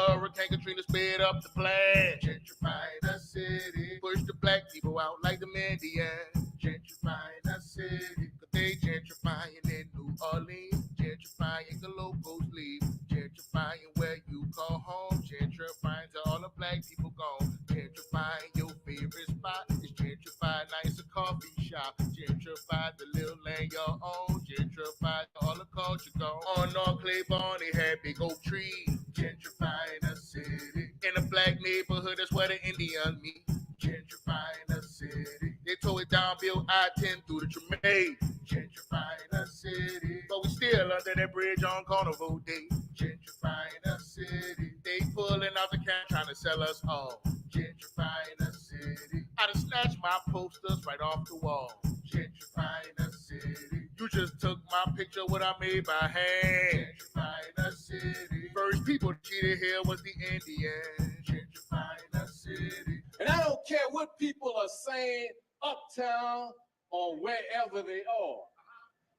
Hurricane Katrina sped up the plan. Gentrifying the city. Push the black people out like the Indians. Gentrifying the city. Cause they gentrifying in New Orleans. Gentrifying the locals leave. Gentrifying where you call home. Gentrifying to all the black people gone. Gentrifying your favorite spot. It's gentrified nice a coffee shop. Gentrified the little land your own. Gentrified all the culture gone. On North Claiborne they had big oak trees. Gentrifying the city. In a black neighborhood, that's where the Indians meet. Gentrifying the city. They tore it down, built I-10 through the Tremaine. Gentrifying the city. But we still under that bridge on Carnival Day. Gentrifying the city. They pulling out the can trying to sell us all. Gentrifying the city. I done snatched my posters right off the wall. Gentrifying the city. You just took my picture, what I made by hand. Gentrifying the city. First people to cheat here was the Indians. Gentrifying the city. And I don't care what people are saying uptown or wherever they are.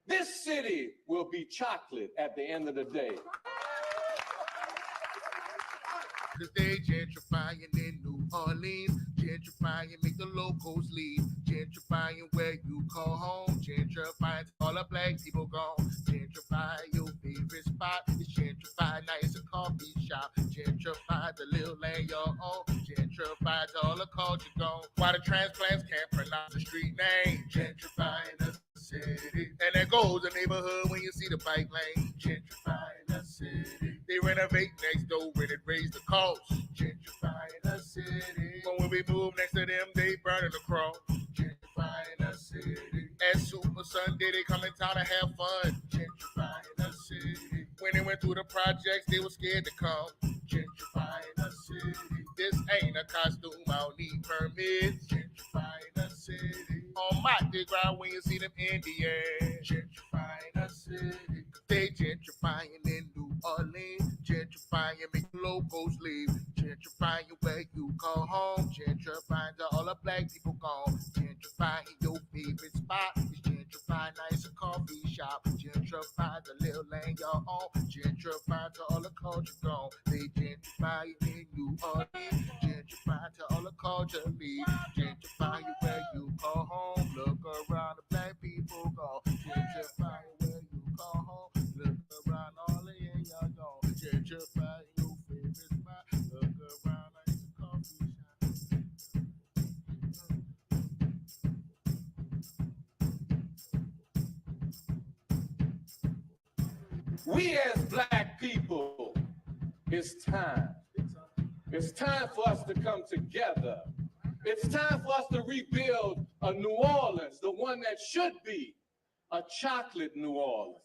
This city will be chocolate at the end of the day. Cause they gentrifying in New Orleans. Gentrifying, make the locals leave. Gentrifying where you call home. Gentrifying all the black people gone. Gentrify your favorite spot. It's gentrified, nice a coffee shop. Gentrify the little land your own. Gentrify to all the culture gone. Why the transplants can't pronounce the street name. Gentrifying the city. And there goes the neighborhood when you see the bike lane. Gentrifying the city. They renovate next door when it raise the cost. Gentrifying the city. But when we move next to them, they burning the cross. Gentrifying the city. At Super Sunday, they come in town to have fun. Gentrifying the city. When they went through the projects, they were scared to come. Gentrifying the city. This ain't a costume, I don't need permits. Gentrifying the city. On my dick ride when you see them Indians. Gentrifying the city. They gentrifying in New Orleans. Gentrifying, make locals leave. Gentrifying where you call home. Gentrifying to all the black people gone. Gentrifying your favorite spot. It's gentrifying nice a coffee shop. Gentrifying the little land your own. Gentrifying to all the culture gone. They gentrifying in New Orleans. Gentrifying to all the culture leave. Gentrifying where you call home. Look around, the black people gone. Gentrifying where you call home. Look around, all the in y'all gone. Gentrifying your favorite spot. Look around, like a coffee shop. We as black people, it's time. It's time for us to come together. It's time for us to rebuild a New Orleans, the one that should be a chocolate New Orleans.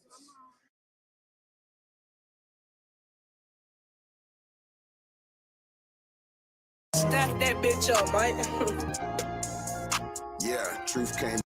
Stack that bitch up, Mike. Yeah, truth came.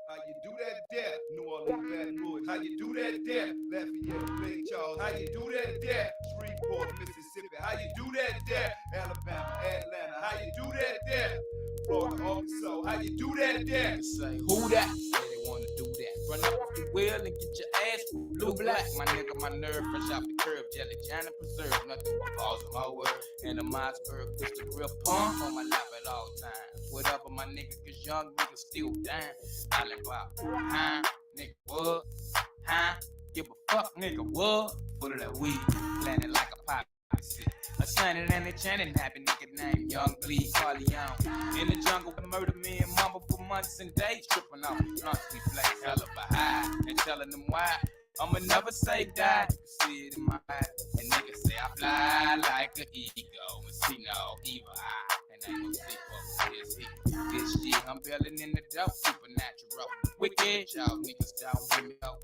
How you do that there? New Orleans, Baton Rouge. How you do that there? Lafayette, Big Charles. How you do that there? Shreveport, Mississippi. How you do that there? Alabama, Atlanta. How you do that there? Florida, Arkansas. How you do that there? Say, who that? Yeah, they wanna do that. Run up off the wheel and get your ass blue black. My nigga, my nerve fresh off the curb. Jelly, China preserve. Nothing but pause in my word. And a Mossberg, crystal real pump on my lap at all times. Whatever, my nigga, cause young niggas still dying. Island pop, huh? Nigga, what? Huh? Give a fuck, nigga, what? Full of that weed, planted like a pop. A shining and a chanting happy nigga named Young Bleed Carleon. In the jungle with murder me and mama for months and days. Tripping off blunts, we flex hell of a high. And telling them why I'ma never say die. You can see it in my eyes. And niggas say I fly like an eagle and see no evil eye. And ain't no secret. It's heat. This year I'm belling in the dope, supernatural. Wicked, y'all niggas don't hear me out.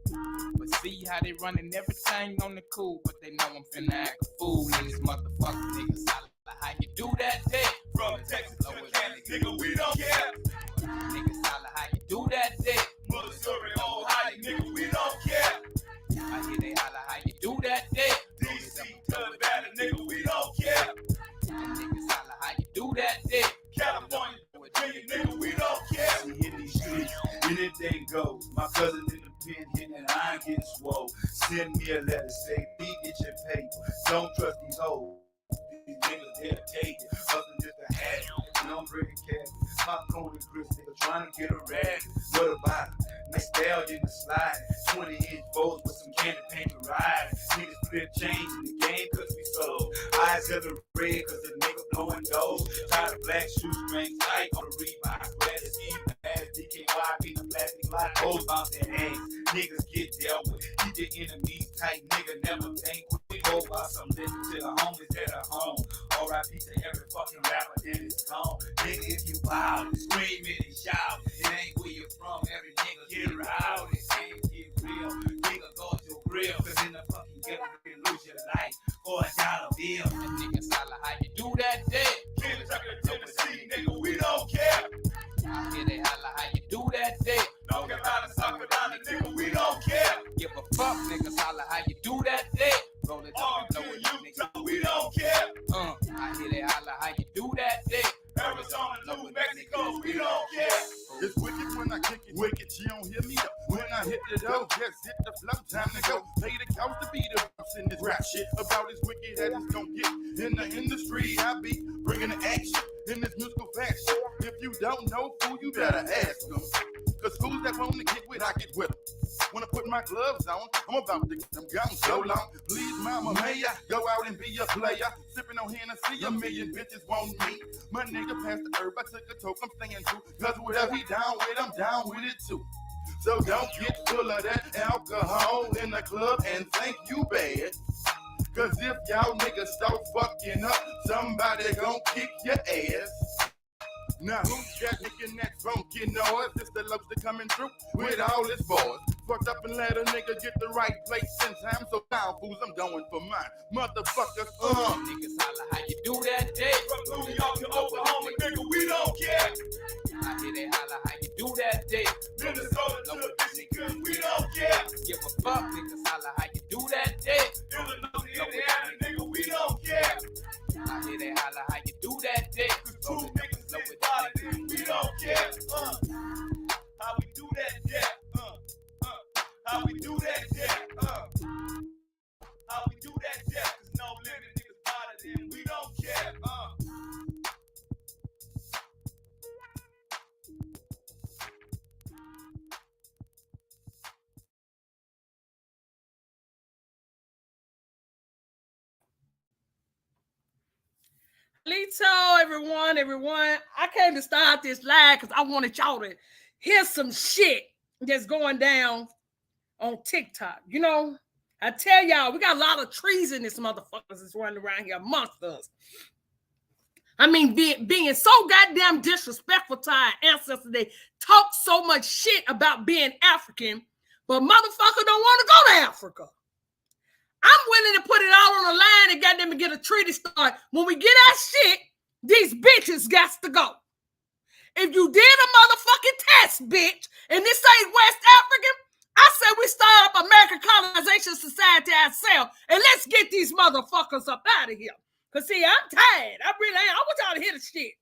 But see how they running everything on the cool, but they know I'm finna act a fool in this motherfucker. Niggas holla how you do that day. From Texas to Kansas, nigga, we don't care. Niggas holla how you do that day. Missouri, Ohio, nigga, we don't care. I hear they holla how you do that day. DC to Nevada, nigga, we don't care. Niggas holla how you do that day. California, Virginia, nigga, we don't care. We in these streets, anything goes. My cousin in the pen hitting and I ain't getting swole. Send me a letter, say, be get your paper. Don't trust these hoes. These niggas here to take it. Hustling just a hat. And I'm bringing cash. Popcorn and grits, nigga, trying to get a rag. What about it? Nice stallion to slide. 20-inch bows with some candy paint to ride. Niggas flip change in the game cause we sold. Eyes hella red cause the nigga blowing dough. Tired of black shoestrings, tight on the Reebok. Glad to see you ass, DKY, beat the plastic like hoes bounce their ass. Niggas get dealt with. Keep your enemies tight, nigga, never think. We go buy some liquor to the homies that are home. R.I.P. to every fucking rapper that is gone. Nigga, if you wild, scream it and shout. It ain't where you from, every nigga get rowdy. Can't get real, nigga go to real. Cause in the fucking ghetto, you can lose your life for $1 bill. And niggas holla how you do that day. Kentucky, Tennessee, nigga, we don't care. I hear they holla how you do that day. North Carolina, South Carolina, nigga, we don't care. Give a fuck, niggas holla how you do that day. Roll it up and blow it up, nigga. We don't care. I hear they holla how you do that day. Arizona, New Mexico, we don't care. It's wicked when I kick it, wicked, you don't hear me though. When I hit the dough, just hit the flow, time to go. Pay the cost to be the boss in this rap shit. About as wicked as it's gonna get. In the industry, I be bringing the action in this musical fashion. If you don't know, fool, you better ask them. Cause fools that wanna get with, I get with them. When I put my gloves on, I'm about to get them gone so long. Please, mama, may I go out and be a player? Sipping on Hennessy, a million bitches want me. My nigga passed the herb, I took a toke, I'm staying true. Cause whatever he down with, I'm down with it too. So don't get full of that alcohol in the club and think you bad. Cause if y'all niggas start fucking up, somebody gon' kick your ass. Now who's that making that funky noise? It's the lobster coming through with all his boys. Fucked up and let a nigga get the right place in time. So now, fools, I'm going for mine. Motherfuckers, Niggas holla how you do that day. From New York to Oklahoma, nigga, we don't care. I hear they holla how you do that day. Minnesota to Michigan, we don't care. Give a fuck, niggas holla how you do that day. Illinois to Indiana, nigga, we don't care. I hear they holla how you do that day. Cause two niggas get body, we don't care. How we do that there? How we do that there? How we do that there? Cause no living niggas body, and we don't care. Lito, everyone. I came to start this live because I wanted y'all to hear some shit that's going down on TikTok. You know, I tell y'all, we got a lot of treasonous motherfuckers that's running around here amongst us. I mean, being so goddamn disrespectful to our ancestors. They talk so much shit about being African, but motherfucker don't want to go to Africa. I'm willing to put it all on the line and goddamn get a treaty started. When we get our shit, these bitches got to go. If you did a motherfucking test, bitch, and this ain't West African, I say we start up American Colonization Society ourselves, and let's get these motherfuckers up out of here. Because, see, I'm tired. I really am. I want y'all to hear the shit.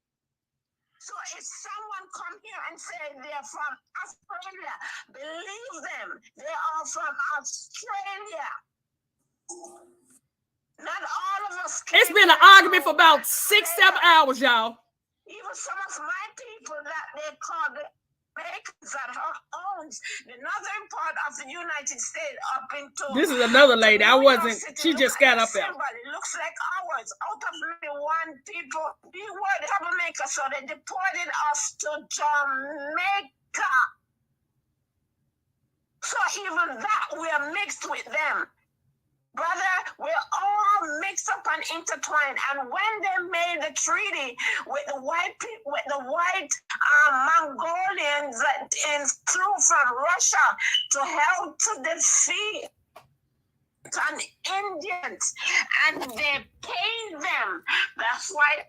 So if someone come here and say they're from Australia, believe them. They are from Australia. Not all of us. It's been an argument for about 6-7 hours, y'all. Even some of my people that they call the Americans that owns the northern part of the United States up into. This is another lady. I wasn't. She just got up there. It looks like ours. Out of 91 people, we were the troublemakers, so they deported us to Jamaica. So even that, we are mixed with them. Brother, we're all mixed up and intertwined. And when they made the treaty with the white people, with the white Mongolians that flew from Russia to help to defeat on Indians, and they paid them. That's why.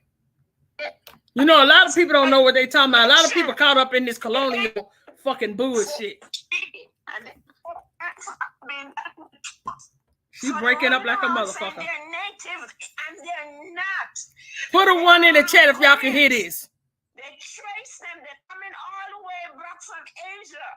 You know, a lot of people don't know what they talking about. A lot of people caught up in this colonial fucking bullshit. She breaking up like a motherfucker. They're native and they're not. Put a one in the chat if y'all can hear this. They trace them. They're coming all the way back from Asia.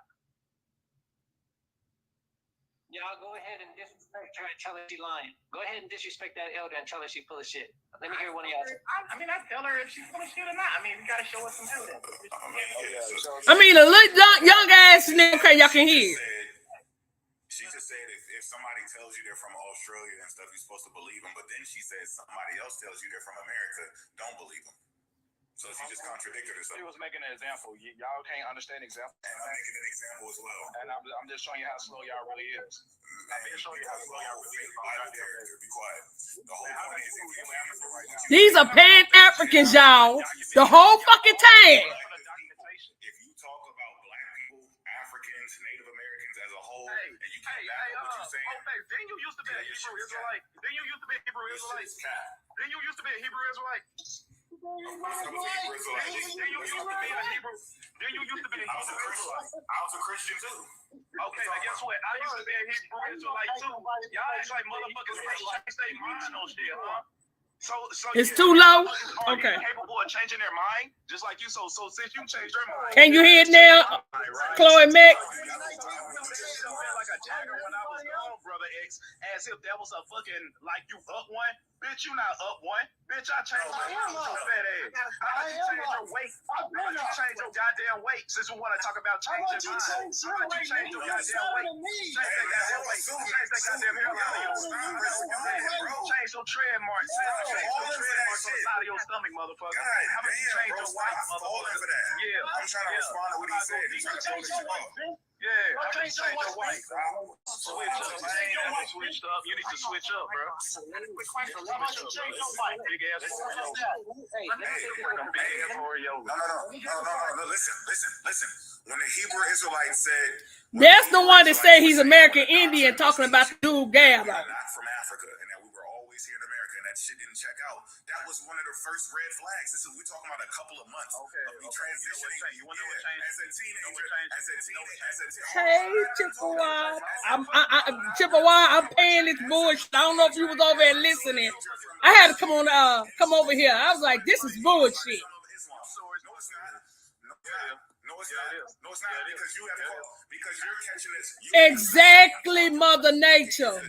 Y'all go ahead and disrespect her and tell her she lying. Go ahead and disrespect that elder and tell her she full of shit. Let me hear one of y'all. I mean, I tell her if she's full of shit or not. I mean, we gotta show us some evidence. I mean, a little young ass nigga, okay, y'all can hear. She just said if somebody tells you they're from Australia and stuff, you're supposed to believe them. But then she says somebody else tells you they're from America, don't believe them. So she just contradicted herself. She was making an example. Y'all can't understand example. And I'm making an example as well. And I'm just showing you how slow y'all really is. I'm just showing you how slow y'all really is. Be quiet. The whole point is if you right now. These are Pan-Africans, y'all. The whole fucking time. If you talk about black people, Africans, Native Americans as a whole, and you can't back up what you're saying. Didn't you used to be a Hebrew Israelite? Didn't you used to be a Hebrew Israelite? Didn't you used to be a Hebrew Israelite? I was a Christian too. Okay, now guess what? I used to be a Hebrew Israelite too. Y'all act like motherfuckers stay mind on shit, huh? So it's too low. Okay. Capable of changing their mind, just like you. So since you changed their mind, can you hear it now, Chloe Mack? Like a jagger when I was young, brother X, as if that was a fucking like you up one. Bitch, you not up one. Bitch, I changed your fat ass. How about you change your weight? How about you change your goddamn weight? Since we want to talk about changing mind. How about you change your goddamn weight? Change that goddamn weight. Change that goddamn hairline. Change your tread marks. Change your tread marks on the side of your stomach, motherfucker. How about you change your white, motherfucker? Yeah. I'm trying to respond to what he said. He's trying to tell me shit. Yeah, I change your white. Switch up, man. Switched up. You need to switch up, bro. How about you change your white? Big ass Oreo. No. Listen. When the Hebrew Israelites said, that's the one that said he's American Indian, talking about the dude Gab. Not from Africa, and that we were always here in America, and that shit didn't check out. That was one of the first red flags. We're talking about a couple of months of me transitioning. You wonder what changed? As a teenager. Hey, Chippewa. I'm paying this bullshit. I don't know if you was over there listening. I had to come over here. I was like, this is bullshit. No, it's not because you're catching this. Exactly, Mother Nature.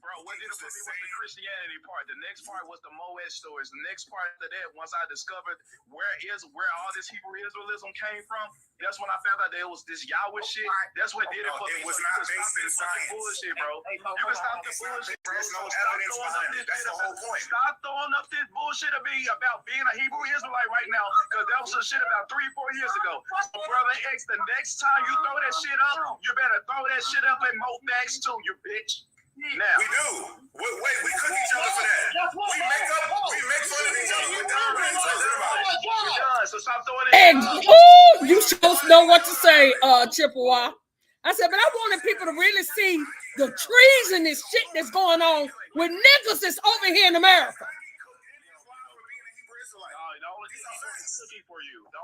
Bro, what did it for me was the Christianity part. The next part was the Moed stories. The next part of that, once I discovered where all this Hebrew Israelism came from, that's when I found out that it was this Yahweh shit. That's what did it for me. It was not based in science. Bullshit, bro. You can stop the bullshit, bro. There's no evidence behind it. That's the whole point. Stop throwing up this bullshit about being a Hebrew Israelite right now, because that was some shit about 3-4 years ago. So, brother X, the next time you throw that shit up, you better throw that shit up in Mo Facts too, you bitch. Now. We do. Wait, we cook each other for that. We make fun of each other for that. So stop throwing it. Ooh, you supposed to know what to say, Chippewa. I said, but I wanted people to really see the treasonous shit that's going on with niggas that's over here in America. The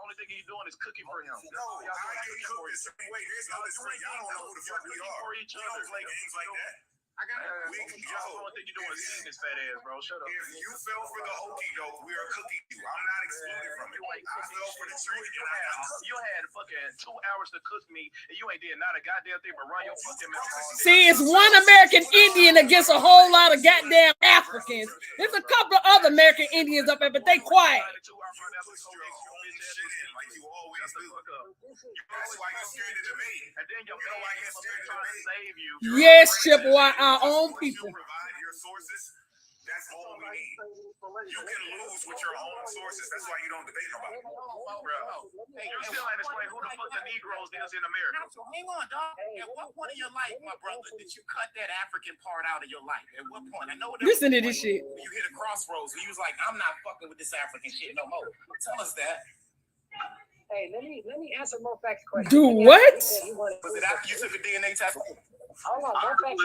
only thing he's doing is cooking for him. No, I ain't cooking. Wait, there's no discretion. Y'all don't know who the fuck we are. We don't play games like that. The only thing you're doing is eating this fat ass, bro. Shut up. If you fell for the okie doke, we are cooking you. I'm not excluded from it. I fell for the treat. You had fucking 2 hours to cook me, and you ain't did not a goddamn thing but run your fucking mouth. See, it's one American Indian against a whole lot of goddamn Africans. There's a couple of other American Indians up there, but they quiet. Yes, Chippewa, our own people. Provide your sources. That's all we need. You can lose with your own sources. That's why you don't debate nobody. Bro, you still ain't explain who the fuck the Negroes is in America. So hang on, dog. At what point in your life, my brother, did you cut that African part out of your life? At what point? I know that Listen to this shit. you hit a crossroads and you was like, I'm not fucking with this African shit no more. Tell us that. Hey, let me answer Mo Fact's question. Do what? Was it after you took a DNA test? Hold on, Mo Fact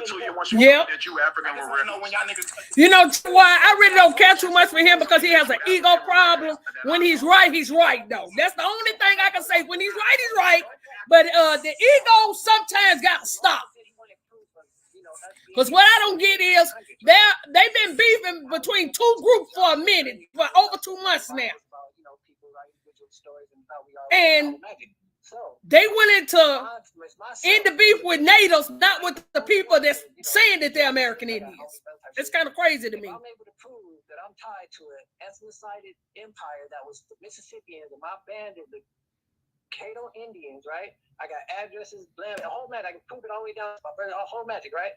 said Yep. That you African were I know when y'all niggas You know why? I really don't care too much for him because he has an ego problem. When he's right though. That's the only thing I can say. When he's right. But the ego sometimes gotta stop. Because what I don't get is they've been beefing between two groups for a minute, for over 2 months now. And they went into beef with natives, not with the people that's saying that they're American Indians. It's kind of crazy to me. I'm able to prove that I'm tied to an ethnocided empire that was the Mississippians and my band of the Cato Indians, right? I got addresses, blam, the whole magic. I can prove it all the way down to my brother, the whole magic, right?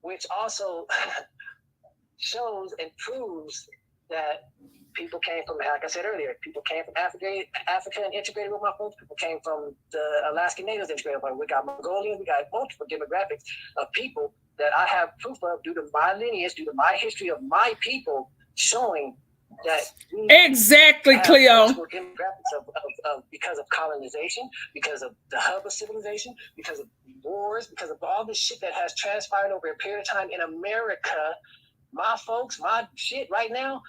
Which also shows and proves that people came from, like I said earlier, people came from Africa and integrated with my folks. People came from the Alaskan Natives integrated with. We got Mongolians, we got multiple demographics of people that I have proof of due to my lineage, due to my history of my people, showing that exactly, Cleo. Demographics of because of colonization, because of the hub of civilization, because of wars, because of all this shit that has transpired over a period of time in America. My folks, my shit right now.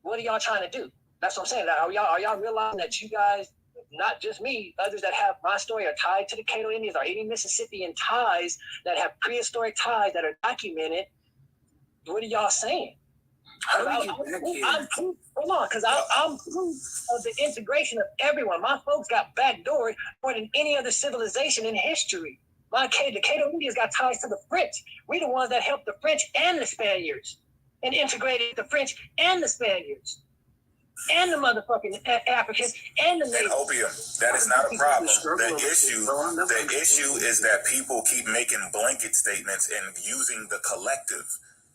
What are y'all trying to do? That's what I'm saying. Are y'all realizing that you guys, not just me, others that have my story are tied to the Cato Indians, or any Mississippian ties that have prehistoric ties that are documented? What are y'all saying? I'm proof. Hold on, because I'm proof of the integration of everyone. My folks got backdoored more than any other civilization in history. The Cato Indians got ties to the French. We the ones that helped the French and the Spaniards and integrated the French and the Spaniards and the motherfucking Africans and the natives. And opium, that is not a problem. The issue is that people keep making blanket statements and using the collective.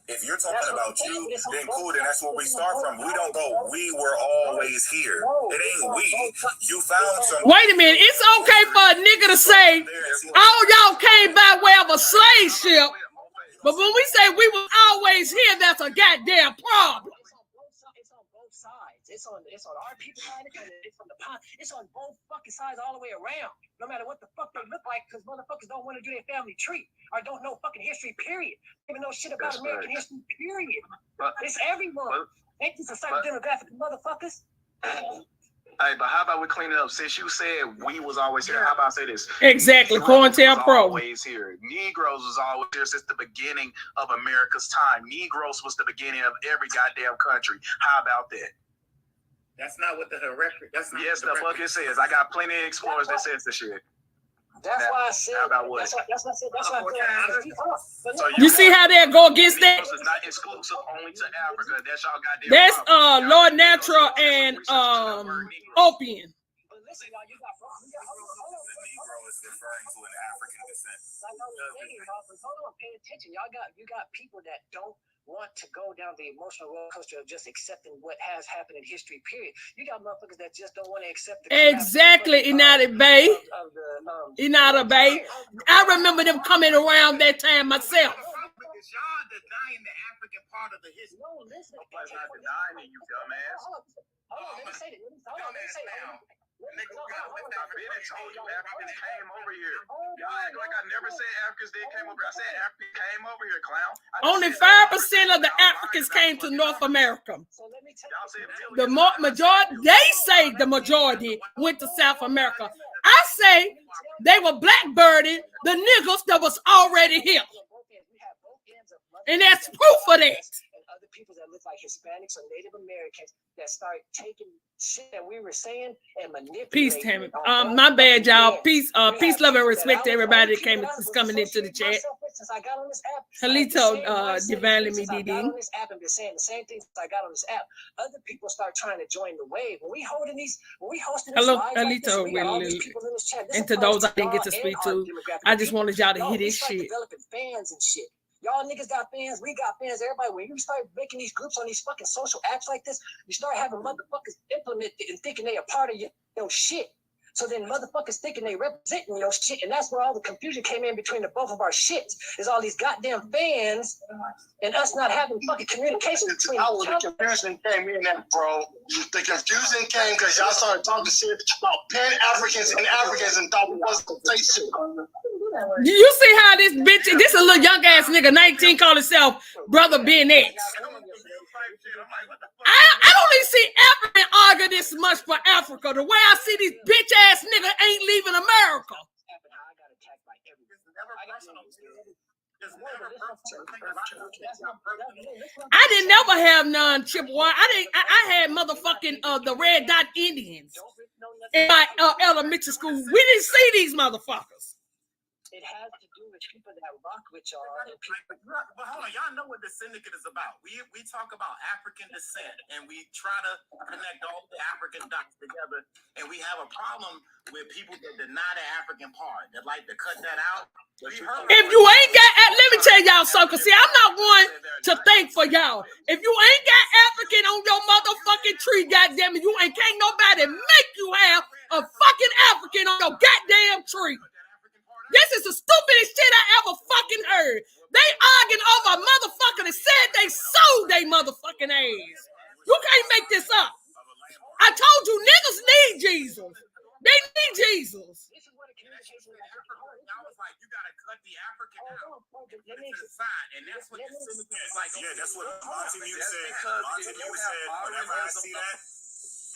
If you're talking about you, then cool, then that's where we start from. We don't go, we were always here. It ain't we. You found some. Wait a minute. It's okay for a nigga to say, all y'all came by way of a slave ship. But when we say we were always here, that's a goddamn problem. It's on both sides. It's on our people side, it's on the pond. It's on both fucking sides all the way around. No matter what the fuck they look like, because motherfuckers don't want to do their family tree or don't know fucking history, period. Even know shit about American history, period. It's everyone. Ain't this a certain demographic of motherfuckers? Hey, but how about we clean it up? Since you said we was always here, how about I say this? Exactly. COINTELPRO. Always here. Negroes was always here since the beginning of America's time. Negroes was the beginning of every goddamn country. How about that? That's not what the record. That's not yes, the fuck it says. I got plenty of explorers that says the shit. That's why I said. That's why I said. That's why I said. You see how they go against that? It's not exclusive only to Africa. That's y'all goddamn. That's Lord Natural and Opium. But listen, y'all, you got. The Negro is referring to an African descent. Hold on, pay attention. You got people that don't want to go down the emotional roller coaster of just accepting what has happened in history, period. You got motherfuckers that just don't want to accept the exactly, Inada Bay. Inada Bay. I remember them coming around that time myself. Because y'all denying the African part of the history. No, listen. Nobody's not denying it, you dumbass. Hold on, let me say it. Nigga, I told you Africans came over here. Y'all act like I never said Africans did came over here. I said Africans came over here, clown. Only 5% of the Africans came to North America. The majority, they say the majority went to South America. I say they were blackbirding the niggas that was already here. And that's proof of that. Other people that look like Hispanics or Native Americans that start taking shit that we were saying and manipulating. Peace, Tammy. My bad, y'all. Peace, love, and respect to everybody that is coming into the chat. Since I got on this app, Halito, divinely me, I got on this app and been saying the same things I got on this app. Other people start trying to join the wave. When we hosting this hello, live Halito, and to those I didn't get to speak to, I just wanted y'all to hear this shit. Developing fans and shit. Y'all niggas got fans, we got fans, everybody. When you start making these groups on these fucking social apps like this, you start having motherfuckers implement it and thinking they a part of your shit. So then motherfuckers thinking they representing your shit, and that's where all the confusion came in between the both of our shits. Is all these goddamn fans and us not having fucking communication between each other. The confusion came in that, bro. The confusion came because y'all started talking shit about Pan-Africans and Africans and thought we was gonna say shit. You see how this bitch, this a little young ass nigga, 19, call himself Brother Ben X. I don't even see African argue this much for Africa. The way I see these bitch ass niggas ain't leaving America. I didn't never have none, Chippewa. I had motherfucking the Red Dot Indians in my elementary school. We didn't see these motherfuckers. It has to do with people that rock with y'all. But hold on, y'all know what the syndicate is about. We talk about African descent, and we try to connect all the African dots together, and we have a problem with people that deny the African part, that like to cut that out. If you ain't got, let me tell y'all something, see, I'm not one to think for y'all. If you ain't got African on your motherfucking tree, goddamn it, can't nobody make you have a fucking African on your goddamn tree. This is the stupidest shit I ever fucking heard. They arguing over a motherfucker that said they sold they motherfucking ass. You can't make this up. I told you niggas need Jesus. They need Jesus. I was like, you gotta cut the African out, put it to the side, and that's what the syndicate is like. Yeah, that's what Monty Mute said. Monty Mute said, whenever I see that,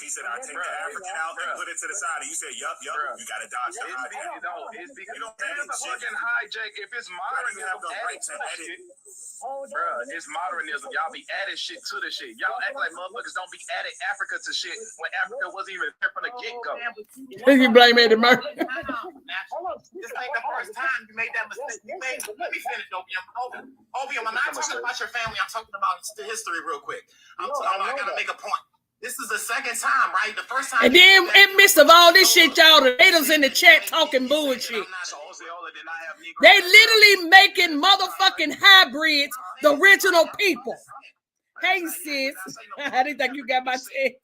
he said, I take the African out and put it to the side. And you said, yup, you gotta dodge the hijack. It's because there's a fucking hijack. If it's modernism, you have the right to edit. Bruh, it's modernism. Y'all be adding shit to the shit. Y'all act like motherfuckers don't be adding Africa to shit when Africa wasn't even there from the get-go. You blame Eddie Murphy. This ain't the first time you made that mistake. Let me finish, Opium. Opium, I'm not talking about your family. I'm talking about the history real quick. I gotta make a point. This is the second time, right? The first time. And then in midst of all this shit, y'all, the haters in the chat talking bullshit. They literally making motherfucking hybrids the original people. Hey, sis. I didn't think you got my text.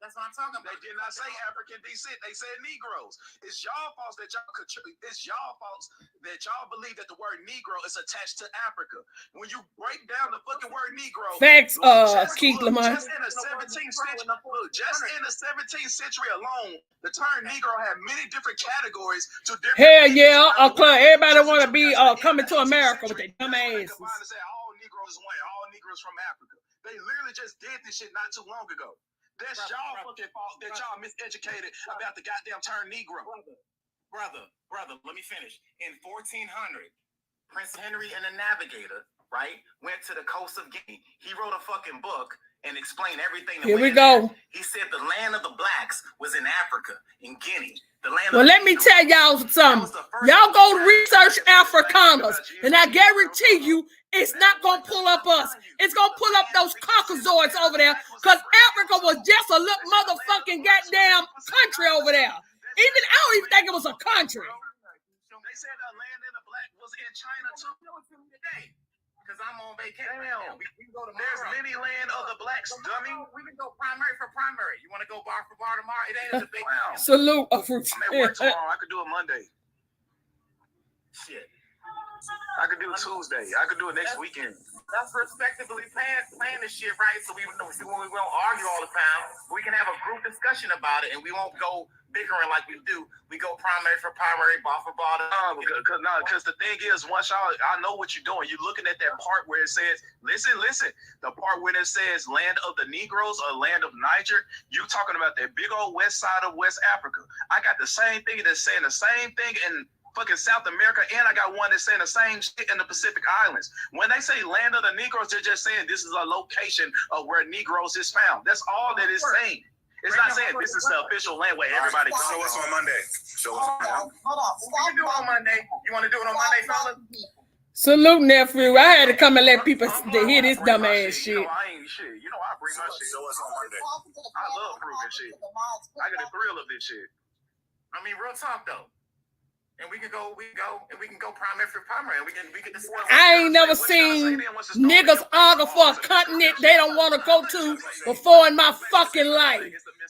That's what I'm talking about. They did not say African descent. They said Negroes. It's y'all faults that y'all believe that the word Negro is attached to Africa. When you break down the fucking word Negro, facts, Keith Lamont. Just in the 17th century alone, the term Negro had many different categories to different. Hell yeah, everybody want to be coming to America with their dumb asses. All Negroes is one. All Negroes from Africa. They literally just did this shit not too long ago. That's y'all fucking fault that y'all miseducated about the goddamn term Negro. Brother, let me finish. In 1400, Prince Henry and the Navigator, right, went to the coast of Guinea. He wrote a fucking book and explained everything. Here we go. He said the land of the blacks was in Africa, in Guinea. Well, let me tell y'all something. Y'all go research Afrikaners, and I guarantee you it's not going to pull up us. It's going to pull up those caucasoids over there, because Africa was just a little motherfucking goddamn country over there. I don't even think it was a country. They said the land of the black was in China too. Because I'm on vacation. We can go tomorrow. There's many land of the blacks, dummy. We can go primary for primary. You want to go bar for bar tomorrow? It ain't a debate. Salute. I'm at work tomorrow. I could do it Monday. Shit. I could do it Tuesday. I could do it next weekend. That's respectively plan this shit, right? So we won't argue all the time. We can have a group discussion about it, and we won't go bickering like we do. We go primary for primary, bar for bar. Because the thing is, once I know what you're doing. You're looking at that part where it says, listen, the part where it says land of the Negroes or land of Niger. You talking about that big old west side of West Africa. I got the same thing that's saying the same thing in fucking South America, and I got one that's saying the same shit in the Pacific Islands. When they say land of the Negroes, they're just saying this is a location of where Negroes is found. That's all that it's saying. It's not saying this is the official land where everybody goes. Show us on Monday. Hold on. We can do it on Monday. You want to do it on Monday, fellas? Salute, nephew. I had to come and let people hear this dumb ass shit. I ain't shit. You know I bring my shit. Show us on Monday. I love proving shit. I get the thrill of this shit. I mean, real talk though. And we can go primary for primary, and we can discuss. I ain't never seen niggas argue for a continent they don't want to go to before in my fucking life.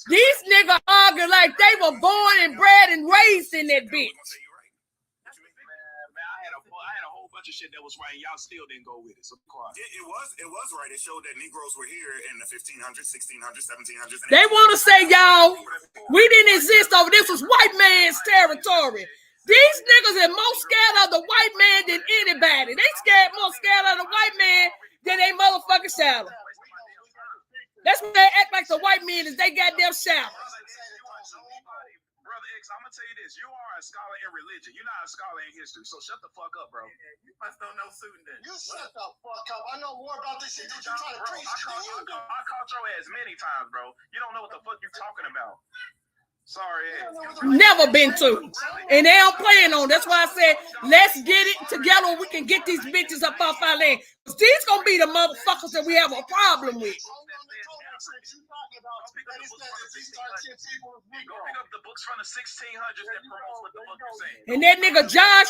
These niggas argue like they were born and bred and raised in that bitch. I had a whole bunch of shit that was right, and y'all still didn't go with it. So quiet. It was right. It showed that Negroes were here in the 1500s, 1600s, 1700s. They want to say, y'all, we didn't exist over this was white man's territory. These niggas are more scared of the white man than anybody. They more scared of the white man than they motherfucking shadow. That's what they act like the white men is they goddamn shadow. Brother X, I'm gonna tell you this: you are a scholar in religion. You're not a scholar in history. So shut the fuck up, bro. You must don't know Sudan. You shut the fuck up. I know more about this shit that you're trying to preach than you do. I caught your ass many times, bro. You don't know what the fuck you're talking about. Sorry, never been to, and they don't plan on. That's why I said let's get it together. We can get these bitches up off our land. These gonna be the motherfuckers that we have a problem with. Go pick up the books from the 1600s that promotes what the fuck you're saying. And that nigga Josh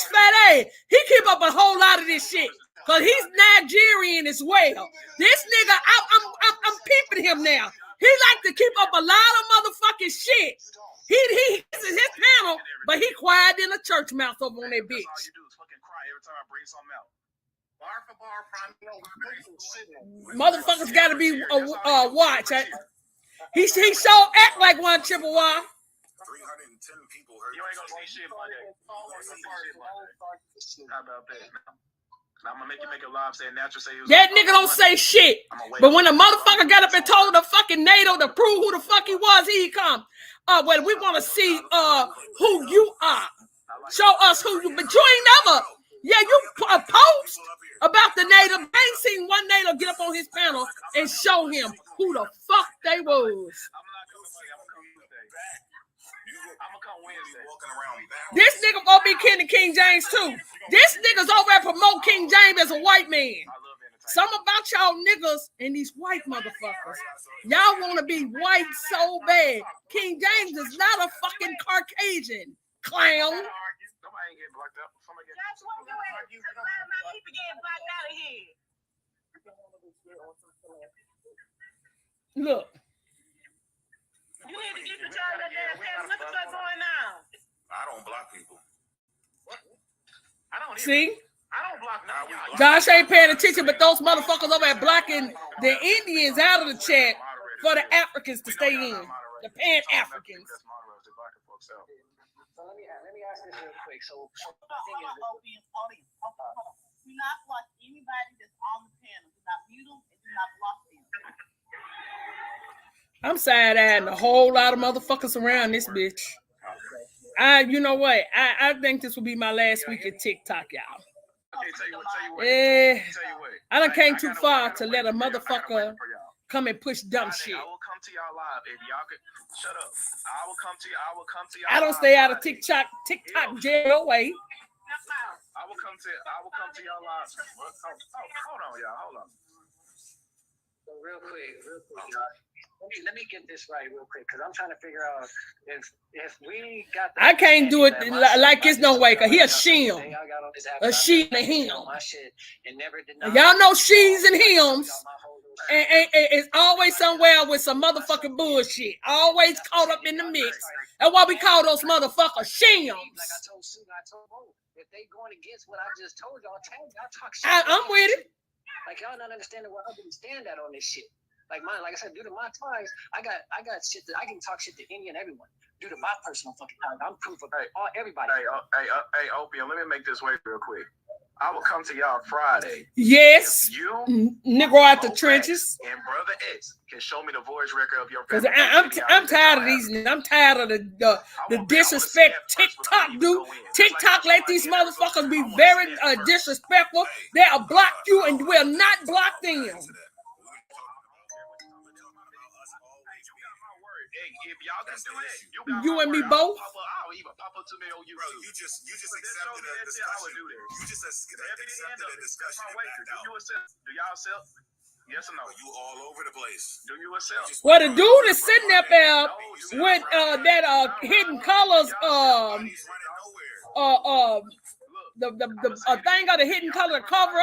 Fat, he keep up a whole lot of this shit because he's Nigerian as well. This nigga, I'm peeping him now. He like to keep up a lot of motherfucking shit. He his panel, but he quiet in a church mouth over on that bitch. All you do is fucking cry every time I bring something out. Bar for bar, Motherfuckers got to be watch. He sure act like one Chippewa. 310 people heard. You ain't gonna see shit, buddy. How about that? I'm gonna make you make a live saying natural say that nigga don't say shit. But when the motherfucker got up and told the fucking NATO to prove who the fuck he was, he come. Well, we want to see who you are. Show us who you. But you ain't never. Yeah, you post about the NATO. I ain't seen one NATO get up on his panel and show him who the fuck they was. This nigga gonna be King James too. This nigga's over there promote King James as a white man. Some about y'all niggas and these white motherfuckers. Y'all want to be white so bad. King James is not a fucking Caucasian clown. Look. You need to get the child that look at what's going on. I don't block people. What? I don't see? I don't block none of y'all. Josh ain't paying attention, but those motherfuckers over there blocking the Indians out of the chat for the Africans to stay in. The Pan-Africans. So let me ask this real quick. So the thing is, do not block anybody that's on the panel. Do not mute them and do not block them. I'm side-eyeing a whole lot of motherfuckers around this bitch. You know what? I think this will be my last week at TikTok, y'all. I done came too far to let a motherfucker come and push dumb shit. I will come to y'all live if y'all could shut up. I will come to y'all. I don't stay out of TikTok jail way. I will come to y'all live. Hold on, y'all. Hold on. So real quick, y'all. Let me get this right real quick, because I'm trying to figure out if we got the... I can't do it like it's no way, because he a shim. A she and a him. Y'all know she's and hims. And it's always somewhere with some motherfucking bullshit. Always caught up in the mix. That's why we call those motherfuckers shims. Like I told Sue, I told Bo, if they going against what I just told y'all, talk shit. I'm with it. Like y'all not understanding where I didn't stand at on this shit. Like I said, due to my ties, I got shit that I can talk shit to any and everyone. Due to my personal fucking ties, I'm proof of everybody. Hey, Opium, let me make this way real quick. I will come to y'all Friday. Yes. You Negro out the trenches. And Brother X can show me the voice record of your because I'm tired of these. I'm tired of the disrespect TikTok do. TikTok let these motherfuckers be very disrespectful. They'll block you and will not block them. If y'all can do it, you and me both. I'll even pop up to me on YouTube. Bro, you just accepted a discussion. You just accepted a discussion. Do y'all accept? Yes or no? You all over the place. Do you accept? Well, the dude is sitting up there with that hidden colors the thing of the hidden color cover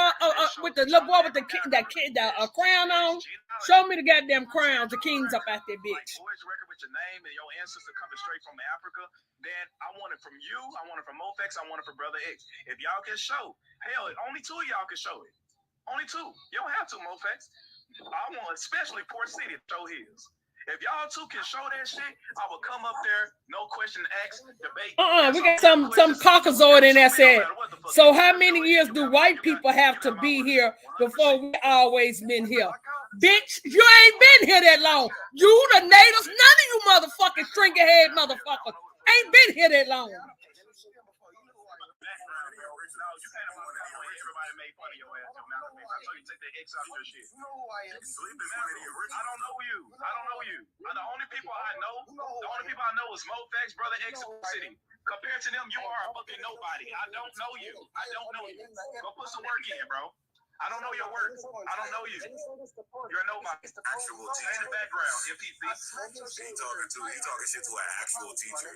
with the little boy with the crown on. Show me the goddamn crowns, the kings up at that bitch. Voice record with your name and your ancestor coming straight from Africa. Then I want it from you. I want it from Mofex. I want it from Brother X. If y'all can show, hell, only two of y'all can show it. Only two. You don't have to, Mofex. I want especially Port City to show his. If y'all two can show that shit, I will come up there, no question asked, debate. We got some Caucasoid in there said. So how many years do white people have to be here before we always been here? Bitch, you ain't been here that long. You the natives, none of you motherfucking stringy head motherfuckers ain't been here that long. I don't know you. The only people I know is Mofex, Brother X, City. Compared to them, you are a fucking nobody. I don't know you. Go put some work in, bro. I don't know your work. I don't know you. You're a nobody. Actual teacher. In the background, MPP. He talking shit to an actual teacher.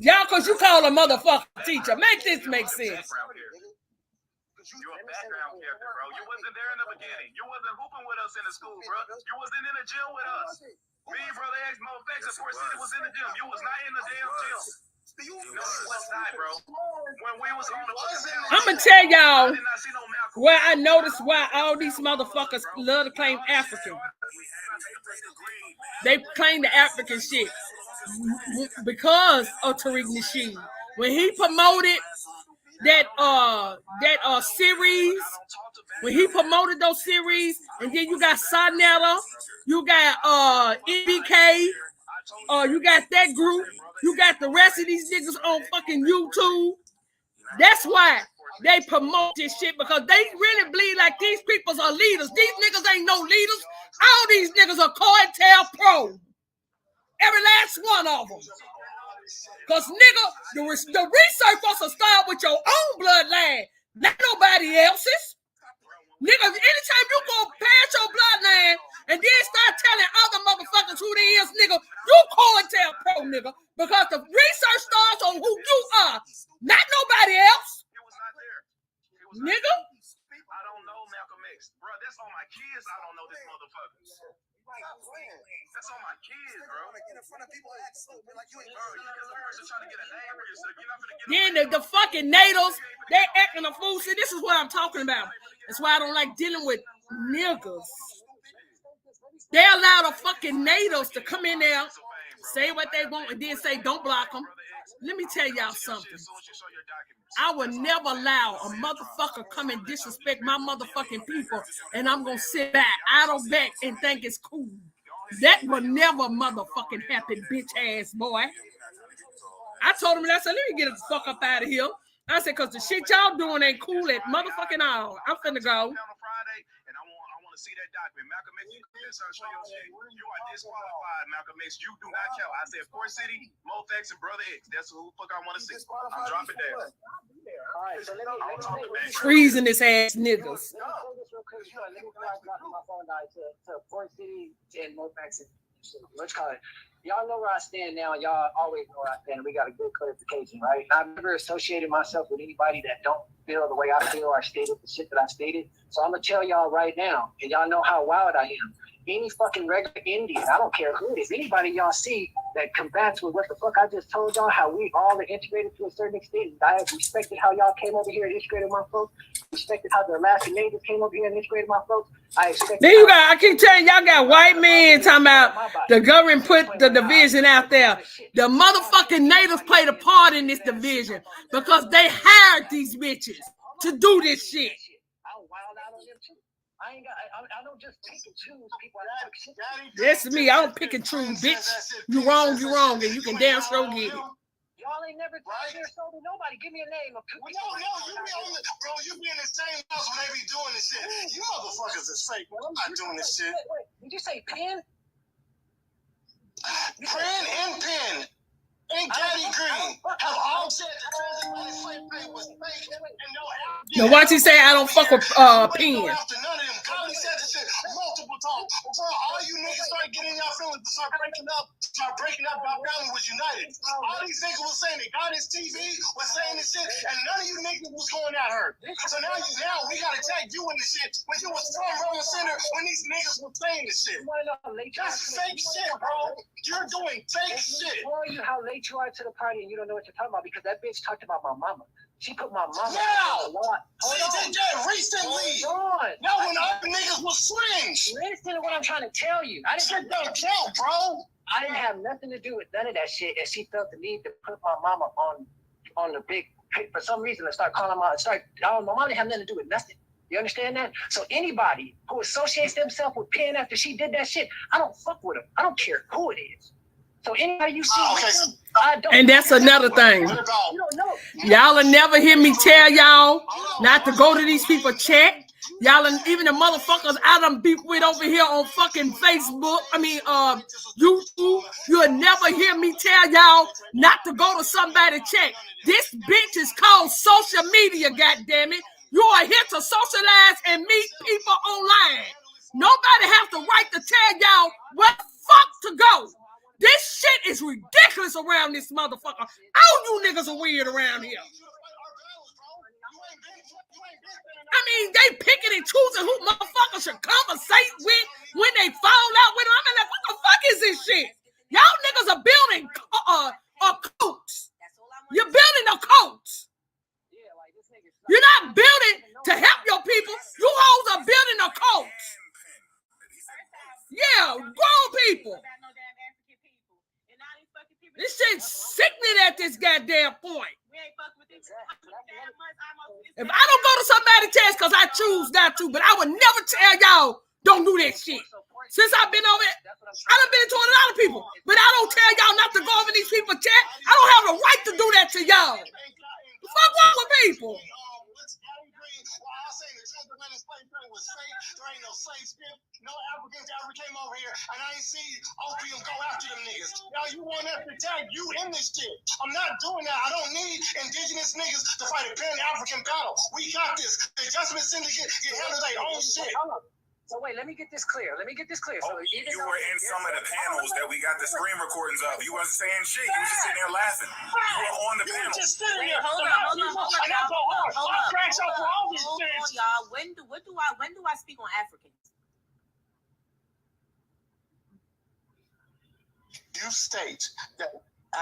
Y'all, cause you call a motherfucker teacher. Make this make sense. You're a background character, bro. You wasn't there in the beginning. You wasn't hooping with us in the school, bro. You wasn't in the gym with us. Me, Brother X, Mofex, of course, City was in the gym. You was not in the damn gym. No, you was not, bro. When we was on the I'm gonna tell y'all where I noticed why all these motherfuckers love to claim African. They claim the African shit because of Tariq Nasheed. When he promoted that series, when he promoted those series, and then you got Sarnetta, you got EBK, you got that group, you got the rest of these niggas on fucking YouTube. That's why they promote this shit, because they really believe like these peoples are leaders. These niggas ain't no leaders. All these niggas are COINTELPRO. Every last one of them. Because, nigga, the research supposed to start with your own bloodline, not nobody else's. Nigga, anytime you go past your bloodline and then start telling other motherfuckers who they is, nigga, you COINTELPRO, nigga. Because the research starts on who you are, not nobody else. Nigga. I don't know Malcolm X. Bro, that's on my kids. I don't know this motherfucker. That's on my kids, bro. Then the fucking natives, they acting a fool. See, this is what I'm talking about. That's why I don't like dealing with niggas. They allow the fucking natives to come in there, say what they want, and then say, don't block them. Let me tell y'all something. I would never allow a motherfucker come and disrespect my motherfucking people, and I'm gonna sit back, idle back, and think it's cool. That will never motherfucking happen, bitch ass boy. I told him, I said, let me get the fuck up out of here. I said, because the shit y'all doing ain't cool at motherfucking all. I'm finna go. See that document, Malcolm X. You are disqualified, Malcolm X. You do not count. I said Port City, Mofex, and Brother X. That's who the fuck I want to see. I'm dropping down. All right, so let me treasonous ass niggas. Let me my phone died to Port City and Mofex. Let's call it. Y'all know where I stand now. Y'all always know where I stand. We got a good clarification, right? I've never associated myself with anybody that don't feel the way I feel or stated the shit that I stated. So I'm gonna tell y'all right now, and y'all know how wild I am. Any fucking regular Indian, I don't care who it is, anybody y'all see that combats with what the fuck I just told y'all, how we all are integrated to a certain extent. I have respected how y'all came over here and integrated my folks. Respected how the Alaskan natives came over here and integrated my folks. I expect. Then you got, I keep telling y'all got white men talking about the government put the division out there. The motherfucking natives played a part in this division because they hired these bitches to do this shit. I don't just pick and choose people. That's me. I don't pick and choose, bitch. You wrong, and you can damn sure get it. Y'all ain't never sold to nobody. Give me a name of two. No, you be in the same house when they be doing this shit. You motherfuckers is fake, man. I'm not doing this shit. Wait, did you say Penn? Penn and Penn and Daddy Green have all said that the slave trade was fake and no. Now watch he say I don't fuck with Penn. After none of them, Connie said this shit start getting y'all feelings, start breaking up, our family was united. All these niggas was saying it. God is TV was saying this shit, and none of you niggas was going at her. So now we gotta tag you in the shit when you was from Roman Center when these niggas were saying this shit. That's fake shit, bro. You're doing fake shit. Tell you how late you are to the party and you don't know what you're talking about because that bitch talked about my mama. She put my mama. Yeah. She did that recently. Hold on. Now when other niggas was swings. Listen to what I'm trying to tell you. I didn't don't count, bro. I didn't have nothing to do with none of that shit, and she felt the need to put my mama on the big. For some reason, to start calling my my mom didn't have nothing to do with nothing. You understand that? So anybody who associates themselves with Penn after she did that shit, I don't fuck with them. I don't care who it is. So anybody you see, I don't. And that's another thing. You don't know. Y'all will never hear me tell y'all not to go to these people check. Y'all and even the motherfuckers I done beef with over here on fucking Facebook. YouTube. You'll never hear me tell y'all not to go to somebody check. This bitch is called social media, goddammit. You are here to socialize and meet people online. Nobody has the right to tell y'all where the fuck to go. This shit is ridiculous around this motherfucker. All you niggas are weird around here. I mean, they picking and choosing who motherfuckers should conversate with when they fall out with them. I mean, like, what the fuck is this shit? Y'all niggas are building a cult. You're building a cult. You're not building to help your people. You hoes are building a cult. Yeah, grown people. This shit's sickening at this goddamn point. If I don't go to somebody's test because I choose not to, but I would never tell y'all don't do that shit. Since I've been over it, I done been to a lot of people, but I don't tell y'all not to go over these people's chat. I don't have the right to do that to y'all. The fuck wrong with people? There ain't no slave ship. No Africans ever came over here, and I ain't seen opium go after them niggas. Now you want us to tag you in this shit. I'm not doing that. I don't need indigenous niggas to fight a pan-African battle. We got this. The Adjustment Syndicate can handle their own shit. So wait, let me get this clear. So you were in some of the panels that we got the screen recordings of. You wasn't saying shit. You were just sitting there laughing. You were on the panel. You were just sitting there. Hold on, y'all. When do I speak on Africans? You state that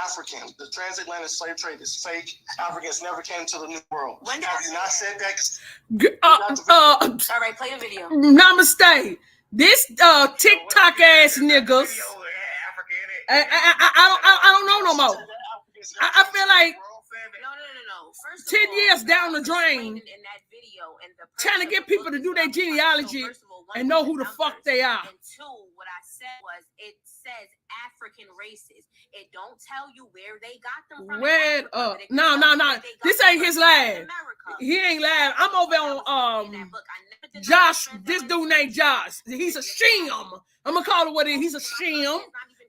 African, the transatlantic slave trade is fake. Africans never came to the New World. When have you not said that? All right, play the video. Namaste. This TikTok ass niggas. I don't know no more. I feel like No. First 10 years down the drain, in that video, and the trying to get people to do their genealogy and know who the fuck they are. And two, what I said was it says African races. It don't tell you where they got them from. No. This ain't his live. He ain't live. I'm over on Josh. This dude named Josh. He's a shim. I'm gonna call it what it is. He's a shim.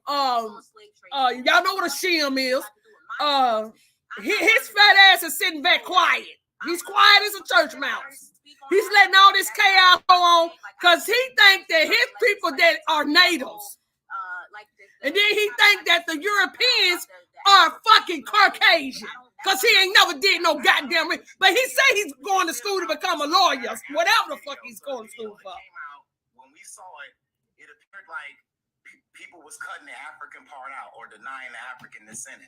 Y'all know what a shim is. His fat ass is sitting back quiet. He's quiet as a church mouse. He's letting all this chaos go on because he think that his people that are natives. And then he think that the Europeans are fucking Caucasian because he ain't never did no goddamn. But he say he's going to school to become a lawyer, whatever the fuck he's going to school for. When we saw it, it appeared like people was cutting the African part out or denying the African descent.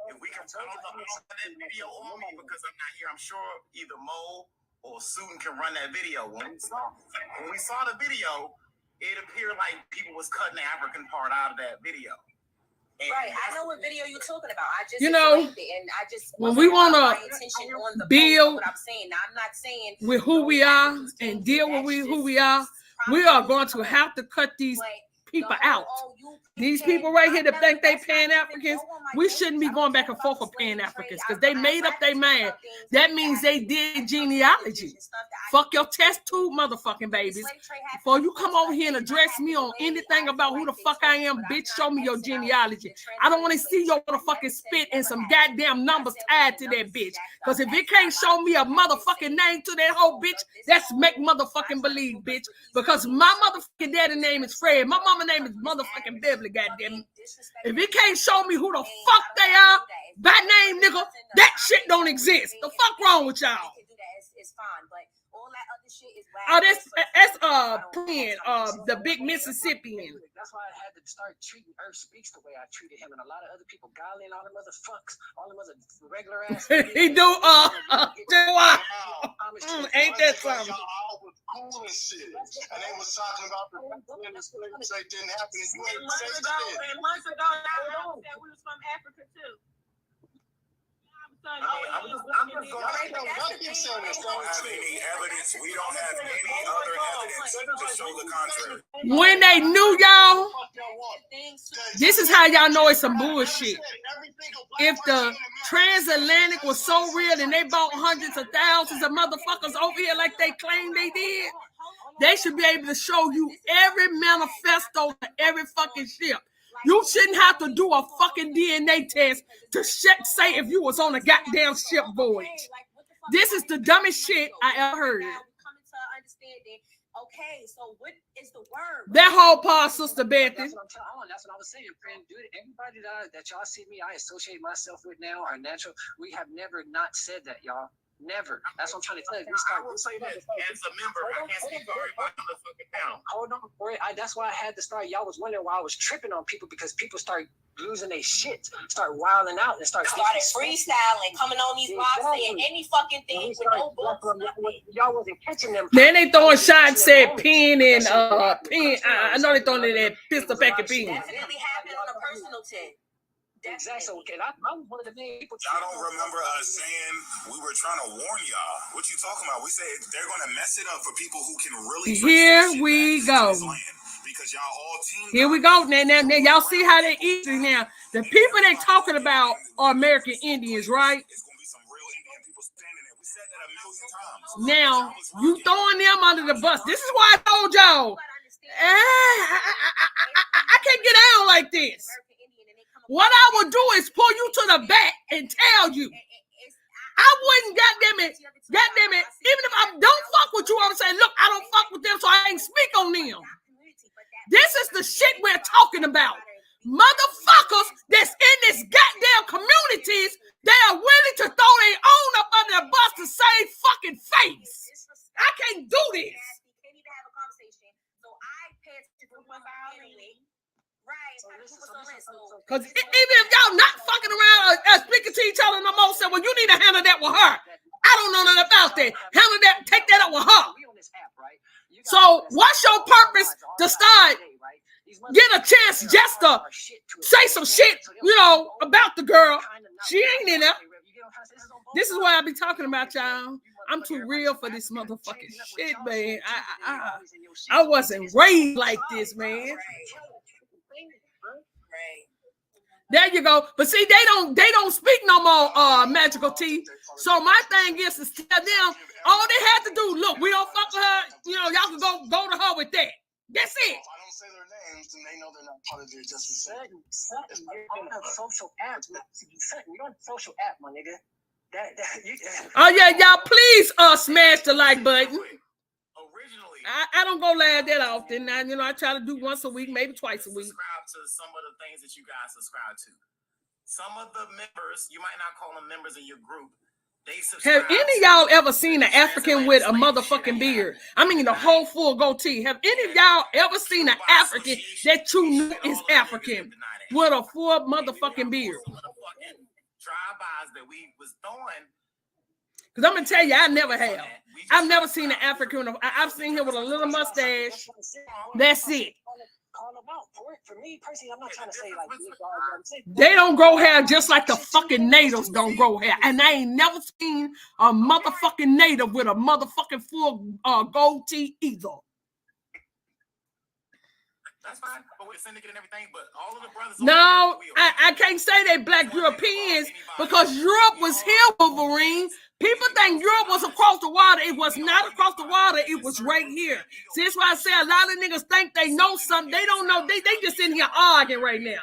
If we can, I don't know that video on me because I'm not here. I'm sure either Mo or Susan can run that video. When we saw the video, it appeared like people was cutting the African part out of that video. And right, I know what video you're talking about. I just when we want to build what I'm saying. Now, I'm not saying with who we are and deal with who we are going to have to cut these people out. These people right here that think they Pan-Africans, we shouldn't be going back and forth with Pan-Africans because they made up their mind. That means they did genealogy. Fuck your test tube, motherfucking babies. Before you come over here and address me on anything about who the fuck I am, bitch, show me your genealogy. I don't want to see your motherfucking spit and some goddamn numbers tied to that bitch. Because if it can't show me a motherfucking name to that whole bitch, that's make motherfucking believe, bitch. Because my motherfucking daddy name is Fred. My mama mama name is motherfucking Beverly, goddamn. If he can't show me who the fuck they are by name, nigga, that shit don't exist. The fuck wrong with y'all? It's fine, but all that other shit is Oh, that's the big Mississippian. That's why I had to start treating Earth Speaks the way I treated him, and a lot of other people, Golly and all them other fucks, all them other regular ass. He do ain't that something? Y'all was cool and shit, and they was talking about the slavery didn't happen. And you ain't say shit. Months ago, I said we was from Africa too. We don't have any evidence. We don't have any other evidence to show the contrary. When they knew y'all, this is how y'all know it's some bullshit. If the transatlantic was so real and they bought hundreds of thousands of motherfuckers over here like they claim they did, they should be able to show you every manifesto to every fucking ship. You shouldn't have to do a fucking DNA test to say if you was on a goddamn ship voyage. This is the dumbest shit I ever heard. Okay, so what is the word? That whole part, Sister Betty. That's what I was saying, friend. Dude, everybody that y'all see me, I associate myself with now are natural. We have never not said that, y'all. Never. That's what I'm trying to tell you. I will say that as a member, I can't speak for everybody on the fucking panel. Hold on, boy. That's why I had to start. Y'all was wondering why I was tripping on people, because people start losing their shit, start wilding out, and started freestyling, coming on these blocks, saying any fucking thing with no books. Y'all wasn't catching them. Then they throwing shots at pen and pen. I know they throwing it at pistol pack and pen. Definitely happened on a personal tip. Exactly. Okay, I was one of the main people. Y'all don't remember us saying we were trying to warn y'all? What you talking about? We said they're going to mess it up for people who can really. Here we go. Because y'all all teamed. Here we go. Now, y'all see how they easy now. The people they talking about are American Indians, right? It's going to be some real Indian people standing there. We said that 1,000,000 times. Now you throwing them under the bus. This is why I told y'all. I can't get out like this. What I would do is pull you to the back and tell you. I wouldn't, goddamn it, even if I don't fuck with you, I'm saying, look, I don't fuck with them, so I ain't speak on them. This is the shit we're talking about. Motherfuckers that's in this goddamn communities, they are willing to throw their own up under the bus to save fucking face. I can't do this. Because even if y'all not fucking around or speaking to each other no more, say, well, you need to handle that with her. I don't know nothing about that. Handle that, take that up with her. So what's your purpose to start getting a chance just to say some shit, about the girl? She ain't in there. This is why I be talking about y'all. I'm too real for this motherfucking shit, man. I wasn't raised like this, man. There you go. But see, they don't speak no more Magical T. So my thing is to tell them all they have to do, look, we don't fuck with her, y'all can go to her with that. That's it. If I don't say their names, then they know they're not part of the Justification. You're on a social app. You're on a social app, my nigga. Oh yeah, y'all please smash the like button. I don't go live that often. Now, I try to do once a week, maybe twice a week. Subscribe to some of the things that you guys subscribe to. Some of the members, you might not call them members in your group. They subscribe. Have any of y'all ever seen an African with a motherfucking beard? I mean, the whole full goatee. Have any of y'all ever seen an African that you knew is African with a full motherfucking beard? Drive-bys that we was throwing. Because I'm going to tell you, I never have. I've never seen an African. I've seen him with a little mustache. That's it. For me personally, I'm not trying to say like they don't grow hair just like the fucking natives don't grow hair. And I ain't never seen a motherfucking native with a motherfucking full goatee either. That's fine, but we're syndicate and everything, but all of the brothers... No, I can't say they black Europeans because Europe was here, Wolverine. People think Europe was across the water. It was not across the water. It was right here. See, that's why I say a lot of niggas think they know something. They don't know. They just in here arguing right now.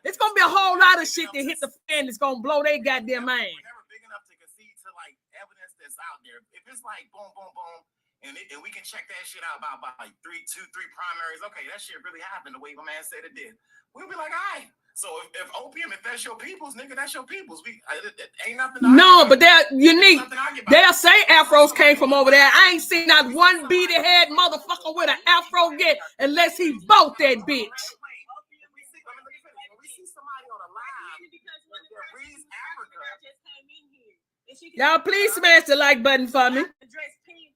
It's going to be a whole lot of shit that hit the fan that's going to blow their goddamn mind. We're never big enough to concede to, like, evidence that's out there. If it's like boom, boom, boom, And we can check that shit out by like two, three primaries. Okay, that shit really happened the way my man said it did. We'll be like, all right. So if opium, if that's your people's, nigga, that's your people's. It ain't nothing. No, but they're unique. They'll say afros came from over there. I ain't seen not one beady head motherfucker with an afro yet, unless he bought that bitch. When we see somebody on a live that reads Africa. Y'all please smash the like button for me.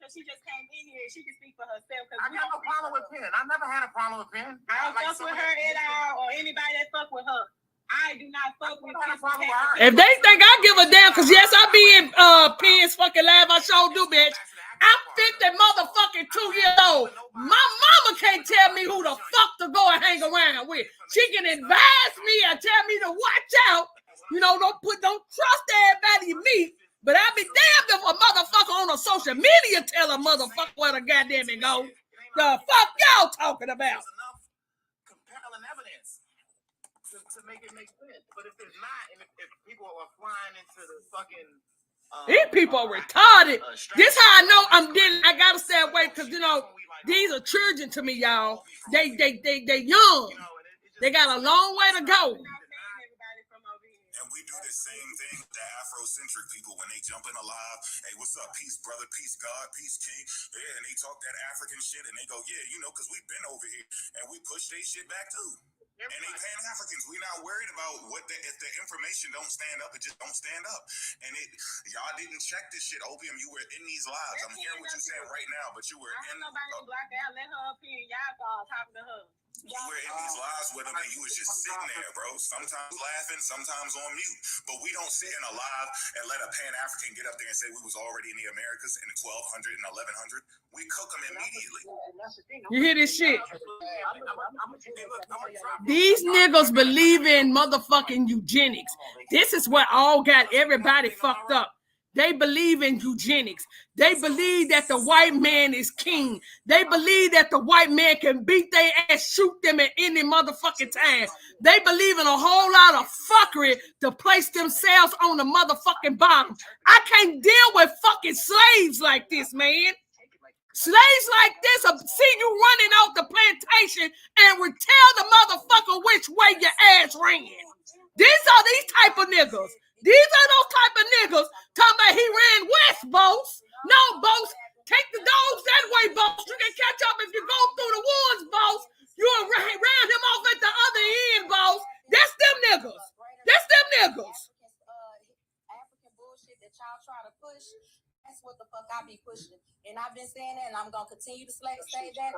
She just came in here. She can speak for herself. I got no problem with Penn. I never had a problem with Penn. I don't fuck with her at all, or anybody that fuck with her. I do not fuck with her. If they think I give a damn, because yes, I be in Penn's fucking live. I sure do, bitch. I'm 50 motherfucking 2 years old. My mama can't tell me who the fuck to go and hang around with. She can advise me and tell me to watch out. You know, don't trust everybody you meet. But I be damned if a motherfucker on a social media tell a motherfucker where the goddamn it go. The fuck y'all talking about? There's enough compelling evidence to make it make sense. But if it's not, and if people are flying into the fucking these people are retarded. This how I know I'm dealing. I gotta stay away because you know these are children to me, y'all. They young. They got a long way to go. And we do the same thing with the Afrocentric people when they jump in alive. Hey, what's up? Peace, brother. Peace, God. Peace, King. Yeah, and they talk that African shit and they go, yeah, you know, because we've been over here and we push their shit back too. And they Pan-Africans. We're not worried about if the information don't stand up, it just don't stand up. And y'all didn't check this shit. Opium, you were in these lives. I'm hearing what you're saying right now, but you were in. Nobody blocked out. Let her up here. Y'all talking to her. You were in these lives with them and you was just sitting there, bro. Sometimes laughing, sometimes on mute. But we don't sit in a live and let a Pan-African get up there and say we was already in the Americas in the 1200 and 1100. We cook them immediately. You hear this shit? These niggas believe in motherfucking eugenics. This is what all got everybody fucked up. They believe in eugenics. They believe that the white man is king. They believe that the white man can beat their ass, shoot them at any motherfucking time. They believe in a whole lot of fuckery to place themselves on the motherfucking bottom. I can't deal with fucking slaves like this, man. Slaves like this will see you running off the plantation and would tell the motherfucker which way your ass ran. These are these type of niggas. These are those type of niggas talking about he ran west, boss. No, boss. Take the dogs that way, boss. You can catch up if you go through the woods, boss. You'll round him off at the other end, boss. That's them niggas. That's them niggas. African bullshit that y'all try to push. That's what the fuck I be pushing. And I've been saying that, and I'm going to continue to say that.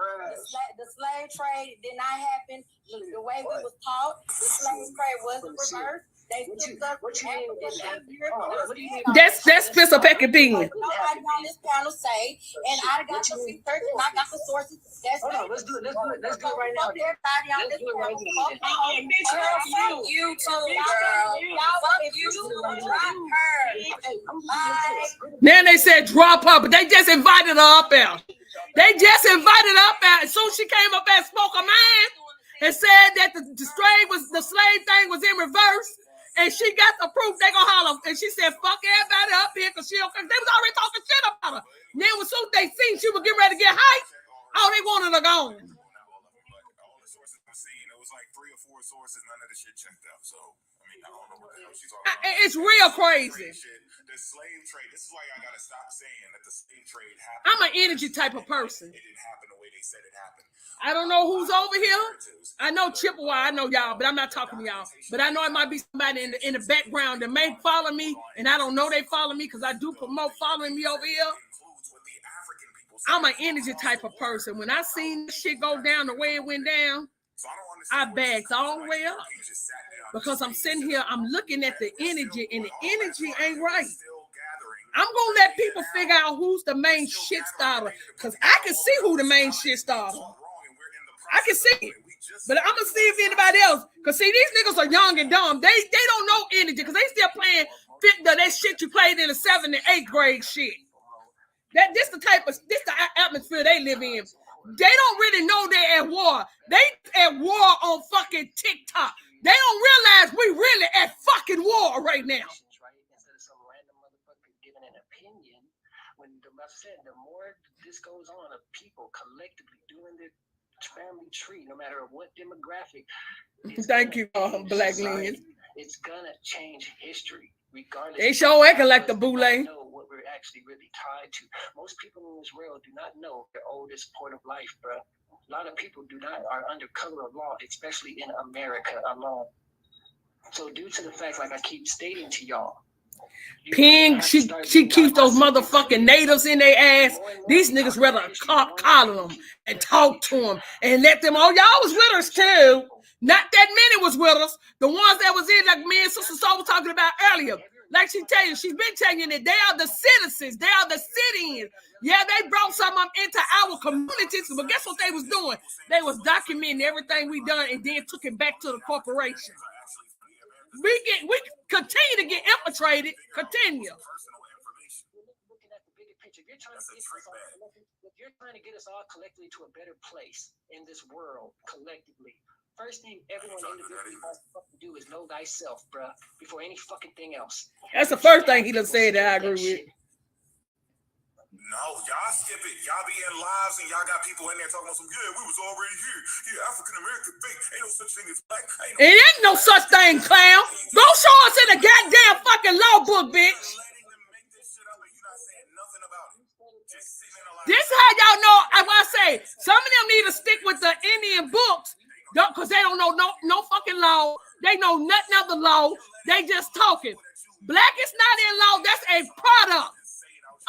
The slave trade did not happen the way we was taught. The slave trade wasn't reversed. That's Mr. Pecky Bean. Nobody on this panel say, and I got the research and I got the sources. That's let's do it right now. Everybody on this panel. Fuck you too, girl. Fuck you too. Then they said drop her, but they just invited her up there. They just invited her up there. As soon as she came up there and spoke her mind and said that the slave thing was in reverse. And she got the proof, they gonna holler. And she said, fuck everybody up here, because they was already talking shit about her. And then as soon as they seen she was getting ready to get hyped, they wanted her gone. All the sources I'm seeing, it was like 3 or 4 sources, none of the shit checked out. So, I mean, I don't know what the hell she's talking about. It's real crazy. The slave trade, this is why I gotta stop saying that the slave trade happened. I'm an energy type of person. It didn't happen the way they said it happened. I don't know who's over here. I know Chippewa, I know y'all, but I'm not talking to y'all. But I know it might be somebody in the background that may follow me, and I don't know they follow me because I do promote following me over here. I'm an energy type of person. When I seen this shit go down the way it went down, I bagged all the way up. Because I'm sitting here, I'm looking at the energy, and the energy ain't right. I'm going to let people figure out who's the main shit starter, because I can see who the main shit starter. I can see it. But I'm going to see if anybody else, because see, these niggas are young and dumb. They don't know energy, because they still playing that shit you played in the 7th and 8th grade shit. This the atmosphere they live in. They don't really know they're at war. They at war on fucking TikTok. They don't realize we really at fucking war right now. this goes on of people collectively doing their family tree, no matter what demographic. Thank you, Black Lineage. It's gonna change history, regardless. They sure acting like the boule. Know what we're actually really tied to. Most people in this world do not know their oldest point of life, bro. A lot of people are under color of law, especially in America alone. So due to the fact, like I keep stating to y'all, Ping, she keeps those motherfucking natives in their ass. These niggas rather collar them and talk to them and let them. Oh, y'all was with us too. Not that many was with us. The ones that was in, like me and Sister Soul was talking about earlier. Like she's been telling you that they are the citizens. They are the sit-ins. Yeah, they brought some of them into our communities, but guess what they was doing? They was documenting everything we done and then took it back to the corporation. We continue to get infiltrated. Continue. Looking at the bigger picture, if you're trying to get us all collectively to a better place in this world collectively, first thing everyone individually has to do is know thyself, bruh, before any fucking thing else. That's the first thing he done said that I agree with. No, y'all skip it. Y'all be in lives and y'all got people in there talking about some, yeah, we was already here. Yeah, African American fake. Ain't no such thing as black. It ain't no such thing, clown. Go show us in the goddamn fucking law book, bitch. This is how y'all know. I want to say, some of them need to stick with the Indian books, because they don't know no fucking law. They know nothing of the law. They just talking. Black is not in law. That's a product.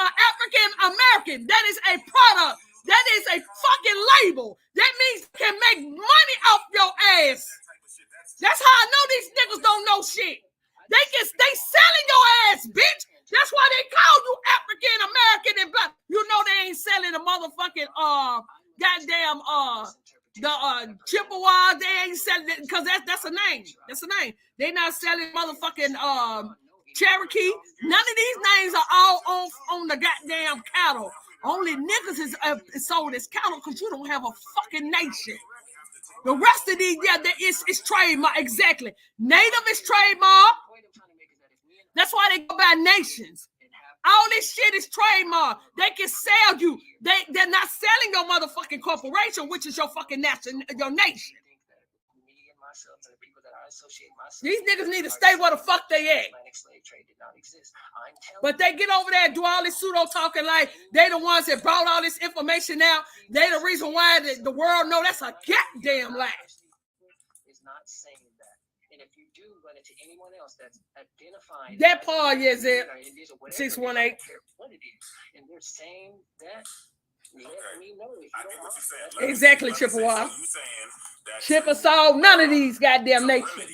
African American, that is a product. That is a fucking label. That means you can make money off your ass. That's how I know these niggas don't know shit. They selling your ass, bitch. That's why they call you African American and black. You know they ain't selling the motherfucking goddamn the Chippewas. They ain't selling it because that's a name. That's a name. They not selling motherfucking Cherokee. None of these names are all on the goddamn cattle. Only niggas is sold as cattle because you don't have a fucking nation. The rest of these, it's trademark. Exactly. Native is trademark. That's why they go by nations. All this shit is trademark. They can sell you. They're not selling your motherfucking corporation, which is your fucking nation, your nation. These niggas need to stay where the fuck they at. But they get over there and do all this pseudo talking like they the ones that brought all this information out. They the reason why the world know that's a goddamn lie. It's not saying that. And if you do run into anyone else that's identifying that part is it 618. What it is, and they're saying that. Let me know if you I get what you're saying. Exactly, Chippewa. Chippewa, none of these goddamn nations.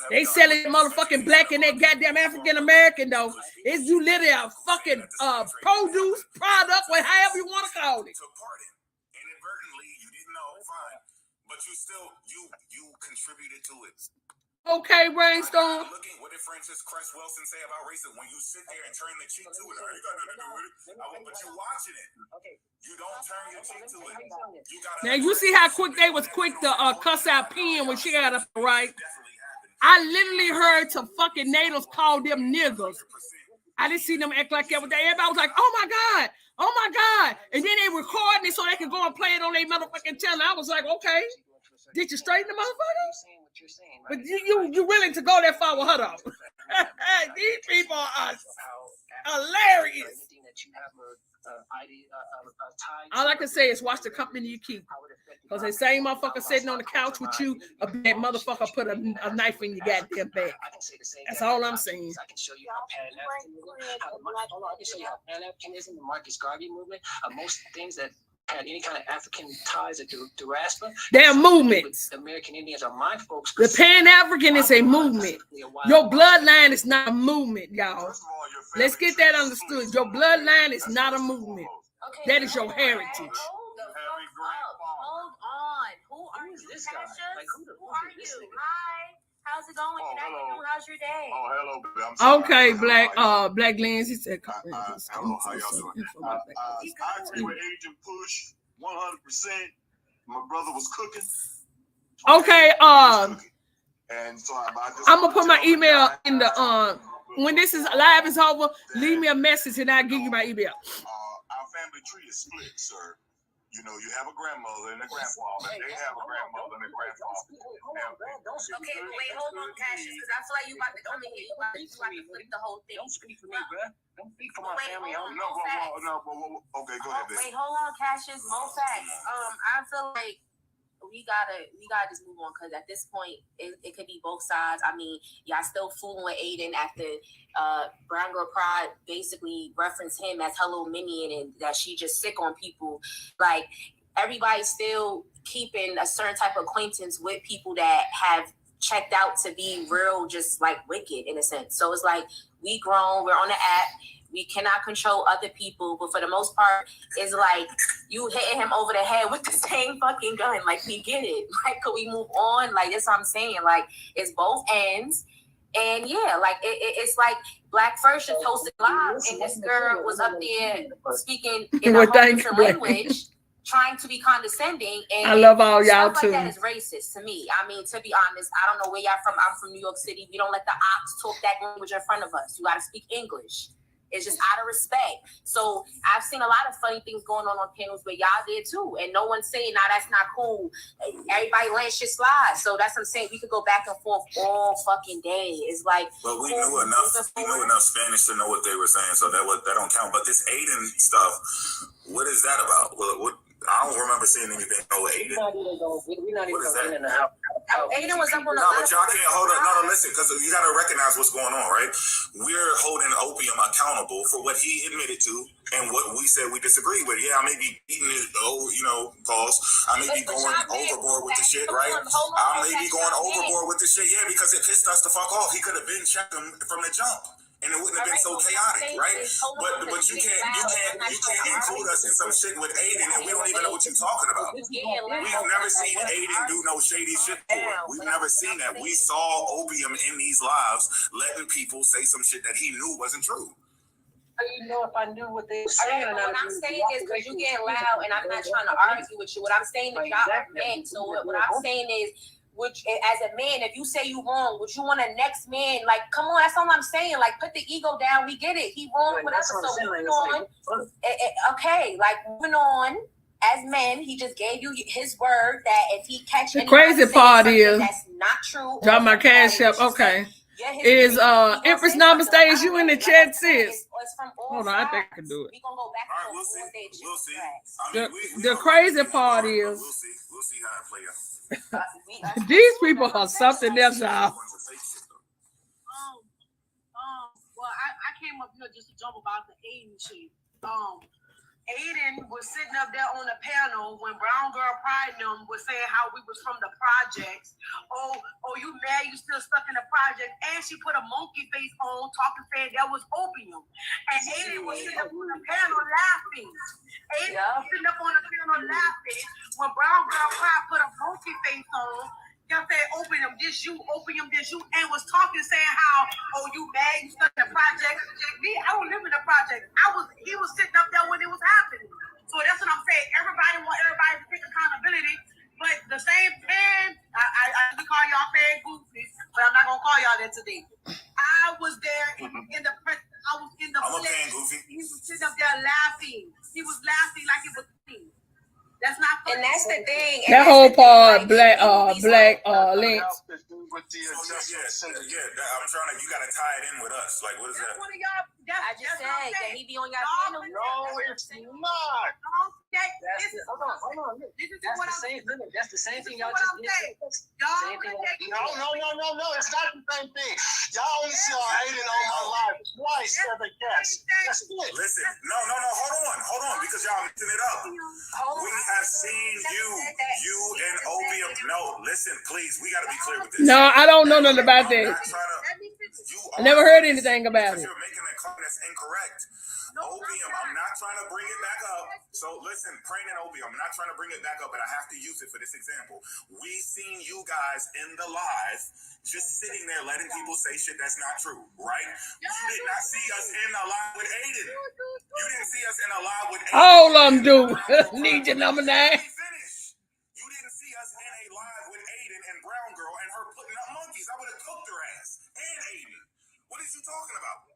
They selling motherfucking black and that goddamn African American though. It's you literally a fucking produce product, or however you want to call it. Inadvertently, you didn't know, fine, but you still you contributed to it. Okay, Brainstorm. What did Francis Cress Wilson say about racism? When you sit there and turn the cheek to it, you got nothing to do with it. But you're watching it. You don't turn your cheek to it. Now you see how quick they was quick to cuss out Penn when she got up, right? I literally heard some fucking natives call them niggas. I didn't see them act like that. Everybody was like, oh my God. And then they recording it so they could go and play it on their motherfucking channel. I was like, okay. Did you straighten the motherfucker? But you willing to go that far with her though? These people are hilarious. All I can say is watch the company you keep. Because the same motherfucker sitting on the couch with you, that motherfucker put a knife in your goddamn back. That's all I'm saying. I can show you how Pan-Africanism, the Marcus Garvey movement, most things that had any kind of African ties to diaspora. They're movements. The American Indians are my folks. The Pan-African is a movement. Your bloodline is not a movement, y'all. Let's get that understood. Your bloodline is not a movement. That is your heritage. Hold on. Who are you, Precious? Who are you? Hi. How's it going? How's your day? Oh, hello. Okay, Black Lens. He said, hello, how y'all doing? I agree with Agent Push 100%. My brother was cooking. Okay, and so I'm gonna put my email in the when this is live is over, leave me a message and I'll give you my email. Our family the tree is split, sir. You know, you have a grandmother and a grandfather. They have a grandmother and a grandfather. Okay, wait, hold on, Cassius, because I feel like you about to come in here. You about to flip the whole thing. Don't speak for me, bro. Don't speak for my family. Okay, go ahead, baby. Wait, hold on, Cassius. More facts. I feel like we gotta just move on, because at this point it could be both sides. I mean, y'all still fooling with Aiden after Brown Girl Pride basically referenced him as her little minion and that she just sick on people. Like, everybody's still keeping a certain type of acquaintance with people that have checked out to be real, just like wicked in a sense. So it's like, we grown, we're on the app. We cannot control other people, but for the most part, it's like you hitting him over the head with the same fucking gun. Like, we get it. Like, could we move on? Like, that's what I'm saying. Like, it's both ends. And yeah, like, it's like Black First just hosted live, and this girl was up there speaking in a whole different language, trying to be condescending. And I love all y'all stuff too. Like that is racist to me. I mean, to be honest, I don't know where y'all from. I'm from New York City. We don't let the ops talk that language in front of us. You got to speak English. It's just out of respect. So I've seen a lot of funny things going on panels where y'all did too. And no one's saying, nah, that's not cool. Everybody let shit slide. So that's what I'm saying. We could go back and forth all fucking day. It's like, but we knew enough Spanish to know what they were saying, so that don't count. But this Aiden stuff, what is that about? What I don't remember seeing anything over Aiden. We're not even going in the house. Aiden was up on the No, but y'all can't hold up. No, listen, because you got to recognize what's going on, right? We're holding Opium accountable for what he admitted to and what we said we disagree with. Yeah, I may be beating his, pause. I may be going overboard with the shit, right? I may be going overboard with the shit, yeah, because it pissed us the fuck off. He could have been checking from the jump. And it wouldn't have been so chaotic, right? But you can't include us in some shit with Aiden, and we don't even know what you're talking about. We've never seen Aiden do no shady shit before. We've never seen that. We saw Opium in these lives letting people say some shit that he knew wasn't true. I didn't know if I knew what they were saying. What I'm saying is, because you getting loud, and I'm not trying to argue with you. What I'm saying is, y'all are men. So what I'm saying is, which, as a man, if you say you wrong, would you want a next man? Like, come on, that's all I'm saying. Like, put the ego down. We get it. He wrong, whatever. So moving on. Okay, like, moving on. As men, he just gave you his word that if he catch the crazy part is that's not true. Drop my cash up. Okay. Is Empress Number Stage you in the chat, sis? Hold on, I think I can do it. We'll see. The crazy part is we'll see how it plays out. These people are something else, y'all. Well, I came up here just to jump about the Aiden shit. Aiden was sitting up there on the panel when Brown Girl Pride and them was saying how we was from the projects. Oh, you mad? You still stuck in the project? And she put a monkey face on, saying that was opium. And Aiden was sitting up on the panel laughing. Aiden was sitting up on the panel laughing when Brown Girl Pride put a monkey face on. Y'all said opium this you, and was saying how, you mad, you stuck in the project. Me, I don't live in the project. He was sitting up there when it was happening. So that's what I'm saying. Everybody want everybody to take accountability, but the same pen, I call y'all fan goofy, but I'm not gonna call y'all that today. I was there in the press. I was in the place. He was sitting up there laughing. He was laughing like it was me. That's not funny. And that's the thing. That whole part, black links. Yeah, I'm trying to. You gotta tie it in with us. Like, what is that? I just said that he be on your panel. No, it's not. Hold on. That's the same thing y'all just did. No. It's not the same thing. Y'all only saw Aiden on my live twice as a guest. That's it. Listen, no. Hold on, because y'all mixing it up. We have seen you and Opium. No, listen, please. We gotta be clear with this. No, I don't know nothing about that. I never heard anything about it. You're making a claim that's incorrect. Opium, I'm not trying to bring it back up. So listen, Crane and Opium, I'm not trying to bring it back up, but I have to use it for this example. We seen you guys in the live just sitting there letting people say shit that's not true, right? You did not see us in a live with Aiden. You didn't see us in a live with Aiden. All of them do. Need your number 9. You didn't see us in a live with Aiden and Brown Girl and her putting up monkeys. I would have cooked her ass. And Aiden. What is you talking about?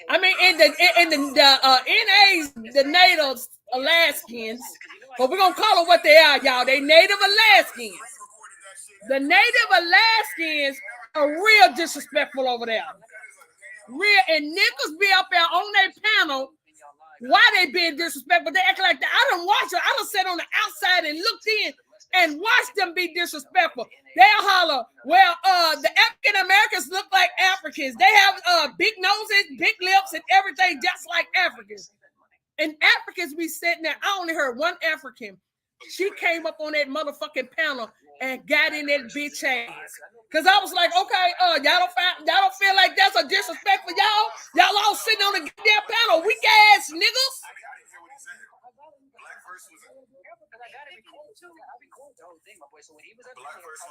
I mean, in the NAs, the Native Alaskans, but we're gonna call them what they are, y'all. They Native Alaskans. The Native Alaskans are real disrespectful over there. Real, and niggas be up there on their panel. Why they being disrespectful? They act like that. I don't watch it. I don't sit on the outside and looked in and watch them be disrespectful. They'll holler, well, the African Americans look like Africans. They have big noses, big lips, and everything just like Africans. And Africans be sitting there. I only heard one African. She came up on that motherfucking panel and got in that bitch ass. Cause I was like, okay, y'all don't feel like that's a disrespect for y'all? Y'all all sitting on the goddamn panel, weak ass niggas. Black person was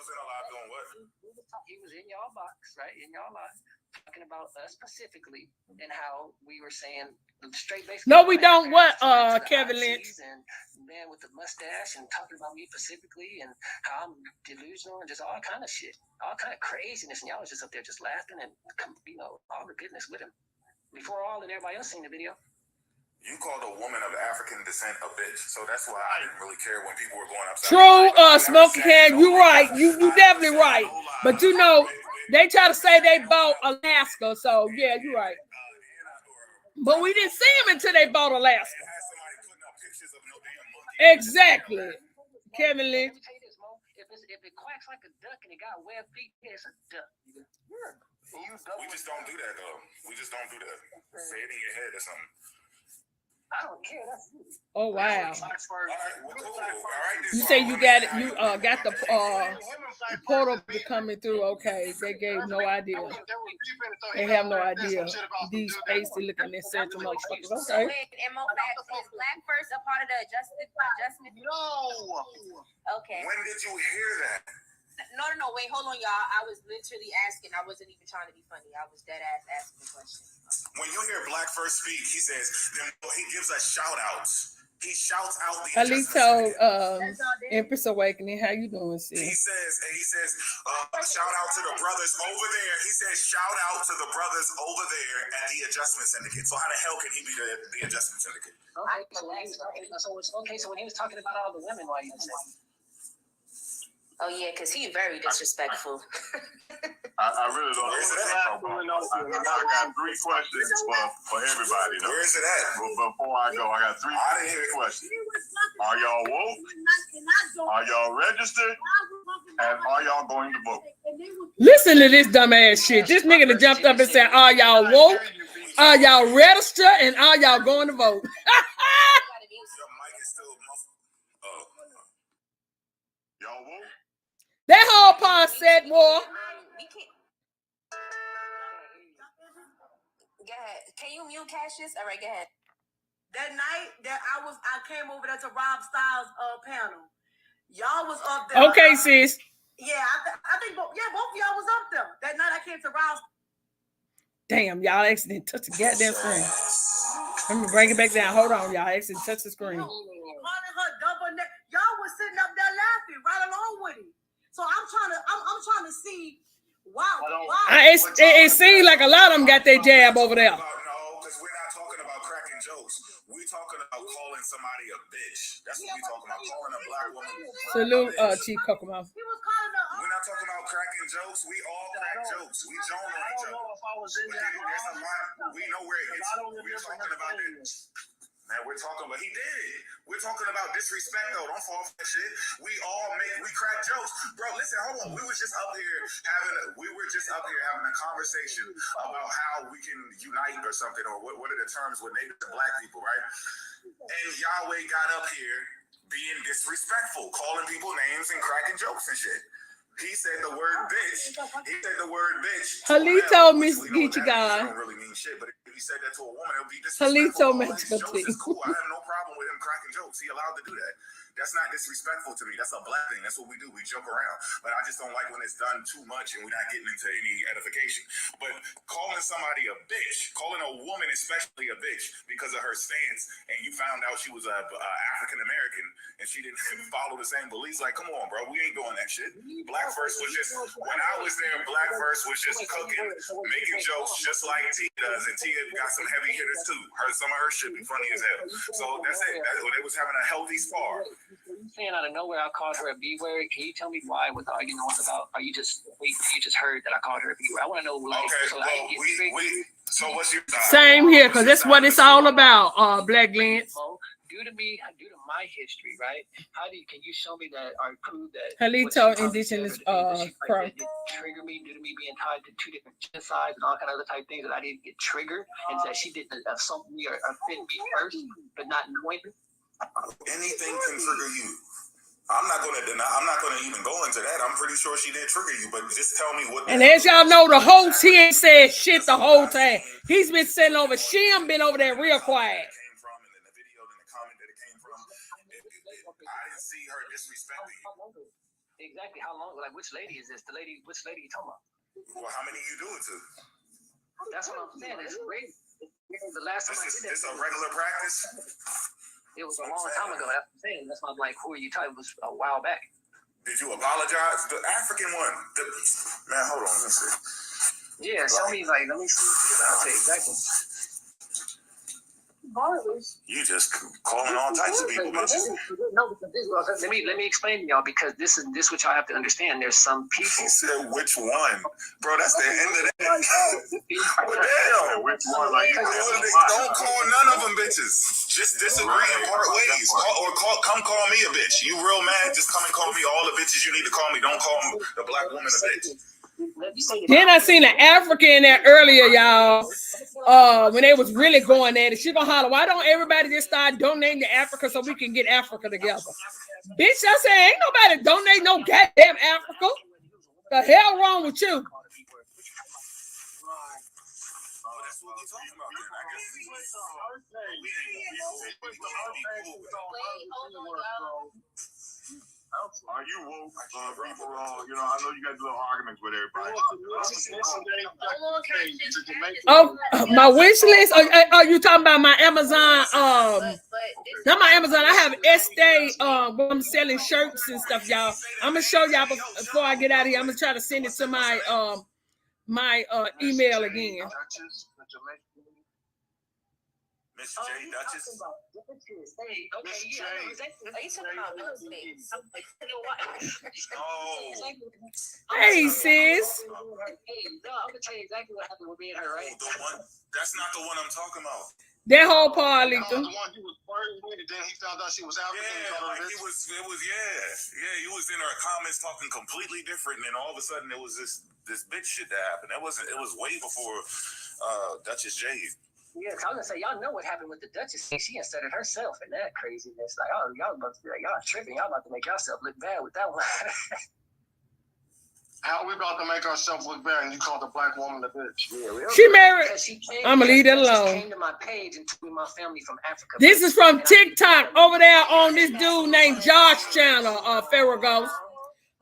in a lot doing what? He was in y'all box, right? In y'all lot, talking about us specifically and how we were saying straight basically. No, we don't. What, Kevin Lynch? And man with the mustache and talking about me specifically and how I'm delusional and just all kind of shit, all kind of craziness, and y'all was just up there just laughing and all the goodness with him. Before all and everybody else seen the video. You called a woman of African descent a bitch, so that's why I didn't really care when people were going upside. True, Smoking Can, you right. You definitely right. But you know, they try to say they bought Alaska, so yeah, you're right. But we didn't see them until they bought Alaska. Exactly. Kevin Lynch. If it quacks like a duck and it got webbed feet, it's a duck. We just don't do that though. We just don't do that. Say it in your head or something. I don't care. That's you. Oh wow! You say you got it. You got the portal coming through. Okay, they gave no idea. They have no idea. These pasty looking at central motherfuckers. Okay. Wait, is Black first a part of the adjustment? No. Okay. When did you hear that? No. Wait, hold on, y'all. I was literally asking. I wasn't even trying to be funny. I was dead ass asking a question. When you hear Black first speak, he says, he gives us shout outs. He shouts out the Alito, Empress Awakening. How you doing, sis? He says, shout out to the brothers over there. He says, shout out to the brothers over there at the Adjustment Syndicate. So how the hell can he be the Adjustment Syndicate? Okay, so when he was talking about all the women, why you saying? Oh yeah, because he's very disrespectful. I really don't know. I got 3 questions for everybody. Where is it at? Before I go, I got 3 questions. Are y'all woke? Are y'all registered? And are y'all going to vote? Listen to this dumbass shit. This nigga that jumped up and said, "Are y'all woke? Are y'all registered? And are y'all going to vote?" Y'all woke? That whole part said, "War." Go ahead. Can you mute Cassius? All right, go ahead. That night that I came over there to Rob Styles' panel. Y'all was up there. Okay, sis. Yeah, I think both of y'all was up there. That night I came to Rob. Damn, y'all accidentally touched the goddamn screen. Let me bring it back down. Hold on, y'all accidentally touched the screen. Calling her double neck. Y'all was sitting up there laughing right along with him. So I'm trying to see why. It seems like a lot of them got their jab over there. No, because we're not talking about cracking jokes. We're talking about calling somebody a bitch. That's what we're talking about. Calling a black woman. Salute, Chief Kokomo. We're not talking about cracking jokes. We all crack jokes. We joke on each other. There's a line. We know where it is. We're talking about this. Man, we're talking about, he did. We're talking about disrespect, though. Don't fall for that shit. We crack jokes. Bro, listen, hold on. We were just up here having a conversation about how we can unite or something, or what are the terms with Native and Black people, right? And Yahweh got up here being disrespectful, calling people names and cracking jokes and shit. He said the word bitch. Halito Miss Geechee guy. Don't really mean shit, but if he said that to a woman, it would be disrespectful. Halito Jokes is cool. I have no problem with him cracking jokes. He allowed to do that. That's not disrespectful to me. That's a black thing. That's what we do. We joke around. But I just don't like when it's done too much and we're not getting into any edification. But calling somebody a bitch, calling a woman especially a bitch because of her stance, and you found out she was African American and she didn't follow the same beliefs. Like, come on, bro. We ain't doing that shit. Black Black Verse was just, when I was there, Black Verse was just cooking, making jokes just like Tia does, and Tia got some heavy hitters too. Some of her shit be funny as hell. So that's it. They was having a healthy spar. You saying out of nowhere I called her a B word? Can you tell me why? What the argument was about? Are you just heard that I called her a B word? I want to know. Like, okay, so well, so what's your side? Same here, because that's what it's all about. Black Lens. Due to my history, right? Can you show me that or prove that Halito indigenous crime trigger me due to me being tied to two different genocides and all kind of other type things that I didn't get triggered and that she didn't assault me or offend me first, but not knowing it? Anything can trigger you. I'm not going to deny. I'm not going to even go into that. I'm pretty sure she did trigger you, but just tell me what. And as y'all know, the host, he ain't said shit the whole time. He's been sitting over. Shim been over there real quiet. I didn't see her disrespecting you. Exactly. How long? Like, which lady is this? Which lady you talking about? Well, how many you do it to? That's what I'm saying. It's great. The last time this a regular practice? It was a long time ago. That's what I'm saying. That's why I'm like, who are you talking? It was a while back. Did you apologize? The African one. Man, hold on. Let me see. Yeah, show me. Like, let me see. I'll say exactly. You just calling all types of people bitches. No, let me explain to y'all, because this what y'all have to understand. There's some people. He said which one, bro? That's the end of that. Damn, which one? Like, don't call none of them bitches. Just disagree and part ways, come call me a bitch. You real mad? Just come and call me all the bitches you need to call me. Don't call the black woman a bitch. Then I seen an African in there earlier, y'all. When they was really going at it, she gonna holler, why don't everybody just start donating to Africa so we can get Africa together? Bitch, I said, ain't nobody donate no goddamn Africa. The hell wrong with you? Are you woke? People, you know, I know you got little arguments with everybody. Oh, my wish list? Are you talking about my Amazon? Not my Amazon. I have Estee. Where I'm selling shirts and stuff, y'all. I'm gonna show y'all before I get out of here. I'm gonna try to send it to my email again. Miss J Duchess. Hey, sis. I'm gonna tell you exactly what happened with me and her, right? That's not the one I'm talking about. That whole part, Lisa. The one he was flirting with, and then he found out she was African. Yeah, like he was he was in her comments talking completely different, and then all of a sudden it was this bitch shit that happened. It was way before Duchess Jade. Yeah, I was gonna say, y'all know what happened with the Duchess. She inserted herself in that craziness. Like, oh, y'all about to be like, y'all tripping. Y'all about to make yourself look bad with that one. How we about to make ourselves look bad and you call the black woman a bitch? Yeah, she married. I'm gonna leave that alone. Came to my page and told me my family from Africa. This is from TikTok over there on this dude named Josh channel, Farragos.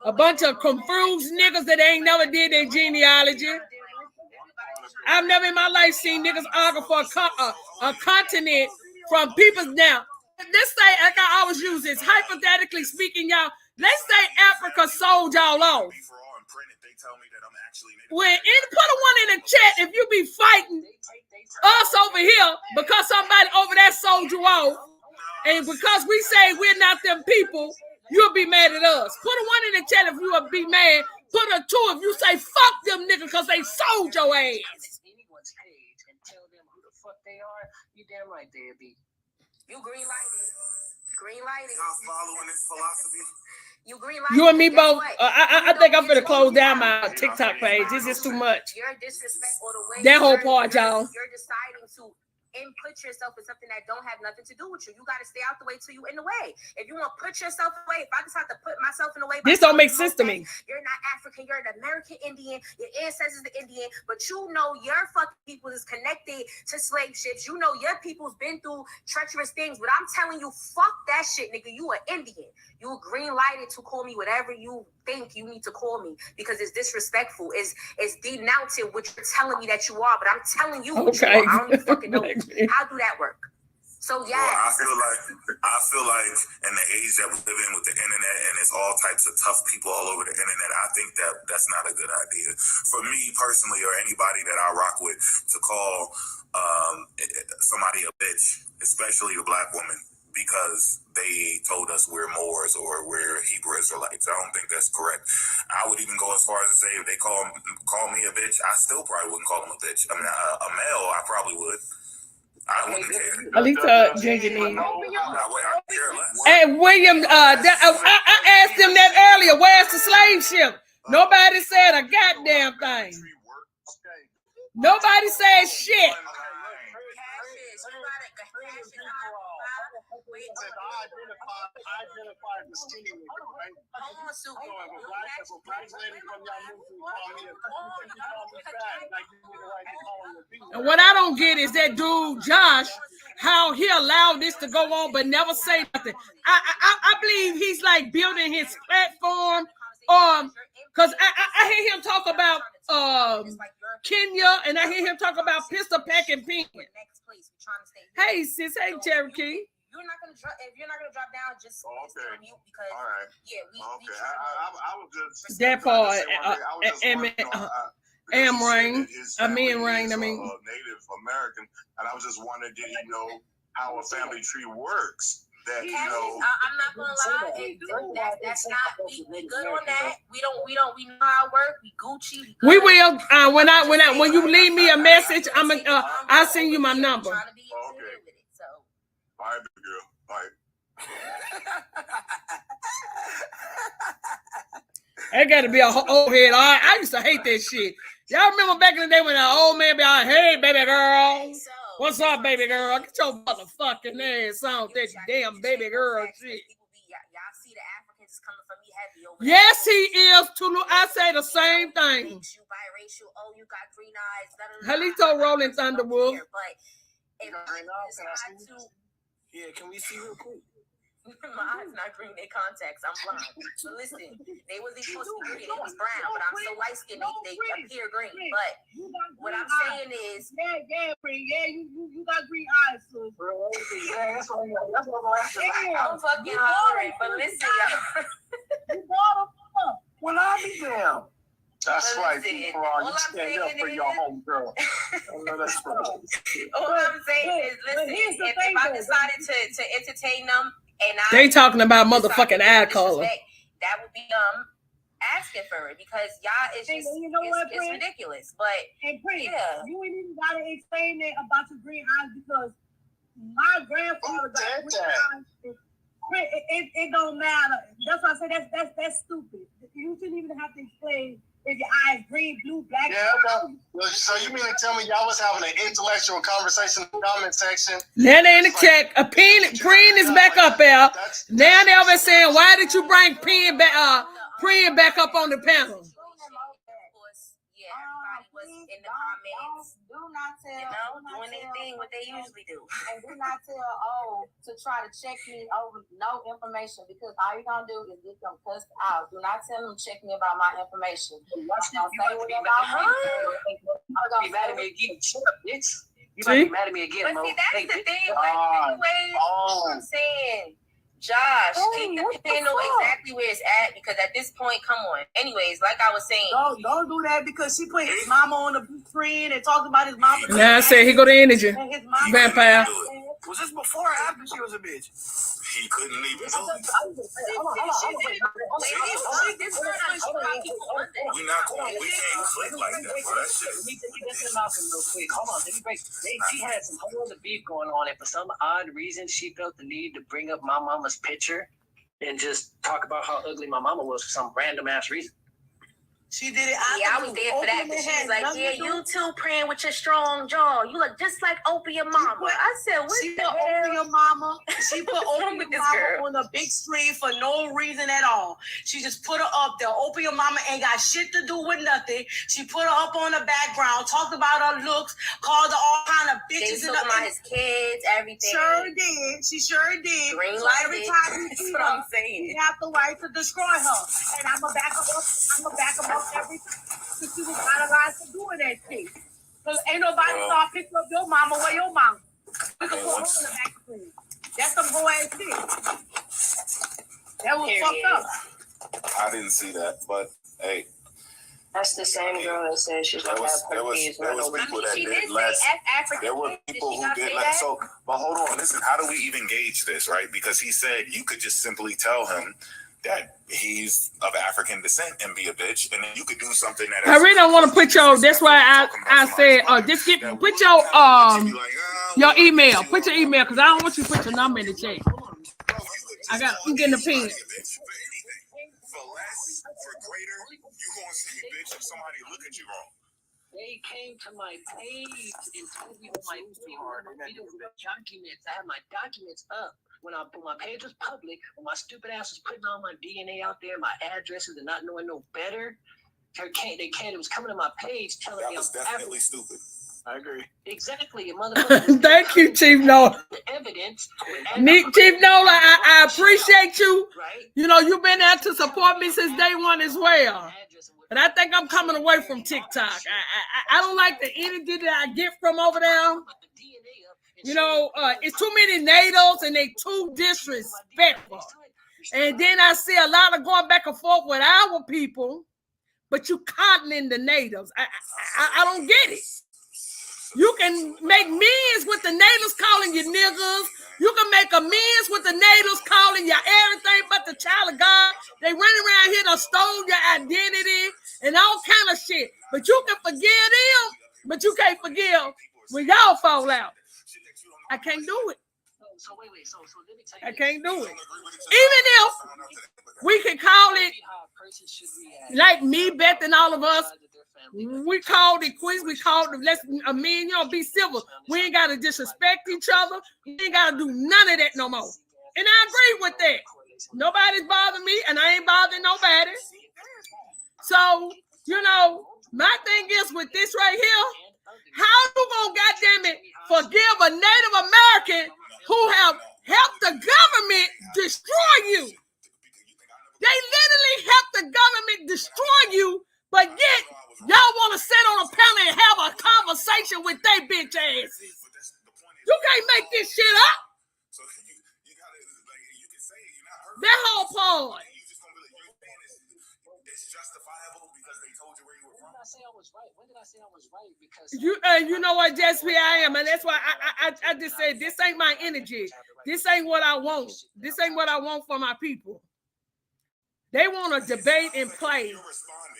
A bunch of confused niggas that ain't never did their genealogy. I've never in my life seen niggas argue for a continent from people. Now, let's say, like I always use this, hypothetically speaking, y'all, let's say Africa sold y'all off. Put a one in the chat if you be fighting us over here because somebody over there sold you off, and because we say we're not them people, you'll be mad at us. Put a one in the chat if you will be mad. Put a two if you say fuck them niggas because they sold your ass. Anyone's page and tell them who the fuck they are, you damn right they'll be. You green lighted. Green lighted. Y'all following this philosophy? You green lighted. You and me both. I think I'm gonna close down my TikTok page. This is too much. Your disrespect or the way that whole part, y'all. You're deciding to input yourself in something that don't have nothing to do with you. You got to stay out the way till you in the way. If you want to put yourself away, if I just have to put myself in the way, this don't make sense to me. You're not African. You're an American Indian. Your ancestors are Indian, but you know your fucking people is connected to slave ships. You know your people's been through treacherous things. But I'm telling you, fuck that shit, nigga. You are Indian. You green lighted to call me whatever you think you need to call me because it's disrespectful. It's denouncing what you're telling me that you are. But I'm telling you what you are. I don't even fucking know. How do that work? So yeah, well, I feel like in the age that we live in with the internet and there's all types of tough people all over the internet. I think that's not a good idea. For me personally, or anybody that I rock with, to call somebody a bitch, especially a black woman, because they told us we're Moors or we're Hebrew Israelites. I don't think that's correct. I would even go as far as to say if they call me a bitch, I still probably wouldn't call them a bitch. I mean, a male, I probably would. I wouldn't care. Alita, Ginger, I care less. Hey, William, I asked him that earlier. Where's the slave ship? Nobody said a goddamn thing. Nobody said shit. And what I don't get is that dude Josh, how he allowed this to go on but never say nothing. I believe he's like building his platform, because I hear him talk about Kenya, and I hear him talk about pistol packing pin. Hey sis, hey Cherokee. You're not gonna drop if you're not gonna drop down. Just mute because we I was just that part. Rain. Native American, and I was just wondering, did he know how a family tree works? That I'm not gonna lie, that's not we good on that. We know how it works. We Gucci. We will when you leave me a message, I'll send you my number. Okay. All right, big girl. All right. That got to be a old head. I used to hate that shit. Y'all remember back in the day when an old man be like, "Hey, baby girl, what's up, baby girl? Get your motherfucking ass on that damn baby girl shit." Y'all see the Africans coming for me heavy over Yes, he is. Tulu, I say the same thing. You biracial. Oh, you got green eyes. Halito Rolling Thunderwood. But if yeah, can we see real quick? My eyes not green, they contacts. I'm blind. So listen, they wasn't supposed to be green, they was brown, but I'm so light skinned they appear green. But what I'm saying is, green. Yeah, you got green eyes, so bro. Yeah, that's what I'm fucking hollering. But listen, you bought them. Well, I'll be down. That's right, people. You stand up for your home girl. That's right. All I'm saying is, listen, if I decided to entertain them, and they talking about motherfucking eye color, that would be asking for it, because y'all is just it's ridiculous. But you ain't even gotta explain that about your green eyes, because my grandfather got green eyes. It don't matter. That's why I say that's stupid. You shouldn't even have to explain if your eyes green, blue, black. Yeah, so you mean to tell me y'all was having an intellectual conversation in the comment section? Now they in the check. Preen is back up there. Now they over saying, why did you bring Preen back up on the panel? Yeah, everybody was in the comments. Do not tell, doing their thing, what they usually do. And do not tell to try to check me over no information, because all you're gonna do is get them cussed out. Do not tell them to check me about my information. You gonna be mad at me again. Shut up, bitch. You might be mad at me again. But see, that's the thing. I'm saying, Josh, keep the panel exactly where it's at, because at this point, come on. Anyways, like I was saying, don't do that, because she put his mama on the screen and talked about his mama. Now I said he go to Energy. Vampire. Was this before or after she was a bitch? He couldn't even do it. We can't click like that, bro. That shit. Real quick. Hold on, let me break. She had some whole other beef going on, and for some odd reason, she felt the need to bring up my mama's picture and just talk about how ugly my mama was for some random ass reason. She did it. I was there for that. But she was like, "Yeah, you too, praying with your strong jaw. You look just like Oprah mama." I said, "What she the put hell?" Oprah mama. She put Oprah mama on the big screen for no reason at all. She just put her up there. Oprah mama ain't got shit to do with nothing. She put her up on the background, talked about her looks, called her all kind of bitches. They talking about his kids, everything. Sure did. She sure did. Green so light. Every time you see what her, I'm saying. you have the right to destroy her, and I'm gonna back her up every time. Because she was analyzed for doing that shit. Because ain't nobody saw a picture of your mama where your mama. We can put her on the back screen. That's some whole ass shit. That was fucked up. I didn't see that, but hey. That's the same girl that said she's gonna have her kids. There was people that did less. There were people who did less. So, but hold on, listen. How do we even gauge this, right? Because he said you could just simply tell him that he's of African descent and be a bitch, and then you could do something that. I really don't want to put your. That's why I said, just get put your email. Put your email because I don't want you to put your number in the chat. I'm getting a pen. For greater, you gonna say bitch if somebody look at you wrong. They came to my page and told me what my documents. I had my documents up when my page was public. When my stupid ass was putting all my DNA out there, my addresses, and not knowing no better. It was coming to my page telling me that was definitely stupid. I agree. Exactly, you motherfucker. Thank you, Chief Nola. Evidence. Chief Nola, I appreciate you. Right. You know, you've been there to support me since day one as well. And I think I'm coming away from TikTok. I don't like the energy that I get from over there. You know, it's too many natives and they too disrespectful. And then I see a lot of going back and forth with our people, but you coddling the natives. I don't get it. You can make amends with the natives calling you niggas. You can make amends with the natives calling you everything but the child of God. They run around here and stole your identity and all kind of shit. But you can forgive them, but you can't forgive when y'all fall out. I can't do it. So wait. So let me tell you. I can't do it. Even if we can call it like me, Beth, and all of us. We called it quits. We called it let's amend, be civil. We ain't gotta disrespect each other. We ain't gotta do none of that no more. And I agree with that. Nobody's bothering me, and I ain't bothering nobody. So, my thing is with this right here, how you gonna goddamn it forgive a Native American who have helped the government destroy you? They literally helped the government destroy you, but yet y'all want to sit on a panel and have a conversation with they bitch asses. You can't make this shit up. That whole part. It's justifiable because they told you where you were from. When did I say I was right? Because you know what, Jesse, I am, and that's why I just said this ain't my energy. This ain't what I want. This ain't what I want for my people. They want to debate and play.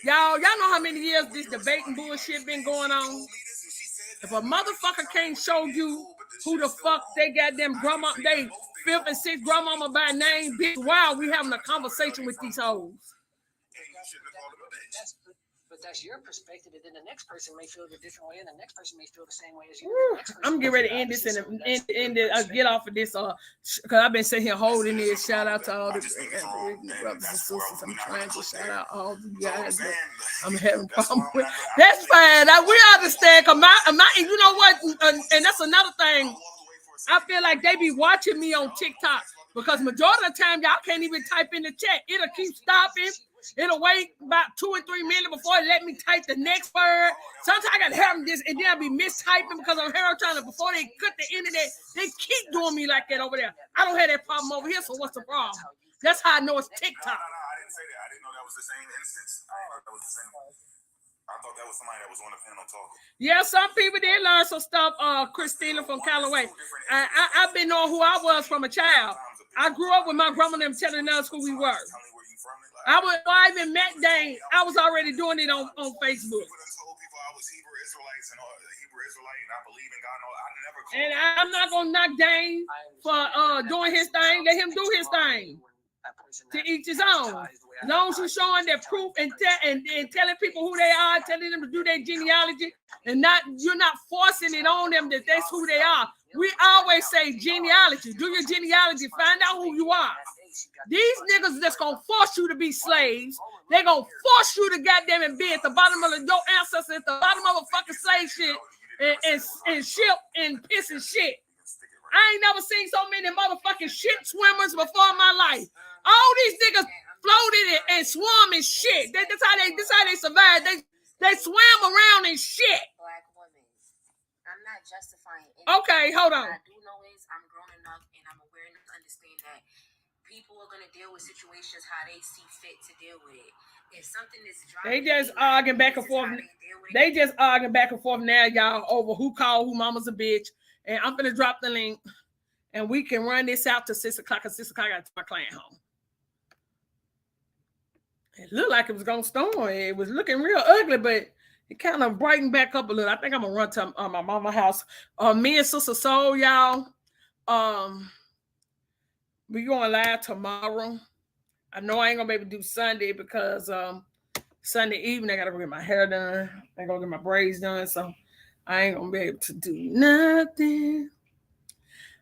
Y'all know how many years this debating bullshit been going on? If a motherfucker can't show you who the fuck they got them grandma, they 5th and 6th grandmama by name, bitch, wow, we having a conversation with these hoes. But that's your perspective, and then the next person may feel the different way, and the next person may feel the same way as you. I'm getting ready to end this and get off of this because I've been sitting here holding this. Shout out to all the brothers and sisters. I'm trying to shout out all the guys that I'm having problems with. That's fine. We understand. Cause you know what? And that's another thing. I feel like they be watching me on TikTok because majority of the time y'all can't even type in the chat. It'll keep stopping. It'll wait about 2 or 3 minutes before it let me type the next word. Sometimes I gotta have this, and then I'll be mistyping because I'm here trying to, before they cut the internet, they keep doing me like that over there. I don't have that problem over here, so what's the problem? That's how I know it's TikTok. No, I didn't say that. I didn't know that was the same instance. I thought that was somebody that was on the panel talking. Yeah, some people did learn some stuff. Christina from Callaway. I've been knowing who I was from a child. I grew up with my grandma and them telling us who we were. I even met Dane. I was already doing it on Facebook. And I'm not gonna knock Dane for doing his thing. Let him do his thing. To each his own. As long as you're showing that proof and telling people who they are, telling them to do their genealogy, and you're not forcing it on them that that's who they are. We always say genealogy. Do your genealogy. Find out who you are. These niggas that's gonna force you to be slaves, they're gonna force you to goddamn and be at the bottom of your ancestors at the bottom of a fucking slave shit and ship and piss and shit. I ain't never seen so many motherfucking shit swimmers before in my life. All these niggas floated and swam in shit. That's how they survived. They swam around in shit. Black women. I'm not justifying anything. Okay, hold on. What I do know is I'm grown enough and I'm aware enough to understand that People are gonna deal with situations how they see fit to deal with it. If something is they just arguing back and forth. They just arguing back and forth now, y'all, over who called who mama's a bitch. And I'm gonna drop the link, and we can run this out to 6 o'clock. At 6 o'clock, I got to my client home. It looked like it was gonna storm. It was looking real ugly, but it kind of brightened back up a little. I think I'm gonna run to my mama's house. Me and Sister Soul, y'all. We going live tomorrow. I know I ain't gonna be able to do Sunday because Sunday evening I gotta go get my hair done. I gotta get my braids done, so I ain't gonna be able to do nothing.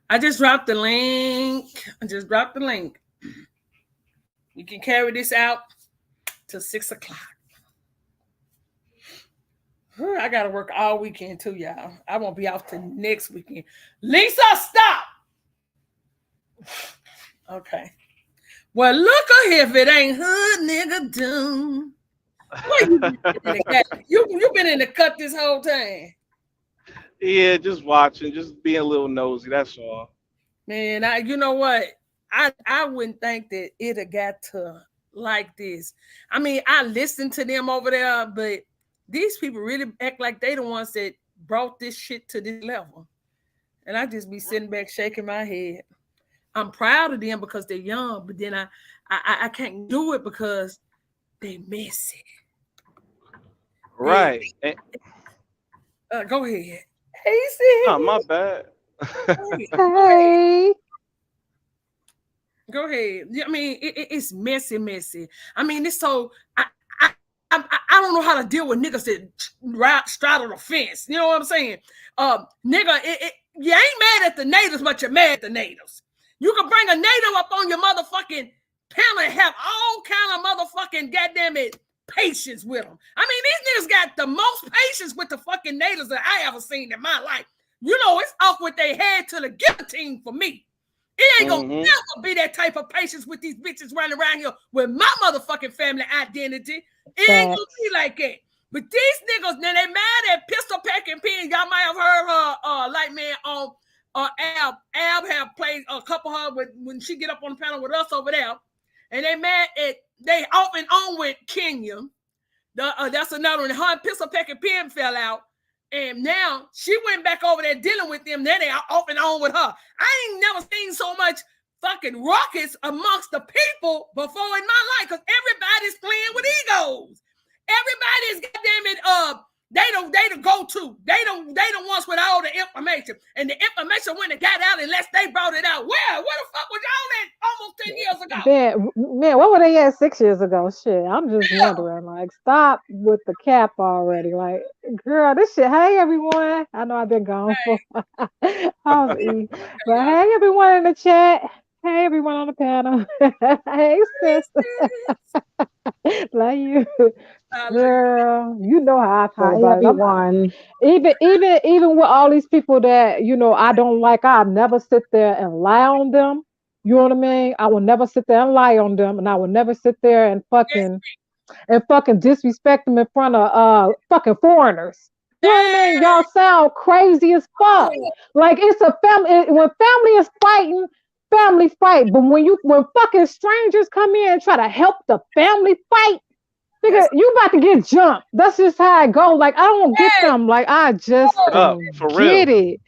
I just dropped the link. You can carry this out till 6 o'clock. I gotta work all weekend too, y'all. I won't be off till next weekend. Lisa, stop. Okay. Well, look if it ain't hood nigga doom. What you been in the cut? You been in the cut this whole time. Yeah, just watching, just being a little nosy. That's all. Man, you know what? I wouldn't think that it have got to like this. I mean, I listened to them over there, but these people really act like they the ones that brought this shit to this level. And I just be sitting back shaking my head. I'm proud of them because they're young, but then I can't do it because they messy. Right. Go ahead. Hey, sis. Oh, my bad. Hey. Go ahead. I mean, it's messy. I mean, it's so I don't know how to deal with niggas that straddle the fence. You know what I'm saying? Nigga, you ain't mad at the natives, but you're mad at the natives. You can bring a native up on your motherfucking panel and have all kind of motherfucking goddamn it patience with them. I mean, these niggas got the most patience with the fucking natives that I ever seen in my life. You know, it's off with their head to the guillotine for me. It ain't gonna never be that type of patience with these bitches running around here with my motherfucking family identity. It ain't gonna be like that. But these niggas, now they mad at Pistol Packing Pen. Y'all might have heard her, like, man, on Ab have played a couple of her when she get up on the panel with us over there. And they mad at, they off and on with Kenya. That's another one. Her and Pistol Packing Pen fell out. And now she went back over there dealing with them. Then they are off and on with her. I ain't never seen so much fucking ruckus amongst the people before in my life, because everybody's playing with egos. Everybody's goddamn it, they the go-to. They the ones with all the information. And the information when it got out, unless they brought it out. Where the fuck was y'all at almost 10 years ago? Man, what were they at 6 years ago? Shit, I'm just wondering. Like, stop with the cap already. Like, girl, this shit. Hey, everyone. I know I've been gone for a while. But hey, everyone in the chat. Hey, everyone on the panel. Hey, sis. Love you. Girl, you know how I feel about everyone. Even with all these people that, you know, I don't like, I'll never sit there and lie on them. You know what I mean? I will never sit there and lie on them, and I will never sit there and fucking disrespect them in front of fucking foreigners. You know what I mean? Y'all sound crazy as fuck. Like, it's a family. When family is fighting, family fight. But when fucking strangers come in and try to help the family fight, nigga, you about to get jumped. That's just how I go. Like, I don't get them. Like, I just don't get it.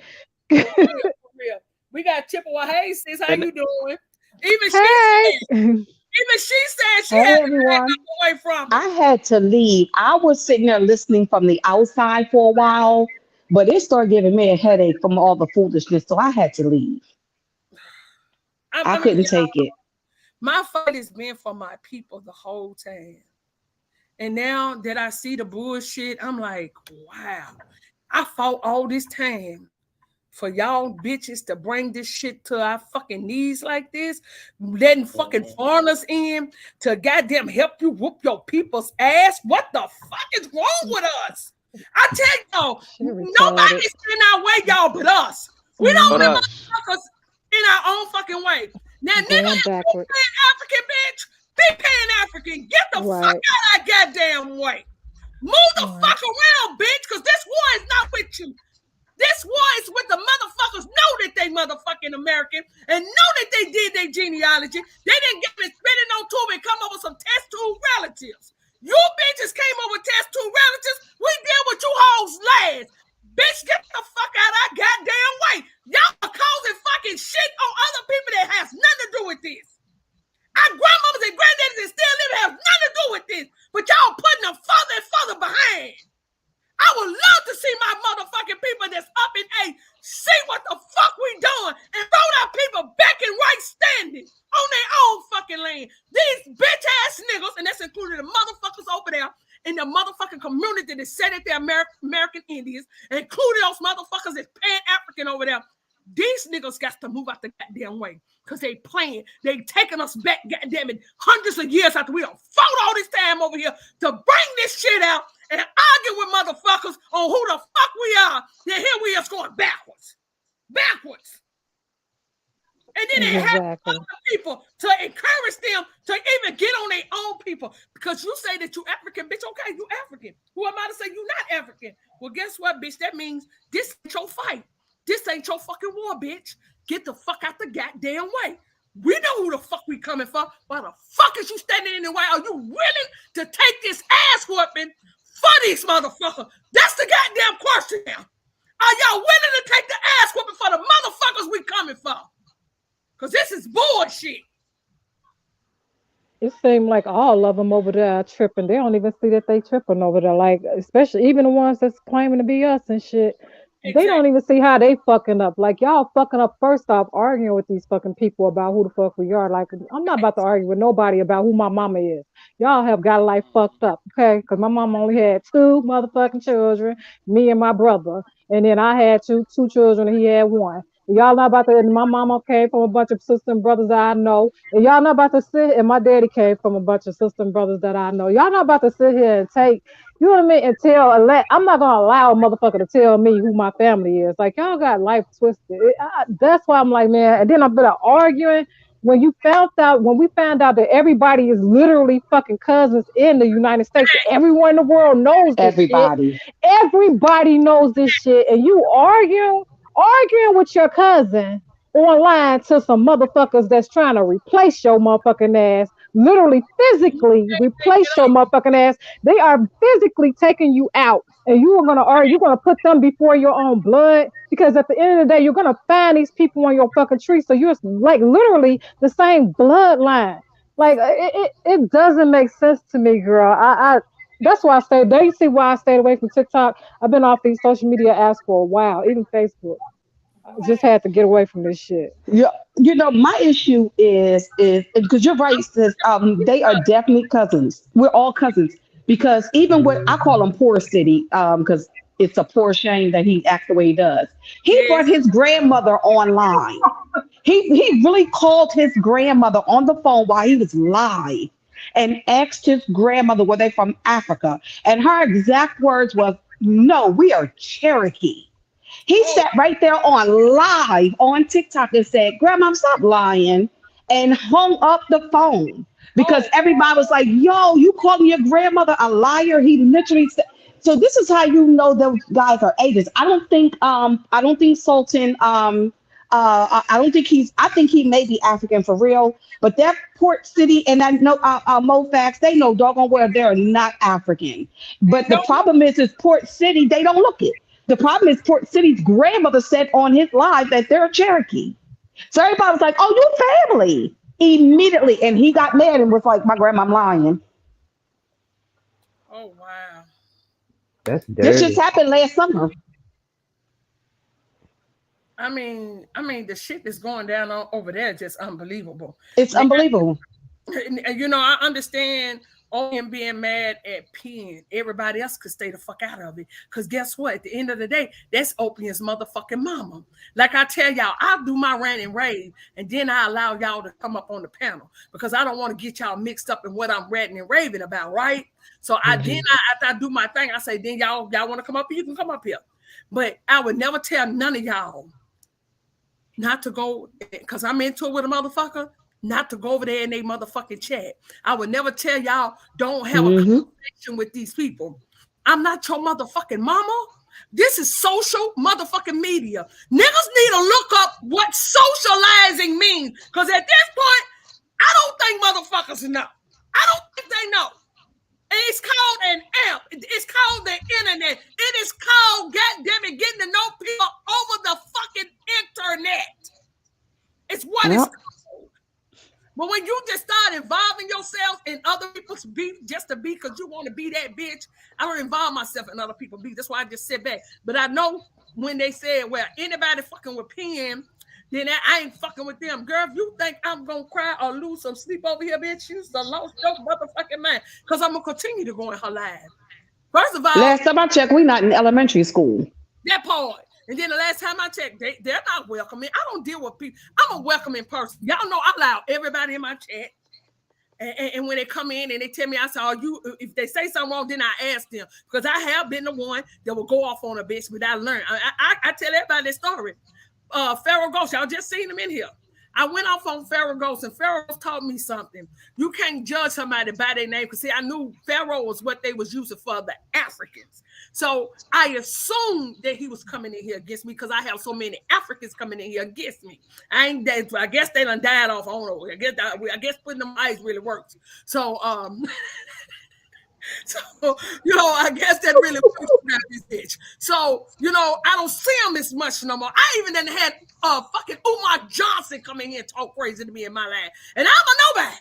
For real. We got Chippewa. Hey, sis, how you doing? Even she said she had to back up away from it. I had to leave. I was sitting there listening from the outside for a while, but it started giving me a headache from all the foolishness, so I had to leave. I couldn't take it. My fight has been for my people the whole time. And now that I see the bullshit, I'm like, wow. I fought all this time for y'all bitches to bring this shit to our fucking knees like this, letting fucking foreigners in to goddamn help you whoop your people's ass. What the fuck is wrong with us? I tell y'all, nobody's in our way, y'all, but us. We don't want motherfuckers in our own fucking way. Now, nigga, you paying African, bitch. Be paying African. Get the fuck out of our goddamn way. Move the fuck around, bitch, because this war is not with you. This war is with the motherfuckers know that they motherfucking American and know that they did their genealogy. They didn't get me spinning on tube and come up with some test tube relatives. You bitches came up with test tube relatives. We deal with you hoes last. Bitch, get the fuck out of our goddamn way. Y'all are causing fucking shit on other people that has nothing to do with this. Our grandmothers and granddaddies that still live have nothing to do with this. But y'all putting them further and further behind. I would love to see my motherfucking people that's up in age see what the fuck we doing and throw our people back in right standing on their own fucking land. These bitch ass niggas, and that's including the motherfuckers over there in the motherfucking community that said that they're American Indians, including those motherfuckers that's Pan-African over there. These niggas got to move out the goddamn way because they playing. They taking us back, goddamn it, hundreds of years after we done fought all this time over here to bring this shit out and argue with motherfuckers on who the fuck we are. Then here we are going backwards. Backwards. And then they have other people to encourage them to even get on their own people. Because you say that you African, bitch, okay, you African. Who am I to say you not African? Well, guess what, bitch? That means this ain't your fight. This ain't your fucking war, bitch. Get the fuck out the goddamn way. We know who the fuck we coming for. Why the fuck is you standing in the way? Are you willing to take this ass whooping for these motherfuckers? That's the goddamn question now. Are y'all willing to take the ass whooping for the motherfuckers we coming for? Because this is bullshit. It seemed like all of them over there are tripping. They don't even see that they tripping over there. Like, especially even the ones that's claiming to be us and shit. They don't even see how they fucking up. Like, y'all fucking up first off arguing with these fucking people about who the fuck we are. Like, I'm not about to argue with nobody about who my mama is. Y'all have got life fucked up, okay? Because my mama only had 2 motherfucking children, me and my brother. And then I had two children and he had 1. Y'all not about to, and my mama came from a bunch of sister and brothers that I know. And y'all not about to sit, and my daddy came from a bunch of sister and brothers that I know. Y'all not about to sit here and take, you know what I mean, and I'm not going to allow a motherfucker to tell me who my family is. Like, y'all got life twisted. That's why I'm like, man, and then I've been arguing. When we found out that everybody is literally fucking cousins in the United States, everyone in the world knows this shit. Everybody knows this shit, and you arguing with your cousin online to some motherfuckers that's trying to replace your motherfucking ass, literally physically replace your motherfucking ass. They are physically taking you out, and you are gonna argue. You're gonna put them before your own blood, because at the end of the day, you're gonna find these people on your fucking tree. So you're like literally the same bloodline. Like it doesn't make sense to me, girl. I that's why I stayed. They see why I stayed away from TikTok. I've been off these social media apps for a while, even Facebook. I just had to get away from this shit. Yeah, you know, my issue is because you're right, sis. They are definitely cousins. We're all cousins because even with I call him Poor City, because it's a poor shame that he acts the way he does. He brought his grandmother online. He really called his grandmother on the phone while he was live and asked his grandmother, were they from Africa? And her exact words was, no, we are Cherokee. He sat right there on live on TikTok and said, Grandma, stop lying, and hung up the phone because everybody was like, yo, you calling your grandmother a liar? He literally said. So this is how you know those guys are agents. I don't think Sultan I think he may be African for real, but that Port City and I know Mofax, they know doggone well they're not African. But the problem is Port City, they don't look it. The problem is Port City's grandmother said on his live that they're Cherokee. So everybody was like, oh, you family. Immediately. And he got mad and was like, my grandma, I'm lying. Oh, wow. That's dirty. This just happened last summer. I mean, the shit that's going down over there is just unbelievable. It's unbelievable. You know, I understand him being mad at Penn. Everybody else could stay the fuck out of it. Because guess what? At the end of the day, that's Opium's motherfucking mama. Like I tell y'all, I'll do my rant and rave, and then I allow y'all to come up on the panel because I don't want to get y'all mixed up in what I'm ranting and raving about, right? So after I do my thing, I say, then y'all want to come up here, you can come up here. But I would never tell none of y'all not to go, because I'm into it with a motherfucker, not to go over there in their motherfucking chat. I would never tell y'all don't have a conversation with these people. I'm not your motherfucking mama. This is social motherfucking media. Niggas need to look up what socializing means. Because at this point, I don't think motherfuckers know. I don't think they know. And it's called an app. It's called the internet. It is called, goddamn it, getting to know people over the fucking internet. It's what it's called. But when you just start involving yourself in other people's beef just to be because you want to be that bitch, I don't involve myself in other people's beef. That's why I just sit back. But I know when they said, well, anybody fucking with Pen, then I ain't fucking with them. Girl, if you think I'm going to cry or lose some sleep over here, bitch, you lost your motherfucking mind. Because I'm going to continue to go in her live. First of all, last time I checked, we not in elementary school. That part. And then the last time I checked, they're not welcoming. I don't deal with people. I'm a welcoming person. Y'all know I allow everybody in my chat. And when they come in and they tell me, I say, if they say something wrong, then I ask them. Because I have been the one that will go off on a bitch, but I learned. I tell everybody this story. Pharaoh Ghost, y'all just seen him in here. I went off on Pharaoh Ghost, and Pharaoh taught me something. You can't judge somebody by their name, because see, I knew Pharaoh was what they was using for the Africans. So I assumed that he was coming in here against me because I have so many Africans coming in here against me. I guess they done died off. I don't know. I guess putting them eyes really works. So so, I guess that really works about this bitch. So, I don't see him as much no more. I even done had fucking Umar Johnson come in here and talk crazy to me in my life. And I'm a nobody.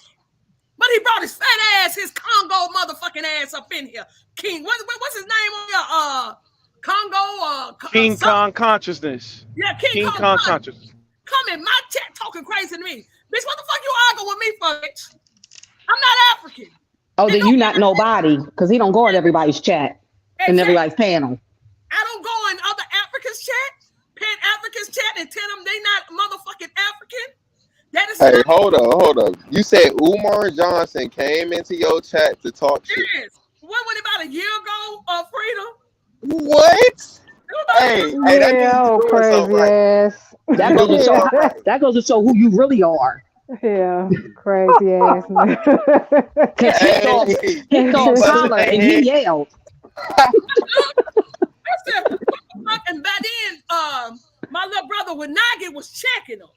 But he brought his fat ass, his Congo motherfucking ass up in here. King, what's his name on here? Congo? King Kong Consciousness. Yeah, King Kong Consciousness. Come in my chat talking crazy to me. Bitch, what the fuck you arguing with me for, bitch? I'm not African. Oh, then you not nobody, because he don't go in everybody's chat and everybody's panel. I don't go in other Africans' chat, Pan-Africans chat, and tell them they not motherfucking African. That is hey, hold up. You said Umar Johnson came into your chat to talk shit. Yes. What was it, about a year ago, Freedom? What? Hey, yeah, crazy ass. That goes to show who you really are. Yeah, crazy ass man. He called Tyler and he yelled. And by then, my little brother Wanagi was checking him.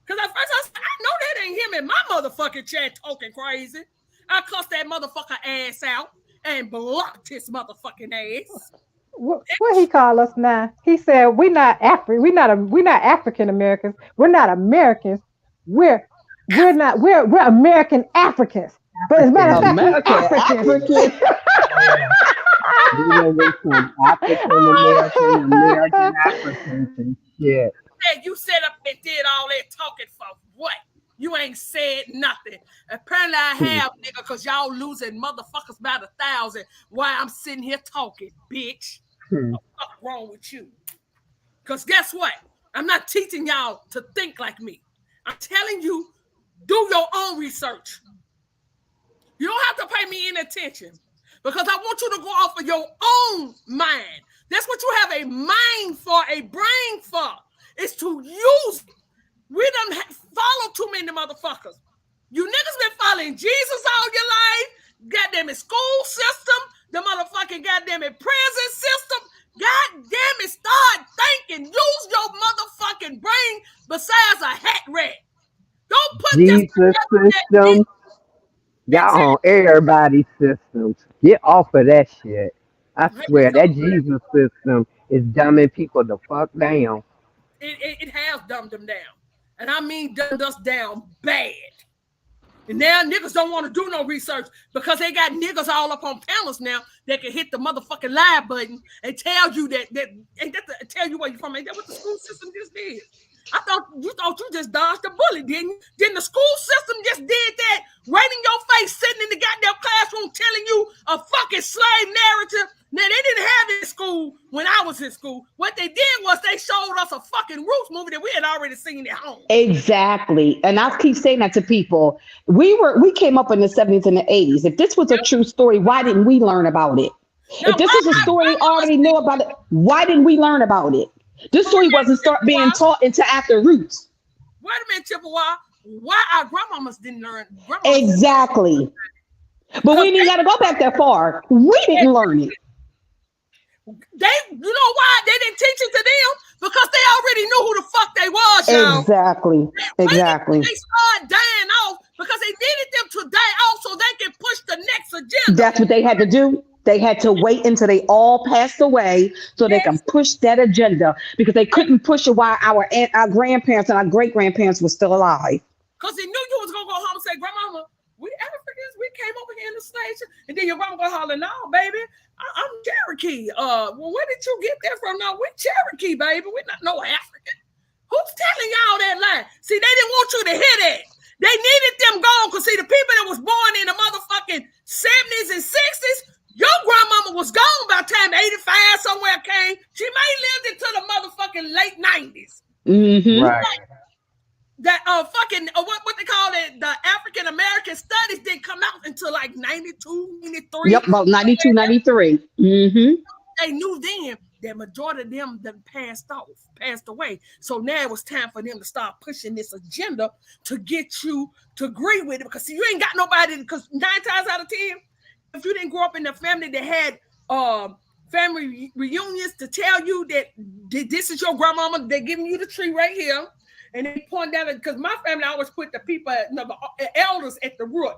Because at first I said, I know that ain't him in my motherfucking chat talking crazy. I cussed that motherfucker ass out and blocked his motherfucking ass. What he call us now? He said we're not African Americans. We're not Americans. We're American Africans. But as a matter of fact, Africans. We went from American Africans and shit. You set up and did all that talking for what? You ain't said nothing. Apparently I have, nigga, because y'all losing motherfuckers by the 1,000 while I'm sitting here talking, bitch. What's wrong with you? Because guess what? I'm not teaching y'all to think like me. I'm telling you, do your own research. You don't have to pay me any attention because I want you to go off of your own mind. That's what you have a mind for, a brain for. It's to use it. We done follow too many motherfuckers. You niggas been following Jesus all your life. Goddamn it, school system. The motherfucking goddamn it, prison system. Goddamn it, start thinking. Use your motherfucking brain besides a hat rack. Don't put Jesus system. Y'all on everybody's systems. Get off of that shit. I swear that Jesus system is dumbing people the fuck down. It has dumbed them down. And I mean dumbed us down bad. And now niggas don't want to do no research because they got niggas all up on panels now that can hit the motherfucking live button and tell you tell you where you're from. Ain't that what the school system just did? I thought you just dodged a bullet, didn't you? Didn't the school system just did that? Right in your face, sitting in the goddamn classroom telling you a fucking slave narrative. Now, they didn't have it in school when I was in school. What they did was they showed us a fucking Roots movie that we had already seen at home. Exactly. And I keep saying that to people. We came up in the 70s and the 80s. If this was a true story, why didn't we learn about it? If this was a story we already knew about it, why didn't we learn about it? This story wasn't being taught into after Roots. Wait a minute, Chippewa. Why our grandmamas didn't learn? Exactly. But we didn't got to go back that far. We didn't learn it. You know why they didn't teach it to them? Because they already knew who the fuck they was, y'all. Exactly. Exactly. They started dying off because they needed them to die off so they can push the next agenda. That's what they had to do. They had to wait until they all passed away so they can push that agenda because they couldn't push it while our grandparents and our great grandparents were still alive. Because they knew you was gonna go home and say, "Grandmama, we Africans, we came over here in the station," and then your grandma go holler, "No, baby, I'm Cherokee. Well, where did you get that from? No, we're Cherokee, baby. We're not no African." Who's telling y'all that lie? See, they didn't want you to hear that. They needed them gone because see, the people that was born in the motherfucking 70s and 60s, your grandmama was gone by the time 85 somewhere came. She may lived into the motherfucking late 90s. Mm-hmm. Right. That what they call it, the African American studies didn't come out until like 92, 93. Yep, about 92, 93. Mm-hmm. They knew then that majority of them that passed away. So now it was time for them to start pushing this agenda to get you to agree with it. Because see, you ain't got nobody, because 9 times out of 10, if you didn't grow up in a family that had family reunions to tell you that this is your grandmama, they're giving you the tree right here. And they point out, because my family always put the people, the elders at the root.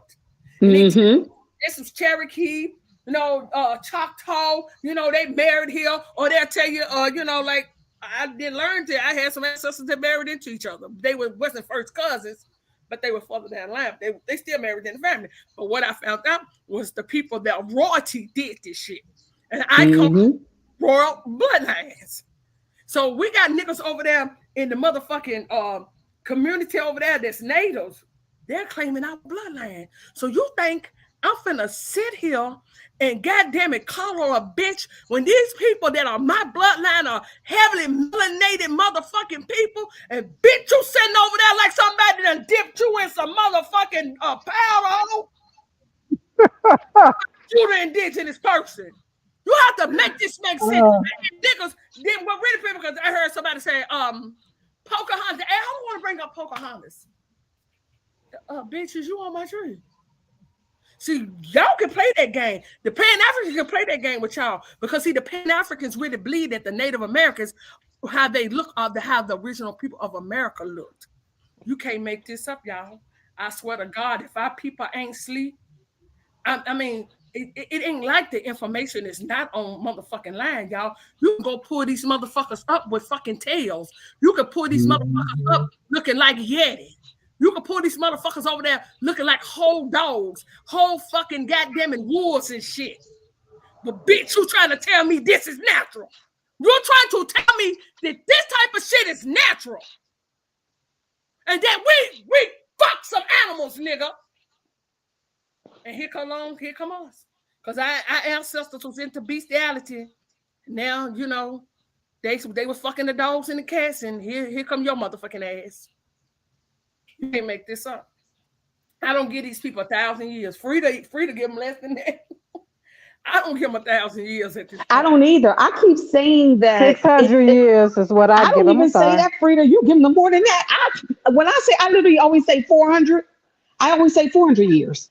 Mm-hmm. This is Cherokee, Choctaw, they married here, or they'll tell you, like I did learn that I had some ancestors that married into each other. They wasn't first cousins, but they were further down the line. They still married in the family. But what I found out was the people that royalty did this shit. And I call it royal bloodlines. So we got niggas over there in the motherfucking community over there that's natives. They're claiming our bloodline. So you think I'm finna sit here and goddamn it call her a bitch when these people that are my bloodline are heavily melanated motherfucking people, and bitch, you sitting over there like somebody done dipped you in some motherfucking powder. You the indigenous person. You have to make this make sense. Niggas, then what really people, because I heard somebody say, Pocahontas. I don't want to bring up Pocahontas. Bitches, you on my tree. See, y'all can play that game. The Pan-Africans can play that game with y'all because see, the Pan-Africans really believe that the Native Americans, how they look, how the original people of America looked. You can't make this up, y'all. I swear to God, if our people ain't sleep, I mean, it ain't like the information is not on motherfucking line, y'all. You can go pull these motherfuckers up with fucking tails. You can pull these motherfuckers up looking like Yeti. You can pull these motherfuckers over there looking like whole dogs, whole fucking goddamn wolves and shit. But bitch, you trying to tell me this is natural. You're trying to tell me that this type of shit is natural. And that we fuck some animals, nigga. And here come us. Because our ancestors was into bestiality. Now, they were fucking the dogs and the cats, and here come your motherfucking ass. You can't make this up. I don't give these people 1,000 years. Free to give them less than that. I don't give them 1,000 years at this point. I don't either. I keep saying that 600 years is what I give them. I don't even say that, Frida. You give them more than that. When I say, I literally always say 400. I always say 400 years.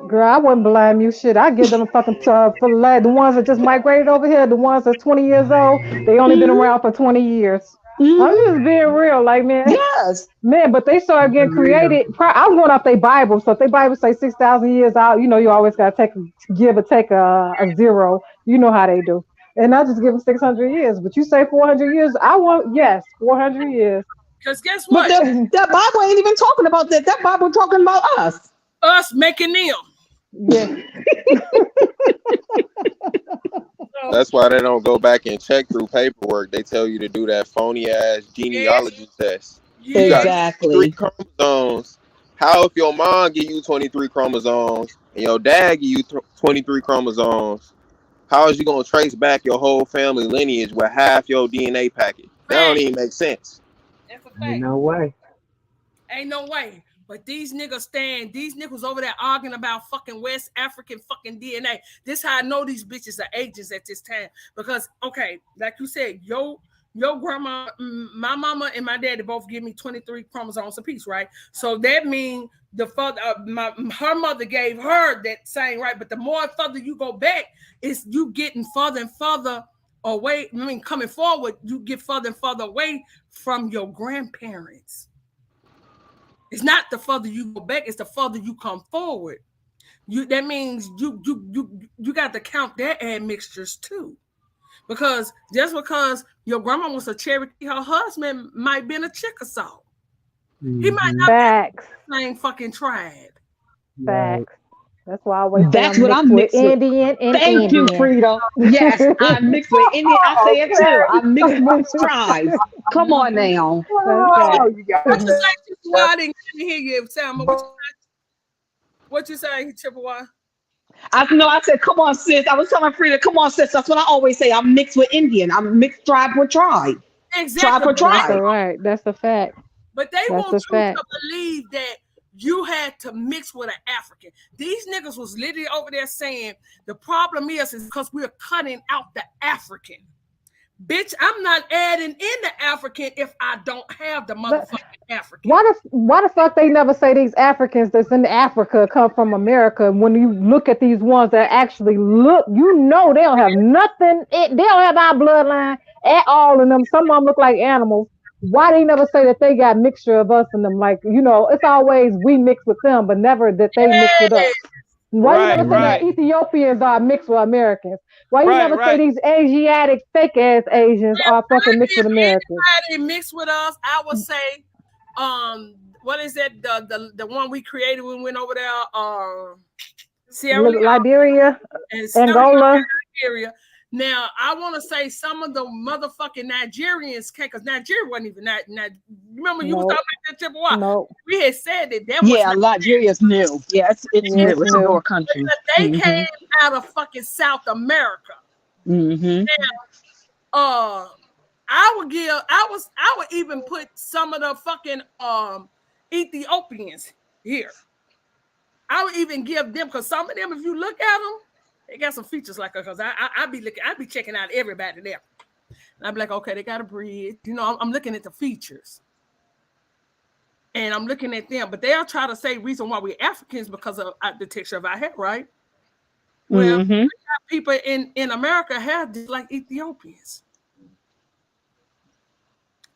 Girl, I wouldn't blame you. Shit, I give them a fucking for the ones that just migrated over here. The ones that's 20 years old, they only been around for 20 years. I'm just being real, like man. Yes, man. But they started getting created. I'm going off their Bible. So if their Bible say 6,000 years out, you always gotta give or take a zero. You know how they do. And I just give them 600 years. But you say 400 years, 400 years. Because guess what? But that Bible ain't even talking about that. That Bible talking about us. Us making them. Yeah. That's why they don't go back and check through paperwork. They tell you to do that phony ass genealogy test. You Exactly. got 23 chromosomes. How if your mom give you 23 chromosomes and your dad give you 23 chromosomes? How is you gonna trace back your whole family lineage with half your DNA packet? That don't even make sense. That's a fact. Ain't no way. Ain't no way. But these niggas over there arguing about fucking West African fucking DNA. This how I know these bitches are agents at this time. Because, okay, like you said, your grandma, my mama and my daddy both give me 23 chromosomes apiece, right? So that means the father, her mother gave her that same right, but the more further you go back, it's you getting further and further away. I mean, coming forward, you get further and further away from your grandparents. It's not the further you go back; it's the further you come forward. That means you got to count their admixtures too, because just because your grandma was a Cherokee, her husband might be in a Chickasaw. He might not Facts. be the same fucking tribe. Facts. That's why I always say That's I'm what mixed I'm with mixed with. Indian and Thank you, Indian. Frida. Yes, I'm mixed with Indian. I say it too. Okay. I'm mixed with tribes. Come on now. That's Oh, facts. you got What you say, Chippewa? I didn't hear you, Sam. What you say, Chippewa? I know. I said, "Come on, sis." I was telling Frida, "Come on, sis." That's what I always say. I'm mixed with Indian. I'm mixed tribe with tribe. Tribe Exactly, for but That's a tribe. right. That's a fact. they That's want a you fact. to believe that you had to mix with an African. These niggas was literally over there saying the problem is because we're cutting out the African. Bitch, I'm not adding in the African if I don't have the But motherfucking African. why the fuck they never say these Africans that's in Africa come from America? When you look at these ones that actually look, you know they don't have nothing. They don't have our bloodline at all in them. Some of them look like animals. Why they never say that they got mixture of us in them? Like, it's always we mix with them, but never that they mix with us. Why you Right, never say that right, Ethiopians are mixed with Americans? Why you right, never say right. these Asiatic fake ass Asians are fucking mixed with If Americans? anybody mixed with us, I would say, what is that? The one we created when we went over there, Sierra Leone Liberia, and Sierra Angola. Liberia. Now, I want to say some of the motherfucking Nigerians came, because Nigeria wasn't even that. Remember, you was talking Nope. about that Chippewa? Nope. We had said that was Yeah, not. Nigeria's new. Yeah, it's Yes, new. It's a no. newer country. Because they came out of fucking South America. Mm-hmm. I would even put some of the fucking Ethiopians here. I would even give them, because some of them, if you look at them, they got some features like us. Because I be checking out everybody there. And I'd be like, okay, they got a breed. I'm looking at the features. And I'm looking at them. But they'll try to say reason why we're Africans because of the texture of our hair, right? Well, people in America have just like Ethiopians.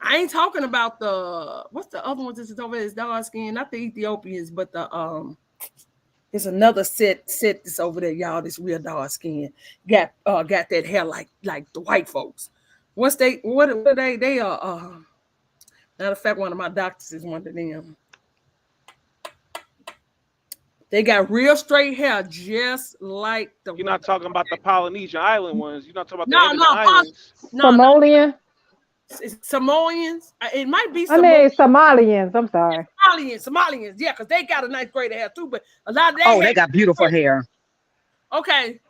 I ain't talking about what's the other ones that's over there? Is dark skin, not the Ethiopians, but there's another set that's over there, y'all. This real dark skin got that hair like the white folks. What are they? They are matter of fact, one of my doctors is one of them. They got real straight hair, just like the. You're not talking about the Polynesian island ones. You're not talking about the No, Indian islands. Somalian. Samoans. It might be I mean Somalians. I'm sorry. Somalians. Yeah, because they got a nice gray hair too. But a lot of that. Oh, they got beautiful hair. Okay,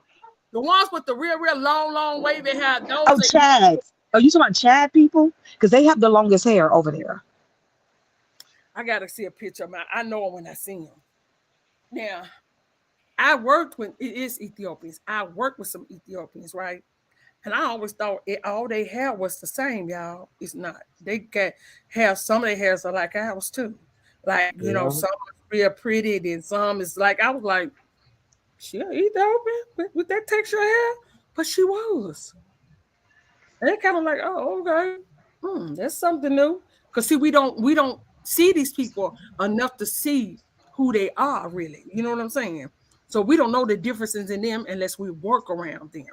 the ones with the real long wavy hair. Those Oh, Chad. Are you talking about Chad people? Because they have the longest hair over there. I gotta see a picture of them. I know them when I see them. Now, I worked with it is Ethiopians. I worked with some Ethiopians, right? And I always thought all they hair was the same, y'all. It's not. They got hair. Some of their hairs are like ours too. Like some is real pretty, then some is like I was like, she Ethiopian with that texture hair, but she was. And they kind of like, oh, okay, that's something new. Cause see, we don't see these people enough to see who they are really. You know what I'm saying? So we don't know the differences in them unless we work around them.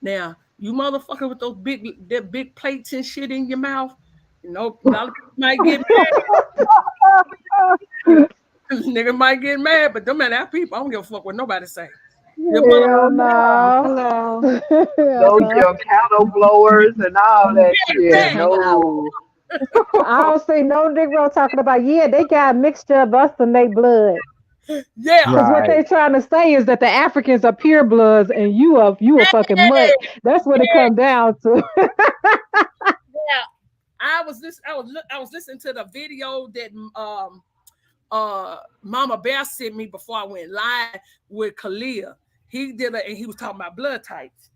Now, you motherfucker with those big plates and shit in your mouth, a lot of people might get mad. Nigga might get mad, but them our people. I don't give a fuck what nobody say. Hell no. Those your cattle blowers and all that shit. No. I don't see no Negro talking about, they got a mixture of us and they blood. Yeah. Because what they're trying to say is that the Africans are pure bloods and you a fucking mutt. That's what it comes down to. Yeah. I was listening to the video that Mama Bear sent me before I went live with Kalia. He did it and he was talking about blood types.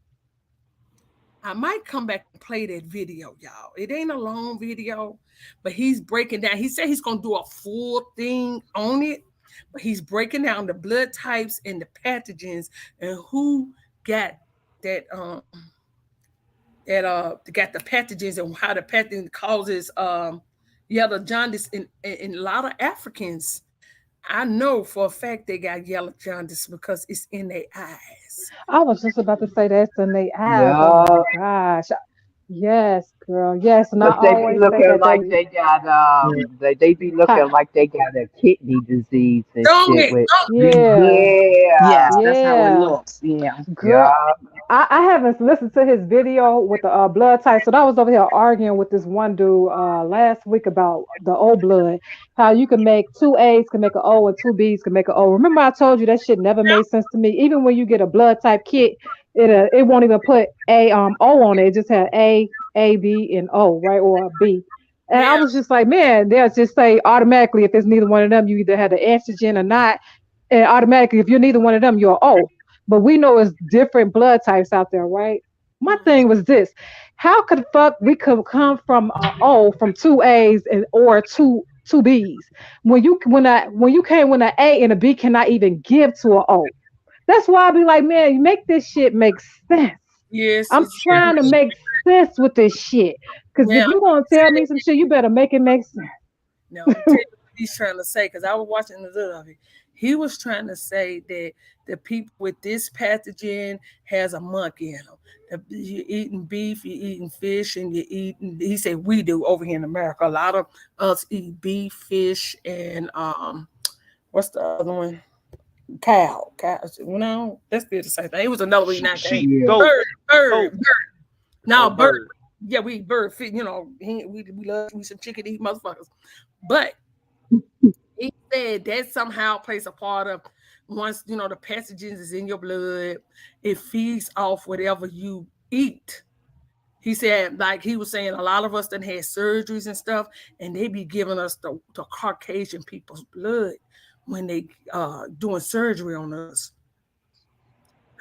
I might come back and play that video, y'all. It ain't a long video, but he's breaking down. He said he's gonna do a full thing on it, but he's breaking down the blood types and the pathogens and who got that got the pathogens and how the pathogen causes yellow jaundice in a lot of Africans. I know for a fact they got yellow jaundice because it's in their eyes. I was just about to say that's in their eyes. Oh my Yeah, gosh. Yes, girl. Yes, and I 'cause they be always say looking that like they they got they be looking ha, like they got a kidney disease and Don't shit it? with yeah, yeah, Yes, that's how it yeah. looks. Yeah. Girl, yeah. I haven't listened to his video with the blood type. So I was over here arguing with this one dude last week about the O blood. How you can make two A's can make an O and two B's can make an O. Remember I told you that shit never made sense to me. Even when you get a blood type kit, it won't even put a O on it. It just had A, B, and O, right? Or a B. And I Yeah. was just like, man, they'll just say automatically if it's neither one of them, you either had the antigen or not. And automatically, if you're neither one of them, you're O. But we know it's different blood types out there, right? My thing was this: how could fuck we could come from a O from two A's and or two B's when you came when an A and a B cannot even give to a O. That's why I be like, man, you make this shit make sense. Yes, I'm it's trying to make sense with this shit. Cause yeah. if you gonna tell me some shit, you better make it make sense. No, I'm telling you what he's trying to say because I was watching the little of it. He was trying to say that the people with this pathogen has a monkey in them. You're eating beef, you're eating fish, and you're eating. He said we do over here in America. A lot of us eat beef, fish, and what's the other one? Cow. No, that's still the same thing. It was another week. Not cow. Sheep, Yeah. goat, Bird. goat, Now or bird. bird. Yeah, we eat bird. You know, we love we some chicken eat motherfuckers, but he said that somehow plays a part of once you know the pathogens is in your blood, it feeds off whatever you eat. He said, like he was saying, a lot of us done had surgeries and stuff, and they be giving us the Caucasian people's blood when they doing surgery on us.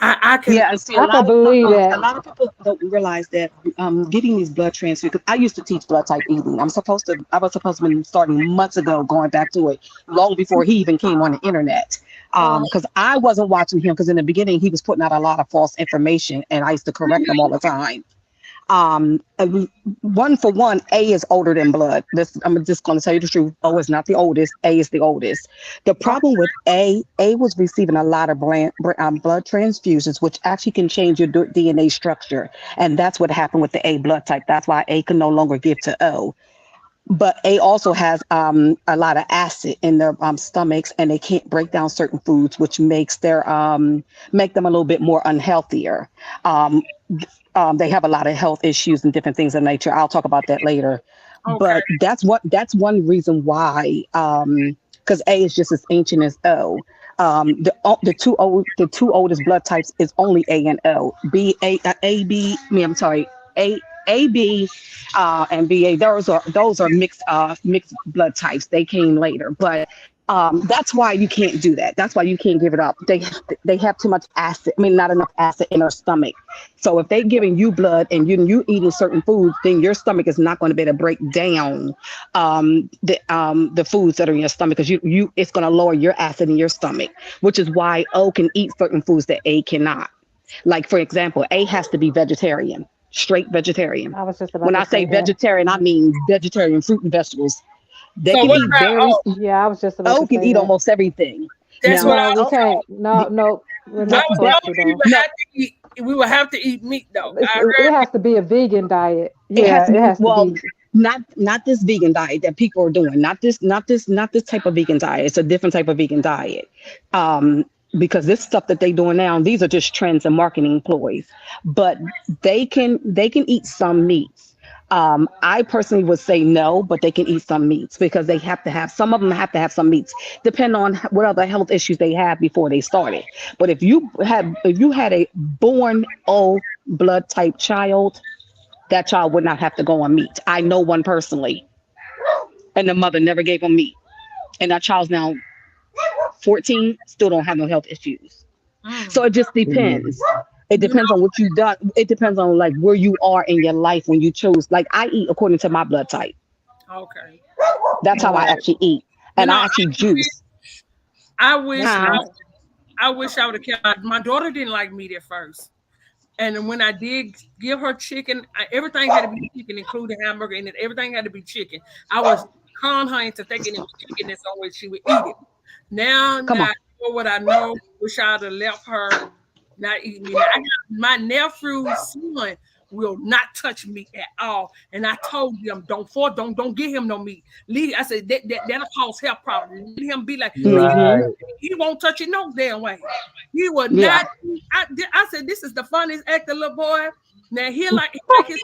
I can Yeah, and see, I could believe a that. lot of people don't realize that getting these blood transfusions. Because I used to teach blood type eating. I was supposed to be starting months ago, going back to it long before he even came on the internet. Because I wasn't watching him. Because in the beginning, he was putting out a lot of false information, and I used to correct him all the time. One for one, A is older than blood. This I'm just going to tell you the truth. O is not the oldest. A is the oldest. The problem with A was receiving a lot of blood transfusions, which actually can change your DNA structure, and that's what happened with the A blood type. That's why A can no longer give to O. But A also has a lot of acid in their stomachs, and they can't break down certain foods, which makes their make them a little bit more unhealthier. Um, they have a lot of health issues and different things of nature. I'll talk about that later. okay. But that's one reason why because A is just as ancient as O. The two oldest blood types is only A and O. A B. I'm sorry. A A B and BA. Those are mixed blood types. They came later, but that's why you can't do that. That's why you can't give it up. They have too much acid. I mean, not enough acid in their stomach. So if they giving you blood and you eating certain foods, then your stomach is not going to be able to break down the foods that are in your stomach because you it's going to lower your acid in your stomach, which is why O can eat certain foods that A cannot. Like for example, A has to be vegetarian, straight vegetarian. I was just about When to I say say that. vegetarian, I mean vegetarian fruit and vegetables. They So can what eat about berries. Yeah, I was just about O to can say eat that. almost everything. that's what Now, No, I we was can't. told. No, we're I not was supposed told to we though. would no, have to eat we would have to eat meat though. I It heard has to be a vegan diet. it has Yeah, to it be has to well, be. not this vegan diet that people are doing. Not this type of vegan diet. It's a different type of vegan diet. Um, because this stuff that they doing now, these are just trends and marketing ploys. But they can eat some meats. I personally would say no, but they can eat some meats because they have to have some of them have to have some meats, depending on what other health issues they have before they started. But if you had a born O blood type child, that child would not have to go on meat. I know one personally, and the mother never gave him meat, and that child's now 14, still don't have no health issues. So it just Mm. depends. It You depends on what you've done. It depends on like where you are in your life when you choose. Like I eat according to my blood type. know, okay. That's how I Right. actually eat, You and know, I actually juice. I wish That's I, Huh? right. I wish I would have kept my daughter didn't like meat at first. And when I did give her chicken, everything had to be chicken, including hamburger, and everything had to be chicken. I was con her into thinking it was chicken, and so way she would eat it. Now Come that on. I know what I know, wish I'd have left her not eating meat. Now, I got my nephew's son will not touch meat at all, and I told them don't give him no meat. Leave. I said that'll cause health problems. Let him be like Hmm. he won't touch it no damn way. He would Yeah. not. I said this is the funniest acting little boy. Now he like his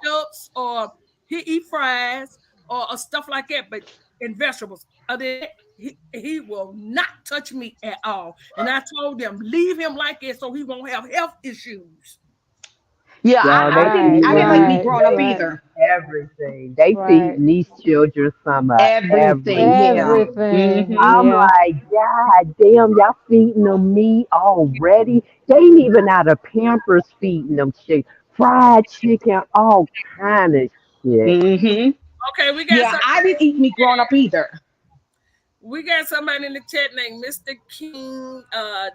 chips or he eat fries or stuff like that, but and vegetables. Other than that, he will not touch me at all. And I told them, leave him like it so he won't have health issues. Yeah. Yo, they Right. I didn't feeding like these meat Right. growing up babies Right. either. everything. They Right. feeding these children some of Everything. Yeah. everything. Everything. Hmm. I'm Yeah. like, God damn, y'all feeding them meat already. They ain't even out of Pampers feeding them shit. Fried chicken, all kind of shit. Hmm. Okay, Yeah. I didn't eat meat growing up either. we got somebody in the chat named Mr. King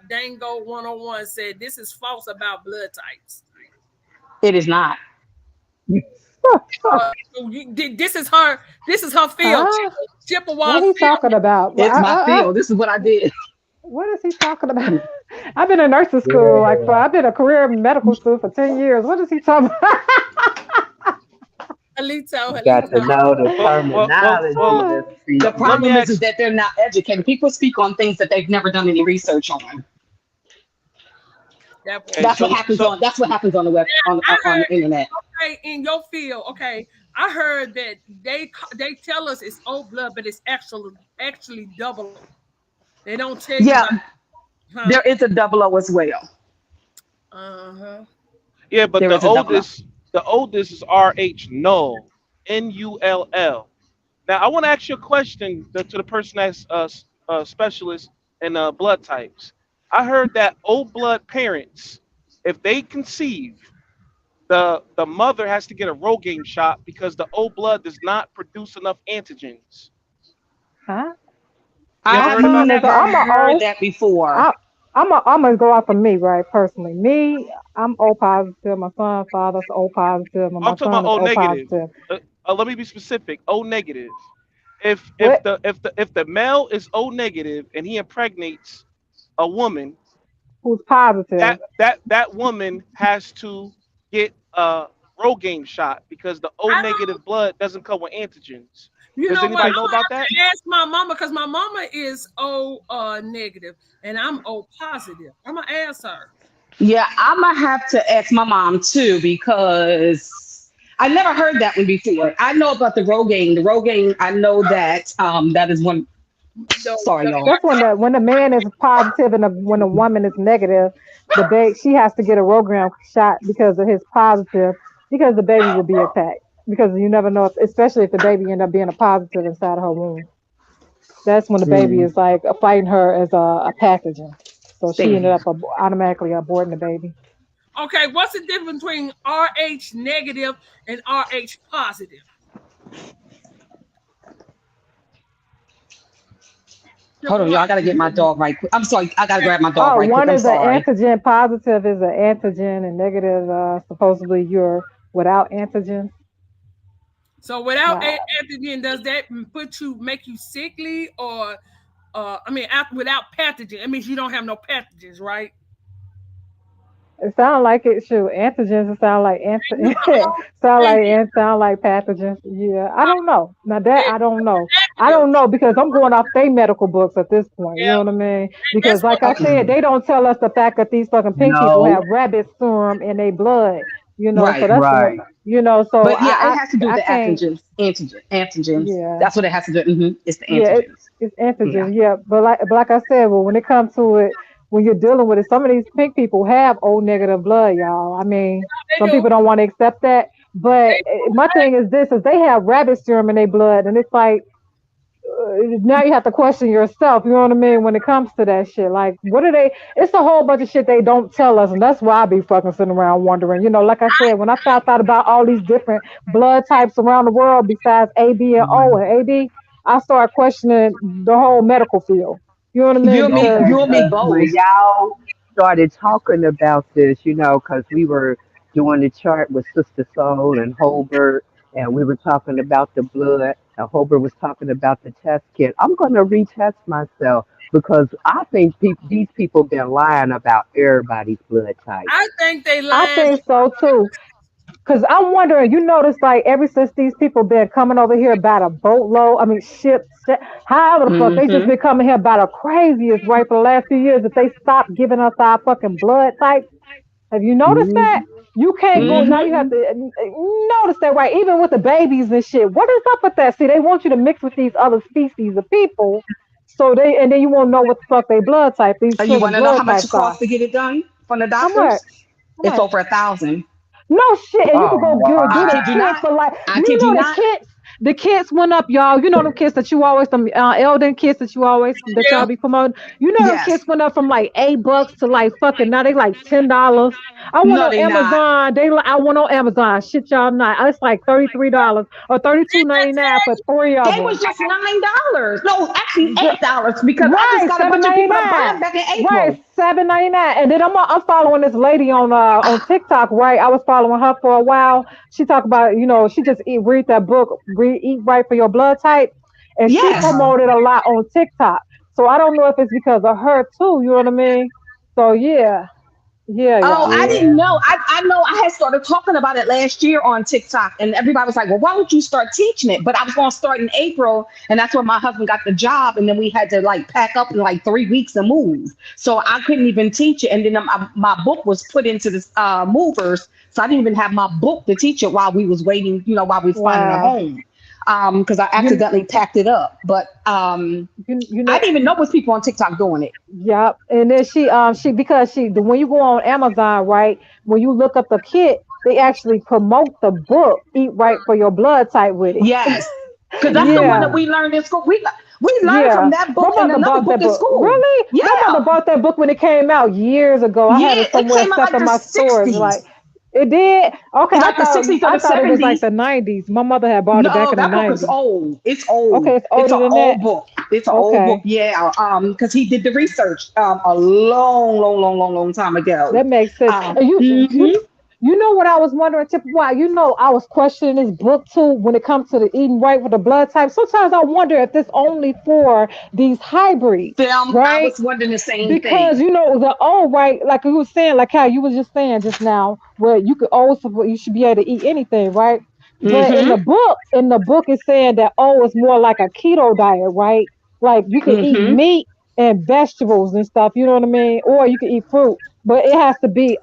Dango 101 said this is false about blood types. It is not. This is her field. Huh? What Chippewa's he field. talking about? It's my field. This is what I did. What is he talking about? I've been in nursing school Yeah. I've been a career in medical school for 10 years. What is he talking Got to Halito. know the terminology about? to The speak. let me problem is ask. that they're not educated. People speak on things that they've never done any research on. That Okay, part. That's what happens on the web I on heard the internet. okay in your field. Okay, I heard that they tell us it's O blood, but it's actually double O. They don't tell you Yeah, about, huh? there is a double O as well. Uh huh. Yeah, but There is a double O. the oldest is RH null, NULL. Now I want to ask you a question to the person that's specialist in blood types. I heard that O blood parents, if they conceive, the mother has to get a Rogaine shot because the O blood does not produce enough antigens. Huh? You ever My heard I've about son is that? a, never I'm a heard O. that before. I, I'm gonna go off of me, right? Personally, me, I'm O positive. My son's father's O positive, and I'm my talking about son is O O negative. positive. Let me be specific. O negative. What? If the male is O negative and he impregnates a woman, Who's positive? that woman has to get a Rogaine shot because the O I know. negative blood doesn't come with antigens. You Does know what? I'm anybody know gonna about have that? to ask my mama because my mama is O negative and I'm O positive. I'm gonna ask her. Yeah, I'm gonna have to ask my mom too because I never heard that one before. I know about the Rogaine. The Rogaine, I know that that is one. The, Sorry, the, y'all. That's when the man is positive and when the woman is negative. She has to get a program shot because of his positive, because the baby will be attacked. Because you never know, especially if the baby end up being a positive inside of her womb. That's when the baby Mm, is like fighting her as a pathogen. So she ended stand. up automatically aborting the baby. okay, what's the difference between RH negative and RH positive? Hold on, y'all. I gotta get my dog right quick. I'm sorry. I gotta grab my dog Oh, right quick. one I'm is an sorry. antigen positive is an antigen and negative supposedly you're without antigen. So without Nah, antigen, does that make you sickly or without pathogen, it means you don't have no pathogens, right? it sound like it shoot antigens. It sound like And you know, sound like pathogens. Yeah, I don't know. Now that it, I don't know. I negative. don't know because I'm going off their medical books at this point. You Yeah, know what I mean? and that's Because what like I said, they don't tell us the fact that these fucking pink people No. have rabbit serum in their blood. You know, so Right. that's what Right. you know. So But yeah, it has to do with I the can't. antigens. Yeah. That's what it has to do. It's the Yeah, antigens. it's Yeah. antigens, yeah. But like I said, well, when it comes to it, when you're dealing with it, some of these pink people have O negative blood, y'all. I mean, they some do. people don't want to accept that. But They do. my thing is this: is they have rabbit serum in their blood, and it's like now you have to question yourself. You know what I mean? When it comes to that shit, like, what are they? It's a whole bunch of shit they don't tell us, and that's why I be fucking sitting around wondering. Like I said, when I found out about all these different blood types around the world besides AB and O and AD, I started questioning the whole medical field. You know what I mean? Because You and me Because when both. y'all started talking about this, because we were doing the chart with Sister Soul and Holbert, and we were talking about the blood, and Holbert was talking about the test kit. I'm going to retest myself because I think these people been lying about everybody's blood type. I think they I lying. think so too. Cause I'm wondering, you notice, like, ever since these people been coming over here about a boatload, I mean ships, however the fuck, they just Mm-hmm. been coming here about the craziest, right, for the last few years, that they stopped giving us our fucking blood types. Have you noticed that? Hmm. You can't go now. You Mm-hmm. have to notice that, right? Even with the babies and shit. What is up with that? See, they want you to mix with these other species of people, and then you won't know what the fuck they blood type, these And you children want to know how blood much it types are. costs to get it done from the How much? doctors? How It's much? over 1,000. No shit, and you Oh could go do I the kid you my. kids not. for like, I you kid you know, the not. kids. The kids went up, y'all. You know them kids that you always them elden kids that Yeah. y'all be promoting. You know them Yes. kids went up from like $8 to like fucking now they like $10. I went No, on they not. Amazon. I went on Amazon. Shit, y'all not. It's like $33 or $32.99 for three of They was them. just $9. No, actually $8 because I just Right, got a seven bunch of ninety people to buy them nine. back in Right, April. 7.99. And then I'm following this lady on TikTok. Right, I was following her for a while. She talked about she just read that book, Eat Right for Your Blood Type, and she Yes. promoted a lot on TikTok. So I don't know if it's because of her too. You know what I mean? So yeah, yeah, Oh, y'all. I Yeah. didn't know. I know I had started talking about it last year on TikTok, and everybody was like, "Well, why don't you start teaching it?" But I was going to start in April, and that's when my husband got the job, and then we had to like pack up in like 3 weeks and move. So I couldn't even teach it, and then my book was put into the movers, so I didn't even have my book to teach it while we was waiting. While we was finding a Wow. home, because I You accidentally packed it up. But you I know. didn't even know it was people on TikTok doing it. Yep. And then she because when you go on Amazon, right, when you look up the kit, they actually promote the book Eat Right for Your Blood Type with it. Yes, because that's the one that Yeah. we learned in school. We learned from Yeah. that My book and mother another bought book that in book. school. Really? My mother Yeah, bought that book when it came out years ago. I have yeah, it it somewhere came out stuck like in the my storage. Like, '60s, it did. Okay, like the '60s or I the thought it was like '70s. the 90s. My mother had bought it back No, in the that book is 90s. old. It's Okay, old. it's It's older an than that. old book. It's an old book. Okay. Yeah, because he did the research a long, long, long, long, long time ago. That makes sense. And Mhm. you know what I was wondering, Tip? Why? I was questioning this book too when it comes to the eating right with the blood type. Sometimes I wonder if this only for these hybrids, Film. I right? was wondering the same Because thing. the old right, like you were saying, like how you was just saying just now, where you could also you should be able to eat anything, right? But Mhm. in the book, it's saying that it's more like a keto diet, right? Like you can eat Mhm. meat and vegetables and stuff. You know what I mean? Or you can eat fruit, but it has to be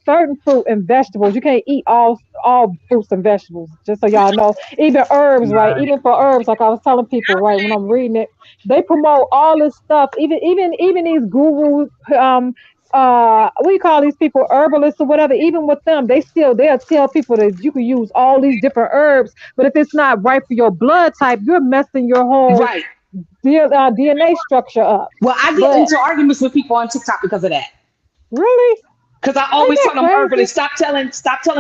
certain fruit and vegetables. You can't eat all fruits and vegetables. Just so y'all know, even herbs, right? Right. Even for herbs, like I was telling people, right, when I'm reading it, they promote all this stuff. Even these gurus, what do you call these people, herbalists or whatever. Even with them, they'll tell people that you can use all these different herbs, but if it's not right for your blood type, you're messing your whole Right. DNA structure up. Well, I get But into arguments with people on TikTok because of that. really, Because I ain't always that tell them early, crazy? stop telling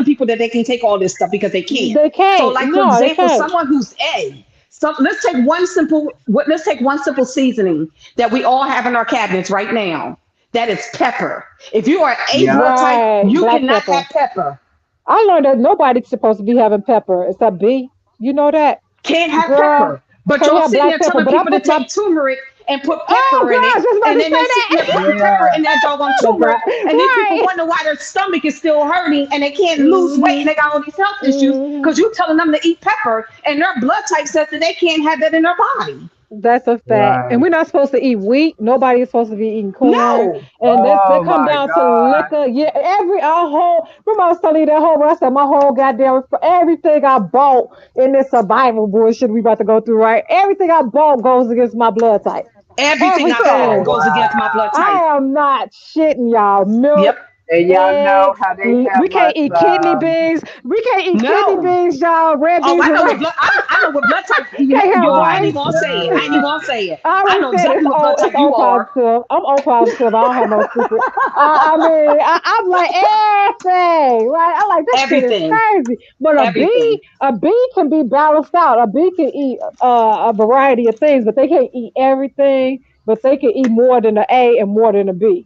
people that they can take all this stuff because they can't. They So, can't. like for No, they example, can't. someone who's A, so let's take one simple seasoning that we all have in our cabinets right now. That is pepper. If you are A Yep. blood type, Right, you black cannot have pepper. pepper. I learned that nobody's supposed to be having pepper except B. You know that, Can't have girl. pepper. But Can't y'all have sitting black there pepper. telling But I people to put my take turmeric and put oh pepper in it, gosh, I was about and to then they're say sitting there that. putting pepper Yeah. in that doggone That's turmeric, and then people right. wonder why their stomach is still hurting and they can't lose weight and Hmm. they got all these health issues Hmm. because you telling them to eat pepper and their blood type says that they can't have that in their body. That's a fact. And Right. we're not supposed to eat wheat. Nobody is supposed to be eating corn. No. And they Oh come my down to God. liquor. Yeah, our whole. Remember, I was telling you that whole. I said my whole goddamn everything I bought in this survival bullshit we about to go through. Right, everything I bought goes against my blood type. Everything I have Oh Everything. goes against my blood wow. type. I am not shitting y'all. Yep. Milk. And y'all know how they We have us. can't eat kidney beans. We can't eat kidney No. beans, y'all. Red Oh, beans I and know rice. what blood. I know what blood type. Can't have Yo, I ain't even rice. gonna say it. I ain't even gonna say it. I I already know said exactly what blood type It's O you are. positive. I'm O positive. I don't have no secret. I mean, I'm like everything. Right? I'm like this shit is Everything. crazy. But Everything. a bee can be balanced out. A bee can eat a variety of things, but they can't eat everything. But they can eat more than an A and more than a B.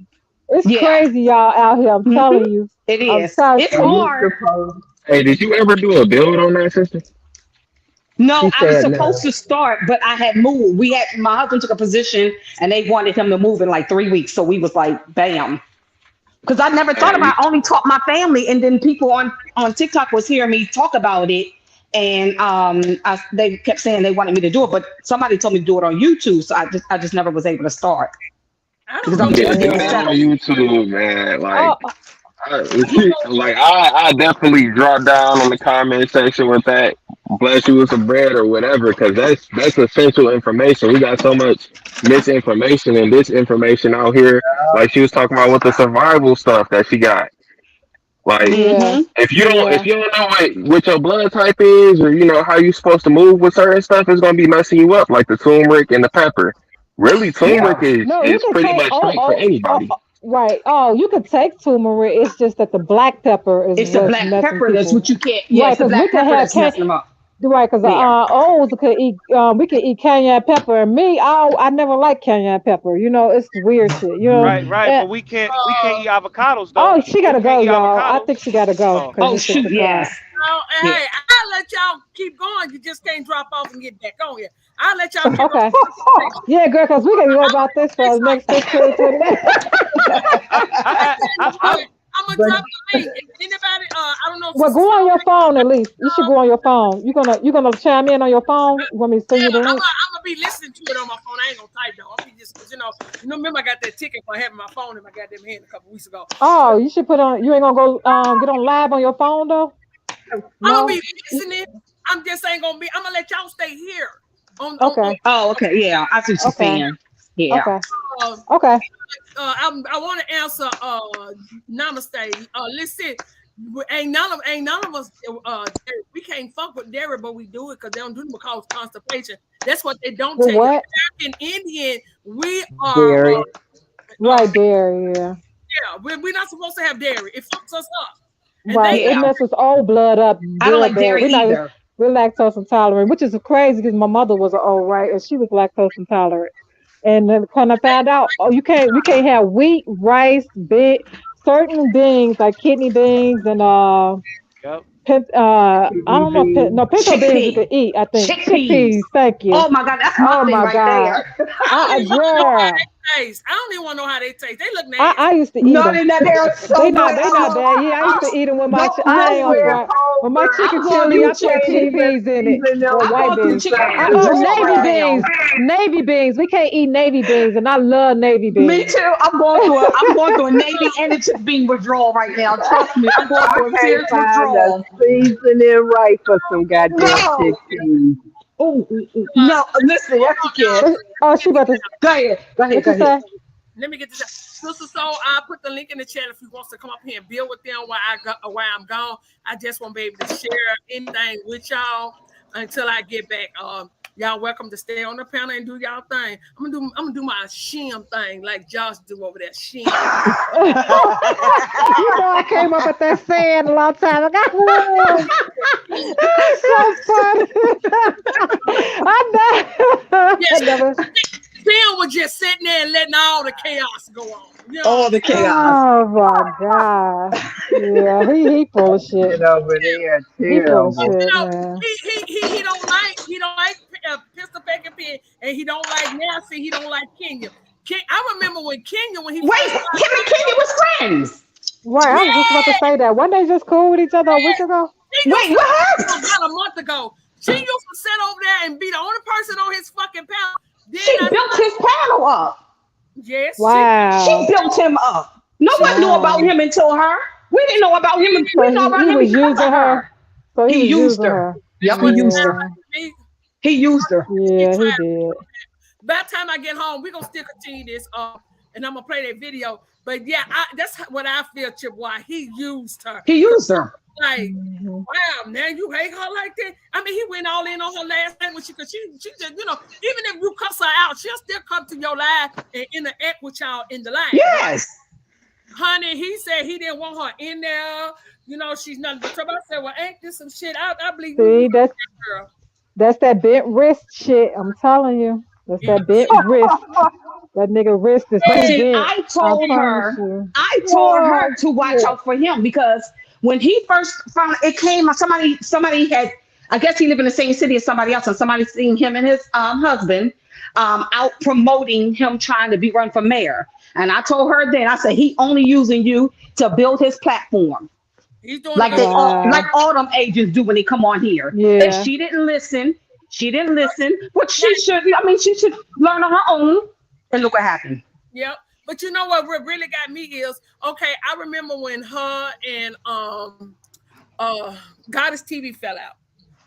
It's Yeah. crazy, y'all out here. I'm Hmm. telling you. It I'm is. telling It's Are you. you hard. supposed? Hey, did you ever do a build on that system? No, She I was said supposed no. to start, but I had moved. We had my husband took a position, and they wanted him to move in like 3 weeks. So we was like, bam. Because I never thought Hey, about. I only taught my family, and then people on TikTok was hearing me talk about it, and they kept saying they wanted me to do it, but somebody told me to do it on YouTube, so I just never was able to start I don't because know I'm yeah, too do too that Yeah. on settled. YouTube, man. Like, Oh, like I definitely drop down on the comment section with that. Bless you with some bread or whatever, because that's essential information. We got so much misinformation and disinformation out here. Like she was talking about with the survival stuff that she got. Like yeah. Mm-hmm. if Yeah. you don't know what your blood type is, or you know how you supposed to move with certain stuff, it's gonna be messing you up. Like the turmeric and the pepper. Really, Yeah. turmeric is No, you is can pretty take much straight for anybody. right. Oh, you can take turmeric. It's just that the black pepper is It's the what's black messing pepper that's people. what you can't. Yeah, Right, it's the because we black can pepper have that's messing them up. right, because Yeah. O's could eat. We can eat cayenne pepper, and me, I never like cayenne pepper. You know, it's weird shit. You know. Right, right. And, But we can't eat avocados oh, though. she We gotta can't go, eat y'all. I think avocados. she gotta go Oh, because Oh it's shoot. 6 o'clock. Yes. Oh, and Yeah. hey, I'll let y'all keep going. You just can't drop off and get back on here. I'll let y'all keep on. Okay. Yeah, girl, because we can go about this for the next 15, 20 minutes. I I had tell you what, I'm gonna But drop the link. If anybody, I don't know, Well, Sister go on Soul, your phone at least. You should go on your phone. You gonna chime in on your phone? You want me to send you yeah, the I'm link? gonna, I'm gonna be listening to it on my phone. I ain't gonna type though. I'm be just, cause remember I got that ticket for having my phone in my goddamn hand a couple weeks ago. Oh, you should put on. You ain't gonna go get on live on your phone though. I'm gonna No. be listening. I'm just ain't gonna be. I'm gonna let y'all stay here on. Okay. Oh, okay. Yeah, I see what you're Okay. saying. Yeah. Okay. Uh, Okay. I want to answer. Namaste. Listen, ain't none of us. We can't fuck with dairy, but we do it because they don't do it because constipation. That's what they don't Well, tell you. what? American Indian, we are. Gary, Right there. Yeah. Yeah, we're not supposed to have dairy. It fucks us up, and they Right. It Yeah. messes old blood up I don't real like bad. dairy either. We're lactose intolerant, which is crazy because my mother was an old right and she was lactose intolerant. And then when I found out, oh, we can't have wheat, rice, certain beans like kidney beans and yep. I kidney don't know, beans. no pinto beans you Chickpea. could eat. I think Chickpeas. chickpeas. Thank you. Oh my God, that's my Oh thing my right God. there. I don't even want to know how Girl, they taste. I don't even want to know how they taste. They look nasty. I used to eat No, them. they're so good. They not bad. Yeah, I used to eat them with my. I ain't gonna Where fry. With my Homer, chicken I'm going chili, through I put chicken. chickpeas in it even them or I'm white going through beans. foods chicken ain't and good raw for right Navy us. now. beans. Navy beans. We can't eat navy beans, and I love navy Me beans. too. I'm going through a navy and a chicken bean withdrawal right now. Trust me, I'm going I through a can't serious find a withdrawal. seasoning right for some goddamn No. chickpeas. Oh, no. Listen, Hold yes, you on can. now. Oh, Let me she get about this to. out. Go ahead. Go ahead. What Go you ahead. say? Let me get this out. Sister Soul, I'll put the link in the chat if he wants to come up here and build with them while I'm gone. I just want to be able to share anything with y'all until I get back. Y'all welcome to stay on the panel and do y'all thing. I'm gonna do my shim thing like Josh do over there. Shim. You know, I came up with that saying a long time ago. It's so funny. I Yes, never. Tim was just sitting there and letting all the chaos go on. You know what All I'm the saying? chaos. Oh my God. Yeah, he full of shit. Shit over there He full of You terrible. shit, know, man. he don't like Pistol Pecking Pig, and he don't like Nancy. He don't like Kenya. I remember when Kenya when he Wait, first him started and coming Kenya on. was friends. Right, I was just about to Yeah, say that. One day just cool with each other a week ago. she used Wait, to what happened? about a month ago. She used to sit over there and be the only person on his fucking panel. Then She I built his panel up. yes, She Wow. built him up. she Nobody knew about Wow. him until her. We didn't know about him. We So know about he him was because using of her. her. So he He was used using her. her. Yep, that's he what used Yeah. her. me. He used her. He Yeah, he tried. did. By the time I get home, we're gonna still continue this. and I'm gonna play that video. But yeah, that's what I feel, Chip. Why he used her. He used her. Like, wow, now you hate her like that. I mean, he went all in on her last night when she just, you know, even if you cuss her out, she'll still come to your live and interact with y'all in the live. Yes. Honey, he said he didn't want her in there. You know, she's nothing but trouble. I said, well, ain't this some shit? I believe See, that girl. that's that bent wrist shit. I'm telling you. That's that bent wrist. That nigga wrist is But too see, bent. I told her to watch out for him because when he first found it came, somebody had, I guess he lived in the same city as somebody else, and somebody seen him and his husband out promoting him trying to be run for mayor. And I told her then, I said, he only using you to build his platform. He's doing Like all them agents do when they come on here. Yeah. And she didn't listen. But she should learn on her own. And look what happened. Yep. But you know what really got me is, okay, I remember when her and Goddess TV fell out,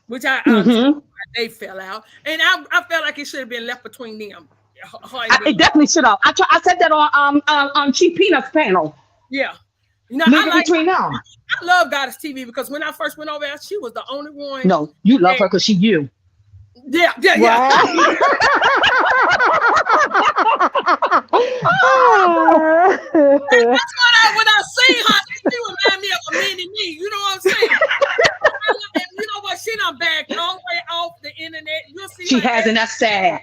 which they fell out. And I felt like it should have been left between them. It definitely should have. I said that on Cheap Peanuts panel. Yeah. You know, Leave it between them. I love Goddess TV because when I first went over there, she was the only one. No, you love her because she you. Yeah. Wow. That's why when I see her, she remind me of a mini me. You know what I'm saying? And you know what? She done backed all the way off the internet. You'll see. She hasn't. That's sad.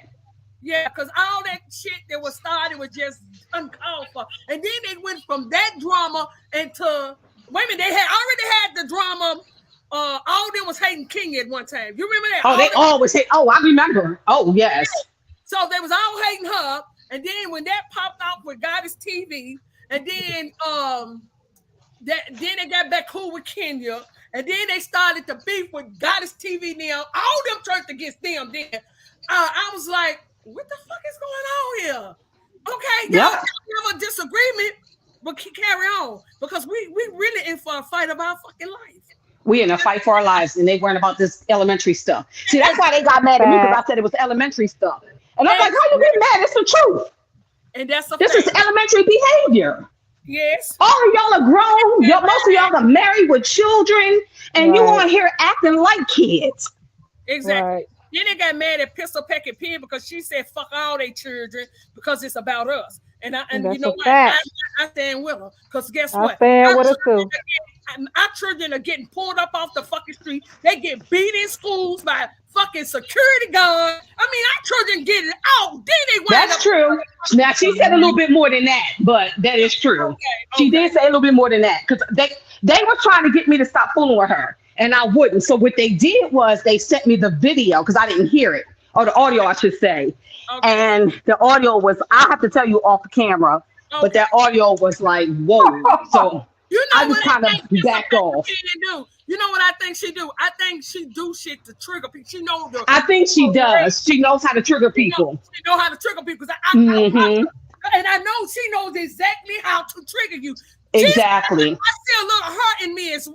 Yeah, because all that shit that was started was just uncalled for. And then they went from that drama into, wait a minute, they had already had the drama. All of them was hating King at one time. You remember that? Oh, they always hate. Oh, I remember. Oh, yes. So they was all hating her. And then when that popped out with Goddess TV, and then then they got back cool with Kenya, and then they started to beef with Goddess TV now. All them turned against them then. I was like, what the fuck is going on here? Okay, y'all have a disagreement, but carry on because we really in for a fight of our fucking life. We in a fight for our lives, and they weren't about this elementary stuff. See, that's why they got mad at me because I said it was elementary stuff, and I'm like, how you get mad? It's the truth. And that's this is elementary behavior. Yes. All of y'all are grown. Most of y'all are married with children, and you on here acting like kids. Exactly. Right. Then they got mad at Pistol Peck and Pin because she said fuck all their children because it's about us. And you know what? I stand with her because guess what? I stand with her too. Our children are getting pulled up off the fucking street. They get beat in schools by fucking security guards. I mean, our children get it out. Then they That's true. Now she said a little bit more than that, but that is true. She did say a little bit more than that because they were trying to get me to stop fooling with her, and I wouldn't. So what they did was they sent me the video because I didn't hear it, or the audio, I should say. And the audio was, I have to tell you off the camera, but that audio was like, whoa. So I just kind of backed off. You know what I think she do? I think she do shit to trigger people. She knows I think she does. She knows how to trigger people. She knows how to trigger people. And I know she knows exactly how to trigger you. Exactly. I see a little hurt in me. I see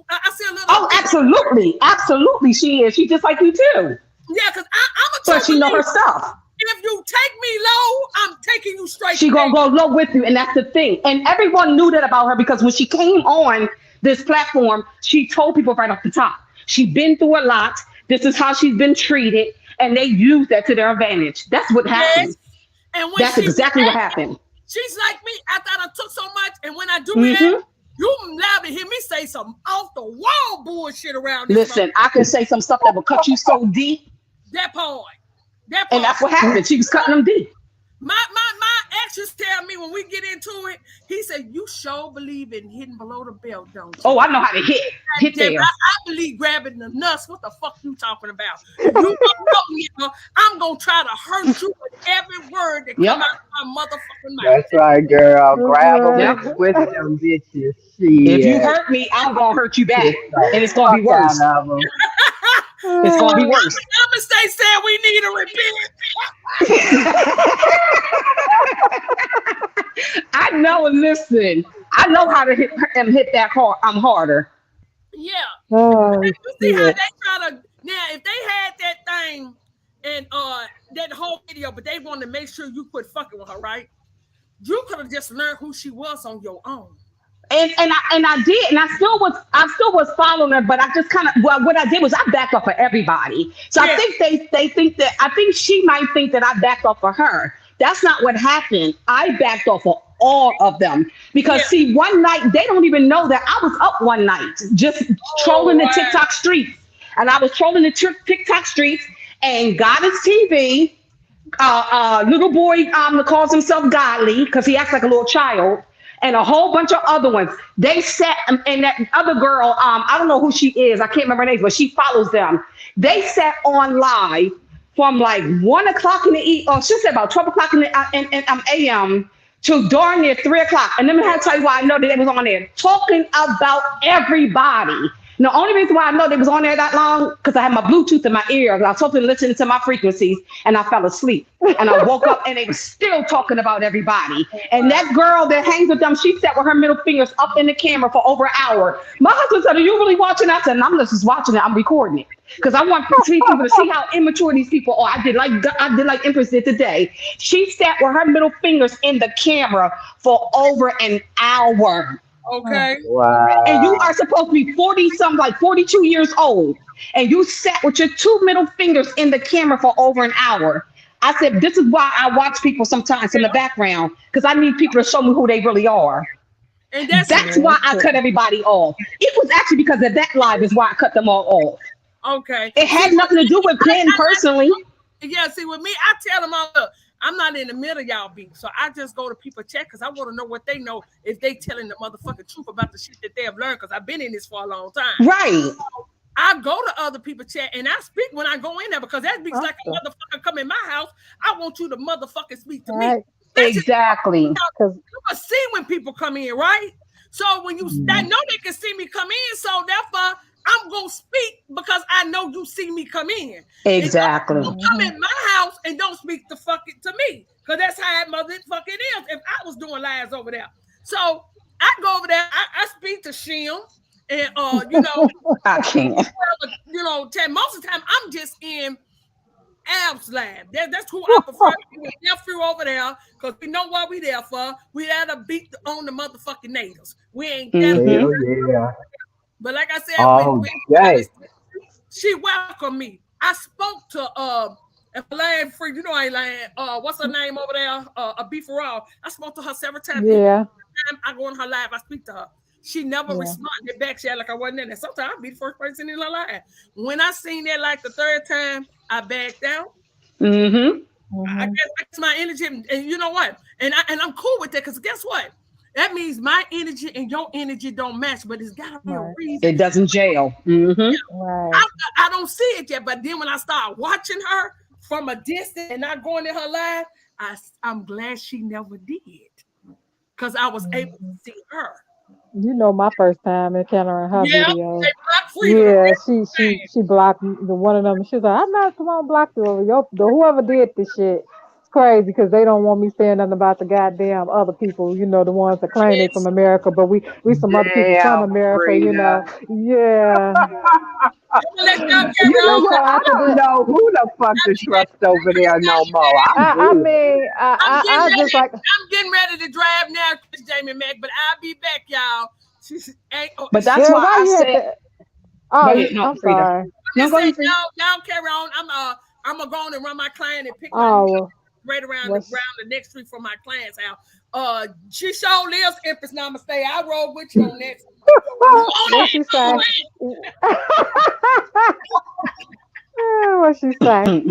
a little. Oh, absolutely. Absolutely. She is. She's just like you too. Yeah, because I'm a But she know her stuff. If you take me low, I'm taking you straight. She gonna go low with you, and that's the thing. And everyone knew that about her because when she came on this platform, she told people right off the top. She's been through a lot. This is how she's been treated, and they used that to their advantage. That's what happened. And when that's exactly what happened. She's like me. I thought I took so much, and when I do that, you allowed to hear me say some off the wall bullshit around this. Listen, I can say some stuff that will cut you so deep. That part. And that's what happened. She was cutting them deep. My exes tell me when we get into it, he said, you sure believe in hitting below the belt, don't you? Oh, I know how to hit there. I believe grabbing the nuts. What the fuck you talking about? You don't know, I'm going to try to hurt you with every word that comes out of my motherfucking mouth. That's right, girl. Grab them with them bitches. Shit. If you hurt me, I'm going to hurt you back. And it's going to be worse. It's going to be worse. Namaste said we need a repent. I know, listen. I know how to hit that hard. I'm harder. Yeah. Oh, you see how they try to, now if they had that thing and that whole video, but they wanted to make sure you quit fucking with her, right? You could have just learned who she was on your own. And I did, and I still was following her, but I just kind of, well, what I did was I backed off of everybody. So I Yeah. think they think that, I think she might think that I backed off of her. That's not what happened. I backed off of all of them because Yeah. see, one night they don't even know that I was up one night just Oh trolling the wow. TikTok streets, and I was trolling the TikTok streets, and Goddess TV, little boy that calls himself Godly because he acts like a little child, and a whole bunch of other ones. They sat, and that other girl, I don't know who she is. I can't remember her name, but she follows them. They sat on live from like 1 o'clock in the or she said about 12 o'clock in a.m. to darn near 3 o'clock. And let me have to tell you why I know that they was on there talking about everybody. And the only reason why I know they was on there that long because I had my Bluetooth in my ear. I was supposed to listen to my frequencies, and I fell asleep. And I woke up, and they were still talking about everybody. And that girl that hangs with them, she sat with her middle fingers up in the camera for over an hour. My husband said, "Are you really watching?" I said, "No, I'm not just watching it. I'm recording it because I want people to see how immature these people are." I did like Empress did today. She sat with her middle fingers in the camera for over an hour. Okay. And you Wow. are supposed to be 40 something, like 42 years old. And you sat with your two middle fingers in the camera for over an hour. I said, this is why I watch people sometimes in the background, because I need people to show me who they really are. And that's That's why I cut everybody off. It was actually because of that live is why I cut them all off. okay. It See, had nothing to do with Glenn personally. yeah, see, with me, I tell them all, look, I'm not in the middle of y'all beef. So I just go to people chat because I want to know what they know if they telling the motherfucking truth about the shit that they have learned because I've been in this for a long time. Right. I go to other people chat and I speak when I go in there because that speaks like a motherfucker come in my house. I want you to motherfucking speak to me. Right. That's just Exactly. Because you can see when people come in, right? So when you I know they can see me come in, so therefore I'm gonna speak because I know you see me come in. Exactly. And don't come in my house and don't speak to fucking to me. Because that's how it motherfucking is if I was doing lives over there. So I go over there, I speak to Shim and I can't. most of the time I'm just in Abs Lab. That's who I prefer. We nephew over there because we know what we there for. We there to beat on the motherfucking natives. We ain't there. Mm-hmm. Hell yeah. But like I said, All when day. she welcomed me. I spoke to if I lying free, I ain't lying. What's her name over there? A beef raw. I spoke to her several times. Every yeah, time I go on her live, I speak to her. She never yeah. responded back. She had like I wasn't in there. Sometimes I'll be the first person in her live. When I seen that like the third time, I backed out. Mm-hmm. I guess that's my energy, and you know what? And I'm cool with that because guess what? That means my energy and your energy don't match, but it's gotta be a Right, reason. It doesn't jail. Mm-hmm. right. I don't see it yet, but then when I start watching her from a distance and not going in her live, I'm glad she never did because I was able to Mhm. see her. You know, my first time encountering her Yeah, video. they block freedom. Yeah, she blocked the one of them. She was like, "I'm not come on block the whoever did this shit." It's crazy because they don't want me saying nothing about the goddamn other people. You know, the ones that claim they from Yes. America, but we some other people from Damn, America. You know, Frida. yeah. I'm gonna let y'all carry You know on. And so what? I after don't that, know who the fuck to trust over there no more. I'm I good. mean, I just like, I'm getting ready to drive now, Chris Jamie Mack, but I'll be back, y'all. She's ain't oh, But she that's girl, why why I you had said, to? go Oh, ahead. No, I'm Frida. sorry. No, just go saying, ahead, Frida. y'all carry on. I'm gonna go on and run my client and pick my Oh, right around what? the next street from my client's house. She sure lives Empress Namaste. I roll with you on that. What she say? What she say?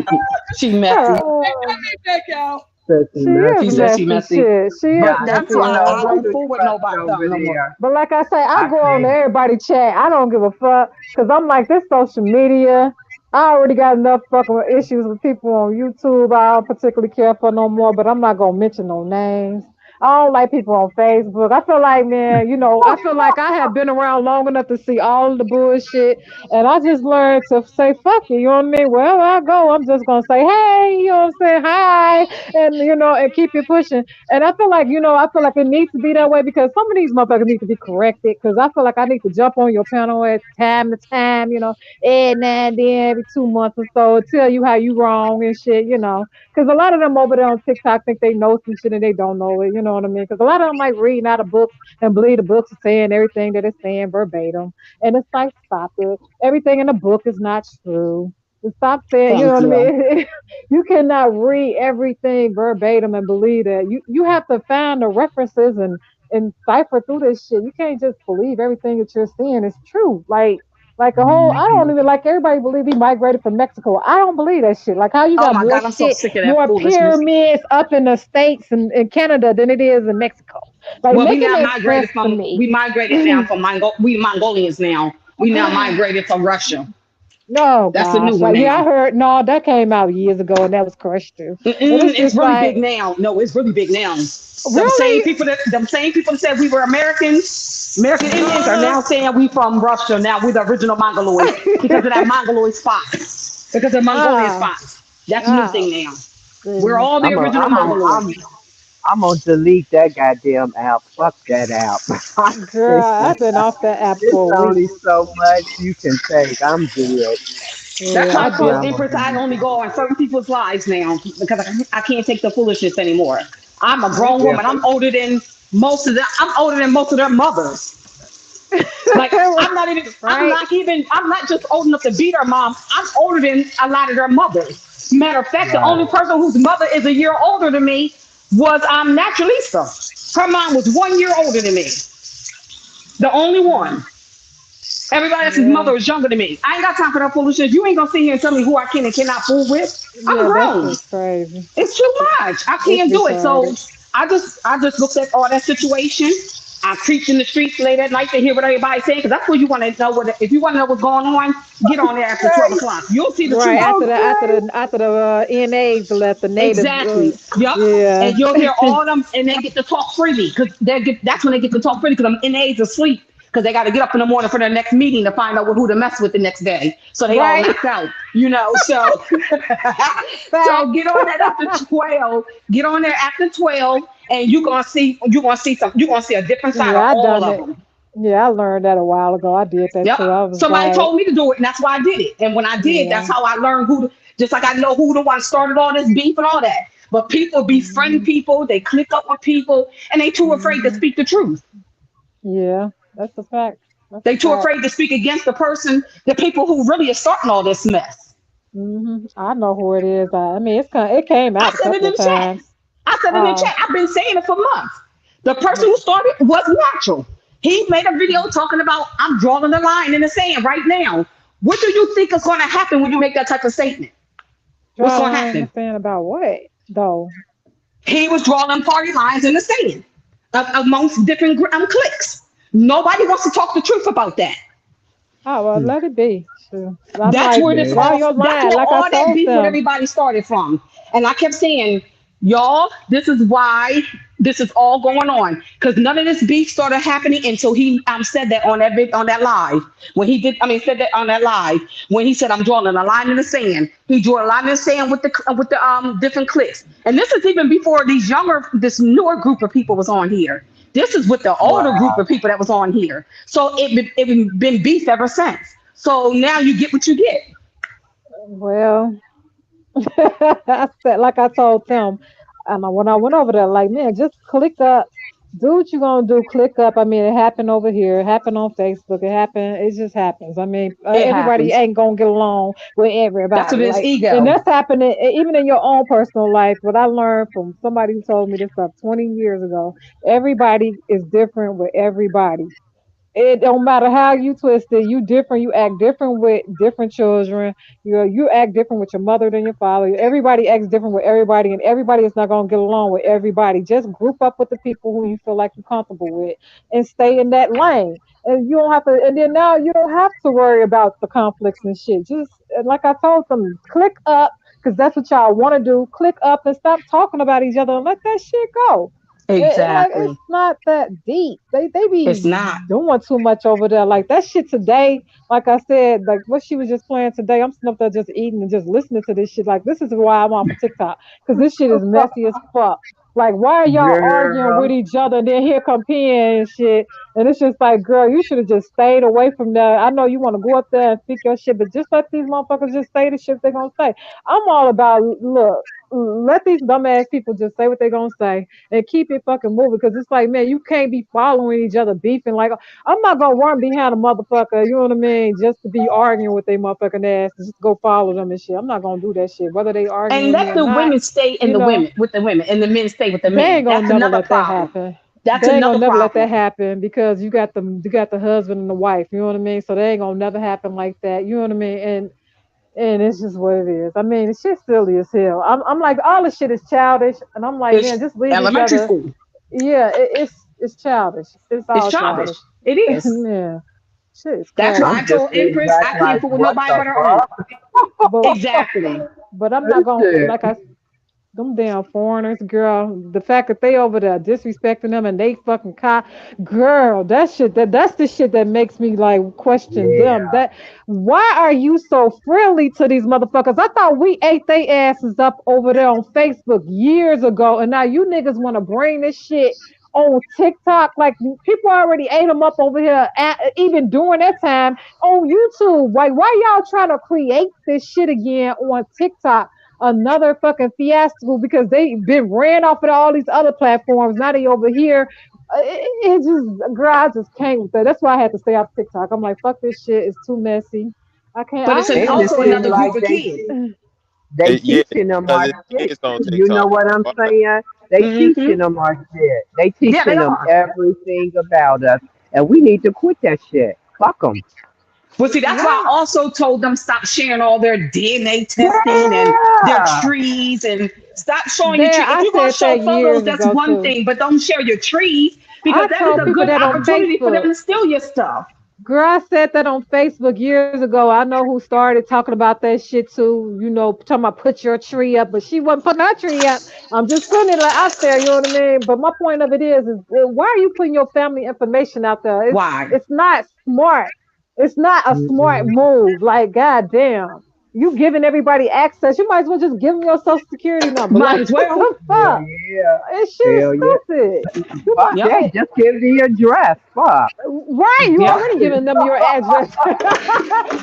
She messy. I'll be back, y'all. Such a She is She messy. said she messy messy. shit. She is But I that's messy why don't know ass. I who don't to fool with trust nobody over no more. there. But like I say, I I go on to can't. everybody chat. I don't give a fuck because I'm like this social media. I already got enough fucking issues with people on YouTube. I don't particularly care for no more. But I'm not gonna mention no names. I don't like people on Facebook. I feel like, man, I feel like I have been around long enough to see all the bullshit, and I just learned to say fuck it. You know what I mean? Wherever I go, I'm just gonna say hey. You know what I'm saying? Hi, and and keep it pushing. And I feel like it needs to be that way because some of these motherfuckers need to be corrected. Because I feel like I need to jump on your panel at time to time, every now and then, every 2 months or so, tell you how you wrong and shit. Because a lot of them over there on TikTok think they know some shit and they don't know it. You know what I mean? Because a lot of them like reading out of books and believe the books are saying everything that it's saying verbatim. And it's like, stop it. Everything in the book is not true. Stop saying, you know Thank what I you. mean? You cannot read everything verbatim and believe that. You have to find the references and cipher through this shit. You can't just believe everything that you're seeing is true. Like a whole, I don't even like everybody believe he migrated from Mexico. I don't believe that shit. Like how you Oh got my more God, I'm so shit, sick of that more foolishness. pyramids up in the States and in Canada than it is in Mexico. Like Well, make it make sense to me. we migrated now from we Mongolians now. We now migrated from Russia. No, That's the new gosh. one Like, yeah, I now. heard, no, that came out years ago and that was crushed too. But Mm-mm, it's it's just really big like, now. No, it's really big now. really? Them same people that said we were Americans, American Indians, are Uh now saying we from Russia. Now we're the original Mongoloids because of that Mongoloid spot. Because of Mongolian ah, spot. That's a new ah, thing now. We're goodness. all the I'm a, original I'm a, Mongoloids. I'm gonna delete that goddamn app. Fuck that app. I Girl, can't. I've been off that app It's for a week. only so much you can take. I'm good. That's Yeah, why I I told did. I'm gonna Empress I delete only that. go on certain people's lives now because I can't take the foolishness anymore. I'm a Me grown Yeah, woman. too. but I'm older than most of their mothers. Like Right? I'm not just old enough to beat her mom. I'm older than a lot of their mothers. Matter of fact, the only right. person whose mother is a year older than me was Naturalista. Her mom was 1 year older than me. The only Mm, one. Everybody else's yeah. mother is younger than me. I ain't got time for that foolishness. You ain't gonna sit here and tell me who I can and cannot fool with. I'm Yeah, that's grown. just crazy. It's too much. I It's can't do it. So retarded. I just looked at all that situation. I preach in the streets late at night to hear what everybody's saying because that's what you want to know. If you want to know what's going on, get on there after 12 o'clock. You'll see the Right truth. after the NAs left the native. Exactly. Yup. Yeah. And you'll hear all of them, and they get to talk freely because that's when they get to talk freely because them NAs are asleep because they got to get up in the morning for their next meeting to find out who to mess with the next day. So they all Right. knocked out, you know. So so Facts. get on that after 12. Get on there after 12, and you're gonna see a different side of Yeah, I all done of it. them. Yeah, I learned that a while ago. I did that Yep. too. I was Somebody like, told me to do it, and that's why I did it. And when I did, that's yeah. how I learned just like I know who the one started all this beef and all that. But people befriend Hmm. people, they click up with people, and they too afraid to Hmm. speak the truth. Yeah, that's a fact. That's a They too fact. afraid to speak against the people who really are starting all this mess. I know who it is. I mean, it came I out a said it couple in of the chat. times. I said it in the Uh, chat. I've been saying it for months. The person who started was natural. He made a video talking about I'm drawing the line in the sand right now. What do you think is going to happen when you make that type of statement? What's draw a going to line in the happen? sand about what though? He was drawing party lines in the sand amongst different cliques. Nobody wants to talk the truth about that. Oh well, let it be. Sure. I'm That's like, where this draw all your that's line. where Like I all that told beef with them. everybody started from. And I kept saying, y'all, this is why this is all going on. Because none of this beef started happening until he said that on that live. When he did, said that on that live when he said I'm drawing a line in the sand. He drew a line in the sand with the different cliques. And this is even before this newer group of people was on here. This is with the older group of Wow. people that was on here. So it been beef ever since. So now you get what you get. Well, I said, like I told them, when I went over there, like, man, just click up. Do what you gonna do. Click up. I mean, it happened over here. It happened on Facebook. It happened. It just happens. I mean, It everybody happens. ain't gonna get along with That's what everybody. it is, Like, and ego. that's happening even in your own personal life. What I learned from somebody who told me this stuff 20 years ago. Everybody is different with everybody. It don't matter how you twist it. You different. You act different with different children. You act different with your mother than your father. Everybody acts different with everybody, and everybody is not gonna get along with everybody. Just group up with the people who you feel like you're comfortable with, and stay in that lane. And you don't have to. And then now you don't have to worry about the conflicts and shit. Just like I told them, click up because that's what y'all want to do. Click up and stop talking about each other and let that shit go. Like it's Exactly. not that deep. They It's be not. doing too much over there. Like that shit today. Like I said, like what she was just playing today. I'm sitting up there just eating and just listening to this shit. Like this is why I'm off of TikTok because this shit is messy as fuck. Like, why are y'all arguing with Girl, each other? And then here come PN and shit. And it's just like, girl, you should have just stayed away from that. I know you want to go up there and speak your shit, but just let these motherfuckers just say the shit they're gonna say. I'm all about look, let these dumbass people just say what they're gonna say and keep it fucking moving. Cause it's like, man, you can't be following each other, beefing. Like, I'm not gonna run behind a motherfucker, you know what I mean, just to be arguing with their motherfucking ass, just go follow them and shit. I'm not gonna do that shit, whether they arguing And with me let or the not, women stay in you the know. women with the women, and the men stay with the They men. ain't gonna That's never another let that problem. happen. That's They ain't gonna another never let that problem. happen because you got the husband and the wife. You know what I mean? So they ain't gonna never happen like that. You know what I mean? And it's just what it is. I mean, it's shit silly as hell. I'm like all this shit is childish, and I'm like, man, It's just leave each elementary other. school. Yeah, it's childish. It's It's all childish. childish. It is. Yeah, shit is That's why crazy. I I'm just told sitting Empress back I can't like, fool with what nobody the but her own. But Exactly. I'm not gonna fuck? like I them damn foreigners, girl. The fact that they over there disrespecting them and they fucking girl, that's the shit that makes me like question them. Yeah. That why are you so friendly to these motherfuckers? I thought we ate they asses up over there on Facebook years ago, and now you niggas want to bring this shit on TikTok. Like people already ate them up over here, even during that time on YouTube. Like why y'all trying to create this shit again on TikTok? Another fucking fiasco because they been ran off of all these other platforms. Now they over here. It just, girl, I just can't with that. That's why I had to stay off TikTok. I'm like, fuck this shit. It's too messy. I can't. But I it's don't And it also seems another understand group like of kids. they Yeah, teaching them because our it's shit kids on too. You know TikTok. what I'm Why? saying? They Hmm. teaching them our shit. They Yeah, they teaching them are. everything about us, and we need to quit that shit. Fuck them. Well, see, that's why I why. also told them stop sharing all their DNA testing and their Yeah. trees and stop showing your There, tree. If I you're going to said show that photos, years that's ago one too. thing, but don't share your trees because I that is told a people good that on opportunity for them Facebook. to steal your stuff. Girl, I said that on Facebook years ago. I know who started talking about that shit too. You know, talking about put your tree up, but she wasn't putting her tree up. I'm just putting it like out there. You know what I mean? But my point of it is why are you putting your family information out there? Why? It's not smart. It's not a smart Mm-mm. move. Like, goddamn, you giving everybody access. You might as well just give them your social security number. Might Like, as what well. the Hell fuck? yeah. This shit is Hell yeah. stupid. You Fuck Yep. that. Just give the address. Fuck. right, you Yep. already giving them your address.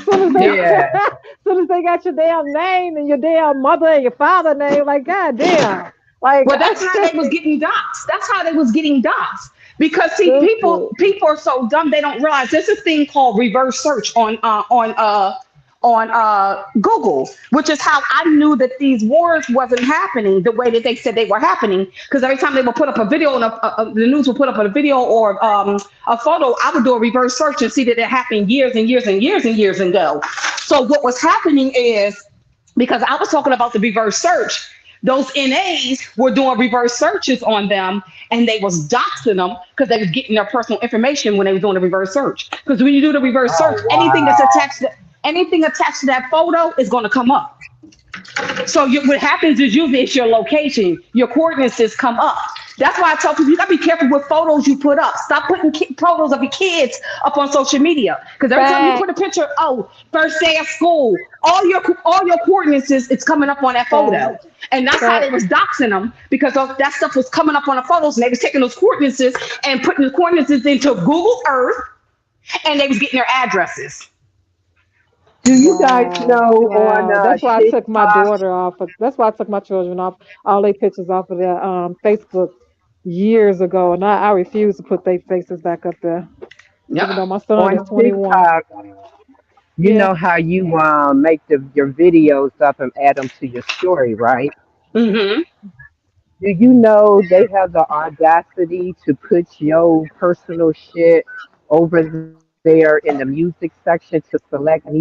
soon as they Yep. Yeah. soon as they got your damn name and your damn mother and your father name, like goddamn. Like Well, that's how they was getting doxxed. That's how they was getting doxxed. Because see, people stupid. people are so dumb they don't realize there's a thing called reverse search on Google, which is how I knew that these wars wasn't happening the way that they said they were happening. Because every time they would put up a video and the news would put up a video or a photo, I would do a reverse search and see that it happened years and years and years and years ago. So what was happening is because I was talking about the reverse search. Those NAs were doing reverse searches on them, and they was doxing them because they was getting their personal information when they was doing the reverse search. Because when you do the reverse search, Oh wow. anything attached to that photo is going to come up. So what happens is usually it's your location, your coordinates just come up. That's why I tell people you gotta be careful with photos you put up. Stop putting photos of your kids up on social media because every time you put a Facts, picture, oh, first day of school, all your coordinates is coming up on that photo, facts, and that's how they facts. was doxing them because that stuff was coming up on the photos, and they was taking those coordinates and putting the coordinates into Google Earth, and they was getting their addresses. Do you guys Wow, know on wow. That's why I took my TikTok? daughter off. That's why I took my children off all their pictures off of their Facebook years ago, and I refuse to put their faces back up there, Yep. even though my son is On 21. TikTok, you Yeah. know how you make your videos up and add them to your story, right? Mm-hmm. Do you know they have the audacity to put your personal shit over there in the music section to select music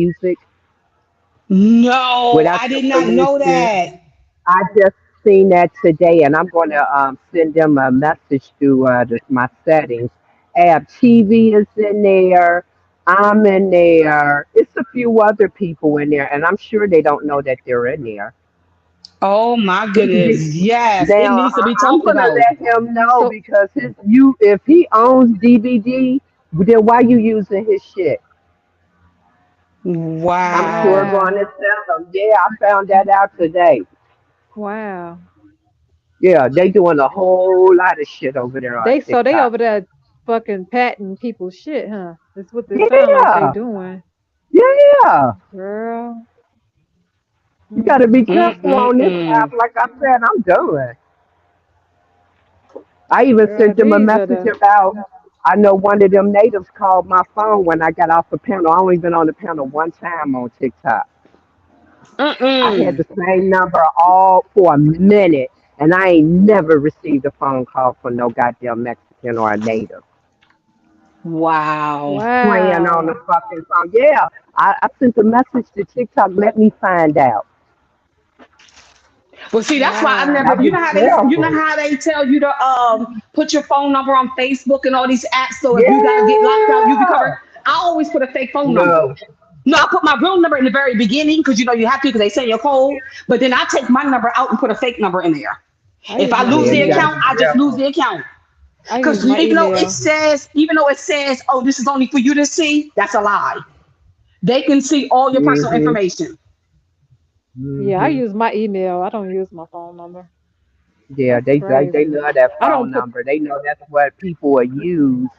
No, without I your did not know permission? that. I just seen that today, and I'm going to send them a message through my settings. App TV is in there. I'm in there. It's a few other people in there, and I'm sure they don't know that they're in there. Oh my goodness. Yes, it Now needs to be I'm talked gonna about. let him know So because if he owns DVD, then why you using his shit? I'm sure Wow. going to wow, tell him. Yeah, I found that out today. wow. Yeah, they doing a whole lot of shit over there on they TikTok. over there fucking patting people's shit, huh? That's what they sound like they Yeah, doing. yeah. Girl. You got to be careful on this app. Mm-mm-mm. Like I said, I'm done. I even Girl, sent them a these are message the about. I know one of them natives called my phone when I got off the panel. I only been on the panel one time on TikTok. I had Mm-mm. the same number all for a minute, and I ain't never received a phone call from no goddamn Mexican or a native Wow. praying on the wow. fucking phone. Yeah, I sent a message to TikTok. Let me find out. Well, see, that's why I Gotta never. Wow. You be know how careful. they tell you to put your phone number on Facebook and all these apps. So if you gotta get locked out, you be Yeah. covered. I always put a fake phone number. No. No, I put my real number in the very beginning because you know you have to because they send your code. But then I take my number out and put a fake number in there. I If use I my lose Yeah, the you gotta account, be email. I just lose careful. the account. I use Because my email. even though it says, oh, this is only for you to see, that's a lie. They can see all your personal Mhm. information. Yeah, I Mhm. use my email. I don't use my phone number. Yeah, That's they crazy. love that I don't phone put number. They know that's what people will use.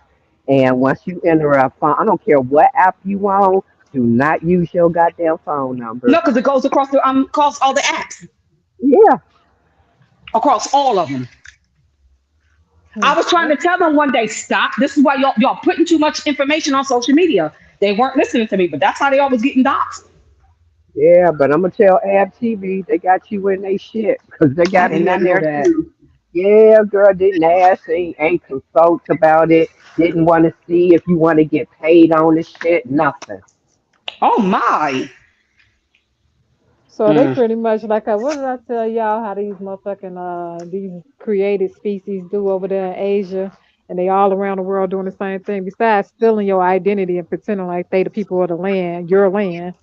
And once you enter a phone, I don't care what app you on, do not use your goddamn phone number. No, because it goes across all the apps, Yeah. across all of them. I was trying I, to tell them one day, stop. This is why y'all putting too much information on social media. They weren't listening to me, but that's how they always getting doxxed. Yeah, but I'm gonna tell Ab TV they got you in they shit because they I got did me not in know there that. too. Yeah, girl, didn't ask, ain't consult about it. Didn't want to see if you want to get paid on the shit. Nothing. Oh my. so they Mm. pretty much like what did I tell y'all how these motherfucking these created species do over there in Asia and they all around the world doing the same thing. Besides stealing your identity and pretending like they the people of the land, your land.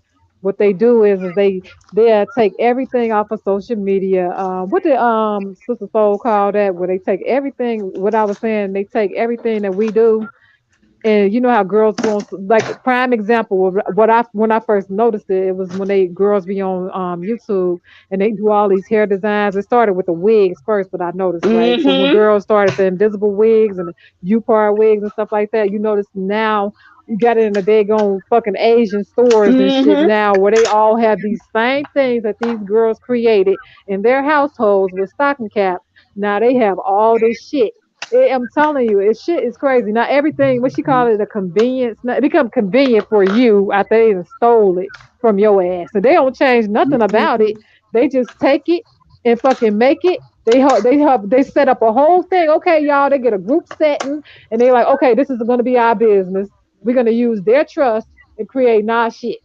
What they do is they take everything off of social media. What did Sister Soul call that? Where they take everything. What I was saying, they take everything that we do. And you know how girls go on, like prime example of what I when I first noticed it, it was when they girls be on YouTube and they do all these hair designs. It started with the wigs first, but I noticed, right? So when Mm-hmm. girls started the invisible wigs and the U-part wigs and stuff like that, you notice now you got it in the daggone fucking Asian stores and shit Mm-hmm. now where they all have these same things that these girls created in their households with stocking caps. Now they have all this shit. I'm telling you, it shit is crazy. Now everything, what she call it, a convenience. Now, it become convenient for you after they done stole it from your ass, and they don't change nothing about it. They just take it and fucking make it. They set up a whole thing. Okay, y'all, they get a group setting, and they like, okay, this is going to be our business. We're going to use their trust and create our shit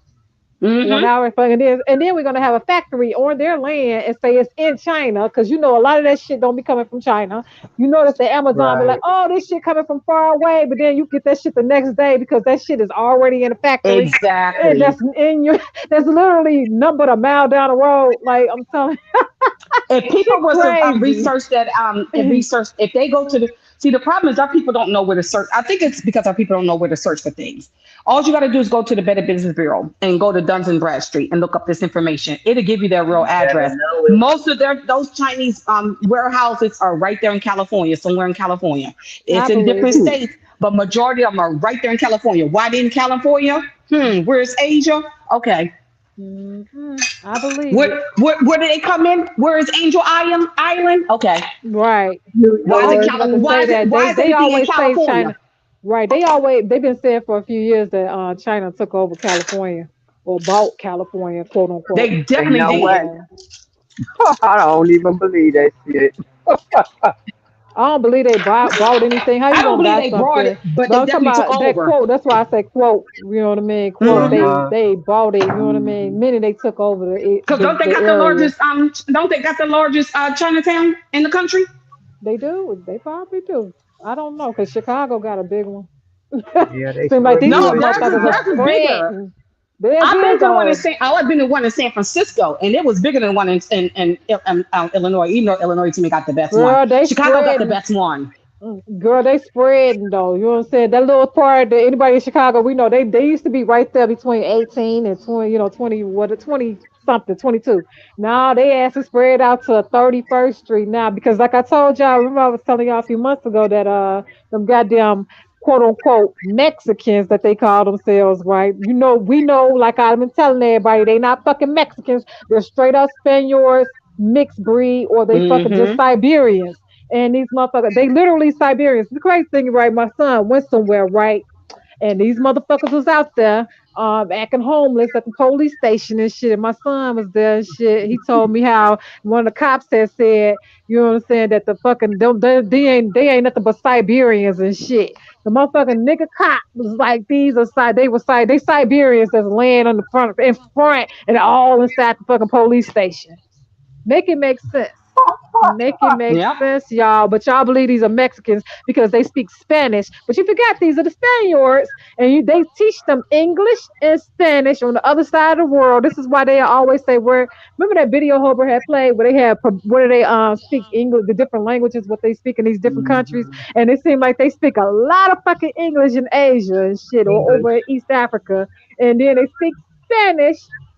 on Mm-hmm. our fucking this, and then we're gonna have a factory on their land and say it's in China, because you know a lot of that shit don't be coming from China. You notice the Amazon be like, Right. oh, this shit coming from far away, but then you get that shit the next day because that shit is already in a factory, and Exactly. that's in your that's literally numbered a mile down the road. Like I'm telling If you, people shit was to crazy. research that and research if they go to the see the problem is our people don't know where to search. I think it's because our people don't know where to search for things. All you got to do is go to the Better Business Bureau and go to Duns and Bradstreet and look up this information. It'll give you their real You better address. know it. Most of their those Chinese warehouses are right there in California, somewhere in California. I It's in believe different it. states, but majority of them are right there in California. Why in California? Where's Asia? Okay. I believe Where, it. where do they come in? Where is Angel Island? Island? Okay. Right. New I was just York. about to say that Why is they everything in always say China. California? Right. They've been saying for a few years that China took over California or bought California, quote unquote. They You definitely know did. what? Yeah. I don't even believe that shit. I don't believe they bought anything. How I you don't gonna believe buy they brought something? it, but But they I'm talking definitely took about that over. quote. That's why I say quote. You know what I mean? Quote. Mm-hmm. Uh-huh. They bought it. You know what I mean? Meaning they took over Because don't they the got the area. largest don't they got the largest Chinatown in the country? They do. They probably do. I don't know because Chicago got a big one. Yeah, they Seem like sure these No, do. They motherfuckers are sure theirs is do. bigger. spreading. They're I've been big to one in on. San. I've been to one in San Francisco, and it was bigger than one in Illinois. Even though Illinois to me got the best one, Girl, they Chicago got the spreading. best one. Girl, they spreading though. You know what I'm saying? That little part that anybody in Chicago, we know they used to be right there between 18 and 20, 20, what 20 something, 22. Now they ass is spread out to 31st Street now because, like I told y'all, remember I was telling y'all a few months ago that them goddamn quote unquote Mexicans that they call themselves, right? You know, we know, like I've been telling everybody, they not fucking Mexicans. They're straight up Spaniards, mixed breed, or they fucking just Mm-hmm. Siberians. And these motherfuckers, they literally Siberians. The crazy thing, right? My son went somewhere, right? And these motherfuckers was out there acting homeless at the police station and shit. My son was there and shit. He told me how one of the cops had said, you know what I'm saying, that the fucking they ain't nothing but Siberians and shit. The motherfucking nigga cop was like, these are they Siberians that's laying on the front and all inside the fucking police station. Make it make sense. Make it make Yep. sense, y'all. But y'all believe these are Mexicans because they speak Spanish. But you forgot these are the Spaniards, and they teach them English and Spanish on the other side of the world. This is why they always say where. Remember that video Hober had played where they had where they speak English, the different languages, what they speak in these different countries, and it seemed like they speak a lot of fucking English in Asia and shit, or over in East Africa, and then they speak Spanish.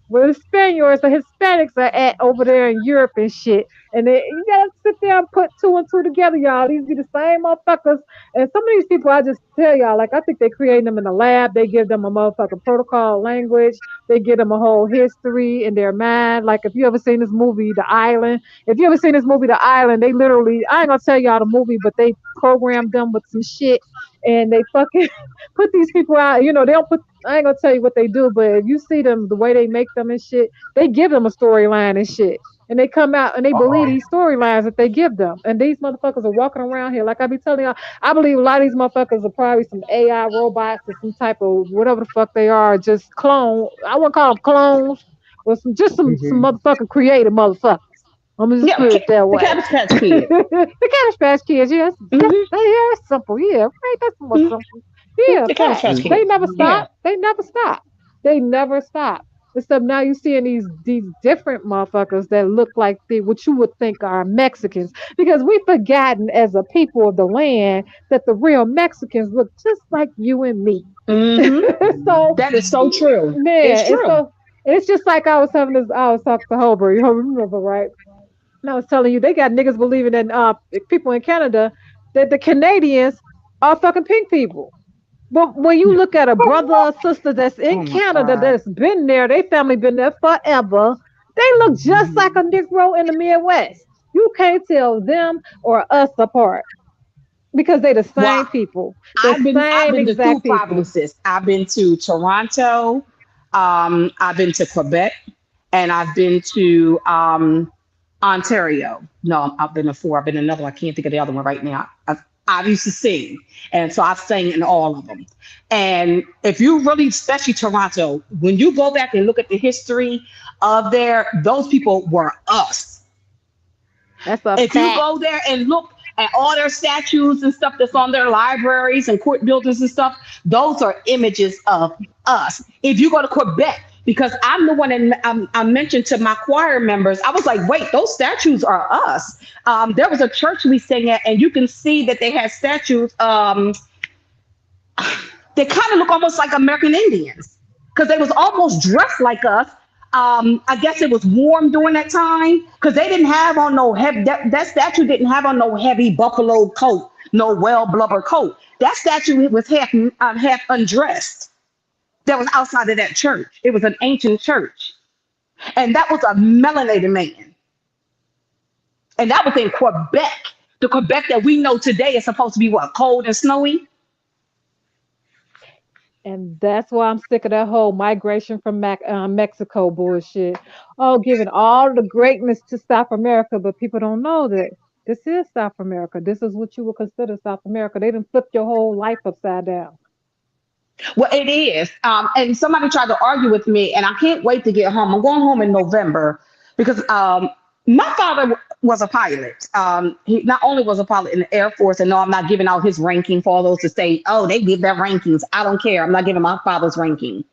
Where the Spaniards, the Hispanics are at over there in Europe and shit. And then you gotta sit there and put two and two together, y'all. These be the same motherfuckers. And some of these people, I just tell y'all, like I think they create them in the lab. They give them a motherfucking protocol language. They give them a whole history in their mind. Like if you ever seen this movie, The Island. If you ever seen this movie, The Island, they literally, I ain't gonna tell y'all the movie, but they programmed them with some shit and they fucking put these people out. You know, they don't put. I ain't gonna tell you what they do, but if you see them, the way they make them and shit, they give them a storyline and shit. And they come out and they believe these storylines that they give them. And these motherfuckers are walking around here. Like I be telling y'all, I believe a lot of these motherfuckers are probably some AI robots or some type of whatever the fuck they are, just clone. I wouldn't call them clowns, or some motherfucking creative motherfuckers. I'm gonna just Yeah. put it that The way. Cabbage Patch Kids. The Cabbage Patch Kids, yes, Mm-hmm. yeah, it's simple, yeah, right. That's more Mm-hmm. simple. Yeah, The Cabbage Patch facts. They Kids. never Yeah. stop. They never stop. They never stop. Except now you seeing these different motherfuckers that look like what you would think are Mexicans. Because we've forgotten as a people of the land that the real Mexicans look just like you and me. Mm-hmm. So That is so true. It's man, true. it's just like I was talking to Holbert, you remember, right? And I was telling you, they got niggas believing in people in Canada that the Canadians are fucking pink people. But when you look at a brother or sister that's in Oh my Canada God. that's been there, they family been there forever, they look just like a Negro in the Midwest. You can't tell them or us apart because they the Well, same people, the I've same been to two exact people. provinces. I've been to Toronto, I've been to Quebec, and I've been to Ontario. No, I've been to four. I've been to another one. I can't think of the other one right now. I used to sing, and so I've sang in all of them. And if you really, especially Toronto, when you go back and look at the history of those people were us. That's a If you fact. go there and look at all their statues and stuff that's on their libraries and court buildings and stuff, those are images of us. If you go to Quebec, because I'm the one that I mentioned to my choir members, I was like, wait, those statues are us. There was a church we sang at, and you can see that they had statues. They kind of look almost like American Indians because they was almost dressed like us. I guess it was warm during that time because they didn't have on no heavy. That statue didn't have on no heavy buffalo coat, no well blubber coat. That statue was half undressed. That was outside of that church. It was an ancient church, and that was a melanated man, and that was in Quebec. The Quebec that we know today is supposed to be what, cold and snowy. And that's why I'm sick of that whole migration from Mexico bullshit. Oh, giving all the greatness to South America, but people don't know that this is South America. This is what you would consider South America. They didn't flip your whole life upside down. Well, it is. And somebody tried to argue with me, and I can't wait to get home. I'm going home in November because my father was a pilot. He not only was a pilot in the Air Force, and no, I'm not giving out his ranking for all those to say, oh, they give their rankings. I don't care. I'm not giving my father's ranking.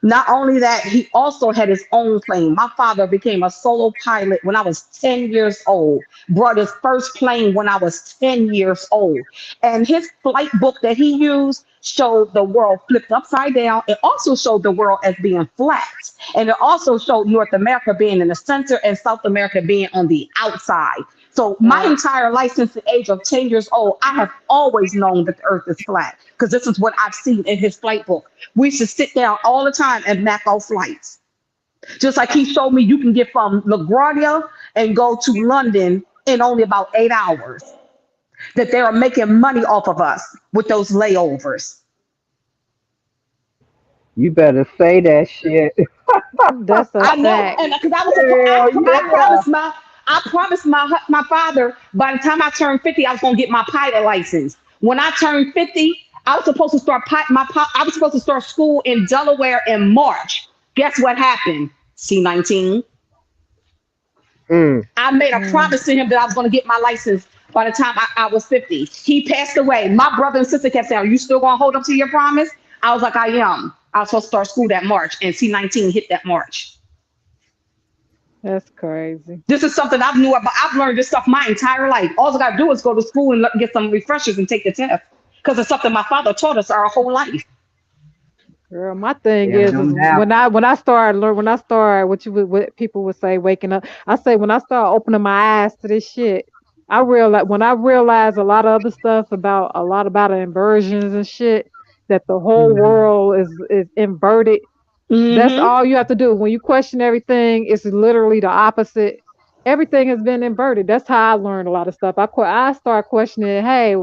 Not only that, he also had his own plane. My father became a solo pilot when I was 10 years old, brought his first plane when I was 10 years old. And his flight book that he used showed the world flipped upside down. It also showed the world as being flat. And it also showed North America being in the center and South America being on the outside. So my Right. entire life since the age of 10 years old, I have always known that the earth is flat because this is what I've seen in his flight book. We should sit down all the time and map out flights. Just like he showed me you can get from LaGuardia and go to London in only about 8 hours. That they are making money off of us with those layovers. You better say that shit. That's a I know, fact. and because Hell I yeah. promised my father by the time I turned 50, I was gonna get my pilot license. When I turned 50, I was supposed to start I was supposed to start school in Delaware in March. Guess what happened? C-19. Mm. I made a Mm. promise to him that I was going to get my license by the time I was 50. He passed away. My brother and sister kept saying, "Are you still going to hold up to your promise?" I was like, "I am." I was supposed to start school that March, and C-19 hit that March. That's crazy. This is something I've knew about. I've learned this stuff my entire life. All I got to do is go to school and get some refreshers and take the test because it's something my father taught us our whole life. Girl, my thing Yeah, is no doubt. when I started learn when I started what people would say waking up. I say when I start opening my eyes to this shit, I realized a lot of other stuff about a lot about inversions and shit that the whole Mhm. world is inverted. That's Mm-hmm. all you have to do. When you question everything, it's literally the opposite. Everything has been inverted. That's how I learned a lot of stuff. I start questioning, hey,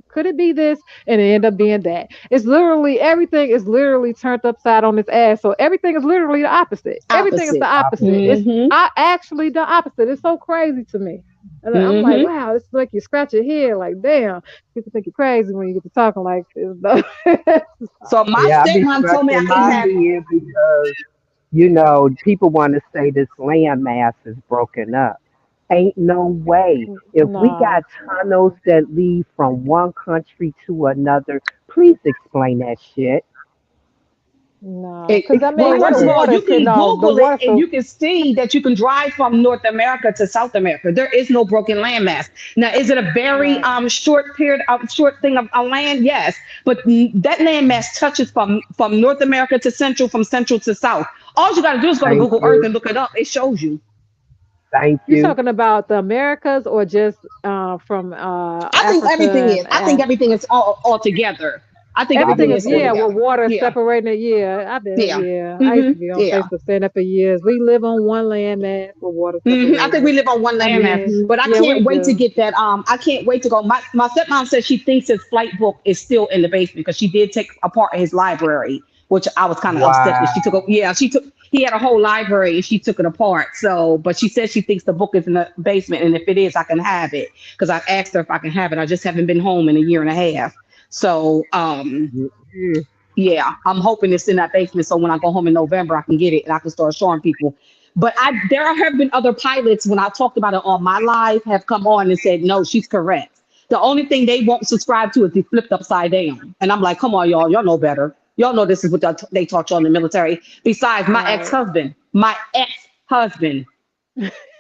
could it be this? And it end up being that. It's literally everything is literally turned upside on its ass. So everything is literally the opposite. Everything is the Opposite. opposite. Opposite. It's Mm-hmm. actually the opposite. It's so crazy to me. And I'm like, Mm-hmm. wow, it's like you scratch your head, like, damn, people think you're crazy when you get to talking like this. So my Yeah, I be stepmom told me I scratching can my have. head because, people want to say this land mass is broken up. Ain't no way. If we Nah, got tunnels that lead from one country to another, please explain that shit. nah. Because I Well, mean, where the first of Explain it. all, water you is hitting can off, the Google it water. and you can see that you can drive from North America to South America. There is no broken landmass. Now, is it a very Right. short period, short thing of land? Yes, but that landmass touches from North America to Central, from Central to South. All you got to do is go to Thank Google Earth you. and look it up. It shows you. Thank You you. talking about the Americas or just from Africa I think and everything is all together. I think everything everything is is all yeah, Obviously. with together. water Yeah, separating it. Yeah, I bet. yeah, Yeah, I used hmm to be on yeah. Facebook saying that for years. We live on one landmass with water I think separating we it. live on one I landmass, mean, Hmm. but I yeah, we can't wait to do. get that. I can't wait to go. My stepmom says she thinks his flight book is still in the basement because she did take apart his library, which I was kind of upset that she took. Wow. Yeah, she took. He had a whole library and she took it apart. So, but she says she thinks the book is in the basement, and if it is, I can have it because I asked her if I can have it. I just haven't been home in a year and a half. So, Mm-mm. yeah, I'm hoping it's in that basement so when I go home in November, I can get it and I can start showing people. But there have been other pilots when I talked about it on my live have come on and said, no, she's correct. The only thing they won't subscribe to is the flipped upside down. And I'm like, come on, y'all know better. Y'all know this is what they taught y'all in the military. Besides, Right. my ex-husband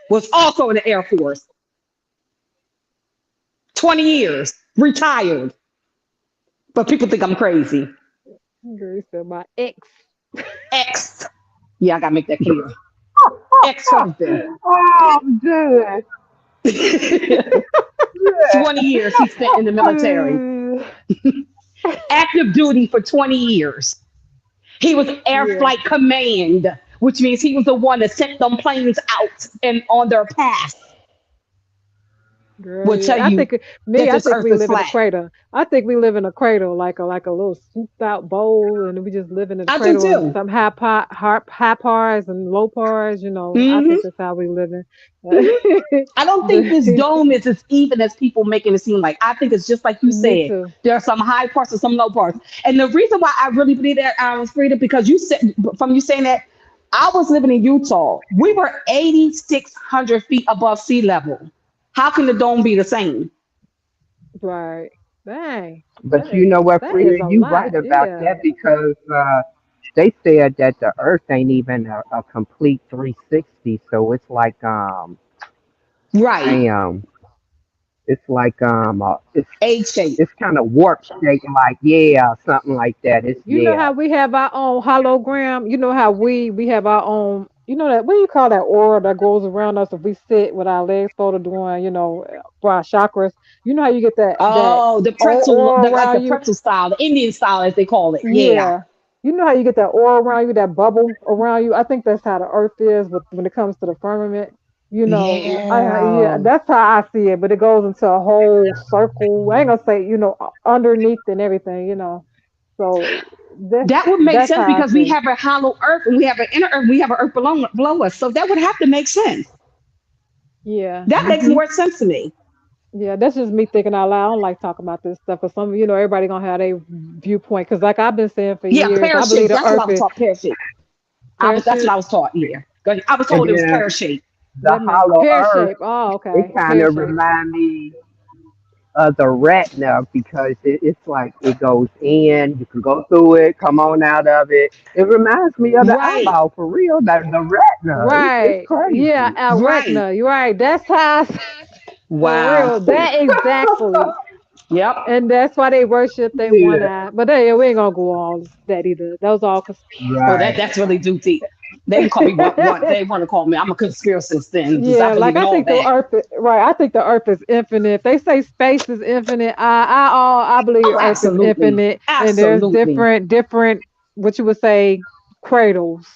was also in the Air Force, 20 years, retired. But people think I'm crazy. Girl, you said my ex. Ex. Yeah, I gotta make that clear. Ex-husband. Oh, I'm dead. 20 years he spent in the military, active duty for 20 years. He was Air Yeah, Flight Command, which means he was the one that sent them planes out and on their path girl, will tell yeah. you that I this think earth we is live in a flat. cradle. I think we live in a cradle, like a little scooped out bowl, and we just living in a I do cradle and too. some high pars and low pars. I think Hmm that's how we living. I don't think this dome is as even as people making it seem like. I think it's just like you Me said. too. There are some high parts and some low parts. And the reason why I really believe that, Frida, because you said from you saying that, I was living in Utah. We were 8,600 feet above sea level. How can the dome be the same? Right. Dang. But you know what, That is Frida, a you lot. right about Yeah. that because they said that the Earth ain't even a complete 360, so it's like Right. damn, it's like A shape. it's kind of warp shape, like yeah, something like that. It's You know yeah. how we have our own hologram? You know how we have our own, you know that what do you call that aura that goes around us if we sit with our legs folded doing, for our chakras. You know how you get that Oh, the pretzel, aura like the around you? pretzel style, the Indian style, as they call it. Yeah. Yeah. You know how you get that aura around you, that bubble around you? I think that's how the earth is with when it comes to the firmament. Yeah, Yeah. that's how I see it, but it goes into a whole circle. I ain't gonna say, underneath and everything. So that's That would make that's sense how I because we see it. have a hollow earth and we have an inner earth, we have an earth below us. So that would have to make sense. Yeah. That makes Hmm. more sense to me. Yeah, that's just me thinking out loud. I don't like talking about this stuff because everybody gonna have their viewpoint. Because like I've been saying for Yeah, years, pear I believe shape. the That's what I earth was is taught, pear shape. That's what parachute. I was taught, yeah. I was And told it was then pear shape. the That meant hollow pear earth, shape. Oh, it okay. kind Pear of shape. remind me of the retina because it's like it goes in, you can go through it, come on out of it. It reminds me of the Right, eyeball for real. The retina, it's Right. Yeah, crazy. right. Arachna. You're right. That's how for Wow. real. That exactly. Yep. And that's why they worship they one Yeah, eye. But hey, we ain't gonna go on that either. That was all Oh, right. that's really deep. They can call me what they want to call me. I'm a conspiracist then, because I Yeah, like believe in I all think the that. earth right. I think the earth is infinite. If they say space is infinite, I believe Oh, the earth is absolutely. infinite and there's Absolutely. different what you would say cradles.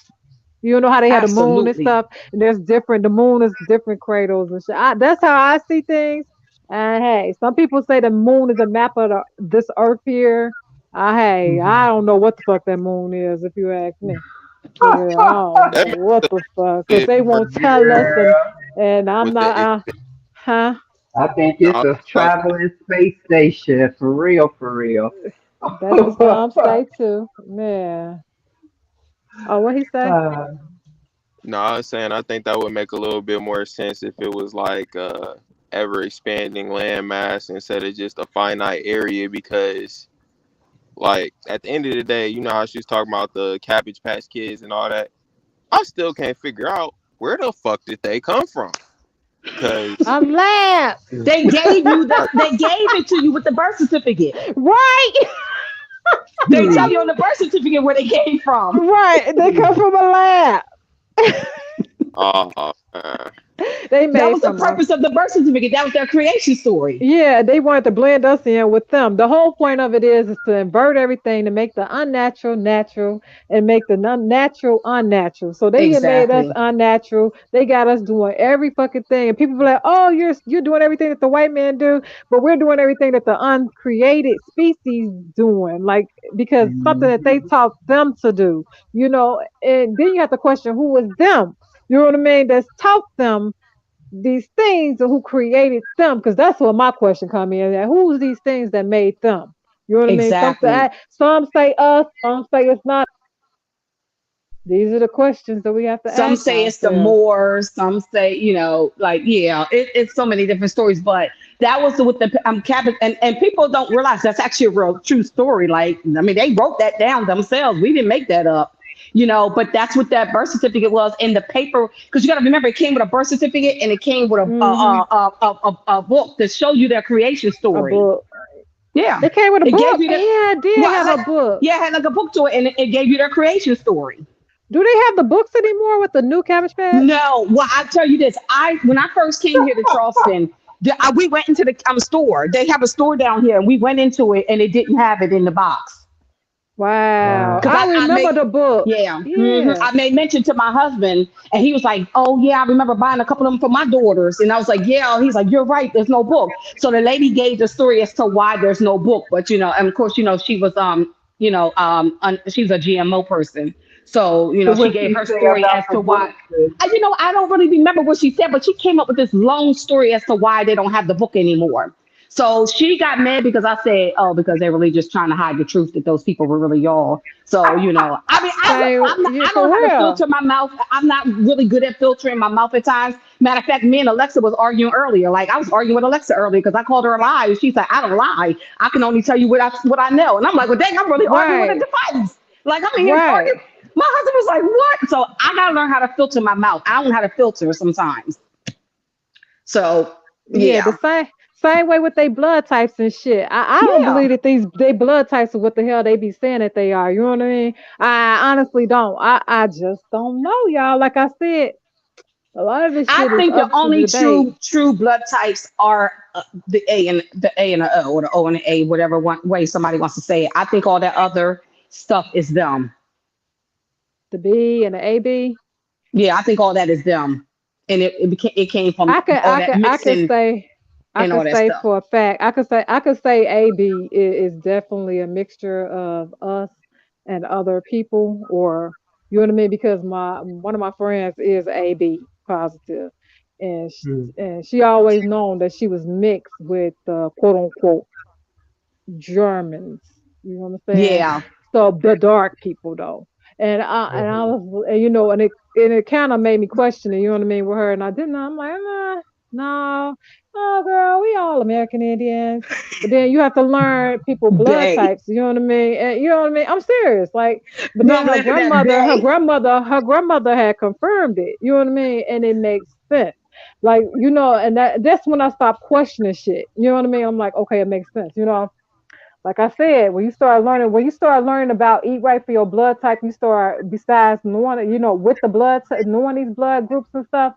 You know how they had the moon and Absolutely. stuff, and there's different. The moon is different cradles and shit. That's how I see things. And hey, some people say the moon is a map of this earth here. Hey, I don't know what the fuck that moon is, if you ask me. For real, I don't That know makes what a the fuck, cause bit they more won't tell us, and Yeah, I'm with the not. Huh? I think it's no, a uh, traveling space station for real, for real. That's what some say too. Man. Oh, what he say? no, I was saying I think that would make a little bit more sense if it was like ever expanding landmass instead of just a finite area because like at the end of the day, you know how she was talking about the Cabbage Patch Kids and all that. I still can't figure out where the fuck did they come from? Cause A lab. They gave you they gave it to you with the birth certificate. Right. They tell you on the birth certificate where they came from. Right. They come from a lab. oh man. They That made was the from us. purpose of the birth certificate. That was their creation story. Yeah, they wanted to blend us in with them. The whole point of it is to invert everything to make the unnatural natural and make the unnatural unnatural. So they have made us Exactly. unnatural. They got us doing every fucking thing. And people be like, "Oh, you're doing everything that the white man do, but we're doing everything that the uncreated species doing." Like because something that they taught them to do, And then you have to question who was them. You know what I mean? That's taught them these things and who created them because that's where my question come in at who's these things that made them, you know what I mean? Exactly. Some say us, some say it's not. These are the questions that we have to Some ask say it's the ourselves. Moors. Some say, like, yeah, it's so many different stories. But that was with the cabin, and people don't realize that's actually a real true story. Like, I mean, they wrote that down themselves. We didn't make that up, But that's what that birth certificate was in the paper. Because you got to remember, it came with a birth certificate and it came with Hmm. a book that showed you their creation A story. book. Yeah, It came with a it gave book. you Yeah, the it did well, have like a book. yeah, it had like a book to it, and it gave you their creation story. Do they have the books anymore with the new Cabbage Patch? No, well, I tell you this. When I first came here to Charleston, we went into the store. They have a store down here, and we went into it, and it didn't have it in the box. Wow, Because I I remember made, the book. yeah, Yeah. I made mention to my husband, and he was like, "Oh yeah, I remember buying a couple of them for my daughters." And I was like, "Yeah." He's like, "You're right. There's no book." So the lady gave the story as to why there's no book, but and of course, she was she's a GMO person, so So she what gave you her say story about as the to why. book? Sis? I don't really remember what she said, but she came up with this long story as to why they don't have the book anymore. So she got mad because I said, "Oh, because they're really just trying to hide the truth that those people were really y'all." So I mean, Same. I'm not, Yeah, I for don't have to real. filter my mouth. I'm not really good at filtering my mouth at times. Matter of fact, me and Alexa was arguing earlier. Like I was arguing with Alexa earlier because I called her a lie, and she's like, "I don't lie. I can only tell you what I know." And I'm like, "Well, dang, I'm really arguing with a Right. device." Like I'm in here talking. Right. My husband was like, "What?" So I gotta learn how to filter my mouth. I don't know how to filter sometimes. So Yeah, the yeah, same way with their blood types and shit. I don't yeah. believe that these they blood types are what the hell they be saying that they are. You know what I mean? I honestly don't. I just don't know, y'all. Like I said, a lot of this I shit is think the up to the only debate. true blood types are the A and the O, or the O and the A, whatever way somebody wants to say it. I think all that other stuff is them. The B and the AB. Yeah, I think all that is them, and it came from all that I could mixing say I and all could that say stuff. for a fact. I could say AB is definitely a mixture of us and other people, or you know what I mean? Because my one of my friends is AB positive, and she always known that she was mixed with quote unquote Germans. You know what I'm saying? Yeah, So the dark people though. And I was and, you know and it kind of made me question it, you know what I mean, with her. And I didn't. I'm like, no, oh girl, we all American Indians. But then you have to learn people blood Bay. types, you know what I mean? And you know what I mean? I'm serious. Like, but No, then I'm laughing at Bay. her grandmother had confirmed it, you know what I mean? And it makes sense. Like, you know, and that's when I stopped questioning shit. You know what I mean? I'm like, okay, it makes sense, you know. Like I said, when you start learning about eat right for your blood type, you start besides knowing, you know, with the knowing these blood groups and stuff,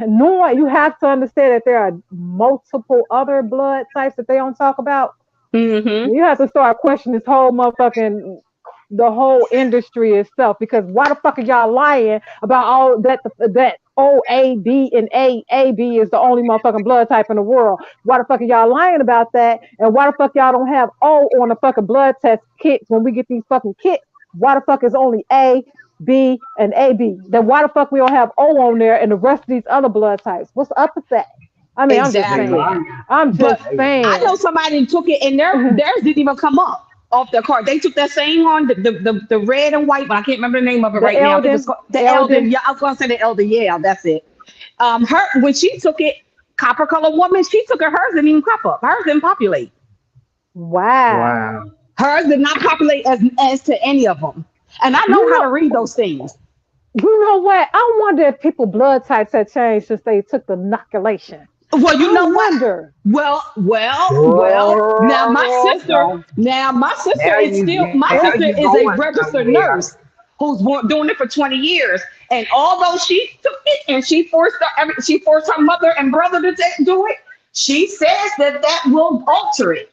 knowing you have to understand that there are multiple other blood types that they don't talk about. Mm-hmm. You have to start questioning this whole motherfucking the whole industry itself, because why the fuck are y'all lying about all that O A B and A is the only motherfucking blood type in the world? Why the fuck are y'all lying about that? And why the fuck y'all don't have O on the fucking blood test kits when we get these fucking kits? Why the fuck is only A, B, and AB? Then why the fuck we don't have O on there and the rest of these other blood types? What's up with that? I mean, I'm just Exactly. saying. I'm But just I know saying. somebody took it and theirs didn't even come up off their card. They took that same one, the red and white, but I can't remember the name of it The right now. It was Eldon, the Elden. Eldon. Yeah, I was gonna say the Elden. Yeah, that's it. Her when she took it, copper color woman, she took it. Hers didn't even crop up. Hers didn't populate. Wow. Hers did not populate as to any of them. And I know You how know, to read those things. you know what? I wonder if people blood types have changed since they took the inoculation. Well, you I know what? wonder. Well. Now my sister is still. My sister is a registered nurse who's been doing it for 20 years. And although she took it and she forced her mother and brother to do it, she says that will alter it.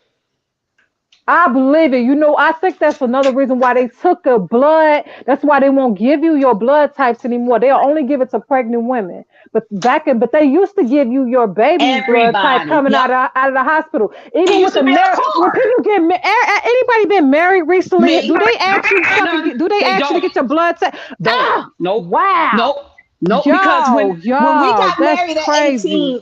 I believe it. You know, I think that's another reason why they took the blood. That's why they won't give you your blood types anymore. They'll only give it to pregnant women. But they used to give you your baby's blood type Everybody. coming Yep. Out of the hospital. It Even with used the to be on a when card. people anybody been married recently? Me. Do they ask you fucking? None. Do they They ask you to don't. get your blood type? Don't. Ah, Nope. wow, Nope. Nope. Because when we got that's married at crazy. 18,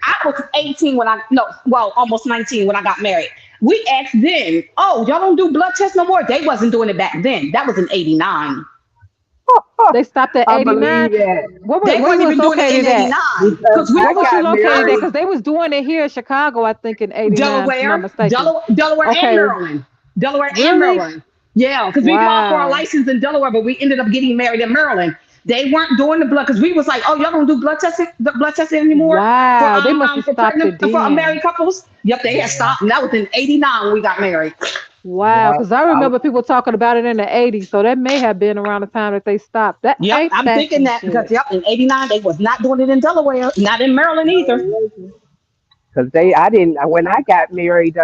I was 18 when I no, well, almost 19 when I got married. We asked then, oh, y'all don't do blood tests no more. They wasn't doing it back then. That was in 89. They stopped at I 89. believe that They Where weren't you was even doing it in located at? 89 because because we I Where was were you got located at? married. Because they was doing it here in Chicago, I think, in 89, if I'm not Delaware, mistaken. Delaware and Okay. Maryland. Delaware and Really? Maryland. Yeah, because we filed for our Wow. license in Delaware, but we ended up getting married in Maryland. They weren't doing the blood because we was like, oh, y'all don't do blood testing anymore Wow. They must have for stopped pregnant it for then. married couples. Yep, they had stopped, and that was in 89 when we got married. Wow. Yeah, Because I remember people talking about it in the 80s. So that may have been around the time that they stopped. That Yep, ain't I'm that thinking some that because shit. yep, in '89 they was not doing it in Delaware, not in Maryland either. because I didn't when I got married.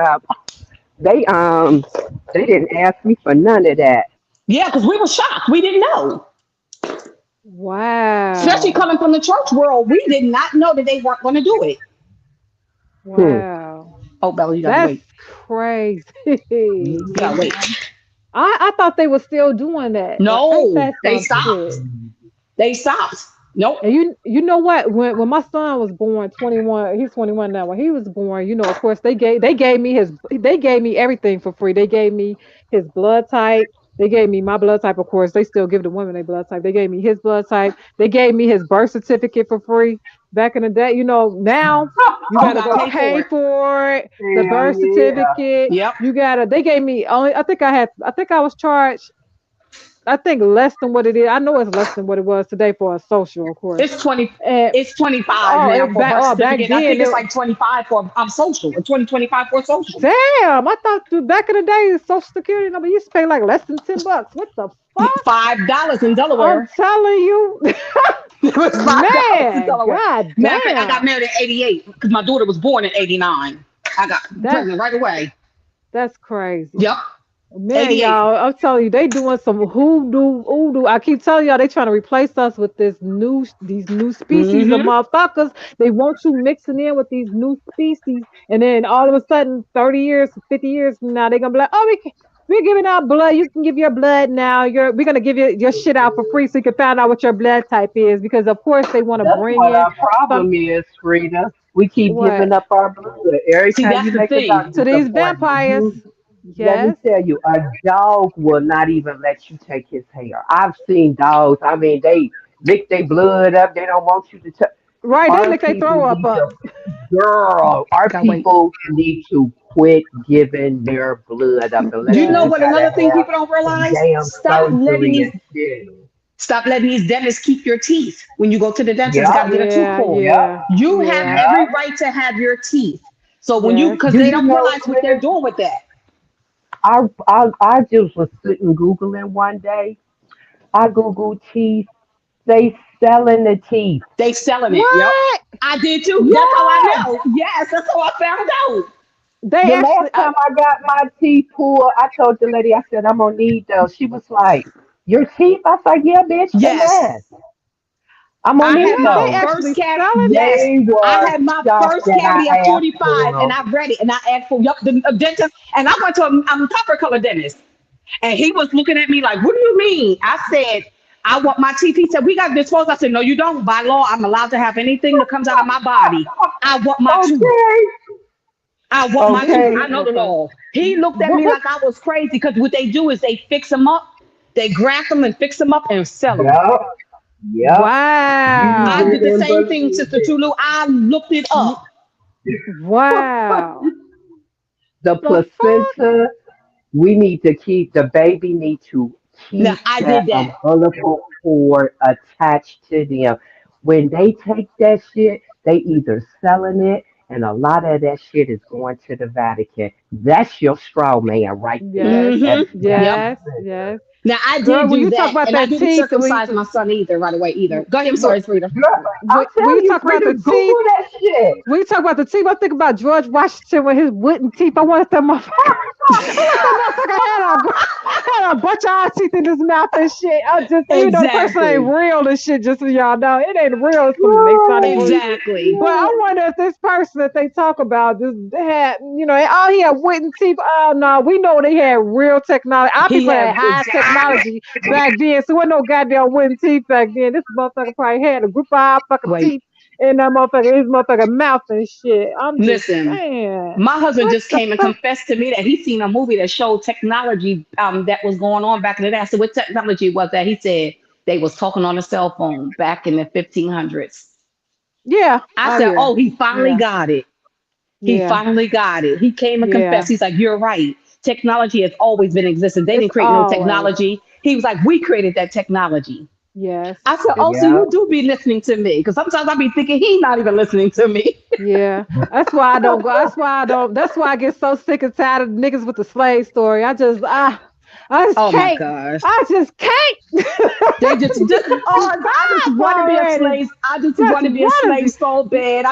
They they didn't ask me for none of that. Yeah, because we were shocked. We didn't know, especially Wow. coming from the church world. We did not know that they weren't going to do it. Hmm. Wow. Oh, Bella, you gotta That's wait. crazy. You gotta wait. I thought they were still doing that. Like, ain't No, that they some stopped. shit? They stopped. Nope. And you know what? When my son was born, 21, he's 21 now. When he was born, you know, of course they gave me everything for free. They gave me his blood type. They gave me my blood type, of course. They still give the women their blood type. They gave me his blood type. They gave me his birth certificate for free back in the day. You know, now you You gotta gotta go pay for pay it. for it. The Hell birth yeah. certificate. Yep. You gotta. They gave me only. I think I was charged. I think less than what it is. I know it's less than what it was today for a social, of course. It's 20. And It's 25 now for birth back certificate. I think then it's it, like 25 for social, or 2025 for social. damn, I thought back in the day, the Social Security number used to pay like less than $10. What the fuck? $5 in I'm Delaware. telling you, It was $5 in man, Delaware. god Matter of fact, I got damn, married in '88 because my daughter was born in '89. I got that's pregnant right away. that's crazy. Yep, Man, '88. y'all, I'm telling you, they doing some hoodoo. I keep telling y'all, they trying to replace us with these new species of Mm-hmm. motherfuckers. They want you mixing in with these new species, and then all of a sudden, 30 years, 50 years from now, they're gonna be like, oh, we're giving out blood. You can give your blood now. We're gonna give you your shit out for free, so you can find out what your blood type is. Because of course they want to That's bring what in our some problem is, Frida. We keep what giving up our blood. Every See, time that's you the make a thing. to doctor's these appointment, vampires. let me Yes. tell you, a dog will not even let you take his hair. I've seen dogs. I mean, they lick their blood up. They don't want you to touch. Right, they Our lick they people throw up need up. to, girl, our Gotta wait. people need to quit giving their blood up unless You you know just what? Yes. gotta Another thing have people don't some realize: damn surgery and shit. stop letting these dentists keep your teeth. When you go to the dentist, you got to Yep, get a tooth Yeah, pulled. yep, yeah, You have yeah, every yep. right to have your teeth. So when you, yes. because Do they you don't know, realize what they're Swift? doing with that. I just was sitting Googling one day. I Googled teeth. They selling the teeth. They selling it. Yep. What? I did too. That's how I Yes. know. Yes, that's how I found out. They The actually, last time I got my teeth pulled, I told the lady, I said, I'm gonna need those. She was like, your teeth? I was like, yeah, bitch, they Yes. mine. I'm gonna I need had yeah, my they those. actually first cavity. selling it. Yes. They I were had my shocked first that cavity at I asked for 45 and them. I read it and I asked for yup, the dentist. And I went to a copper color dentist. And he was looking at me like, what do you mean? I said, I want my teeth. He said, we got to dispose. I said, no, you don't. By law, I'm allowed to have anything that comes out of my body. I want my tooth. Okay, I want my tooth. okay. I know the Okay. law. He looked at me What? like I was crazy because what they do is they fix them up, they graft them and fix them up and sell them. Yep, yep. You I Wow. did the wouldn't same thing, believe Sister it. Tulu. I looked it up. Wow. The The fuck? placenta, we need to keep, the baby need to Now keep I that did that. umbilical cord attached to them. When they take that shit, they either selling it, and a lot of that shit is going to the Vatican. That's your straw man right there. Yes. Mm-hmm. That's Yep. Yes. Yes. Now I Girl, did when do you talk that, about and I that didn't teeth, circumcise my son either right away either. Go ahead. I'm when, sorry, Frida. girl, I'm when telling you you, talk about Frida, the teeth, Google that shit. when you talk about the teeth, I think about George Washington with his wooden teeth. I wanted that motherfucker. I want that motherfucker had a bunch of eye teeth in his mouth and shit. I just, even though the person ain't Exactly. real and shit, just so y'all know, it ain't real. It's some Masonic Right. bullshit. Exactly. But I wonder if this person that they talk about just had, all he had wooden teeth. Oh no, we know they had real technology. Our He people had had high exactly. technology back then, so there wasn't no goddamn wooden teeth back then. This motherfucker probably had a group of eye fucking Wait. teeth in that motherfucker, his motherfucking mouth and shit. I'm just Listen. saying, My husband what just the came and fuck? confessed to me that he seen a movie that showed technology that was going on back in the day. I said, what technology was that? He said they was talking on a cell phone back in the 1500s. Yeah. I Oh said, yeah. oh, he finally Yeah. got it. He Yeah. finally got it. He came and confessed. Yeah. He's like, you're right. Technology has always been existing. They It's didn't create no always. technology. He was like, we created that technology. Yes. I said, oh, It's so Yeah. you do be listening to me. Because sometimes I be thinking he's not even listening to me. yeah. That's why I don't go. That's why I don't. That's why I get so sick and tired of niggas with the slave story. I just Oh my can't. gosh. I just can't. They just oh, I just Stop want to be a already. slave. I just Just want to be a what slave is so bad.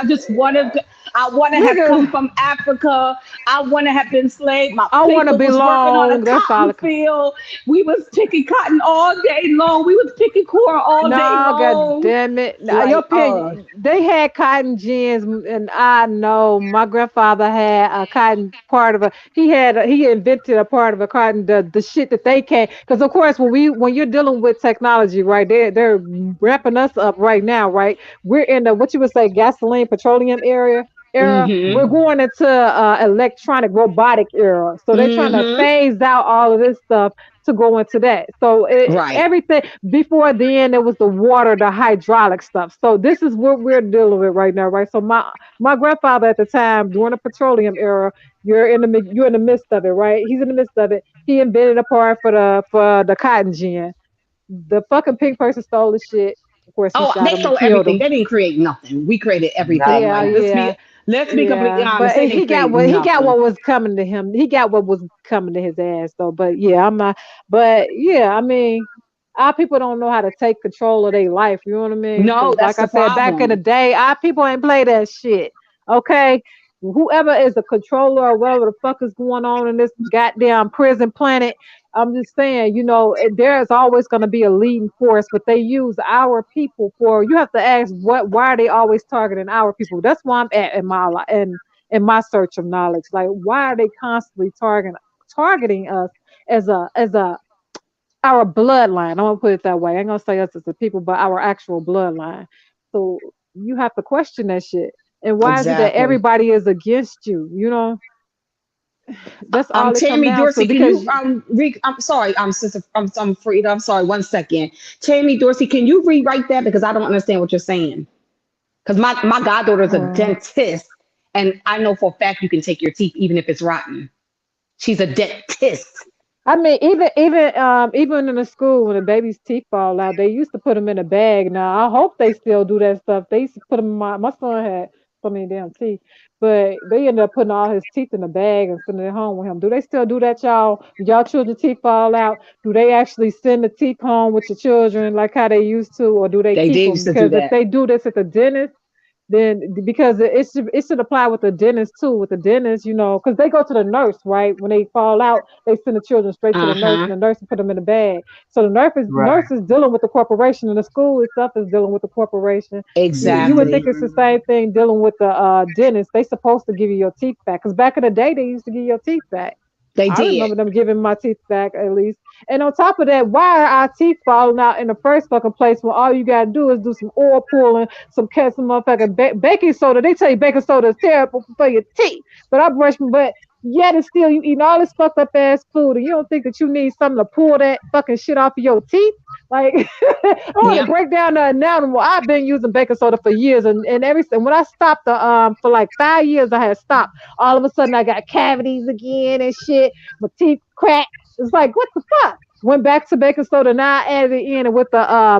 I want to have come nigga? from Africa. I want to have been slave. My I want to people was working on a belong. That's all. cotton field. We was picking cotton all day long. We was picking corn all day No, god long. damn it. Now, your Like, opinion, they had cotton gins, and I know my grandfather had a cotton part of he invented a part of a cotton, the shit that they can. Because, of course, when you're dealing with technology, right, they're wrapping us up right now, right? We're in the, what you would say, gasoline, petroleum era. Mm-hmm. We're going into electronic robotic era. So they're trying to Mm-hmm. phase out all of this stuff to go into that. So Right. everything before then it was the water, the hydraulic stuff. So this is what we're dealing with right now, right? So my grandfather at the time during the petroleum era, you're in the midst of it, right? He's in the midst of it. He invented a part for the cotton gin. The fucking pink person stole the shit. Of course, he Oh, shot they him and stole killed everything. him. They didn't create nothing. We created everything. Yeah, Like Nothing. yeah, let's be completely yeah. honest. But They he didn't got create what nothing. was coming to him. He got what was coming to his ass though. But yeah, I'm not. But yeah, I mean, our people don't know how to take control of their life. You know what I mean? No, Because that's like I the said back in the problem. day, our people ain't play that shit. Okay. Whoever is the controller or whatever the fuck is going on in this goddamn prison planet, I'm just saying, there's always going to be a leading force, but they use our people for. You have to ask why are they always targeting our people? That's why I'm at in my search of knowledge. Like, why are they constantly targeting us as a our bloodline? I'm gonna put it that way. I ain't gonna say us as the people, but our actual bloodline. So you have to question that shit. And why is it that Exactly. everybody is against you? That's all it come Tammy down to Dorsey, can you because I'm sorry, sister, I'm Frida. I'm sorry, 1 second. Tammy Dorsey, can you rewrite that because I don't understand what you're saying? Because my goddaughter is a uh, dentist, and I know for a fact you can take your teeth even if it's rotten. She's a dentist. I mean, even in the school when the baby's teeth fall out, they used to put them in a bag. Now I hope they still do that stuff. They used to put them. My son had so many damn teeth, but they ended up putting all his teeth in a bag and sending it home with him. Do they still do that, y'all? When y'all children teeth fall out, do they actually send the teeth home with your children like how they used to, or do they They keep did them? used to do Because if that. they do this at the dentist, then because it should apply with the dentist too. With the dentist, because they go to the nurse, right? When they fall out, they send the children straight to the nurse, Uh-huh. and the nurse will put them in a bag. So the nurse Right. is dealing with the corporation, and the school itself is dealing with the corporation. You would think Exactly. it's the same thing dealing with the dentist. They supposed to give you your teeth back, because back in the day they used to give your teeth back. They I did. remember them giving my teeth back at least. And on top of that, why are our teeth falling out in the first fucking place when all you gotta do is do some oil pulling, some motherfucking baking soda? They tell you baking soda is terrible for your teeth. But I brush my butt. Yet and still you eating all this fucked up ass food and you don't think that you need something to pull that fucking shit off of your teeth? Like I want to Yep. break down the anatomy. I've been using baking soda for years and when I stopped for like 5 years I had stopped. All of a sudden I got cavities again and shit. My teeth cracked. It's like, what the fuck? Went back to baking soda. Now I added it in with the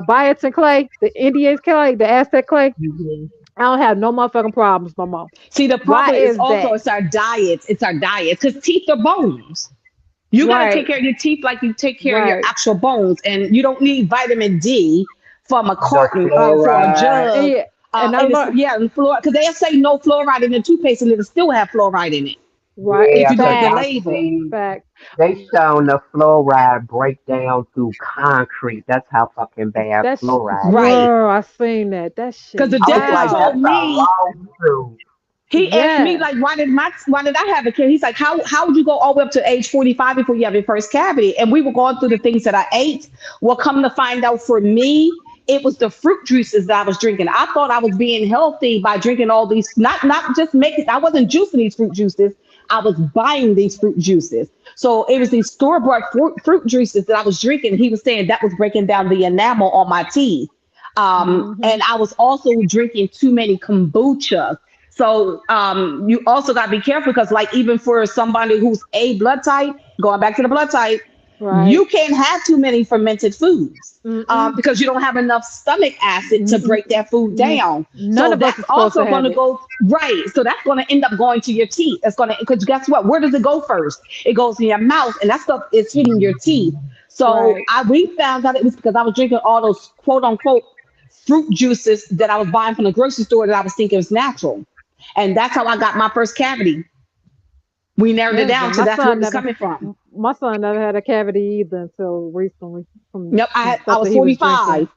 biotin clay, the Indian clay, the Aztec clay. Mhm. I don't have no motherfucking problems no more. See, the Why problem is is also that? it's our diets. It's our diets because teeth are bones. You got to take Right, care of your teeth like you take care of your right. actual bones, and you don't need vitamin D from a The carton for a fluoride. jug. Yeah, and I And it's learned yeah, and fluoride because they say no fluoride in the toothpaste, and it'll still have fluoride in it if Yeah, you look 'cause at the I facts, label. see facts. they showing the fluoride break down through concrete. That's how fucking bad fluoride Right. is. Girl, I seen that. That Because shit the I was dentist like, wild. told that's a me lawsuit. he asked me Yeah. like, why did I have a kid? He's like, how would you go all the way up to age 45 before you have your first cavity? And we were going through the things that I ate. Well, come to find out for me, it was the fruit juices that I was drinking. I thought I was being healthy by drinking all these, not just making. I wasn't juicing these fruit juices. I was buying these fruit juices. So it was these store bought fruit juices that I was drinking. He was saying that was breaking down the enamel on my teeth. Hmm. And I was also drinking too many kombucha. So you also got to be careful because, like, even for somebody who's A blood type, going back to the blood type, Right. you can't have too many fermented foods Mm-mm. because you don't have enough stomach acid to Mm-mm. break that food down. None So of us that's are supposed to also going have to it. go right. So that's going to end up going to your teeth. It's going to because guess what? Where does it go first? It goes in your mouth, and that stuff is hitting your teeth. So Right. we found out it was because I was drinking all those quote unquote fruit juices that I was buying from the grocery store that I was thinking was natural. And that's how I got my first cavity. We narrowed it Yeah, down but to that's where it was coming from. my son never had a cavity either until recently from Yep, some I stuff that was he was drinking. 45.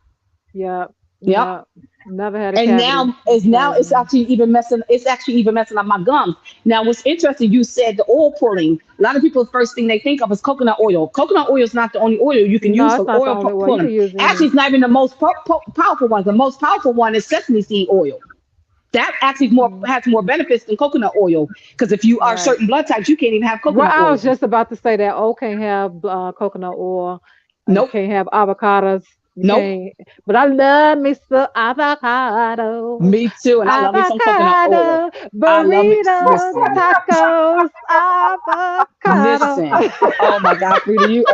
Yep. Yep. Yep. Never had a And cavity. now So it's actually even messing up my gums. Now what's interesting, you said the oil pulling. A lot of people first thing they think of is coconut oil. Coconut oil is not the only oil you can no, use it's for not the only one. You pulling. can use Actually, any. it's not even the most powerful one. The most powerful one is sesame seed oil. That actually has more benefits than coconut oil. Because if you are Right. certain blood types, you can't even have Well, coconut I was oil. just about to say that. Oh, can't have coconut oil. You Nope. can't have avocados. You Nope. can't. But I love me some avocado. Me too. And I love me some coconut oil. Avocado. I love it. Burritos. Listen. Tacos. Avocado. Listen. Oh my God, Frida, you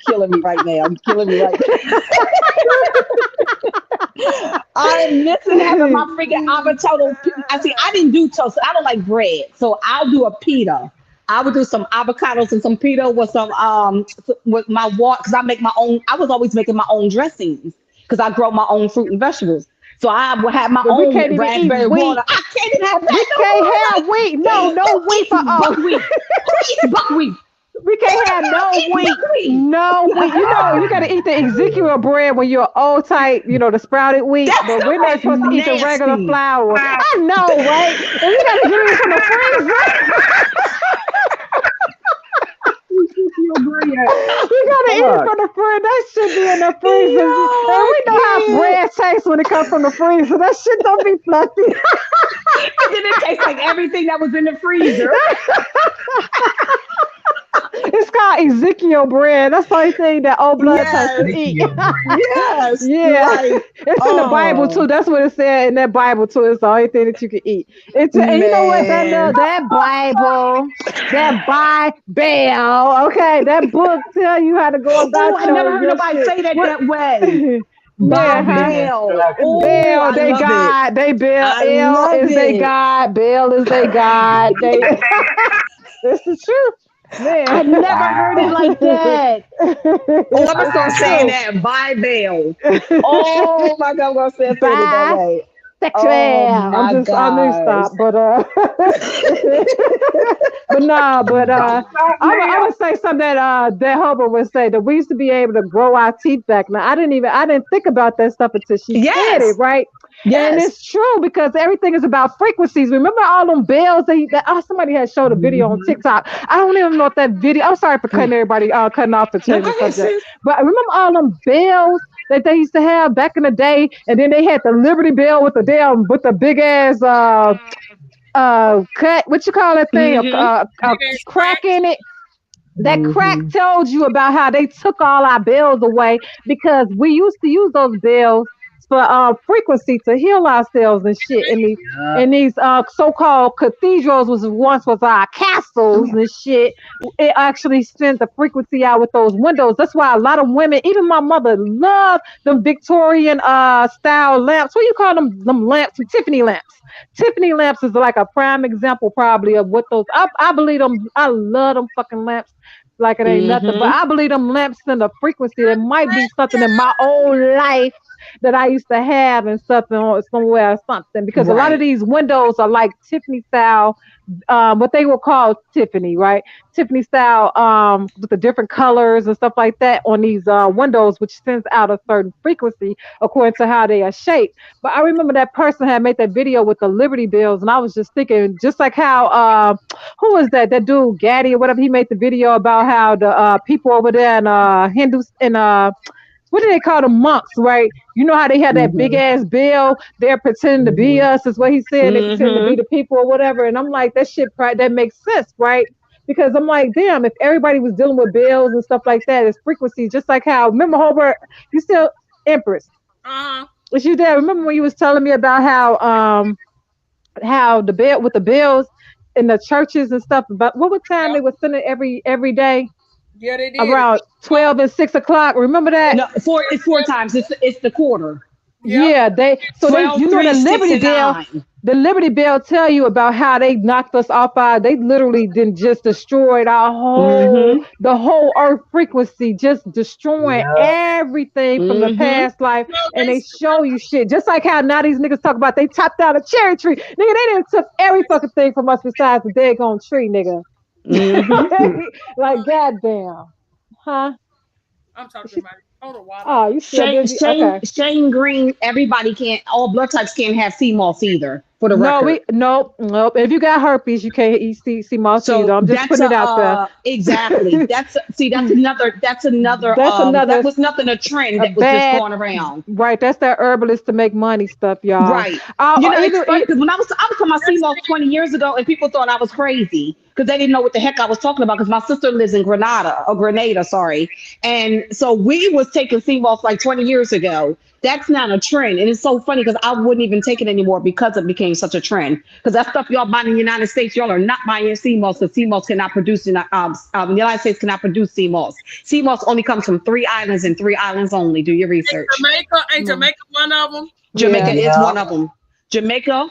killing me right now. You killing me right now. I'm missing having my freaking avocado. I see. I didn't do toast. I don't like bread, so I'll do a pita. I would do some avocados and some pita with some with my water because I make my own. I was always making my own dressings because I grow my own fruit and vegetables. So I would have my But we own can't even eat raspberry wheat. water. I can't even have We that no can't more. have wheat. No Who wheat for eats all. buckwheat? Who eats buckwheat? We can't have Who no eats wheat. buckwheat? No wheat. You know, you got to eat the Ezekiel bread when you're old type, the sprouted wheat, That's but we're not supposed to eat the regular nasty. flour. I know, right? And we got to get it from the freezer. We gotta eat it Fuck. from the freezer. That should be in the Yo, freezer. And I we know how can't. bread tastes when it comes from the freezer. That shit don't be fluffy. And then it tastes like everything that was in the freezer. It's called Ezekiel bread. That's the only thing that old blood types Yes. can eat. Yes. Yeah. Like, It's in the Bible too. oh, That's what it said in that Bible too. It's the only thing that you can eat. And you know what? man. That Bible, that Bible, okay, that book tell you how to go Oh, about I never heard your nobody shit. say that What? that way. Yeah, By huh? Bell. Oh, Baal, I they love it. God, they Baal, I El love is they it. God, Baal is they God, they. It's the truth, I man. never heard it like that. Oh, I'm gonna It's start the saying that. By Bell. Oh my God, I'm gonna say it that way. Oh Bisexual. my I'm gonna gosh. stop, but but nah, but I would say something that Hubbard would say that we used to be able to grow our teeth back. Now I didn't think about that stuff until she said it, Yes. right? And Yes. it's true because everything is about frequencies. Remember all them bells somebody had showed a video on Mhm. TikTok. I don't even know if that video. I'm sorry for cutting everybody cutting off and No, changing go the ahead, subject. sis. But remember all them bells that they used to have back in the day, and then they had the Liberty Bell with the big ass cut. What you call that thing? Mm-hmm. A Big ass crack. crack in it. That crack Mm-hmm. told you about how they took all our bells away because we used to use those bells for frequency to heal ourselves and shit. Yep. And these so-called cathedrals was our castles and shit. It actually sent the frequency out with those windows. That's why a lot of women, even my mother, love them Victorian style lamps. What do you call them? Them lamps, Tiffany lamps. Tiffany lamps is like a prime example probably of what those. I believe them. I love them fucking lamps like it ain't nothing. But Mm-hmm. I believe them lamps send a frequency that might be something in my own life that I used to have and something or somewhere or something. Because a lot of Right. these windows are like Tiffany style, what they will call Tiffany, right? Tiffany style, with the different colors and stuff like that on these windows, which sends out a certain frequency according to how they are shaped. But I remember that person had made that video with the Liberty Bills, and I was just thinking, just like how who was that? That dude Gaddy or whatever. He made the video about how the people over there in Hindus in what do they call the monks, right? You know how they had that big Mm-hmm. ass bill? They're pretending to be Mm-hmm. us, is what he said. They pretend to be Mm-hmm. the people or whatever. And I'm like, that shit, that makes sense, right? Because I'm like, damn, if everybody was dealing with bills and stuff like that, it's frequencies, just like how, remember, Hobart, you still, Empress, Uh-huh. was you there? Remember when you was telling me about how the bill with the bills in the churches and stuff, but what time Yeah. they were sending every day? Yeah, they did it. Around 12 and 6 o'clock. Remember that? No, it's four times. It's the quarter. Yep. Yeah, they 12, you know 3, the 6, Liberty and Bell, 9. tell you about how they knocked us off they literally didn't just destroyed Mm-hmm. the whole earth frequency, just destroying Yep. everything from the Mm-hmm. past life, No, and they they still got show you shit. Just like how now these niggas talk about they chopped down a cherry tree. Nigga, they didn't took every fucking thing from us besides the daggone tree, nigga. Mm-hmm. Like goddamn. Huh? I'm talking about it. Hold on, water. Oh, you still busy? Okay. Shane Green, everybody can't, all blood types can't have sea moss either, for the No, record. nope. If you got herpes, you can't eat sea moss either. So I'm just that's putting it out there. exactly. That's another That's that another was nothing a trend a that was just bad going around. right. That's that herbalist to make money stuff, y'all. Right. You know, it's Even funny because when I was talking about sea moss 20 years ago, and people thought I was crazy because they didn't know what the heck I was talking about. Because my sister lives in Grenada, sorry, and so we was taking sea moss like 20 years ago. That's not a trend, and it's so funny because I wouldn't even take it anymore because it became such a trend. Because that stuff y'all buy in the United States, y'all are not buying sea moss because sea moss cannot produce the United States cannot produce sea moss. Sea moss only comes from 3 islands and 3 islands only. Do your research. Ain't Jamaica one of them? Jamaica Yeah. is one of them. Jamaica,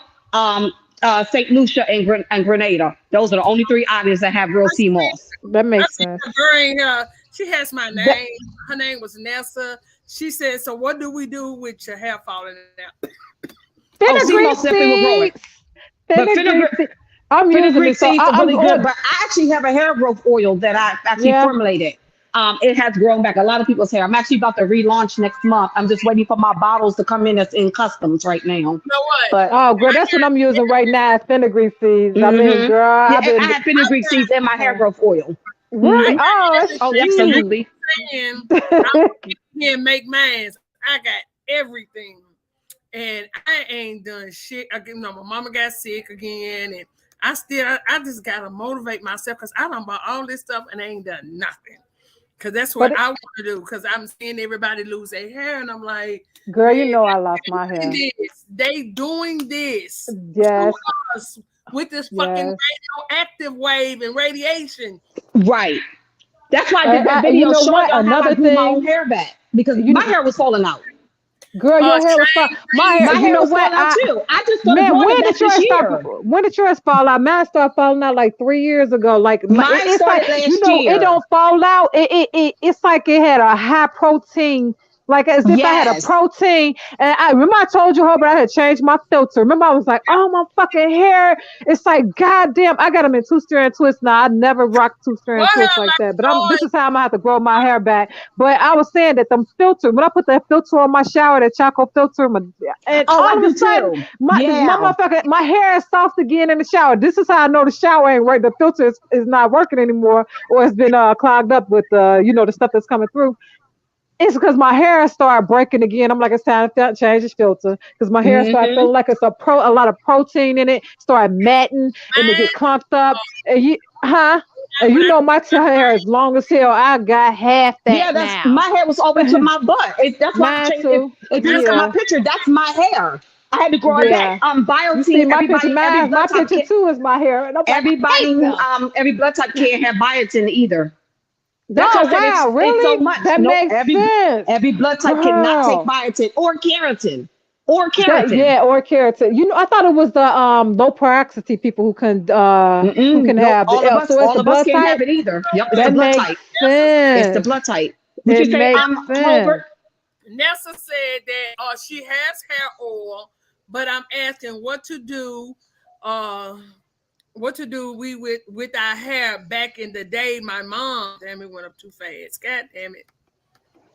St. Lucia, and Grenada. Those are the only 3 islands that have real sea moss. That makes sense. The girl in here, she has my name. Her name was Nessa. She said, "So what do we do with your hair falling out?" Sea moss definitely will grow it. But I'm using fenugreek it, so seeds are I'm really good. But I actually have a hair growth oil that I actually formulated. It has grown back a lot of people's hair. I'm actually about to relaunch next month. I'm just waiting for my bottles to come in that's in customs right now. You know what? But oh, girl, that's what I'm using right now. Fenugreek seeds. I mean, girl, I have fenugreek seeds in my hair growth oil. Really? Oh, absolutely. I can't make mines. I got everything, and I ain't done shit. My mama got sick again, and I just gotta motivate myself because I done bought all this stuff and I ain't done nothing. Because that's what I want to do. Because I'm seeing everybody lose their hair, and I'm like, girl, you know I lost my hair. They doing this yes. to us with this fucking radioactive wave and radiation. Right. That's why I did that video you know showing what? y'all how I grew my own hair back because my hair was falling out. Girl, your hair was falling. My hair was falling out too. I just started growing it back this year. When did yours fall out? Mine started falling out like 3 years ago. Mine started last year. It don't fall out. It's like it had a high protein. Like as if I had a protein, and I remember I told you, but I had changed my filter. Remember I was like, "Oh my fucking hair!" It's like, goddamn, I got them in 2-strand twists now. I never rocked 2-strand twists like that, but this is how I'm gonna have to grow my hair back. But I was saying that them filter, when I put that filter on my shower, that charcoal filter, and all of a sudden, my hair is soft again in the shower. This is how I know the shower ain't right. The filter is not working anymore, or it's been clogged up with the stuff that's coming through. It's because my hair started breaking again. I'm like, it's time to change this filter because my hair started feeling like it's a lot of protein in it. Started matting and it get clumped up. And you know my hair is long as hell. I got half that. Yeah, now. My hair was always to my butt. That's why I changed. If you look at my picture, that's my hair. I had to grow it back. Biotin. My picture too is my hair. And everybody every blood type can't have biotin either. That's really? It's so much. That makes sense. Every blood type cannot take biotin or keratin. Or keratin. You know, I thought it was the low peroxidity people who can have it. All of us can't have it either. Yep, it's the blood type. Sense. It's the blood type. Would you say Holbert? Nessa said that she has hair oil, but I'm asking what to do. What to do with our hair back in the day? My mom, damn it, went up too fast. God damn it.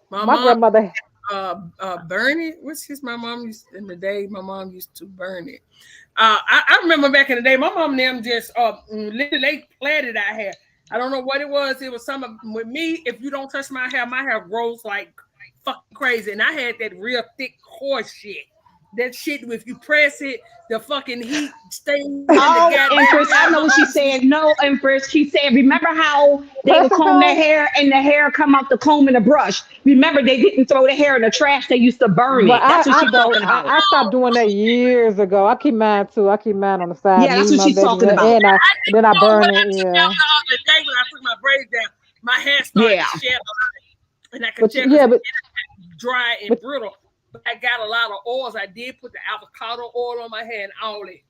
My mom, grandmother burn it. My mom used in the day. My mom used to burn it. I remember back in the day, my mom and them just they plaited our hair. I don't know what it was. It was something with me. If you don't touch my hair grows like fucking crazy. And I had that real thick horse shit. That shit, if you press it, the fucking heat stays. Empress, I know what she's saying. No, Empress, she's saying, remember how they would comb their hair and the hair come out the comb and the brush? Remember, they didn't throw the hair in the trash. They used to burn it. That's what she's talking about. I stopped doing that years ago. I keep mine too. I keep mine on the side. Yeah, that's what she's talking about. And then I burn it. The other day when I took my braids down, my hair started to shed and I could tell dry and brittle. I got a lot of oils. I did put the avocado oil on my hair and all that.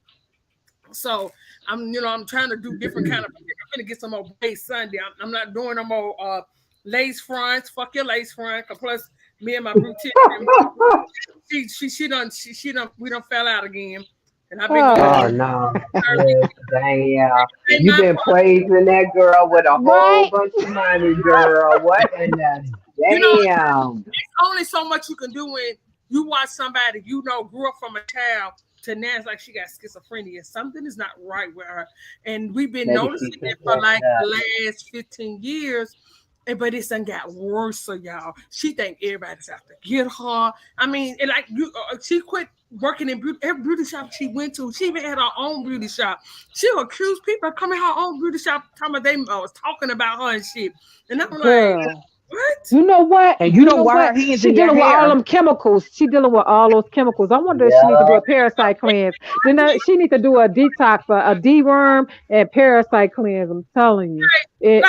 So I'm trying to do different kind of. I'm gonna get some more braids Sunday. I'm not doing no more lace fronts. Fuck your lace front. Plus, me and my beautician, she done. We done fell out again. And I've been. Oh no! Damn! You've been praising that girl with a whole bunch of money, girl. What in the damn? only so much you can do when you watch somebody you know grew up from a child to now it's like she got schizophrenia. Something is not right with her. And we've been Maybe noticing she's it just for messed like up. the last 15 years. But it's done got worse, so y'all. She think everybody's out to get her. I mean, and like you, she quit working in beauty. Every beauty shop she went to, she even had her own beauty shop. She would accuse people of coming to her own beauty shop, talking about they was talking about her and shit. And I'm like, Girl. what? You know what? And you You don't know wear her what? hands She in your dealing with all hair. them chemicals. She dealing with all those chemicals. I wonder if she need to do Yeah. a parasite cleanse. Then she need to do a detox, a deworm and parasite cleanse. I'm telling you, Like, it.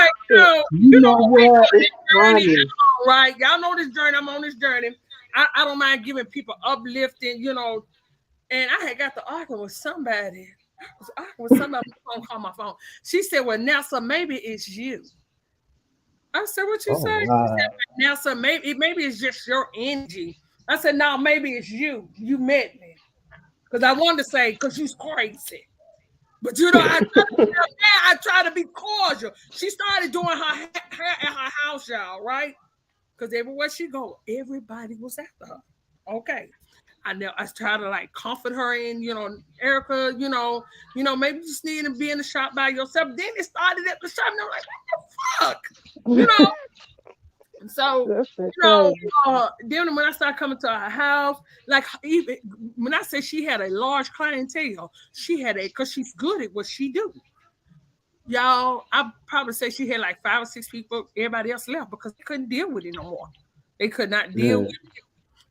You know what? It's journey. funny. Right? Y'all know this journey. I'm on this journey. I don't mind giving people uplifting, you know. And I had got to arguing with somebody. I was arguing with somebody on call my phone. She said, "Well, Nelson, maybe it's you." I said, "What you Oh say?" She wow. said, "Well, Nelson, maybe it's just your energy." I said, "No, maybe it's you. You met me." Because I wanted to say, "Because you's crazy." But you know, I try to be cordial. She started doing her hair at her house, y'all, right? Because everywhere she go, everybody was after her. Okay. I know I try to like comfort her and Erica, maybe you just need to be in the shop by yourself. Then it started at the shop, and I'm like, what the fuck? You know? And so, That's so crazy. then when I started coming to her house, like even when I say she had a large clientele, she had because she's good at what she do. Y'all, I probably say she had like 5 or 6 people. Everybody else left because they couldn't deal with it no more. They could not deal with Mm. it.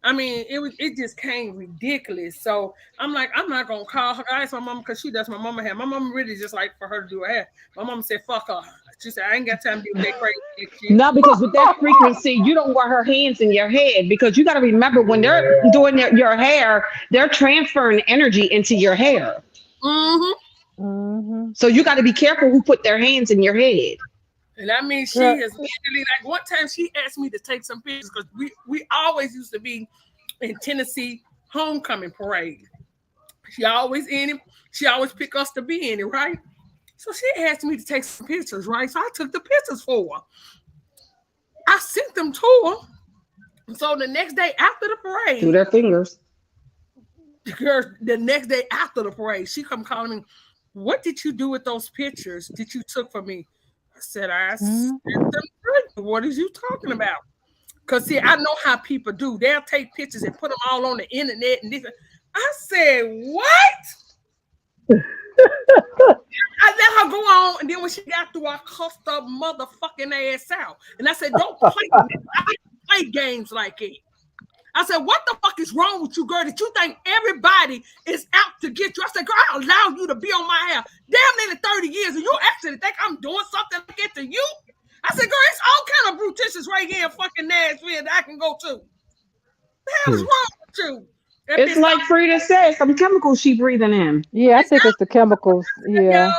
I mean, it just came ridiculous. So I'm like, I'm not gonna call her. I asked my mom because she does my mama hair. My mom really just like for her to do her hair. My mom said, "Fuck her." She said, "I ain't got time to deal with that crazy shit." No, because with that frequency, you don't wear her hands in your head because you got to remember when they're Yeah. doing your hair, they're transferring energy into your hair. Mm-hmm. Mm-hmm. So you got to be careful who put their hands in your head. And I mean, she Girl, has literally like one time she asked me to take some pictures because we always used to be in Tennessee homecoming parade. She always in it. She always pick us to be in it, right? So she asked me to take some pictures, right? So I took the pictures for her. I sent them to her. So the next day after the Through parade, their fingers. the next day after the parade, she come calling me. What did you do with those pictures that you took for me? I said, I sent mm, them to you. What is you talking about? Because see, I know how people do. They'll take pictures and put them all on the internet and different. I said, what? I let her go on, and then when she got through, I cussed her motherfucking ass out. And I said, don't play with me. I don't play games like it. I said, what the fuck is wrong with you, girl, that you think everybody is out to get you? I said, girl, I allowed you to be on my hair damn near 30 years, and you actually think I'm doing something like that to you? I said, girl, it's all kind of bruticious right here in fucking Nashville that I can go to. The hell is Hmm. wrong with you? That It's bitch like Frida said, some chemicals she breathing in. yeah, I it's think it's the chemicals. Yeah, yo.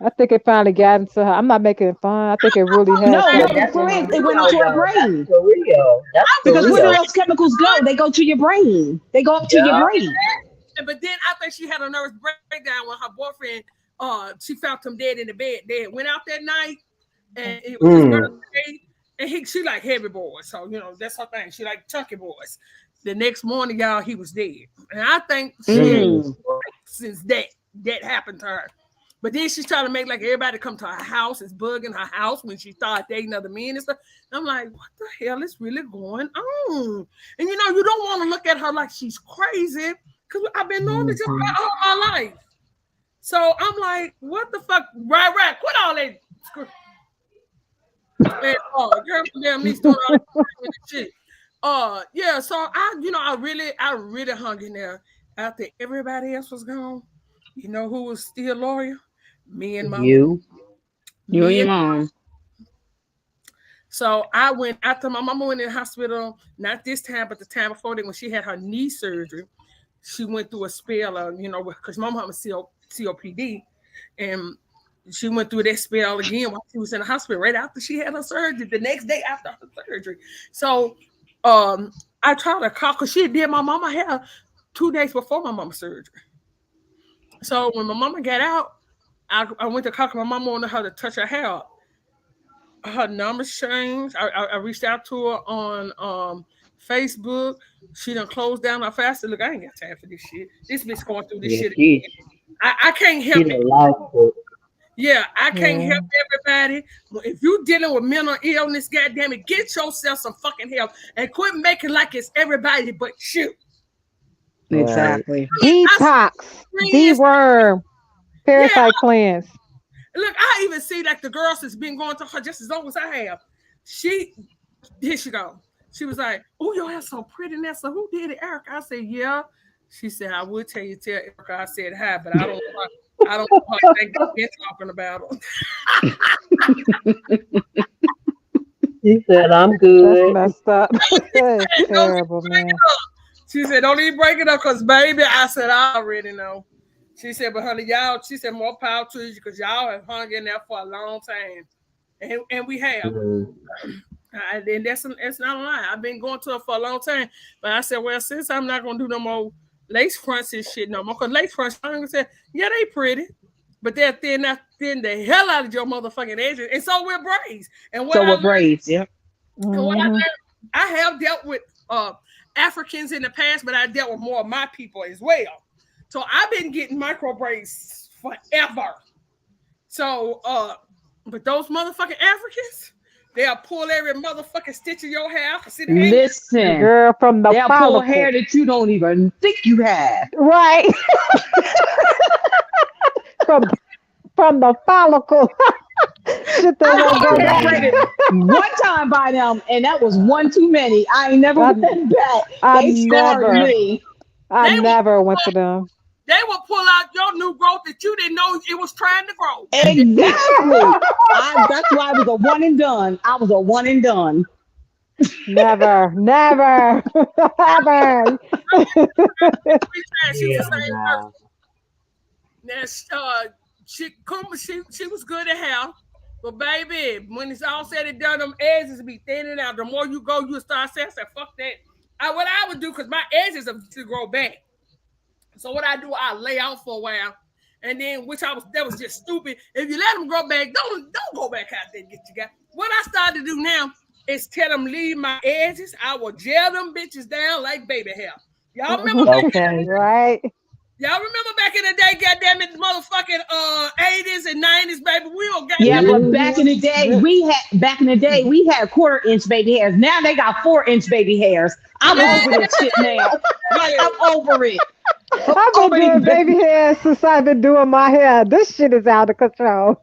I think it finally got into her. I'm not making fun. I think it really has No, Yeah, no, got but that's into for her. real, it went real into her though. That's brain. for real. That's for Because what do real. those chemicals go? They go to your brain. They go up to your Yeah. brain. But then I think she had a nervous breakdown when her boyfriend, she found him dead in the bed. They went out that night, and it was his Mm. birthday, and she like heavy boys, so that's her thing. She like chunky boys. The next morning, y'all, he was dead, and I think she had Mm. Mm. since that happened to her. But then she's trying to make like everybody come to her house, is bugging her house when she started dating other men and stuff. And I'm like, what the hell is really going on? And you don't want to look at her like she's crazy because I've been knowing this just Mhm. about all my life. So I'm like, what the fuck? Right, quit all that. And, girl, damn me doing all that shit. Yeah. So I really hung in there after everybody else was gone. You know who was still loyal? Me and my mom. You. You and Me your and mom. So I went after my mama went in the hospital, not this time, but the time before that when she had her knee surgery. She went through a spell of, because my mom was COPD, and she went through that spell again while she was in the hospital right after she had her surgery, the next day after her surgery. So I tried to call because she did my mama hair 2 days before my mama's surgery. So when my mama got out, I went to call 'cause my mama wanted her to touch her hair. Her numbers changed. I reached out to her on Facebook. She done closed down her fast. Look, I ain't got time for this shit. This bitch going through this Yeah, shit. she I can't she help done it. lost it. Yeah, I can't Yeah. help everybody. Well, if you dealing with mental illness, goddamn it, get yourself some fucking help and quit making like it's everybody but you. Right. Exactly. I see Detox. friends. Deworm. Yeah, Parasite cleanse. look, I even see like the girls that's been going to her just as long as I have. Here she go. She was like, "Oh, your hair's so pretty." Now, so who did it, Erica? I said, "Yeah." She said, "I would tell Erica." I said, "Hi," but I don't know her think I've been talking about her. She said, I'm That's good. messed up. That's Don't terrible, even bring it man. up. She said, "Don't even break it up, cause baby," I said, "I already know." She said, "But honey, y'all," she said, "more power to you, because y'all have hung in there for a long time, and we have." Mm. And that's not a lie. I've been going to her for a long time, but I said, "Well, since I'm not gonna do no more lace fronts and shit no more, cause lace fronts," I'm gonna say, "Yeah, they pretty, but they're thin the hell out of your motherfucking edges." And so we're braids. And what So I with learned, braids, yep. and what I Hmm. learned, I have dealt with Africans in the past, but I dealt with more of my people as well. So I've been getting micro braids forever. So, but those motherfucking Africans, they'll pull every motherfucking stitch of your hair. See, they ain't Listen, Girl, from the they'll pull follicle. hair that you don't even think you have. Right. from from the follicle. Shit that I won't got go my hair back. braided one time by them, and that was one too many. I ain't never I, went back. I They scarred never, me. I they will never went to them. they will pull out your new growth that you didn't know it was trying to grow. Goddamn. Exactly. That's why I was a one and done. I was a one and done. Never, never, ever. She was the Yeah, same person. no. Now, she was good at hair, but baby, when it's all said and done, them edges be thinning out. The more you go, you start saying, I said, "Fuck that." What I would do, because my edges are to grow back. So what I do, I lay out for a while, and then that was just stupid. If you let them grow back, don't go back out there and get your guy. What I started to do now is tell them leave my edges. I will gel them bitches down like baby hair. Y'all remember back in the Okay. Right. Y'all remember back in the day, goddamn it, motherfucking 80s and 90s, baby. We don't Yeah, goddamn it. but back Hmm. in the day, we had quarter-inch baby hairs. Now they got 4-inch baby hairs. I'm Yeah, over this shit now. Like yeah. I'm over it. I'm I've been over these doing baby baby. hair since I've been doing my hair. This shit is out of control.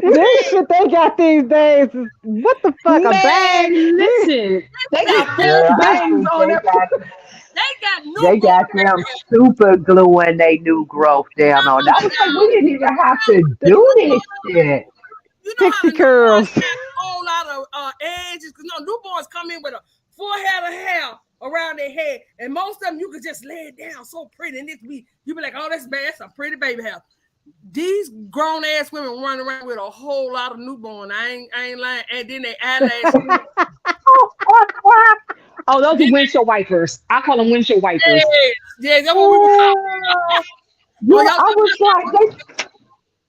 This shit they got these days is what the fuck, a bag? Man, listen, they They, got they, Girl, foam I bangs think on their. they got they newborn got baby them hair. super gluing they new growth down on. I was like, we didn't even have to do this shit. You know how Pixie the newborns curls. got a whole lot of edges? Because no, newborns come in with a full head of hair around their head. And most of them, you could just lay it down so pretty. And you be like, "Oh, that's bad. That's a pretty baby hair." These grown ass women running around with a whole lot of newborn. I ain't lying. And then they eyelashes. Oh, those are Then windshield wipers. I call them windshield wipers. yeah, that's what we were talking about. Yeah, Oh, y'all I was like,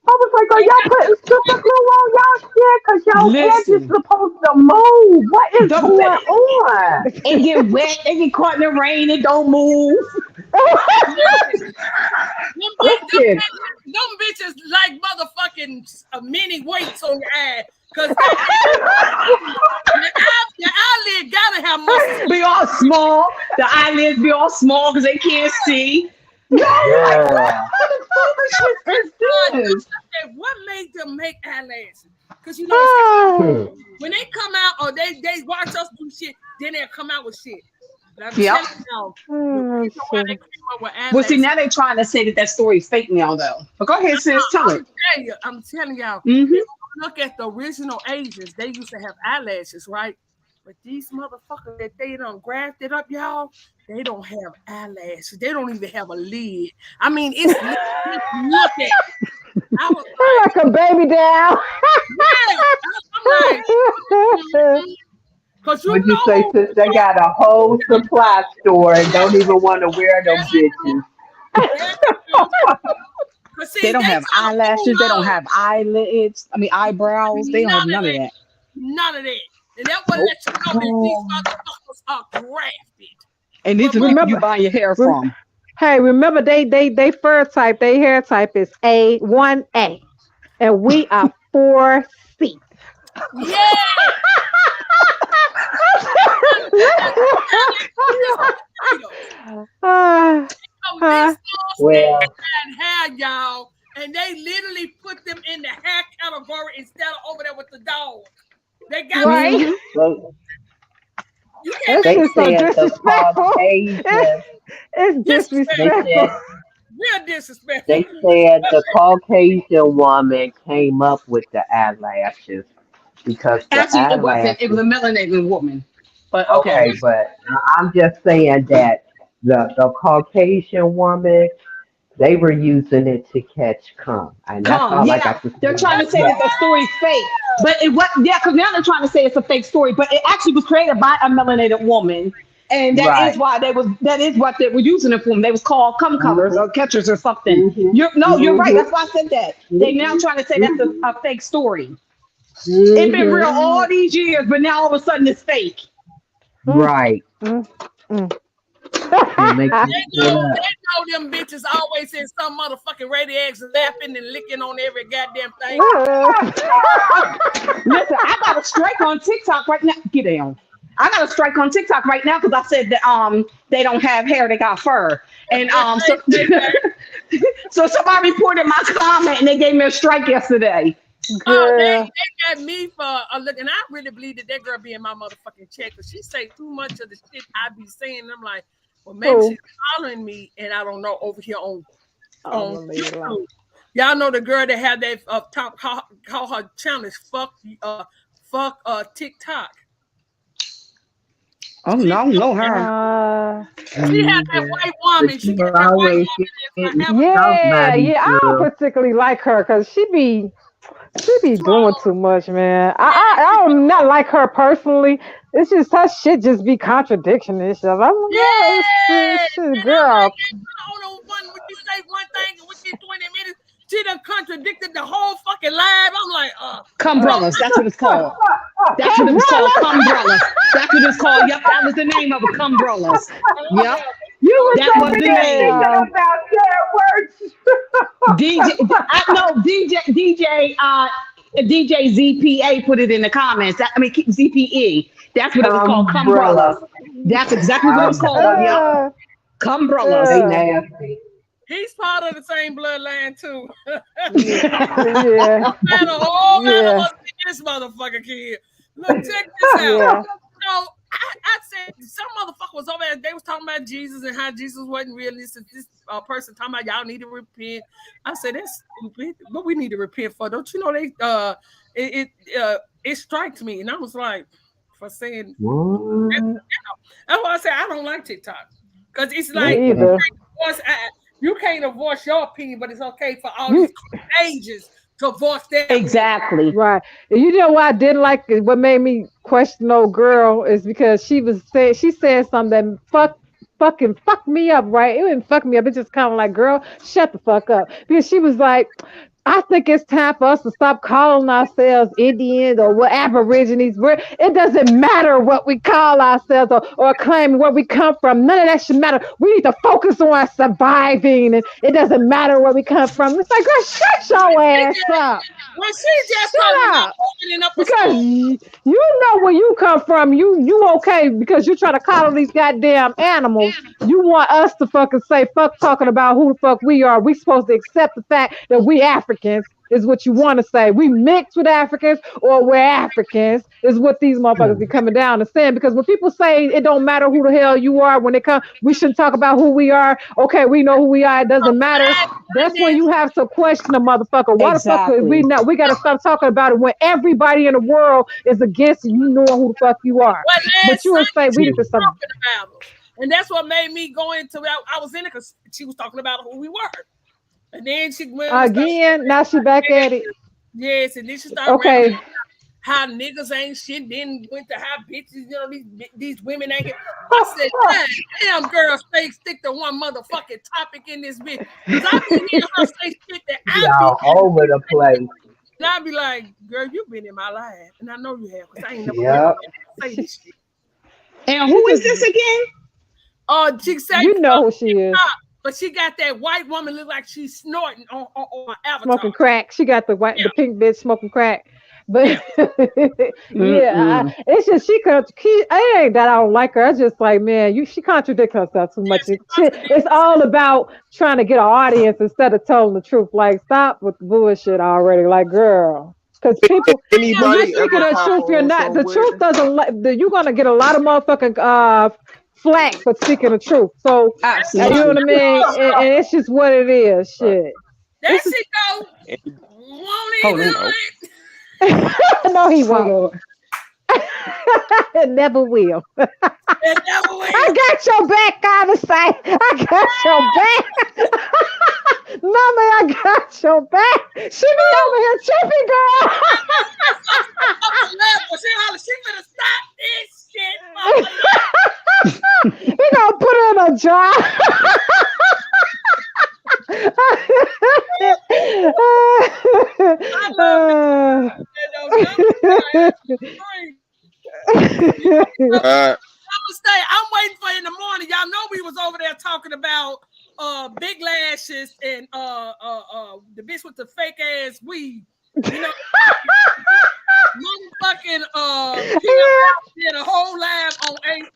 I was like, are they y'all putting super glue on y'all shit? Cause y'all edge is Listen, supposed to move. What is the going on? it get wet, they get caught in the rain, it don't move. listen, Listen, them bitches like motherfucking mini weights on your eye. Cause goddamn, your eyelid gotta have muscles. Be all small. The eyelids be all small because they can't see. Yo, like what girl. kind of foolishness is this? What made them make eyelashes? Because you know it's Hmm. when they come out or they watch us do shit, then they'll come out with shit. But I'm Yep. telling y'all, the Oh, reason why they shit. came up with Well, see, eyelashes. now they're trying to say that that story is fake now, though. But go ahead, sis, tell it. I'm telling y'all, if Mm-hmm. you look at the original Asians, they used to have eyelashes, right? But these motherfuckers that they done grafted up, y'all, they don't have eyelashes. They don't even have a lid. I mean, it's look at. I was like, Like a baby doll. yeah. I'm like, because you Would you know say, since they got a whole supply store and don't even want to wear them bitches? there you go. But They see, they don't have try to fool eyelashes. They don't us. have eyelids. I mean, eyebrows. They don't have None of none of that. that. None of that. And that will Nope. let you know that these girls are grafted. And these are the people you buy your hair from. Hey, remember they fur type, they hair type is A1A, and we are 4C. Yeah. Well, hair, y'all, and they literally put them in the hair category instead of over there with the dog. They got right. You can't they make said the disrespectful. Caucasian. It's disrespectful. Real disrespectful. They said the Caucasian woman came up with the eyelashes because the Actually, it wasn't. eyelashes. It was a melanated woman. But Okay, but I'm just saying that the Caucasian woman, they were using it to catch cum, and that's all I got to say. They're trying to say that the story's fake, but it was because now they're trying to say it's a fake story, but it actually was created by a melanated woman, and that is why that is what they were using it for. They was called cum colors or catchers or something. You're right. That's why I said that. They now trying to say that's a fake story. It's been real all these years, but now all of a sudden it's fake. Right. They know them bitches always in some motherfucking radiacs laughing and licking on every goddamn thing. Listen, I got a strike on TikTok right now. Get down. I got a strike on TikTok right now because I said that they don't have hair, they got fur. And so somebody reported my comment and they gave me a strike yesterday. They got me for a look, and I really believe that girl be in my motherfucking check because she say too much of the shit I be saying. And I'm like, well, maybe she's following me, and I don't know over here on YouTube. Y'all know the girl that had that top call her challenge fuck TikTok. Oh no, her. She had that white woman. She got that white woman. Yeah. I don't particularly like her because she be doing too much, man. I don't not like her personally. It's just her shit just be contradiction and shit. I'm like, shit, girl. Hold on, when you say one thing and within 20 minutes, she done contradicted the whole fucking live. I'm like, Cumbrellas, that's what it's called. That's what it's called, Cumbrellas. That's what it's called. Yep, that was the name of it, Cumbrellas. Yep. That was the name. About DJ ZPA put it in the comments. ZPE. That's what it was called, Cumbrellas. That's exactly what it was called. Yep. Cumbrellas. They nasty. He's part of the same bloodline too. Yeah. Man, a whole lot of this motherfucker kid. Look, check this out. So I said some motherfucker was over there. They was talking about Jesus and how Jesus wasn't real. This person talking about y'all need to repent. I said that's stupid. What we need to repent for? Don't you know it strikes me, and I was like, for saying. That's why I said I don't like TikTok because it's like you can't voice your opinion, but it's okay for all these ages to voice their exactly right. You know why I didn't like it? What made me question old girl is because she said something that fucking fuck me up, right? It didn't fuck me up. It's just kind of like, girl, shut the fuck up. Because she was like, I think it's time for us to stop calling ourselves Indians or what Aborigines. It doesn't matter what we call ourselves or claim where we come from. None of that should matter. We need to focus on surviving, and it doesn't matter where we come from. It's like, girl, shut your ass up. Well, she just opening up because you know where you come from. You okay because you're trying to coddle these goddamn animals. You want us to fucking say fuck talking about who the fuck we are. We supposed to accept the fact that we Africans is what you want to say. We mix with Africans or we're Africans is what these motherfuckers be coming down and saying. Because when people say it don't matter who the hell you are, when they come, we shouldn't talk about who we are. Okay, we know who we are. It doesn't matter. That's when you have to question a motherfucker. Why the fuck is we know? We got to stop talking about it when everybody in the world is against you knowing who the fuck you are. But you would say we need to stop. And that's what made me go into it. I was in it because she was talking about who we were. And then she went again. Now she back at it. Yes, and then she started how niggas ain't shit. Then went to how bitches, you know, these women ain't. I said, God damn, girl, stick to one motherfucking topic in this bitch. Because I be hearing her say shit that I be over the place. And I be like, girl, you been in my life, and I know you have, because I ain't never heard say this shit. And who is this again? She say you know who she is. But she got that white woman look like she's snorting on Avatar. Smoking crack. She got the pink bitch smoking crack. But it's just it ain't that I don't like her. I just like, man, she contradicts herself too much. It's all about trying to get an audience instead of telling the truth. Like, stop with the bullshit already. Like, girl. Because people, when you're speaking the truth, you're not. The truth doesn't. You're gonna get a lot of motherfucking flack for speaking the truth. So you know what I mean. And it's just what it is. Shit. There she go. Won't he do it? No, he won't. It never will. It never will. I got your back, Conversation. I got your back. Mama, I got your back. She be over here tripping, girl. She gonna stop this shit. We gonna put her in a jar. I'm waiting for you in the morning. Y'all know we was over there talking about big lashes and the bitch with the fake ass weave. You know, motherfucking did a whole live on AB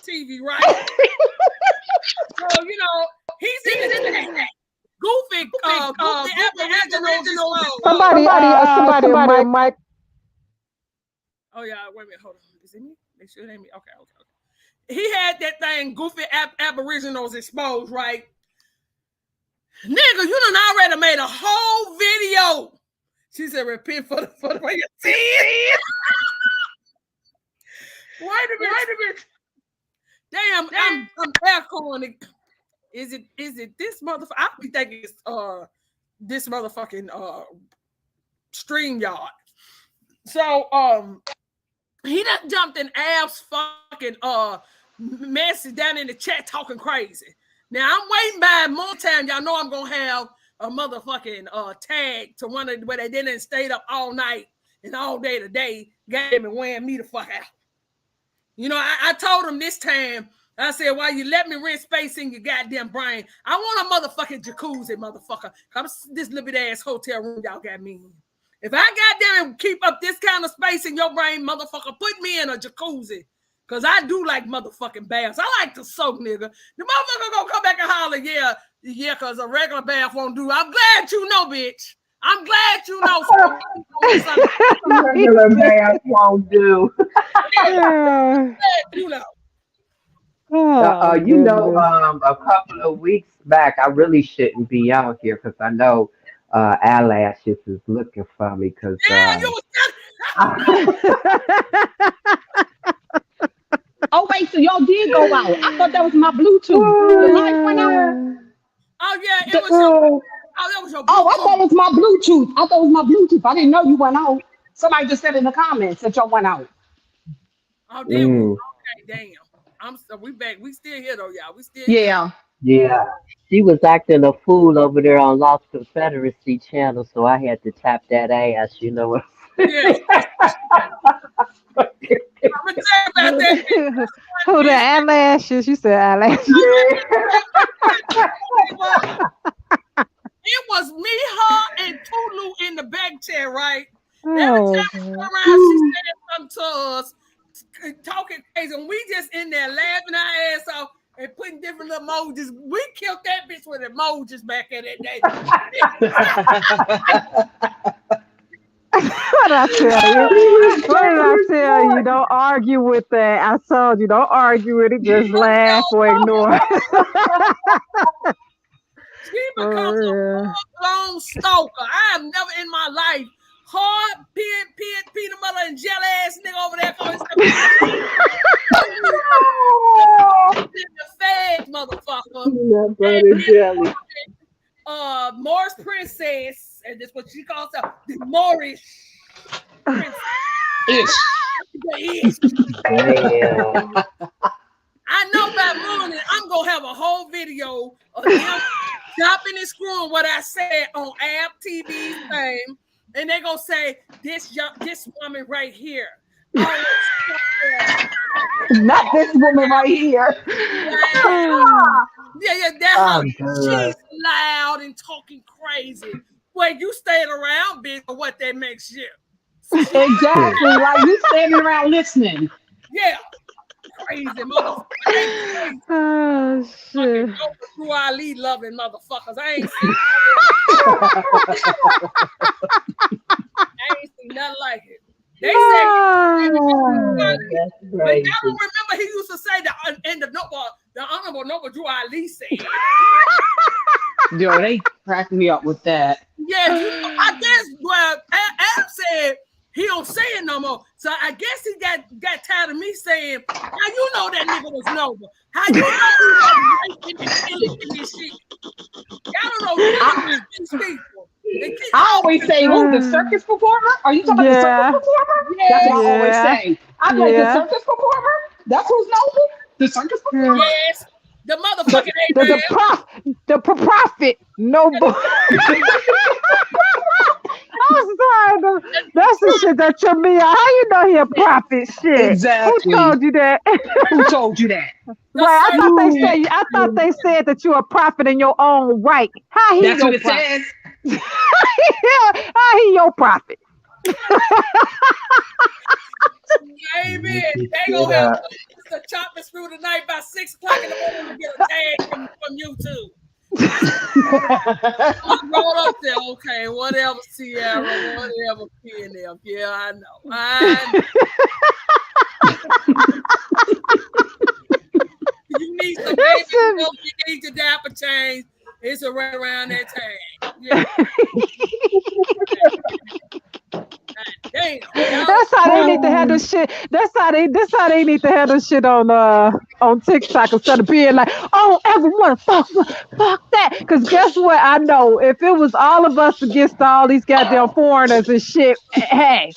TV, right? So you know he's in the goofy somebody mic. Oh yeah, wait a minute, hold on. Is it me? Make sure it ain't me. Okay. He had that thing, goofy aboriginals exposed, right? Nigga, you done already made a whole video. She said, repent for the way you see it. Wait a minute. Damn, I'm back on it. Is it this motherfucker? I be thinking it's this motherfucking StreamYard. So he done jumped in Ab's fucking message down in the chat talking crazy. Now I'm waiting by more time. Y'all know I'm gonna have a motherfucking tag to one of where they didn't stayed up all night and all day today, game and wearing me the fuck out. You know, I told him this time. I said, "Why you let me rent space in your goddamn brain? I want a motherfucking jacuzzi, motherfucker. Come this little bit ass hotel room y'all got me in. If I goddamn keep up this kind of space in your brain, motherfucker, put me in a jacuzzi. Cause I do like motherfucking baths. I like to soak, nigga. The motherfucker gonna come back and holler, yeah, cause a regular bath won't do. I'm glad you know, bitch. I'm glad you know. Regular bath won't do. You know. You know, a couple of weeks back, I really shouldn't be out here because I know Eyelashes is looking for me. Cause oh wait, so y'all did go out? I thought that was my Bluetooth. The light went out. Oh yeah, it was your. Oh, that was your Bluetooth. Oh, I thought it was my Bluetooth. I didn't know you went out. Somebody just said in the comments that y'all went out. Oh, did we? Okay, damn. We back. We still here though, y'all. We still here. Yeah. She was acting a fool over there on Lost Confederacy channel, so I had to tap that ass, you know what I'm saying? Who the eyelashes? You said eyelashes. It was me, her, and Tulu in the back chair, right? Oh, every time she come around, she said something to us, talking crazy, and we just in there laughing our ass off and putting different emojis. We killed that bitch with emojis back in that day. What I tell you? Don't argue with that. I told you, don't argue with it. Just laugh or ignore it. She becomes a full-blown stalker. I have never in my life hard peanut butter and jelly ass nigga over there calling the feds, motherfucker. Peanut butter and jelly. Morris Princess, and that's what she calls her, the Morris Princess. I know by morning I'm gonna have a whole video of them stopping and screwing what I said on AB TV thing, and they're gonna say this woman right here. Not this woman right here. Yeah, that Oh, hoe. God. She's loud and talking crazy. Well, you stayed around, bitch, for what that makes you. Exactly. Like you standing around listening. Yeah, crazy motherfucker. I ain't crazy. Oh Fucking shit. Drew Ali loving motherfuckers. I ain't seen nothing like it. They said, That's but y'all crazy. don't remember he used to say that in the honorable Noble Drew Ali said. Yo, they cracked me up with that. Yeah, I guess Ab said he don't say it no more. So I guess he got tired of me saying, how you know that nigga was noble? How you know he was raping and this shit? Y'all don't know these people. I always say, who, the circus performer? Are you talking about the circus performer? That's what I always say. I'm like, the circus performer? That's who's noble? The circus performer? Yes. The motherfucking The prophet noble. I'm sorry. That's the shit that tripped me out. How you know he a prophet? Shit. Exactly. Who told you that? Who told you that? Right. I thought they said that you're a prophet in your own right. How he That's your what it prophet? says. How he your prophet? Baby, they gonna have to chop us through the night by 6 o'clock in the morning to get a tag from YouTube. I roll up there, okay, whatever, Sierra, whatever, PNF. Yeah, I know. You need some baby milk, you need your diaper change. It's right around that time. Yeah. Damn. That's how they need to handle shit. That's how they need to handle shit on TikTok instead of being like, oh, everyone, fuck that. Because guess what? I know if it was all of us against all these goddamn foreigners and shit, hey,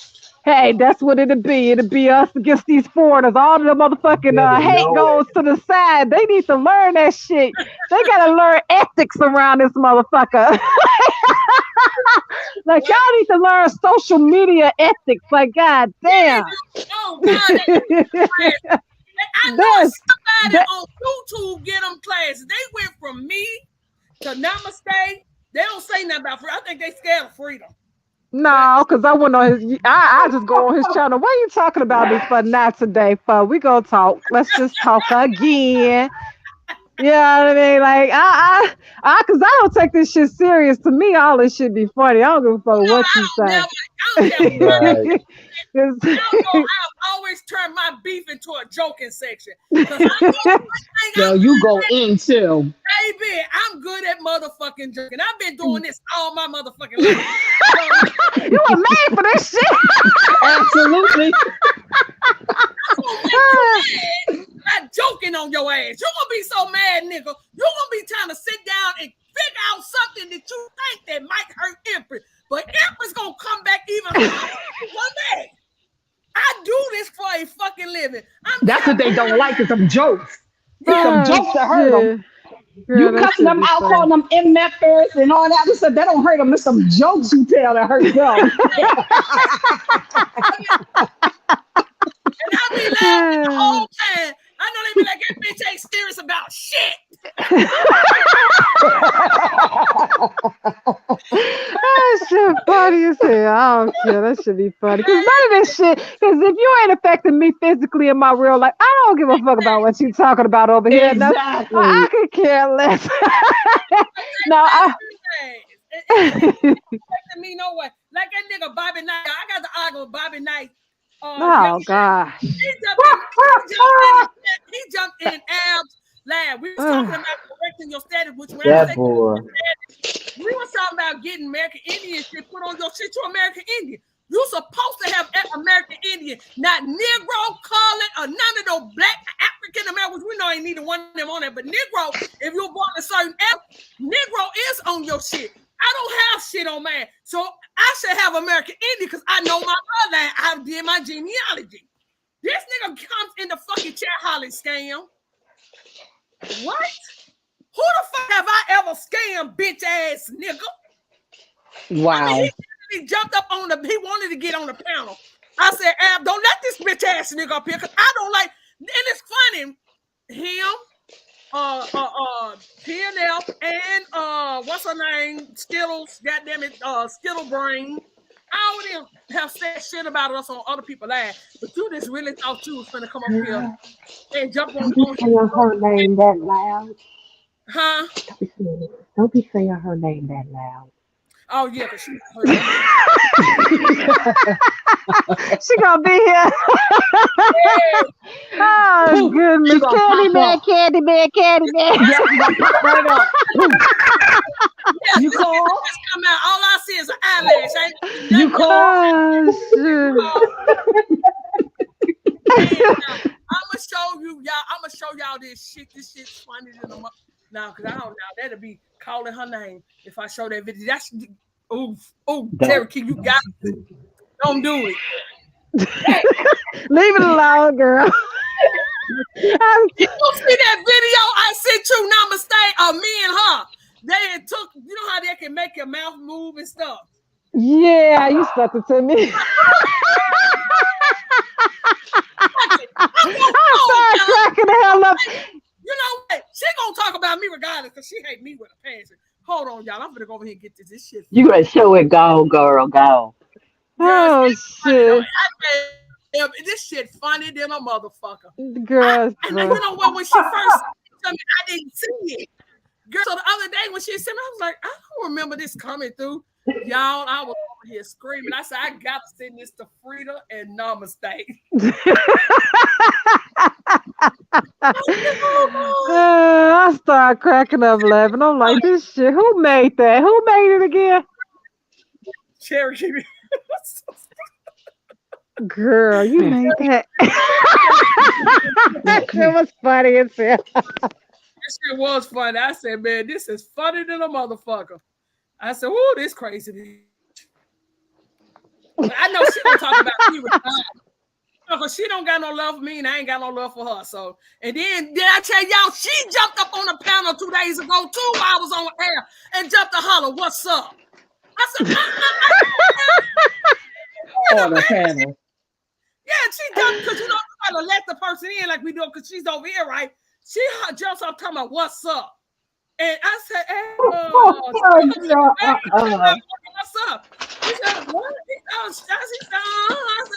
that's what it'd be. It'd be us against these foreigners. All of the motherfucking hate goes to the side. They need to learn that shit. They gotta learn ethics around this motherfucker. Like y'all need to learn social media ethics. Like, god damn. Oh God. I know somebody on YouTube get them classes. They went from me to Namaste. They don't say nothing about freedom. I think they scared of freedom. No, because I went on his. I just go on his channel. What are you talking about me for? Not today, for we gonna talk. Let's just talk again. You know what I mean? Like because I don't take this shit serious. To me, all this shit be funny. I don't give a fuck what you say. I've always turned my beef into a joking section. Yo, you go in too. Baby, I'm good at motherfucking joking. I've been doing this all my motherfucking life. You were made for this shit. Absolutely. Not joking on your ass. You're gonna be so mad, nigga. You're gonna be trying to sit down and figure out something that you think that might hurt Empress. But Empress gonna come back even one day. I do this for a fucking living. That's what they don't like is some jokes. It's some jokes that hurt them. You cussing them out, calling them MFers and all that stuff. That don't hurt them. There's some jokes you tell that hurt them. And I be laughing the whole time. I know they be like, that bitch ain't serious about shit. That shit funny as hell. I don't care. That should be funny. Because none of this shit, because if you ain't affecting me physically in my real life, I don't give a fuck about what you talking about over here. Exactly. I could care less. No, me no way. Like that nigga Bobby Knight. I got to argue with Bobby Knight. Oh gosh. He jumped in Ab's lab. We was talking about correcting your status, which when I say we was talking about getting American Indian shit put on your shit. You're American Indian. You're supposed to have American Indian, not Negro, colored, or none of those black African Americans. We know ain't neither one of them on there, but Negro, if you're born a certain era, Negro is on your shit. I don't have shit on mine. So I should have American Indian because I know my bloodline. I did my genealogy. This nigga comes in the fucking chat hollering scam. What? Who the fuck have I ever scammed, bitch ass nigga? Wow. I mean, he jumped up on he wanted to get on the panel. I said, Ab, don't let this bitch ass nigga up here, cause I don't like. And it's funny, him, PNF, and what's her name, Skittles, goddamn it, Skittle Brain. All of them have said shit about us on other people's lives, but you just really thought you was gonna come up here Girl, and jump don't on. be saying her name that loud. Huh? Don't be saying her name that loud. Oh yeah, cause she heard that. She gonna be here. Oh goodness, She gonna pop up. Candyman. Yeah, she gonna pop right up. Yes, You this call? just come out. All I see is an eyelash. I ain't see You nothing else. call? Oh shit. And I'ma show y'all this shit. This shit's funny than a now, cause I don't know. That'll be calling her name if I show that video. That's Terry King, you got it. Don't do it. Hey, Leave it alone, girl. you see that video I sent you? Namaste of me and her. They had took. You know how they can make your mouth move and stuff. Yeah, you sent it to me. I started cracking the hell up. You know what? She gonna talk about me regardless because she hate me with a passion. Hold on, y'all. I'm gonna go over here and get this shit. You gotta show it, go, girl, go. Oh shit. This shit funny than a motherfucker. Girl, And you know what? When she first told me, I didn't see it. Girl, so the other day when she sent me, I was like, I don't remember this coming through. Y'all, I was over here screaming. I said, I gotta send this to Frida and Namaste. I started cracking up laughing. I'm like, this shit, who made that? Who made it again? Cherokee. Girl, you made that. That shit was funny as hell. This shit was funny. I said, man, this is funny than a motherfucker. I said, "Ooh, this crazy." But I know she gonna talk about me with time. Because she don't got no love for me and I ain't got no love for her. So, and then did I tell y'all she jumped up on the panel 2 days ago too while I was on air and jumped to holler, "What's up?" I said, On the panel. yeah, she jumped because you know you gotta let the person in like we do because she's over here, right? She jumps up talking about what's up. And I said, hey, what's up? He said, what? I said,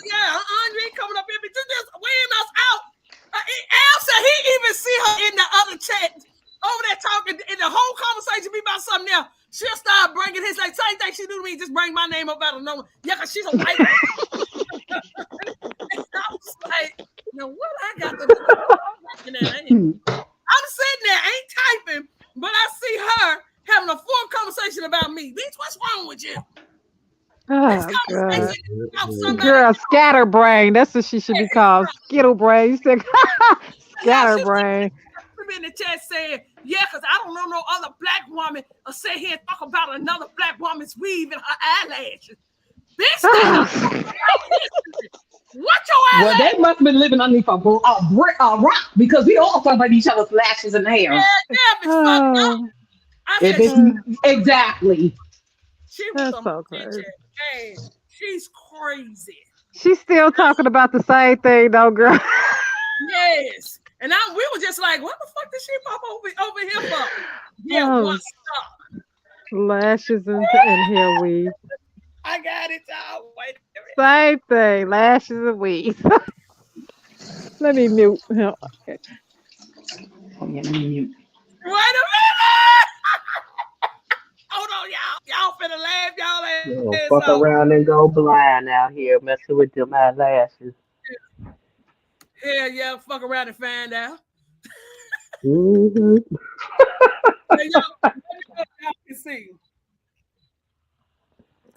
yeah, Andre coming up here, but just weighing us out. Al said he even see her in the other chat over there talking, and the whole conversation be about something else. She'll start bringing his, like, same thing she do to me, just bring my name up out of nowhere. Yeah, because she's a white. I was like, what I got to do? I'm sitting there, ain't typing, but I see her having a full conversation about me. Bitch, what's wrong with you? Oh, God. Girl, scatterbrain. That's what she should be called. Skittlebrain. You said scatterbrain. In the chat saying, yeah, because I don't know no other black woman or sit here and talk about another black woman's weave and her eyelashes. Bitch, what your eyelash? Well, they must have been living underneath a rock because we all talk about each other's lashes and hair. Yeah, bitch, Exactly. She was so crazy. Hey, she's crazy. She's still talking about the same thing, though, girl. Yes. And we were just like, what the fuck did she pop over here for? Yeah, what's up? Lashes and hair weave. I got it, y'all. Wait. Same thing. Lashes and weave. Let me mute him. Okay. Oh, yeah, let me mute. Wait a minute. Hold on, y'all. Y'all finna laugh, y'all. Fuck around and go blind out here messing with them eyelashes. Hell yeah, fuck around and find out. Mm-hmm. Hey, y'all can see.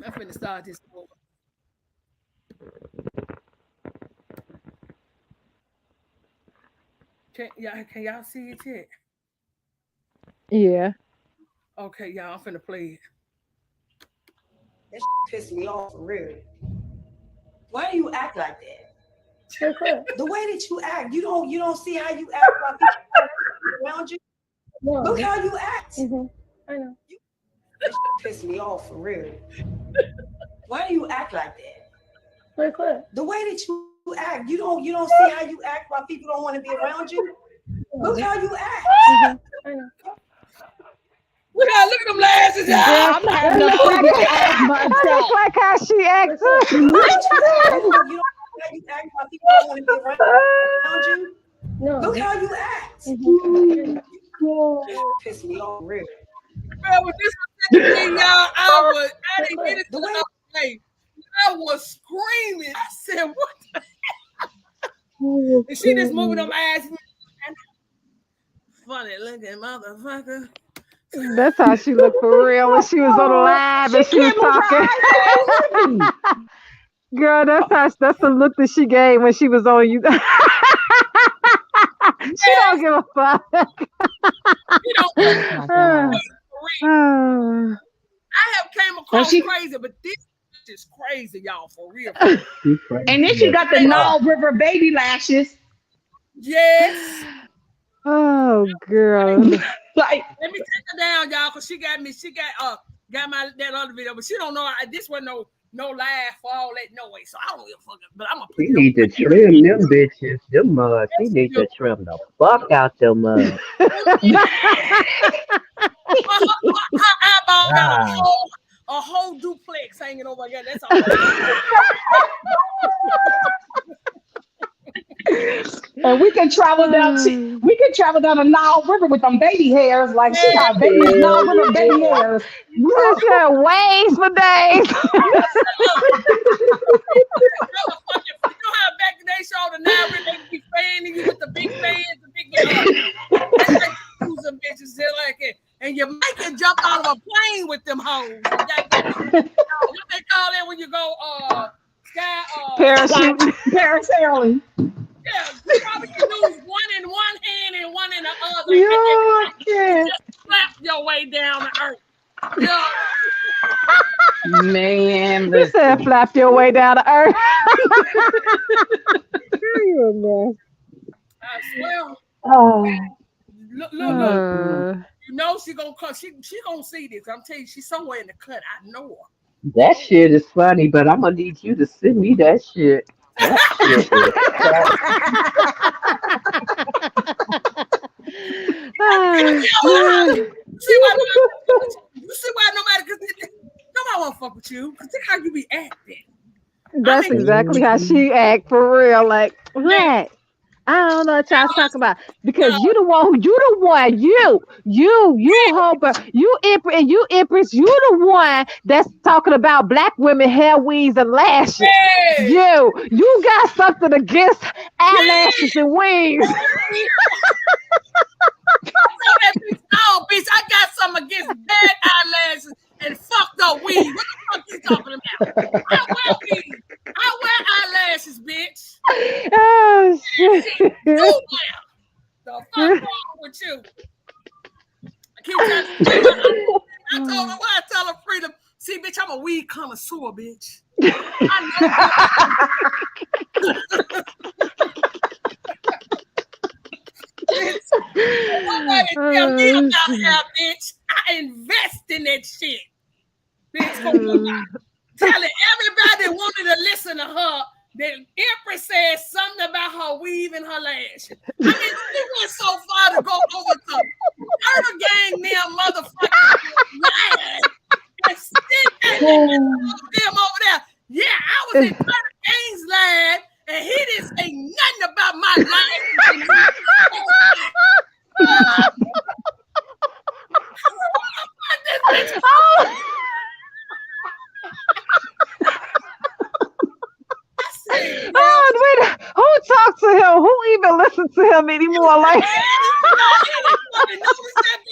I'm finna start this board. Can y'all see it yet? Yeah. Okay, y'all, I'm finna play it. That pissed me off for real. Why do you act like that? The way that you act, you don't see how you act about people around you. Yeah. Look how you act. Mm-hmm. I know. That pissed me off for real. Why do you act like that? The way that you act, you don't see how you act while people don't want to be around you. Look how you act. Look at them lashes, y'all. I'm having a fucking ass I just myself. like how she acts. You don't see how you act while people don't want to be around you. Look how you act. Piss me off, real. Bro, when this was happening, y'all, I didn't get it the other day. I was screaming. I said, what the hell? And she just moving them ass. Funny looking motherfucker. That's how she looked for real when she was on the live and she was talking. Girl, that's the look that she gave when she was on you. She don't give a fuck. You know, I have came across crazy, but this is crazy, y'all, for real. And then she got the Nile River baby lashes. Yes. Oh, girl. Like, let me take her down, y'all, because she got my that other video, but she don't know this wasn't no laugh for all that noise, so I don't give a fuck. But I'm gonna She need to trim them bitches, them mugs. She need to trim the fuck out them mugs. Her eyeball got a whole duplex hanging over again. That's all. And we can travel down the Nile River with them baby hairs. Like she got Nile River baby hairs. You just had waves for days. You know how back in they show the Nile River, they be fanning you with the big fans, the big that's like using bitches there like it. And you might get jump out of a plane with them hoes. What they call that when you go parasailing. Yeah, you probably can use one in one hand and one in the other. Yeah, and just slap your way down the earth. Yeah. Man, you said flap your way down the earth. I swear. Oh. Look. You know she gonna come. She gonna see this. I'm telling you, she's somewhere in the cut. I know her. That shit is funny, but I'm gonna need you to send me that shit. That shit is see why nobody won't fuck with you. Cause look how you be acting. That's exactly how she act for real. Like what? I don't know what y'all talking about because you the one, you Empress, you the one that's talking about black women hair weaves and lashes. Hey. You got something against eyelashes and weaves. No, bitch, I got something against bad eyelashes and fucked up weave. What the fuck you talking about? I wear weave. I wear eyelashes, bitch. Oh shit. You wear. The fuck wrong with you? I keep telling you. I told her what I tell her freedom. See, bitch, I'm a weed connoisseur, bitch. I know. Nobody tell me about hair, bitch. I invest in that shit. Bitch, telling everybody that wanted to listen to her that Empress said something about her weave and her lashes. I mean, she went so far to go over to Murder Gang near motherfucking line and stick at them over there. Yeah, I was in Murder Gang's line and he didn't say nothing about my lashes. Who talked to him? Who even listened to him anymore? Like, that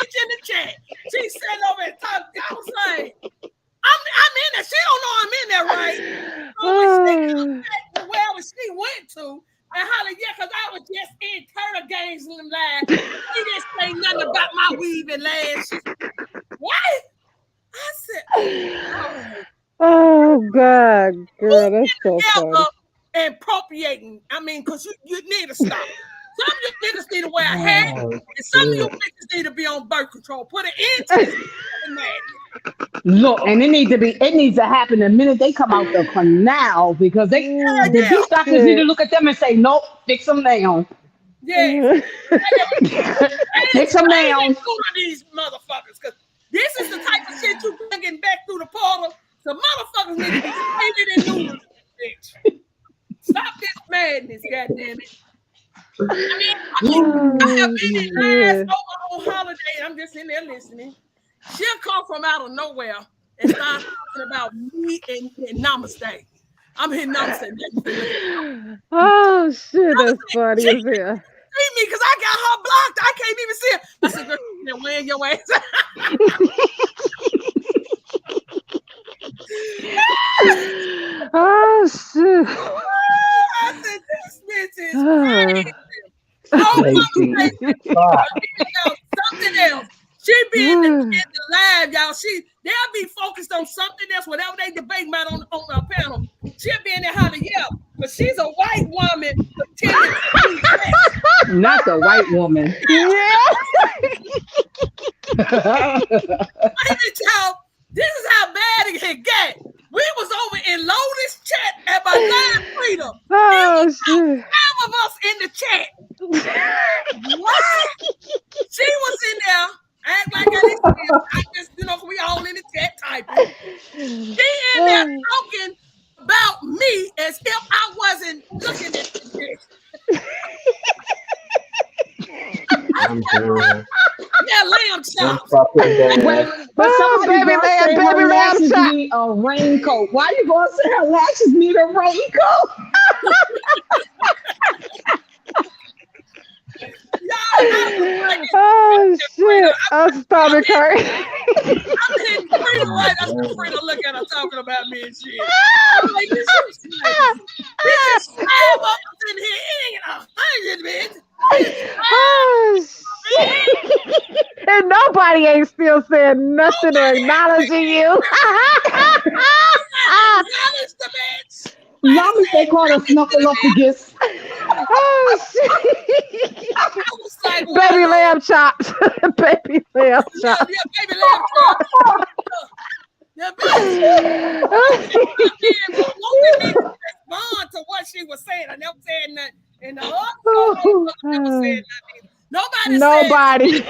bitch in the chat. She said over and talked. I was like, I'm in there. She don't know I'm in there, right? So wherever she went to, and Holly, yeah, because I was just in Turtle Games in line. He didn't say nothing about my weave and lashes. What? I said, oh God, girl, that's so funny. And appropriating. I mean, because you need to stop. Some of you niggas need to wear a hat, and some of you bitches need to be on birth control. Put an end to this. Look, and it needs to happen the minute they come out the canal because these doctors need to look at them and say, nope, fix them now. Yes. Fix them now. These motherfuckers, because this is the type of shit you bringing back through the portal. The motherfuckers need to be faded and noodles, bitch. Stop this madness, goddamn it. I have been in last over holiday. I'm just in there listening. She'll come from out of nowhere and start talking about me and namaste. I'm here namaste. Oh shit, that's funny as hell. See me because I got her blocked. I can't even see her. I said, girl, you're wearing your ass. Oh shit. I said, this bitch is crazy. Something else. She be in the live, y'all. They'll be focused on something else, whatever they debate about on the panel. She'll be in there hollering, yeah, but she's a white woman pretending to be black. Not a white woman. Yeah. This is how bad it can get. We was over in Lotus chat at my last freedom. Oh shit. 5 of us in the chat. What? She was in there. Act like I just, we all in the chat typing. She in there talking about me as if I wasn't looking at this bitch. Yeah, lamb chops. But somebody say her lashes need a raincoat. Why you gonna say her lashes need a raincoat? Oh shit! Our stomach hurt. I'm hitting Frida right. I see Frida look at her talking about me and shit. I'm like, this is five of us in here. It ain't 100, bitch. Oh shit! And nobody ain't still saying nothing or acknowledging you. Acknowledge the bitch. Long as they call her Snuffleupagus. Oh shit! Like, baby lamb chops. Baby lamb chops. Yeah, baby lamb chops. Yeah, bitch. Won't me respond to what she was saying. I never said nothing. And the other never said nothing. Nobody said,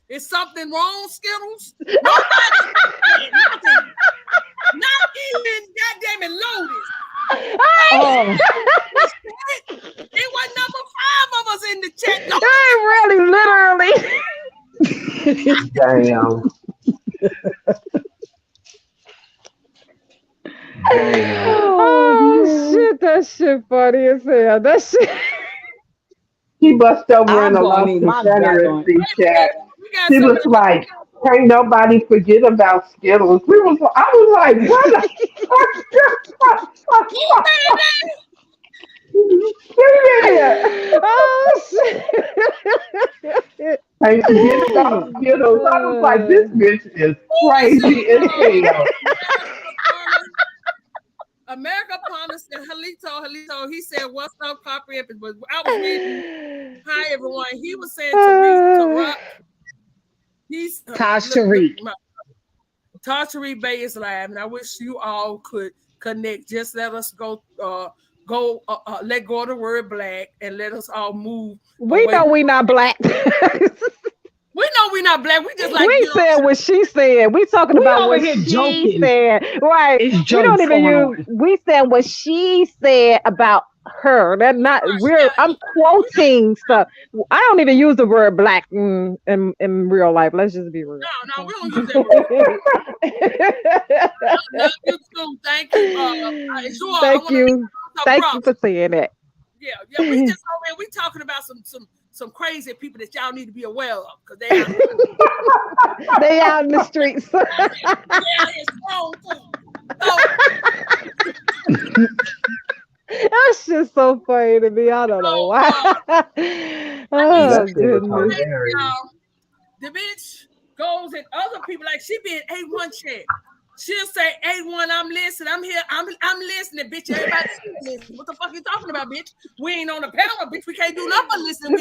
is something wrong, Skittles? Nobody said nothing. Not even goddamn it Lotus. Oh. It was number 5 of us in the chat. No, really, literally. Damn. Oh shit, that shit funny as hell. That shit. He bust over in a lost Confederacy chat. She was like, "Ain't nobody forget about Skittles." I was like, "What?" Oh shit! Ain't forget about Skittles. I was like, "This bitch is crazy as hell." America Ponder said, Halito, he said, what's up, comprehensive? But I was reading, hi, everyone. He was saying Tariq, he's Taj Tariq. Taj Tariq Bay is live, and I wish you all could connect. Just let us go let go of the word black and let us all move. We know we not black. We know we're not black. We just like we said what she said. We talking about what she said. Right. We don't even use. We said what she said about her. That's not real. I'm quoting stuff. I don't even use the word black in real life. Let's just be real. No, we don't use that word. Love you too. Thank you. Thank you. Thank you for saying that. Yeah. We just we talking about some crazy people that y'all need to be aware of because they out they out in the streets. It's wrong too. That's just so funny to me. I don't know why. Oh goodness. The bitch goes and other people like she be in A1 chat. She'll say, A1, I'm listening. I'm here. I'm listening, bitch. Everybody listening. What the fuck you talking about, bitch? We ain't on the panel, bitch. We can't do nothing but listen.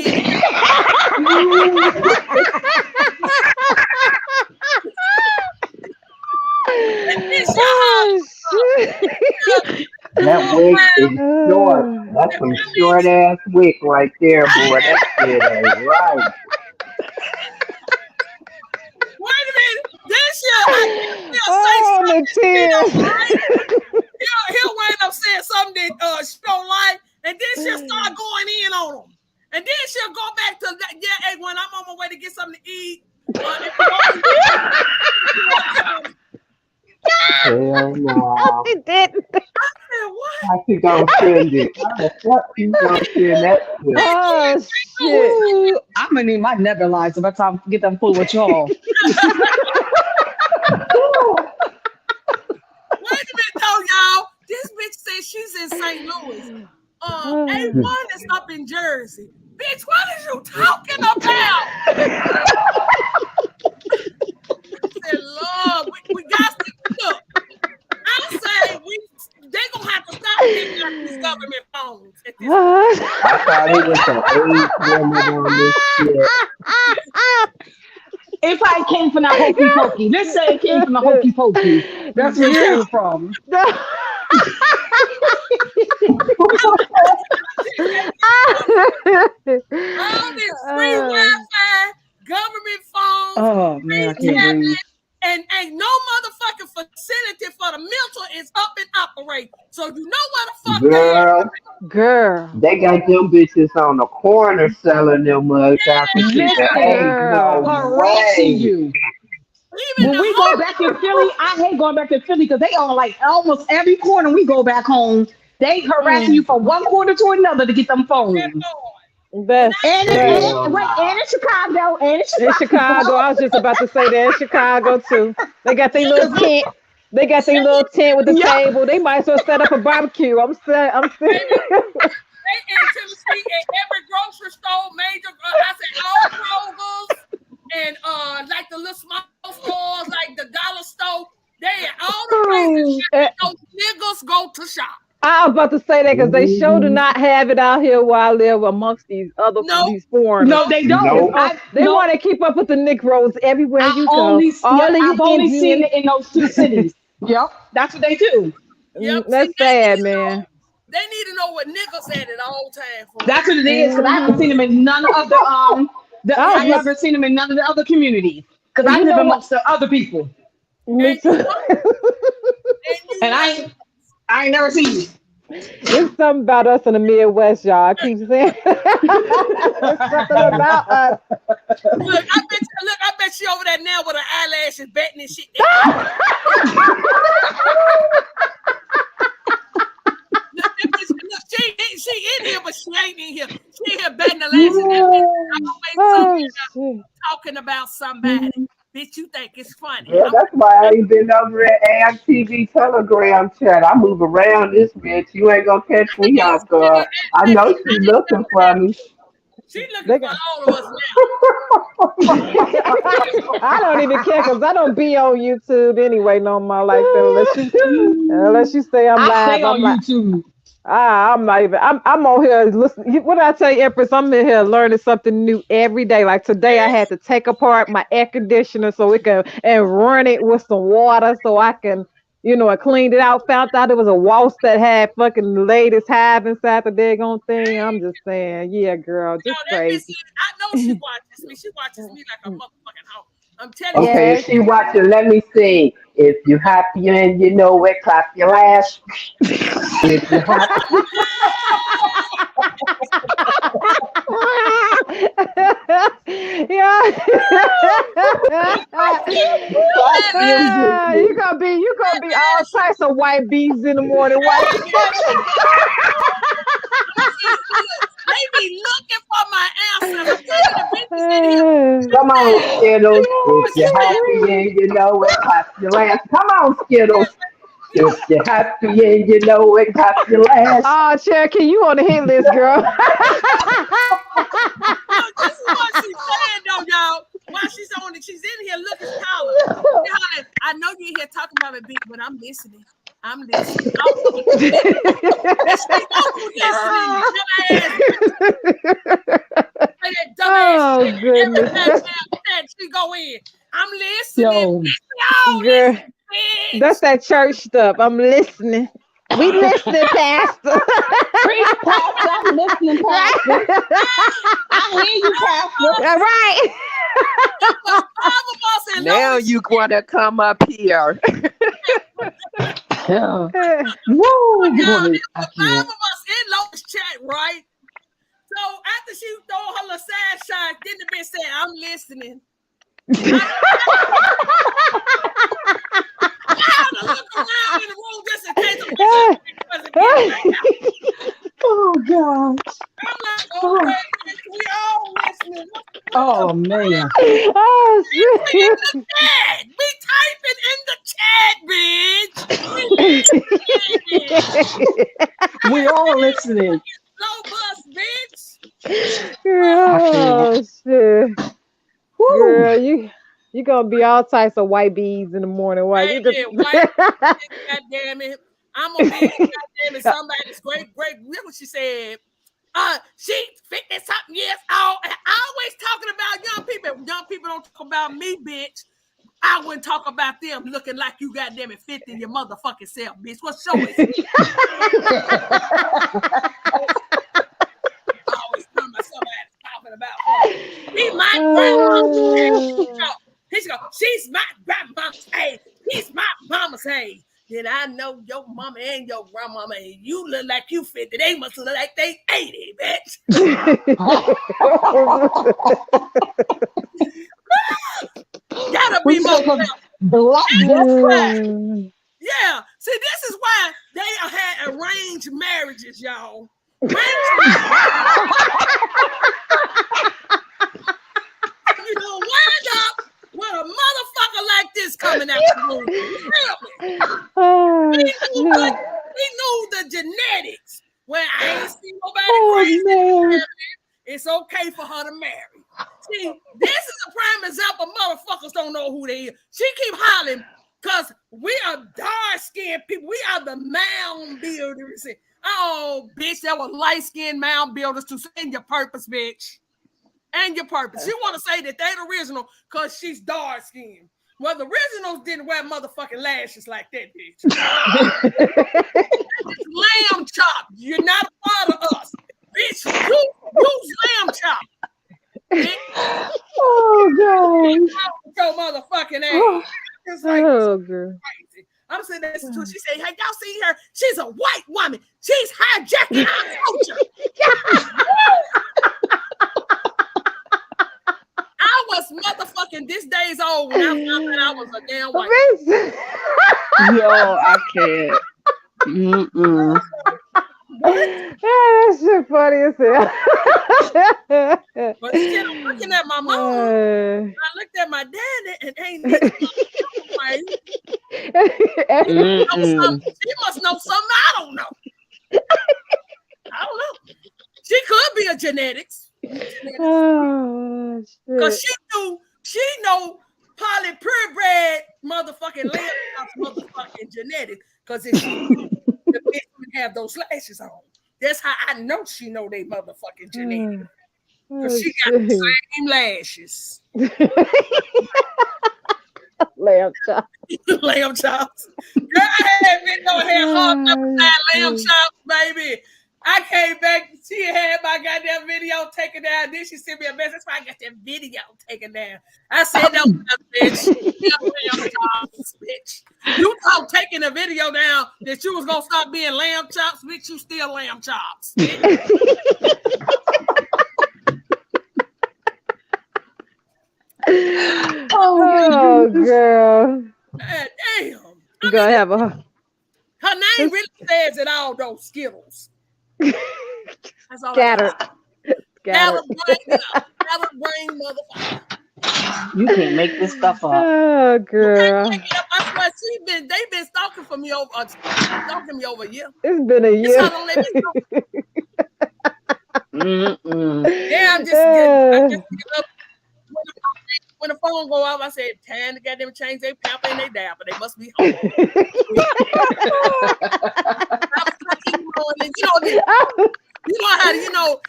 That's some short ass wick right there, boy. That shit ain't right. Wait a minute. This year, he'll say Oh, something the that she don't like. tears. He'll wind up saying something that she don't like, and then she'll start going in on him. And then she'll go back to that. Yeah, hey, when I'm on my way to get something to eat, Hell no. He didn't. How she gonna send it? How the fuck you gonna send that shit? Oh shit. Ooh, I'm gonna need my nebulizer by the time I get them full with y'all. Wait a minute, though, y'all. This bitch says she's in St. Louis. A1 is up in Jersey. Bitch, what is you talking about? I said, Lord, we got to look. I say they gonna have to stop giving out these government phones at this point. I thought it was an age limit on this shit. It probably came from that hokey pokey. Let's say it came from the hokey pokey. That's where it came from. All this free Wi-Fi, government phones, Oh man, I free can't breathe. tablets, and ain't no motherfucking facility for the mental is up and operate. So you know what the fuck Girl. They got them bitches on the corner selling them mugs out the shit. Listen, Ain't no harassing way. you. When we go back in Philly, I hate going back to Philly because they on like almost every corner we go back home. They harassing you from one corner to another to get them phones. That's And crazy. in Chicago, and In Chicago, I was just about to say that in Chicago too. They got their little tent. They got their little tent with the table. They might as well set up a barbecue. I'm saying. They in Tennessee at every grocery store, major. I said all Kroger's and like the little small stores, like the dollar store. They at all the places where those niggas go to shop. I was about to say that because they sure do not have it out here where I live amongst these other these foreigners. No, they don't. They want to keep up with the Negroes everywhere you go. I've only seen it in those two cities. Yep, that's what they do. Yep, that's sad, man. They need to know what niggas at all times. That's what it is. Because I haven't seen them in none of the I've never seen them in none of the other communities. Because I live amongst the other people. Me too. And I ain't never seen it. There's something about us in the Midwest, y'all. I keep saying there's something about us. Look, I bet she over there now with her eyelashes betting and shit. Look, she in here, but she ain't in here. She in here betting the lashes. Talking about somebody. Bitch, you think it's funny. Yeah, that's why I ain't been over at AFTV Telegram chat. I move around this bitch. You ain't gonna catch me off guard. I know she looking for me. She looking for all of us now. I don't even care because I don't be on YouTube anyway no more like that. Unless you say I'm live. I stay on YouTube. I'm not even. I'm on here listening. What did I tell you, Empress? I'm in here learning something new every day. Like today, I had to take apart my air conditioner so it can and run it with some water so I can, I cleaned it out. Found out it was a wasp that had fucking the latest hive inside the daggone thing. I'm just saying, yeah, girl, just crazy. I know she watches me. She watches me like a motherfucking hoe. I'm telling you. Okay, if she watching, let me see. If you happy and you know it, clap your ass. If you happy. Yeah. You gonna be all types of white bees in the morning. They be looking for my answers. Come on, Skittles. If you're happy and you know it, clap your ass. Come on, Skittles. If you're happy and you know it, clap your ass. Oh, Cherokee, you on the hit list, girl. This is what she's saying, though, y'all. While she's on it, she's in here looking taller. I know you're here talking about it, big, but I'm listening. I'm listening. Oh, goodness. She go in. I'm listening. Preach, Pastor. I'm listening, Pastor. I hear you, Pastor. All right. Now you want to come up here. Woo, boy, I Five can't. of us in Lois chat, right? So after she throw her little side shot, then the bitch said, "I'm listening." I had to look around in the room just in case the bitch wasn't getting back out. Oh God. I'm like, okay, we all listening. Oh man. Oh shit. We in the chat. We typing in the chat, bitch. We all listening. Low bus, bitch. Oh shit. Woo. Girl, you gonna be all types of white bees in the morning. Why you just Baby, white, goddamn it. I'm gonna be goddamn it, somebody's great. Look what she said. She 50-something years old, and always talking about young people. Young people don't talk about me, bitch. I wouldn't talk about them looking like you goddamn it 50 in your motherfucking self, bitch. What show is it? Always talking about somebody talking about her. He's my grandma. She's my grandmama's age. He's my mama's age. Then I know your mama and your grandmama, and you look like you 50. They must look like they 80, bitch. Gotta be more black. Yeah. See, this is why they had arranged marriages, y'all. You know, wind up with a motherfucker like this coming out the room. We knew the genetics. When I ain't seen nobody crazy. It's okay for her to marry. See, this is a prime example. Motherfuckers don't know who they is. She keep hollering because we are dark-skinned people. We are the mound builders. Oh, bitch, that was light-skinned mound builders to send your purpose, bitch. And your purpose. She want to say that they're the original because she's dark-skinned. Well, the originals didn't wear motherfucking lashes like that, bitch. Lamb chop. You're not a part of us. Bitch, you use lamb chop. Oh, God. Your motherfucking ass. It's like, oh, girl. Crazy. I'm saying this too. She said, "Hey, y'all see her? She's a white woman. She's hijacking our culture." I was motherfucking this days old when I found out I was a damn white. Yo, I can't. That shit funny as hell. But instead of looking at my mom, I looked at my daddy and ain't she must know something I don't know. I don't know. She could be a genetics. Oh, because she know poly purebred motherfucking lamb motherfucking genetics. Because if she the bitch would have those lashes on. That's how I know she know they motherfucking genetics. Because she got the same lashes. Lamb chops. Lamb chops. Girl, I had been no hair hard up lamb chops, baby. I came back. She had my goddamn video taken down. Then she sent me a message. That's why I got that video taken down. I said, "No, bitch. Lamb chops, bitch. You thought taking the video down that you was gonna stop being lamb chops, bitch. You still lamb chops." Oh, girl. Man, damn. You gonna have a her name really says it all, though. Skittles. That's all. Scattered. Scattered brain motherfucker. You can't make this stuff up. Oh, girl. I swear they've been stalking for me over a year. It's been a year. Yeah, I'm just getting up. When the phone go off, I said, "Time to get them change their pamper and they diaper. They must be home." you know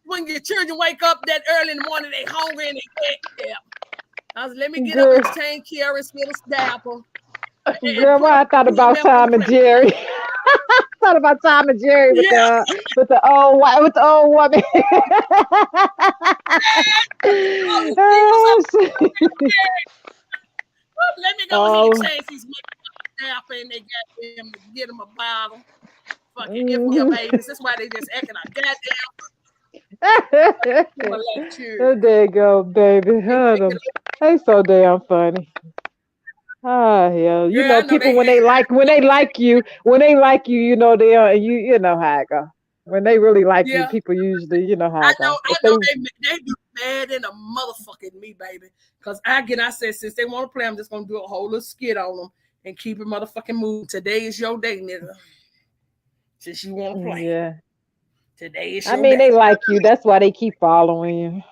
when your children wake up that early in the morning, they hungry and they can't. I was let me get up and change Kiara's little diaper. Girl, why I thought about Tom and Jerry. Thought about Tom and Jerry with Yeah. the old woman. All these people Oh, shit. let me go ahead and Oh. change these staff and they got them to get them a bottle. Fucking F Mhm. babies. That's why they just acting like goddamn. Give 'em a little cheer. There you go, baby. They Heard taking 'em. They so damn funny. Ah, yeah. You girl, I know, know people they hate. when they like you, you know they are. You know how it go. When they really like you, Yeah, people usually, you know how I it know. go. If I they, know they do mad in a motherfucking me, baby. Cause I said since they want to play, I'm just gonna do a whole little skit on them and keep it motherfucking moving. Today is your day, nigga. Since you want to play, yeah. today is I your mean, day. they like you. That's why they keep following you.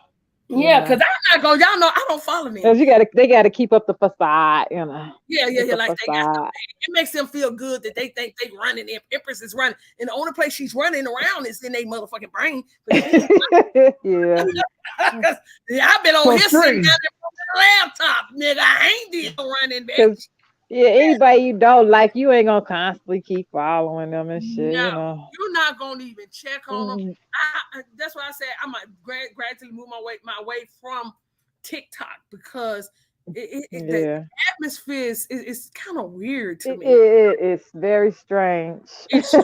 You Yeah, cause know, I'm not gonna. Y'all know I don't follow them. 'cause they gotta keep up the facade. You know, Yeah. it's a Like they got to. facade. It makes them feel good that they think they running. Empress is running, and the only place she's running around is in their motherfucking brain. But she ain't. Yeah. Cause I've been on For here sitting free. down there on the laptop, nigga. I ain't deal running, Cause bitch. yeah, anybody you don't like, you ain't gonna constantly keep following them and shit. No, You know. you're not gonna even check on them. Mm, That's why I said I might gradually move my way from TikTok because the yeah. atmosphere is kind of weird to It, me. it it's very strange. It's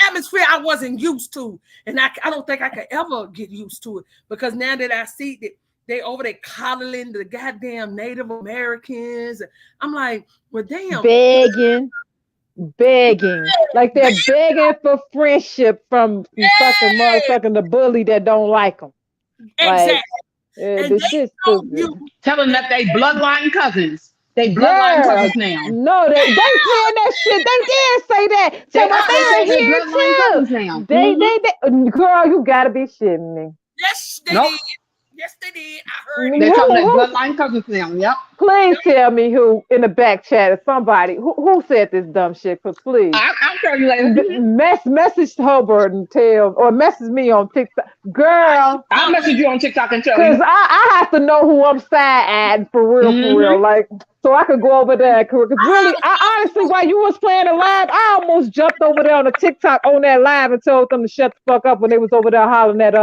atmosphere I wasn't used to, and I don't think I could ever get used to it because now that I see that they over there coddling the goddamn Native Americans, I'm like, well, damn, begging, begging, like they're begging for friendship from fucking hey, motherfucking the bully that don't like them. exactly, Like and the they shit's show stupid. you Tell them that that they bloodline cousins. They bloodline Girl, cousins now. no, they saying that shit. They did say that. So, They but are. They they're say they here bloodline too. cousins now. They girl, you gotta be shitting me. yes, they Nope. did. Yes, they did. I heard it. They tell them they Who bloodline cousins now. Yep. please tell me who in the back chat or somebody who said this dumb shit, please. I'll tell you later. Message Hobart and tell, or message me on TikTok, I ain't girl. I'll following message you on TikTok and tell Cause you. I have to know who I'm side at for real, Mm-hmm. like so I could go over there. Cause really, I heard I honestly, while you was playing the live, I almost jumped over there on the TikTok on that live and told them to shut the fuck up when they was over there hollering at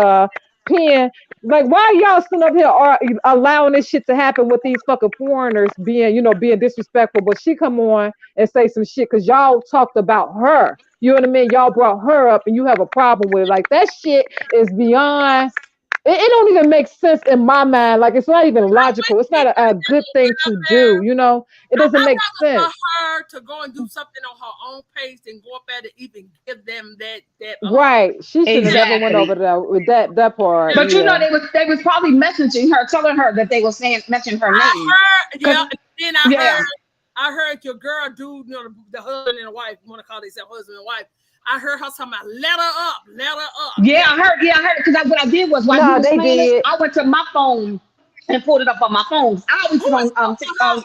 Pen. Like, why y'all sitting up here are allowing this shit to happen with these fucking foreigners being disrespectful? But she come on and say some shit because y'all talked about her. You know what I mean? Y'all brought her up and you have a problem with it. Like that shit is beyond. It don't even make sense in my mind. Like it's not even logical. It's not a good thing to do. You know, it I doesn't make rather sense. for her to go and do something on her own pace than go up there to even give them that Right? She should have never went over Exactly. there with that part. But you know Yeah. they was probably messaging her, telling her that they were saying mention her I name. heard, Cause yeah. And then yeah, I heard your girl, dude, the husband and the wife, you want to call themselves husband and wife. I heard her talking about let her up, let her up. yeah, I heard. Yeah, I heard. Because what I did was while you No, was they playing it, did. I went to my phone and pulled it up on my phone. I always Who put is on Pocahontas?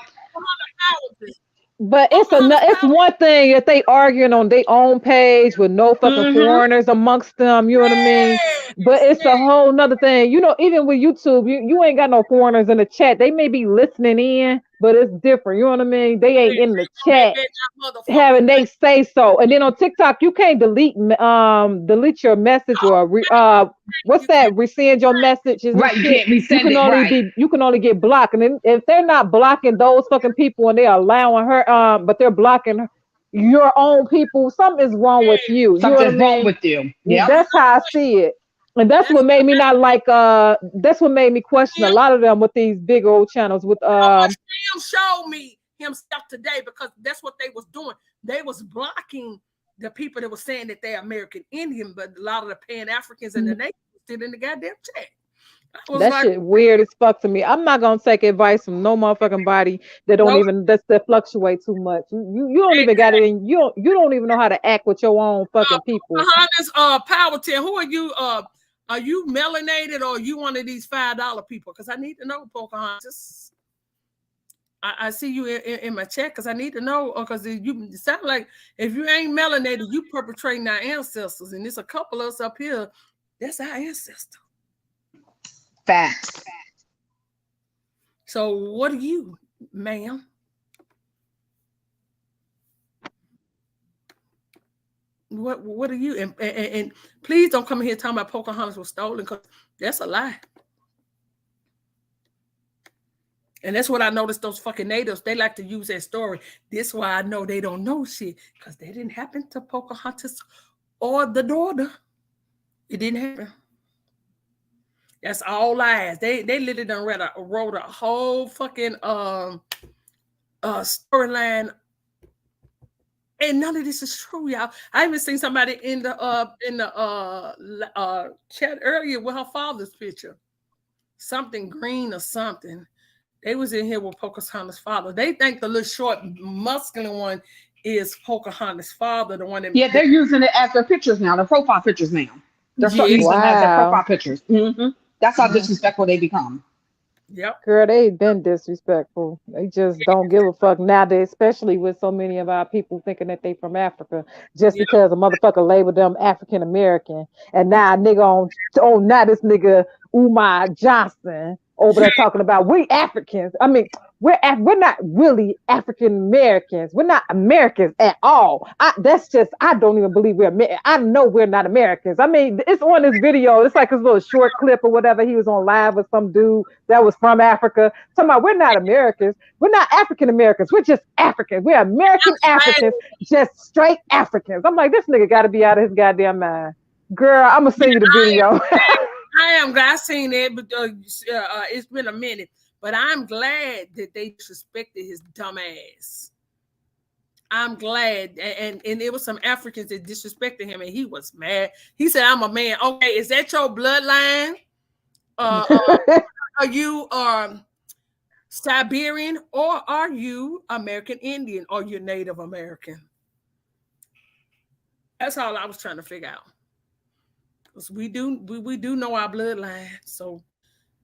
But Pocahontas it's Power? one thing if they arguing on their own page with no fucking Mm-hmm. foreigners amongst them, you know what I mean? But Yes, it's a whole nother thing. You know, even with YouTube, you ain't got no foreigners in the chat. They may be listening in, but it's different. You know what I mean? They ain't in the they chat bet that motherfucking having they say so. And then on TikTok, you can't delete your message or what's that? Resend your messages and Right, you shit. can't resend it. Right. You can only get blocked. And then if they're not blocking those fucking people and they're allowing her but they're blocking your own people, something is wrong with you. You know what I Something's wrong mean? with you. Yep. That's how I see it. And that's what made me not like that's what made me question a lot of them with these big old channels with Sam showed me himself today because that's what they was doing. They was blocking the people that were saying that they're American Indian, but a lot of the Pan Africans and the natives still in the goddamn chat. I was that like, shit weird as fuck to me. I'm not gonna take advice from no motherfucking body that don't no, even that fluctuate too much. You don't even got it in you don't even know how to act with your own fucking people. Pocahontas, Power 10. Who are you? Are you melanated or are you one of these $5 people? Because I need to know, Pocahontas. I see you in my chat because I need to know because you sound like if you ain't melanated, you perpetrating our ancestors, and there's a couple of us up here. That's our ancestor. Facts. So what are you, ma'am? What are you? And please don't come in here talking about Pocahontas was stolen, because that's a lie. And that's what I noticed. Those fucking natives, they like to use that story. This is why I know they don't know shit, because they didn't happen to Pocahontas or the daughter. It didn't happen. That's all lies. They literally done wrote a whole fucking storyline, and none of this is true, y'all. I even seen somebody in the chat earlier with her father's picture, something green or something. They was in here with Pocahontas' father. They think the little short, muscular one is Pocahontas' father, the one that. Yeah, they're using it as their pictures now, their profile pictures now. They're starting using it as their profile pictures. That's how disrespectful they become. Yep. Girl, they been disrespectful. They just don't give a fuck nowadays, especially with so many of our people thinking that they from Africa just because a motherfucker labeled them African American. And now a nigga now this nigga Umar Johnson over there talking about we Africans. I mean, we're not really African Americans. We're not Americans at all. I don't even believe I know we're not Americans. I mean, it's on this video. It's like this little short clip or whatever. He was on live with some dude that was from Africa. Talking about we're not Americans. We're not African Americans. We're just Africans. We're American Africans, just straight Africans. I'm like, this nigga got to be out of his goddamn mind. Girl, I'm gonna send you the video. I am glad I seen it, but it's been a minute. But I'm glad that they disrespected his dumb ass. I'm glad, and it was some Africans that disrespected him, and he was mad. He said, "I'm a man." Okay, is that your bloodline? Are you Siberian, or are you American Indian, or you're Native American? That's all I was trying to figure out. Because we do know our bloodline. So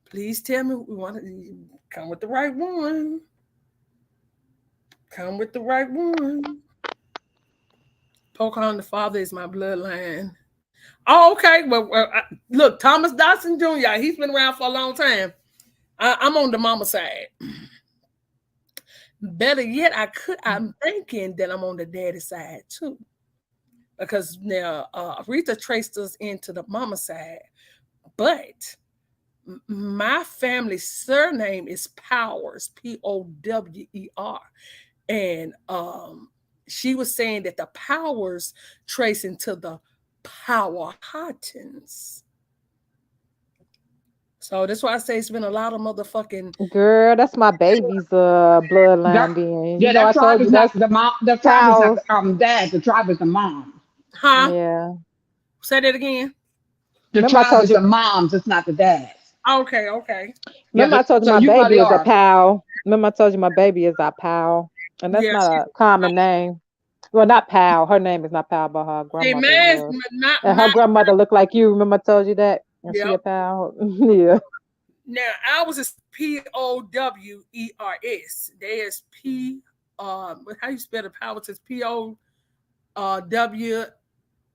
please tell me, we want to come with the right one. Come with the right one. Pocahontas' father is my bloodline. Oh, okay. Well, look, Thomas Dodson Jr., he's been around for a long time. I'm on the mama side. Better yet, I'm thinking that I'm on the daddy side too. Because now Rita traced us into the mama side. But my family's surname is Powers, Power. And she was saying that the Powers trace into the Powhatans. So that's why I say it's been a lot of motherfucking. Girl, that's my baby's bloodline. Then Yeah, that tribe is not the mom. The tribe is not the dad. The tribe is the mom. Huh? Yeah. Say that again. The tribe is the moms. It's not the dads. Okay. Remember I told you my baby is a pal. Remember I told you my baby is a pal, and that's not a common name. Well, not pal. Her name is not pal, but her grandmother was. And her grandmother looked like you. Remember I told you that? And she a pal. Yeah. Now ours is Powers. There's how you spell the Powers? It's POWHA.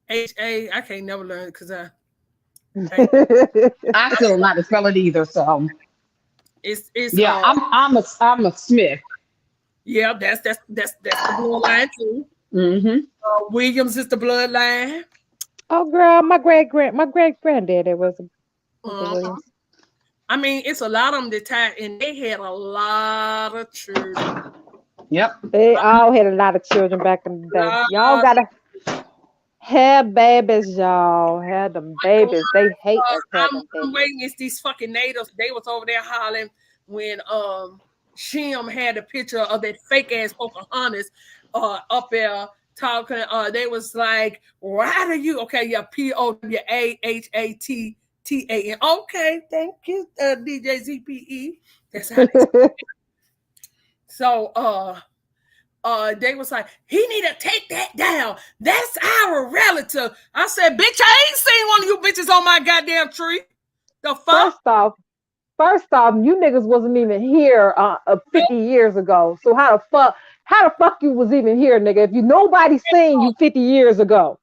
I can't never learn it because I still don't know how to spell it either. So it's yeah. I'm a Smith. Yeah, that's the bloodline too. Williams is the bloodline. Oh, girl, my great granddaddy was Williams. I mean, it's a lot of them that tied, and they had a lot of children. Yep, they all had a lot of children back in the day. Y'all gotta have babies, y'all. Have them babies. They hate us having babies. I'm waiting. It's these fucking natives. They was over there hollering when Shim had a picture of that fake ass Pocahontas up there talking. They was like, "Why do you?" Okay, yeah, POWHATTAN. Okay, thank you, DJ ZPE. That's how they say it. So they was like, he need to take that down. That's our relative. I said, bitch, I ain't seen one of you bitches on my goddamn tree. The fuck? First off, you niggas wasn't even here 50 years ago. So how the fuck you was even here, nigga? If nobody seen you 50 years ago.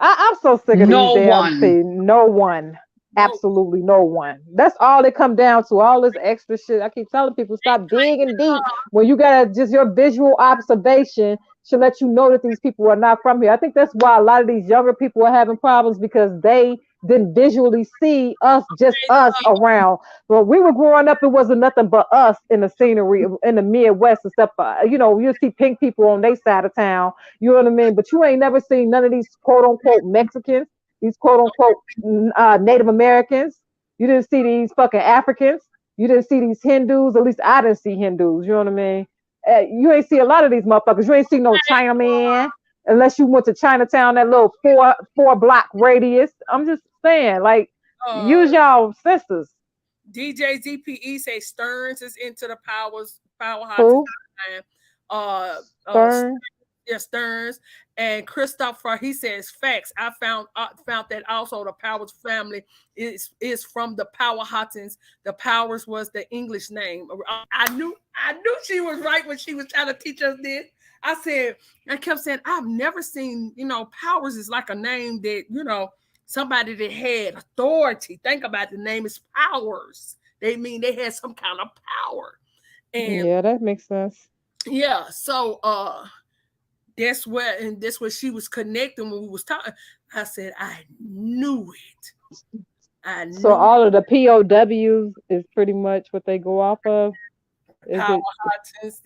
I'm so sick of these damn things. No one. Absolutely no one. That's all it come down to. All this extra shit. I keep telling people stop digging deep when you got just your visual observation should let you know that these people are not from here. I think that's why a lot of these younger people are having problems because they didn't visually see us, just us around. When we were growing up, it wasn't nothing but us in the scenery in the Midwest and stuff. You know, you see pink people on their side of town. You know what I mean? But you ain't never seen none of these quote unquote Mexicans, these quote unquote Native Americans. You didn't see these fucking Africans. You didn't see these Hindus. At least I didn't see Hindus. You know what I mean? You ain't see a lot of these motherfuckers. You ain't see no Chinaman unless you went to Chinatown, that little four block radius. I'm just saying, like, use y'all senses. DJ ZPE say Stearns is into the power Who? Stearns. Yeah, Stearns and Christopher. He says facts. I found that also the Powers family is from the Powhatans. The Powers was the English name. I knew she was right when she was trying to teach us this. I kept saying I've never seen, you know, Powers is like a name that, you know, somebody that had authority. Think about the name is Powers. They mean they had some kind of power. And yeah, that makes sense. Yeah, so that's where she was connecting when we was talking. I said I knew it. So all of the POWs is pretty much what they go off of.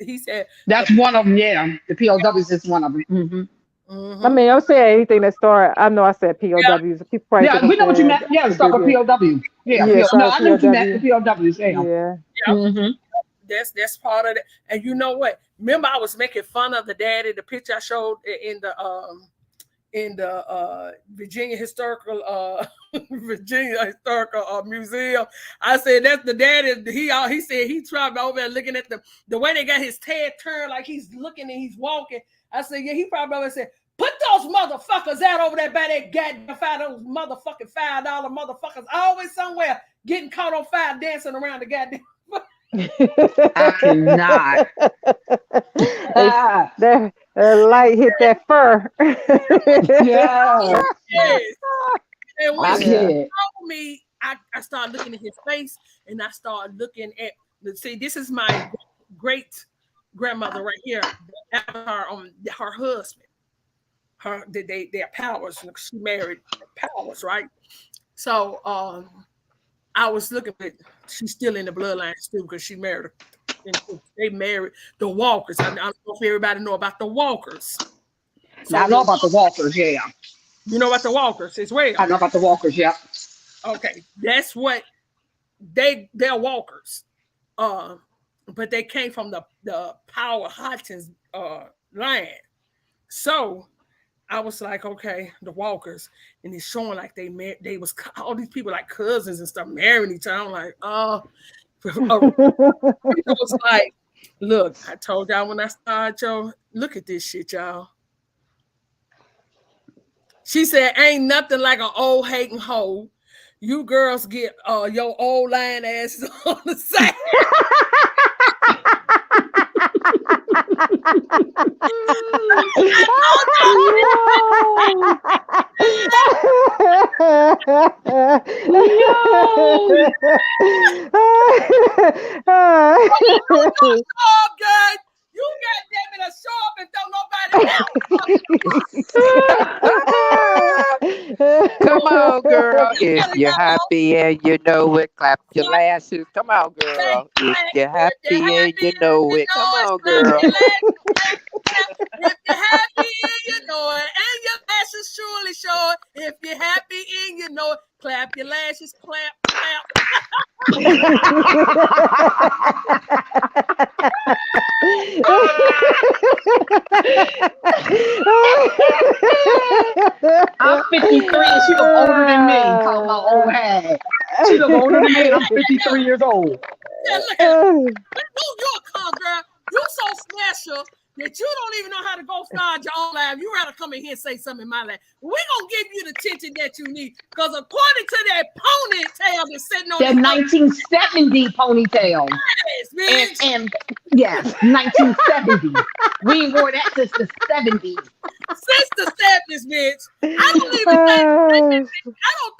He said that's one of them. Yeah, the POWs is one of them. I mean, I'm saying anything that start. I know I said POWs. People probably yeah, we know what you meant. Yeah, start with POW. Yeah, no, I know what you meant. The POWs. Yeah. That's part of it. And you know what? Remember, I was making fun of the daddy. The picture I showed in the Virginia Historical Museum. I said that's the daddy. He said he tried over there looking at the way they got his head turned, like he's looking and he's walking. I said, yeah, he probably over said, put those motherfuckers out over there by that goddamn those motherfucking $5 motherfuckers always somewhere getting caught on fire dancing around the goddamn. I cannot. That light hit that fur. Yeah. Yes. And when she Yeah. told me, I started looking at his face and I started looking at, see, this is my great grandmother right here, avatar on her husband. Their Powers. She married Powers, right? So I was looking at, she's still in the bloodline still because she married her. They married the Walkers. I don't know if everybody know about the Walkers. So I know about the Walkers, yeah. You know about the Walkers as well? I know about the Walkers, yeah. Okay, that's what they're Walkers. But they came from the Powhatans land. So I was like, okay, the Walkers, and it's showing like they was all these people like cousins and stuff marrying each other. I'm like, it was like, look, I told y'all when I started, y'all, look at this shit, y'all. She said, ain't nothing like an old hating hoe. You girls get your old lying asses on the side. You goddamn it, show up and don't nobody. Come on, girl. If you're happy and you know it, clap your lashes. Come on, girl. If you're happy and you know it, come on, girl. If you're happy and you know it, and your lashes surely show it. If you're happy and you know it, clap your lashes, clap, clap. I'm 53 and she look older than me. Call my old hag. She look older than me and I'm 53 years old. Yeah, look at her. You're a con girl. You're so special that you don't even know how to go start your own life. You rather come in here and say something in my life. We're going to give you the attention that you need. Because according to that ponytail that's sitting on that 1970 ponytail. Yes, and yes, 1970. We ain't wore that since the 70s. Since the 70s, bitch. I don't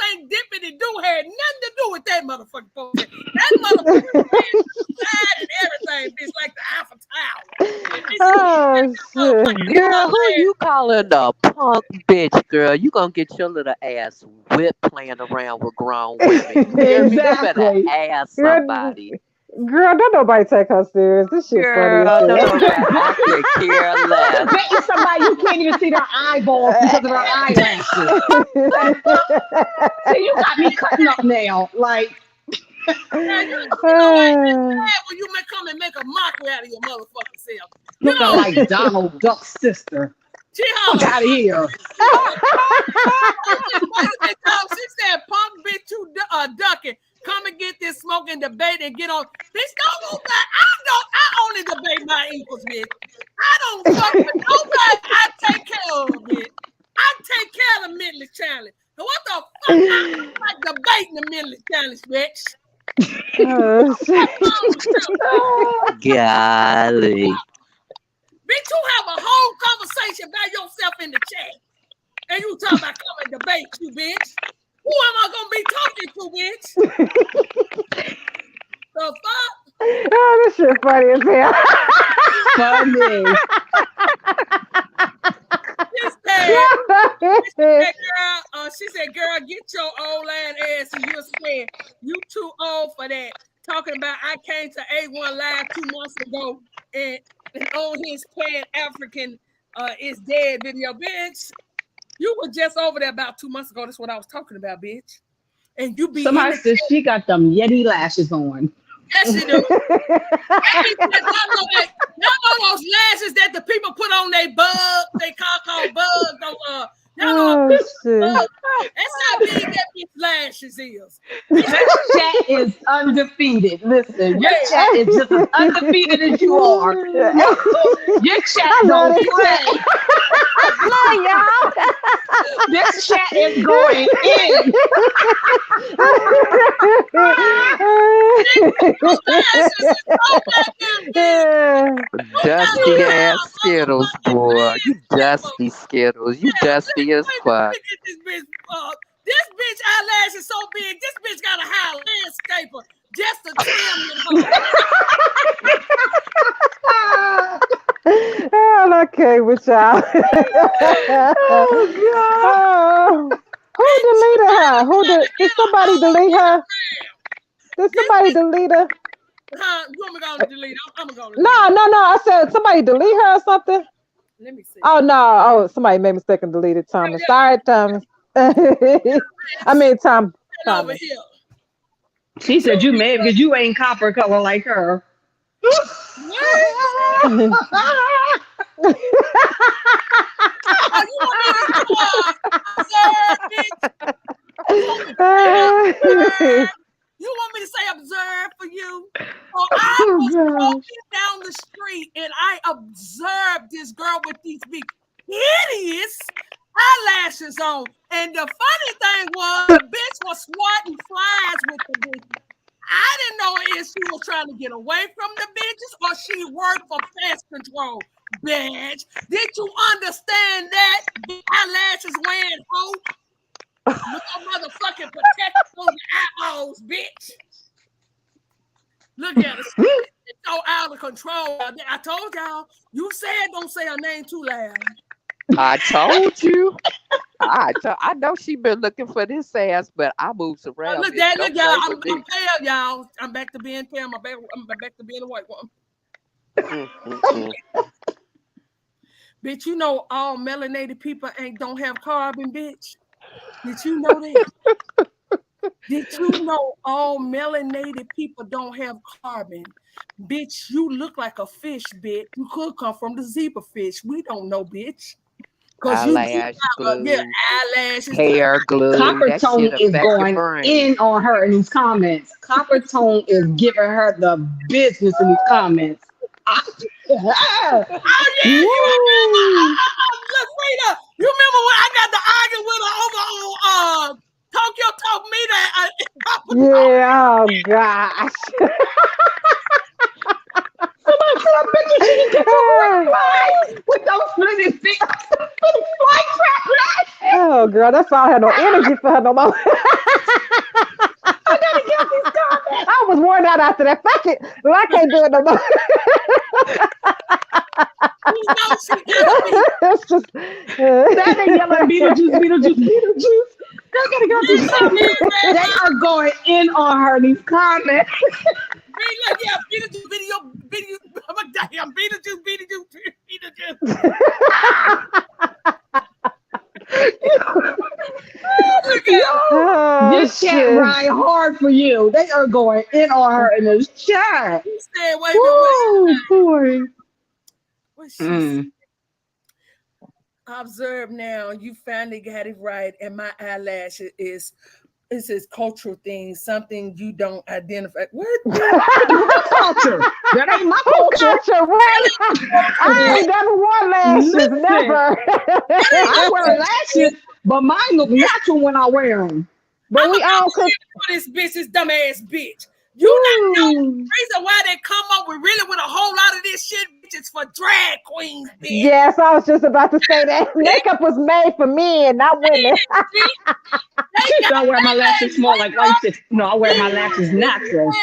think Dippity Do had nothing to do with that motherfucking ponytail. That motherfucker and everything, bitch, like the Alpha Tower. Oh, shit. Girl, calling a punk bitch, girl, you gonna get your little ass whipped playing around with grown women. You hear me? You better Exactly. ask Girl, somebody. girl, don't nobody take her serious. This shit funny as Girl, don't hell. nobody. I could care less. Betting somebody you can't even see their eyeballs because of their eyelashes. See, you got me cutting up now. Like, Yeah, you know what? It's sad when you may come and make a mockery out of your motherfucking self. You looking know, like Donald Duck's sister. she Fuck holler, out of here. she said, punk bitch, you ducking. Come and get this smoking debate and get on. Bitch, don't move that. I only debate my equals, bitch. I don't fuck with nobody. I take care of, bitch. I take care of the mentally challenged. So what the fuck? I like debating the mentally challenged, bitch. Oh, shit. Golly. Bitch, you have a whole conversation by yourself in the chat. And you talking about coming to debate you, bitch. Who am I gonna be talking to, bitch? The fuck? Oh, this shit funny as hell. Funny. She said, girl, get your old ass and you said you too old for that. Talking about I came to A1 Live 2 months ago and on his Pan African is dead video, bitch. You were just over there about 2 months ago. That's what I was talking about, bitch. And you be Somebody says she got them Yeti lashes on. Yes, you do. Y'all know those lashes that the people put on they bug, they call bugs. Y'all know Oh, shit. that's how big that bitch lashes is. This chat is undefeated. Listen, your chat is just as undefeated as you are. Your chat don't play. This chat is going in. Dusty ass Skittles, boy. You dusty Skittles. You dusty as fuck. This bitch eyelash is so big. This bitch got a high landscaper just to trim them. Oh, I can't with y'all. Oh, who deleted her? Did somebody delete her? Did somebody delete her? Huh? You want me to go delete? I'm gonna go. No. I said somebody delete her or something. Let me see. Oh no! Oh, somebody made a mistake and deleted Thomas. Sorry, Thomas. I mean, Tom. Over here. She said you mad because you ain't copper color like her. You want me to say observe for you? Well, I was walking down the street and I observed this girl with these big hideous eyelashes on. And the funny thing was the bitch was swatting flies with the bitch. I didn't know if she was trying to get away from the bitches or she worked for pest control. Bitch, did you understand that? The eyelashes wearing hope with a motherfucking protection on your eyeballs, bitch. Look at us. It's so out of control. I told y'all. You said don't say her name too loud. I told you. I know she been looking for this ass, but I moves around. Look, Dad, look, y'all. I'm pale, y'all. I'm back to being pale. I'm back to being a white woman. Bitch, you know all melanated people don't have carbon, bitch. Did you know that? Did you know all melanated people don't have carbon? Bitch, you look like a fish, bitch. You could come from the zebra fish. We don't know, bitch. Eyelash glue, eyelashes, hair glue. Copper Tone is going in on her in these comments. Copper Tone is giving her the business in these comments. You remember? Look, Rita, you remember when I got to argue with her over on Tokyo Talk Meter? Yeah, oh gosh. Somebody put a picture she can get her with those really big fly trap. Oh girl, that's why I had no energy for her no more. I gotta get these comments. I was worn out after that. Fuck it. Well, I can't do it no more. You she gotta be. It's just, That they yelling Beetlejuice, Beetlejuice, Beetlejuice. They're gonna go to something. They are going in on her in these comments. Like, yeah, Beetlejuice video. I'm a damn Beetlejuice. Yo, this chat ride hard for you. They are going in on her in this chat. He said, wait a minute. Boy. What's she said? Observe now, you finally got it right, and my eyelash is cultural thing, something you don't identify. What? Culture? That ain't my culture. Right? I ain't never worn lashes. Never. I wear lashes, but mine look natural when I wear them. But we all could. This bitch, this dumbass bitch. You not know the reason why they come up with a whole lot of this shit, bitch, is for drag queens, bitch. Yes, I was just about to say that. Makeup was made for men, not women. I wear my lashes small like lashes. No, I wear my lashes natural. Yeah,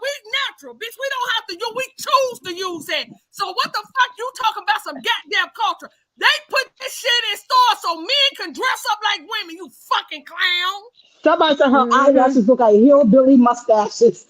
we natural, bitch. We don't have to use. We choose to use it. So what the fuck you talking about? Some goddamn culture? They put this shit in stores so men can dress up like women. You fucking clown. Somebody said her eyelashes look like hillbilly mustaches.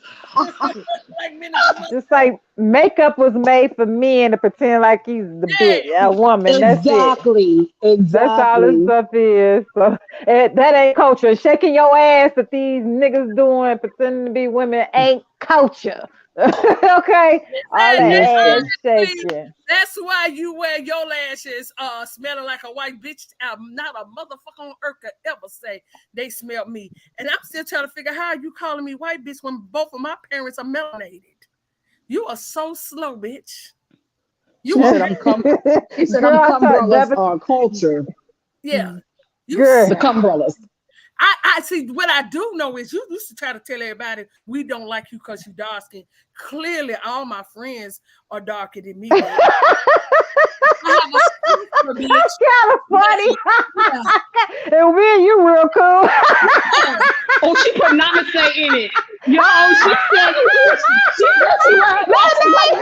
Just like makeup was made for men to pretend like he's the bitch, a woman. Exactly. That's all this stuff is. So that ain't culture. Shaking your ass that these niggas doing, pretending to be women, ain't culture. Okay, all that ass shaking. That's why you wear your lashes smelling like a white bitch. Not a motherfucker on earth could ever say they smell me. And I'm still trying to figure out how you calling me white bitch when both of my parents are melanated. You are so slow, bitch. You said I'm cumbrellas are culture. Yeah. The cumbrellas. I see. What I do know is you used to try to tell everybody we don't like you because you dark skin. Clearly, all my friends are darker than me. That's kind of funny. And me and you real cool. Oh, she put namaste in it. Yo, she said she like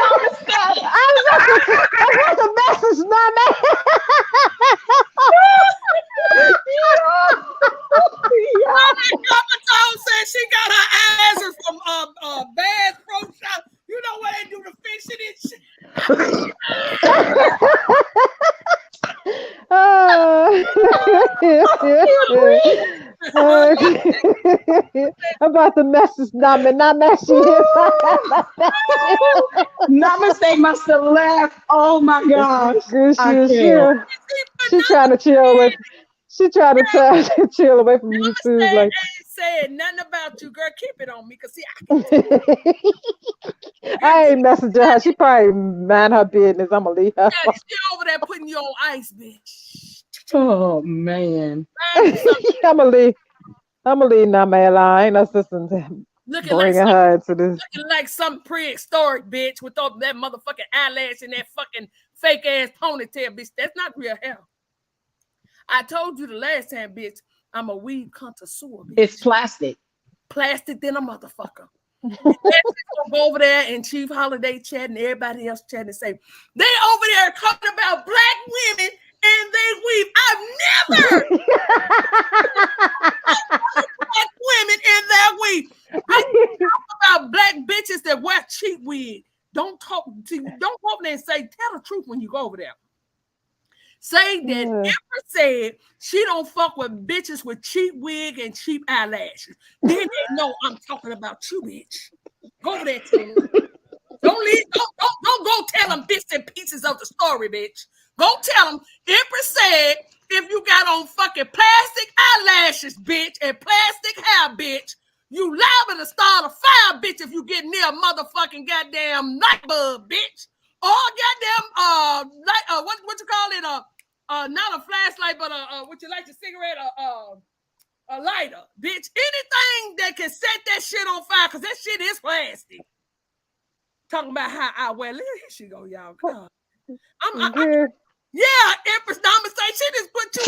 namaste. That's a message, namaste. Said she got her asses from Bass Pro Shop. You know what they do to fix it and shit. About the message, namaste. Namaste must have left. Oh my gosh. She trying to chill with. She trying to chill away from you too. Like, I ain't saying nothing about you, girl. Keep it on me, cause see, I ain't messaging her. She probably mind her business. I'm gonna leave her. Yeah, she over there putting you on ice, bitch. Oh man. I'm gonna leave Nama alone. Ain't no system bringing her into this. Looking like some prehistoric bitch with all that motherfucking eyelash and that fucking fake ass ponytail, bitch. That's not real hair. I told you the last time, bitch, I'm a weed connoisseur, bitch. It's plastic. Plastic than a motherfucker. Go over there and Chief Holiday chat and everybody else chat and say, they over there talking about black women and they weave. I've never black women in their weave. I talk about black bitches that wear cheap wig. Don't go over there and say, tell the truth when you go over there. Say that Empress said she don't fuck with bitches with cheap wig and cheap eyelashes. Then they know I'm talking about you, bitch. Go over there, too. Don't go tell them bits and pieces of the story, bitch. Go tell them Empress said if you got on fucking plastic eyelashes, bitch, and plastic hair, bitch, you liable to start a fire, bitch, if you get near a motherfucking goddamn night bulb, bitch. Or goddamn what you call it? Not a flashlight, but what you like, a cigarette, a lighter, bitch. Anything that can set that shit on fire, because that shit is plastic. Talking about how I wear. Here she go, y'all. God. Yeah, Empress Namaste. She just put you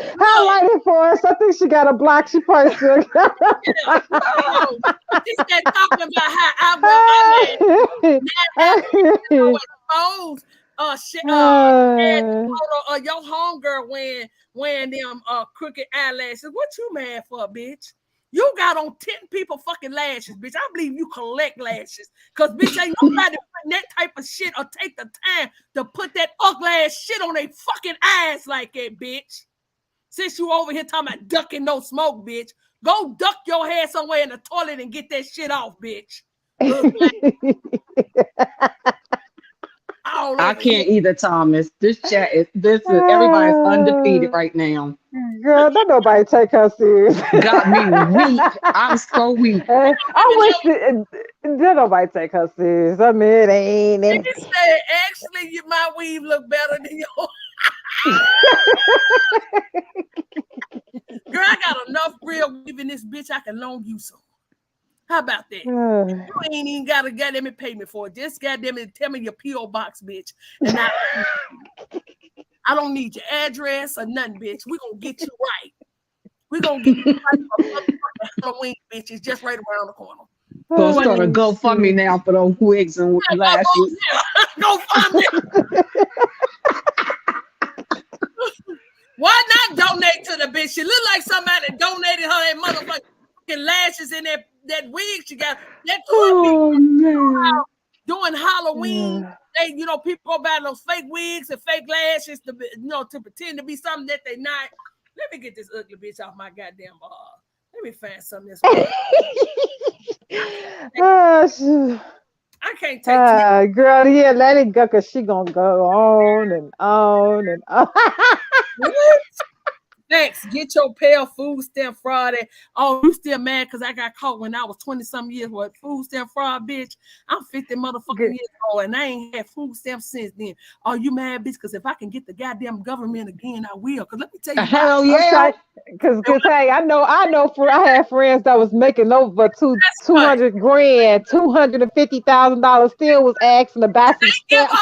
Highlighted for us. I think she got a block. She probably still got a block. She said talking about how I wear eyelashes. Shit, had the photo of your homegirl wearing them crooked eyelashes. What you mad for, bitch? You got on 10 people fucking lashes, bitch. I believe you collect lashes. Cause bitch, ain't nobody putting that type of shit or take the time to put that ugly ass shit on their fucking eyes like that, bitch. Since you over here talking about ducking no smoke, bitch. Go duck your head somewhere in the toilet and get that shit off, bitch. I can't either, Thomas. This chat is everybody's undefeated right now. Girl, don't nobody take her serious. Got me weak. I'm so weak. I wish don't nobody take her serious. I mean, it ain't. She said, actually, my weave look better than yours. Girl, I got enough real weave in this bitch. I can loan you some. How about that? You ain't even got to goddamn it pay me for it. Just goddamn it tell me your P.O. box, bitch. And I don't need your address or nothing, bitch. We're going to get you right. We're going to get you right for Halloween, bitch. It's just right around the corner. So it's going to GoFundMe now for those wigs and lashes. GoFundMe. Why not donate to the bitch? She look like somebody donated her that motherfucking lashes in that wig she got. That doing Halloween. They, people go buy those fake wigs and fake lashes to pretend to be something that they not. Let me get this ugly bitch off my goddamn let me find something that's I can't take girl, yeah, let it go because she gonna go on and on and on. Next, get your pale food stamp Friday. Oh, you still mad because I got caught when I was 20-some years with food stamp fraud, bitch? I'm 50 motherfucking years old and I ain't had food stamps since then. Oh, you mad, bitch? Because if I can get the goddamn government again, I will. Because let me tell you, hell yeah. Because hey, I know. I had friends that was making over 200 grand, $250,000, still was asking to buy some stamps.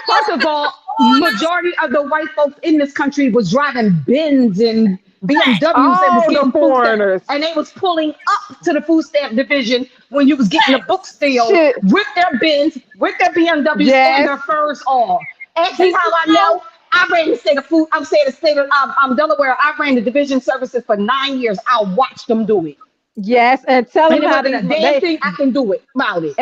First of all, majority of the white folks in this country was driving Benz and BMWs and was getting food stamps, and they was pulling up to the food stamp division when you was getting the book still with their Benz, with their BMWs and their furs on. Ask me how I know. I ran the state of food. I'm saying the state of Delaware. I ran the division services for 9 years. I watched them do it. Yes, and tell them how they think I can do it about it.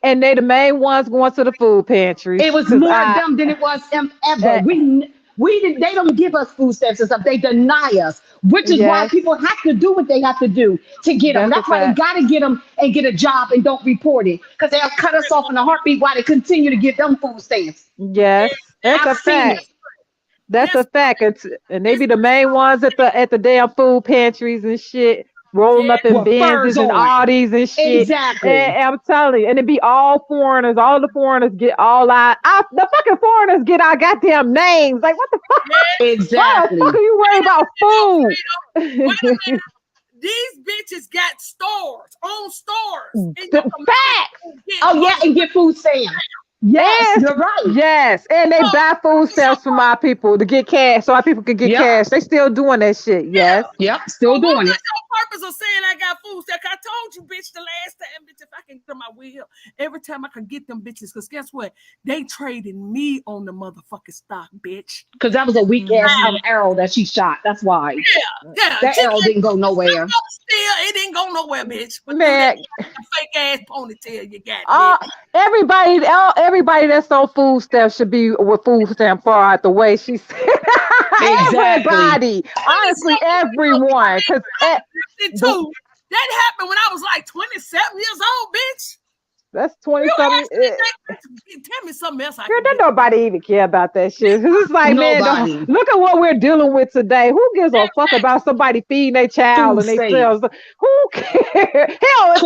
And they the main ones going to the food pantries. It was more of them than it was them ever. They don't give us food stamps and stuff. They deny us, which is why people have to do what they have to do to get them. That's why they got to get them and get a job and don't report it, because they'll cut us off in a heartbeat while they continue to give them food stamps. Yes, that's a fact. That's a fact. And they be the main ones at the damn food pantries and shit, rolling up in Benzes and Audis and shit. Exactly. And I'm telling you, and it be all foreigners. All the foreigners get the fucking foreigners get our goddamn names. Like, what the fuck? Exactly. Why the fuck are you worried about food? These bitches got own stores. Facts. Oh yeah, and get food stamps. Yes, you're right. Yes, and they buy food stamps for my people to get cash, so our people can get cash. They still doing that shit. Yes. Yep, still doing it. What's your purpose of saying I got food stamps? I told you, bitch, the last time, bitch, if I can get them, I will. Every time I can get them, bitches, because guess what? They traded me on the motherfucking stock, bitch. Because that was a weak ass arrow that she shot. That's why. Yeah. That arrow didn't go nowhere. Still, it didn't go nowhere, bitch. Man, fake ass ponytail you got. Everybody that's on food stamps should be with food stamp far out the way. She said, everybody, honestly, everyone, because that happened when I was like 27 years old, bitch. That's 20-something. Tell me something else. Girl, don't nobody even care about that shit. It's like, man, look at what we're dealing with today. Who gives a fuck about somebody feeding their child and themselves? Who cares? Hell, if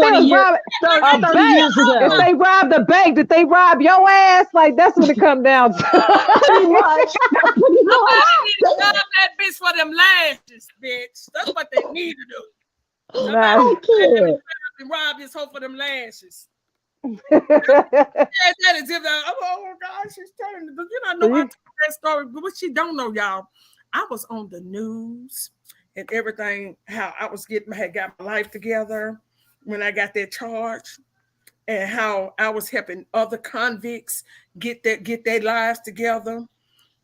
they robbed a bank, did they rob your ass? Like, that's what it comes down to. Pretty much. Rob that bitch for them lashes, bitch. That's what they need to do. Rob this hoe for them lashes. That is if oh God, she's telling me. You know, I know that story, but what she don't know, y'all. I was on the news and everything, how I had got my life together when I got that charge, and how I was helping other convicts get their lives together.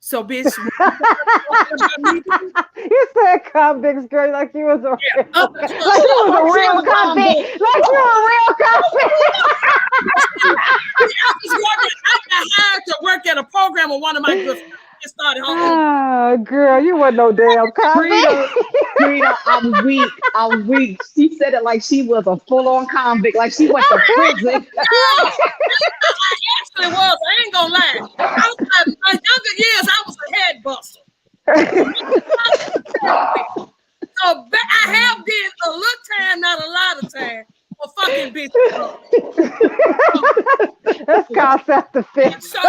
So, bitch, You said convicts, girl, like you was a real, like you was a real convict, like you were a real convict. I got hired to work at a program with one of my good friends. Started oh, girl, you wasn't no damn convict. Frida, I'm weak. She said it like she was a full-on convict, like she went to prison. I actually was. I ain't gonna lie. My younger years, I was a head buster. So I have did a little time, not a lot of time, for fucking bitches. That's called self-defense. So,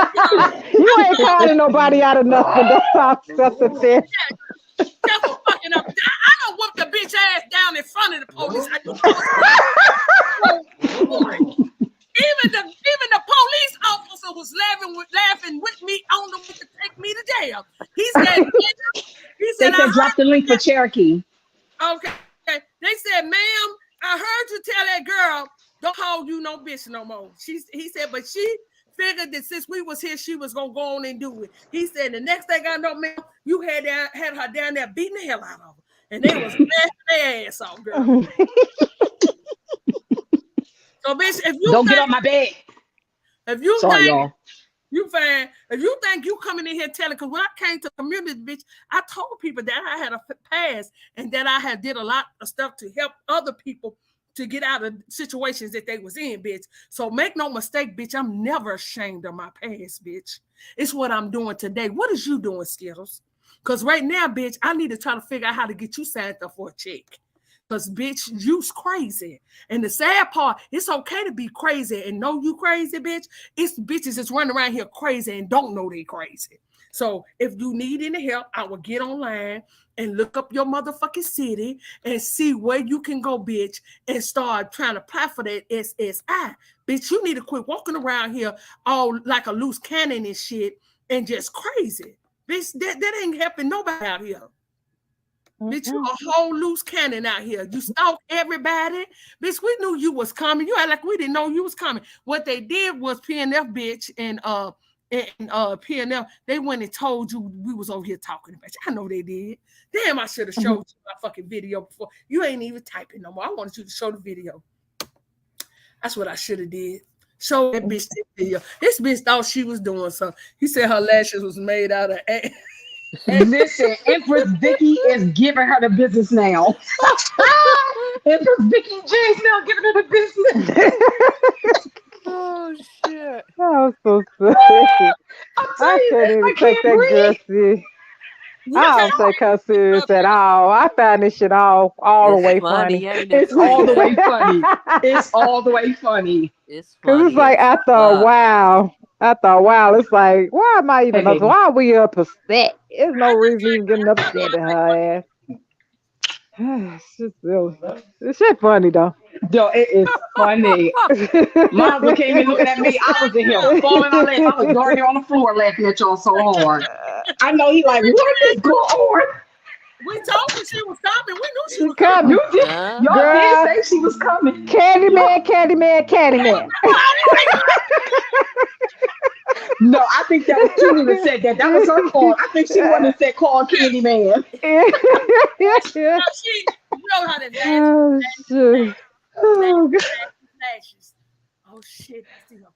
you ain't calling nobody out of nothing. That's called self-defense. Just for fucking up. I don't whoop the bitch ass down in front of the police. Even the police officer was laughing with me on the way to take me to jail. He said, They said drop the link for Cherokee. Okay. They said, ma'am, I heard you tell that girl, don't call you no bitch no more. He said, but she figured that since we was here, she was gonna go on and do it. He said, the next thing I know, ma'am, you had her down there beating the hell out of her. And they was laughing their ass off, girl. So, bitch, if you don't get on my bed. If you Sorry, y'all. If you think you coming in here telling, because when I came to community, bitch, I told people that I had a past and that I had did a lot of stuff to help other people to get out of situations that they was in, bitch. So make no mistake, bitch, I'm never ashamed of my past, bitch. It's what I'm doing today. What is you doing, Skittles? Because right now, bitch, I need to try to figure out how to get you signed up for a check. Because, bitch, you's crazy. And the sad part, it's okay to be crazy and know you crazy, bitch. It's bitches that's running around here crazy and don't know they crazy. So if you need any help, I will get online and look up your motherfucking city and see where you can go, bitch, and start trying to apply for that SSI. Bitch, you need to quit walking around here all like a loose cannon and shit and just crazy. Bitch, that ain't helping nobody out here. Bitch, you a whole loose cannon out here. You stalk everybody. Bitch, we knew you was coming. You act like we didn't know you was coming. What they did was PNF, bitch, and PNF, they went and told you we was over here talking about you. I know they did. Damn, I should have showed you my fucking video before. You ain't even typing no more. I wanted you to show the video. That's what I should have did. Show that bitch the video. This bitch thought she was doing something. He said her lashes was made out of ass. Listen, Empress Vicky is giving her the business now. Empress Vicky J's now giving her the business. Oh shit! That was so silly. I can't even take that girl serious. I don't take her serious at all. I find this shit all the way funny. It's all the way funny. It's all the way funny. It's Cause funny. it's like I thought, wow. It's like, why am I even? Why are we upset? There's no reason even getting upset at her ass. It's just silly. This shit funny though. Yo, it is funny. Mom came in looking at me. I was in here falling on it. I was darn near on the floor laughing at y'all so hard. I know he like, what is going on? We told her she was coming. We knew she was coming. You did. Y'all did say she was coming. Candyman. No, I think that was Julie that said that. That was her fault. I think she wanted to say call Candyman. She know how to dance. Oh, shit. Lashes. Oh shit. I see her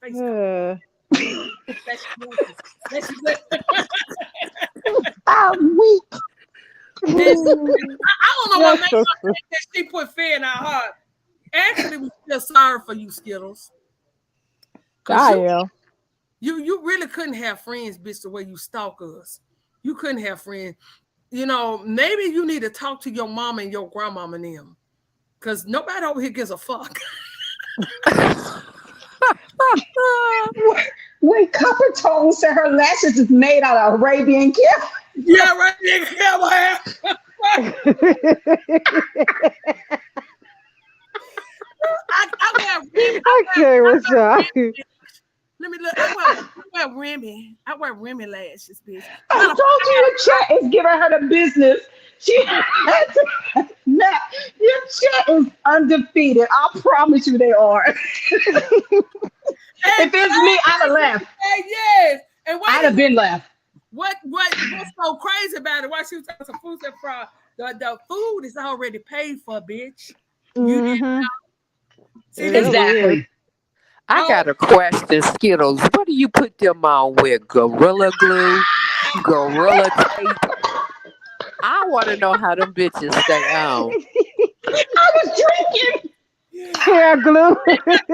face. I'm weak. I don't know what makes her think that she put fear in our heart. Actually, we feel sorry for you, Skittles. I am. You really couldn't have friends, bitch, the way you stalk us. You couldn't have friends. You know, maybe you need to talk to your mama and your grandmama and them. Because nobody over here gives a fuck. Wait, Copper Tone said her lashes is made out of Arabian camel. Yeah, Arabian camel hair. I can't with y'all. Let me look. I wear Remy. I wear Remy lashes, bitch. I told you your chat is giving her the business. She had to not. Your chat is undefeated. I promise you they are. If it's me, I'd have left. Yes. And I'd have been left. What's so crazy about it? Why she was talking some food stamp fraud? The food is already paid for, bitch. You didn't know. See, Exactly. I got a question, Skittles. What do you put them on with? Gorilla glue? Gorilla tape? I want to know how them bitches stay on. I was drinking. Hair glue. Gorilla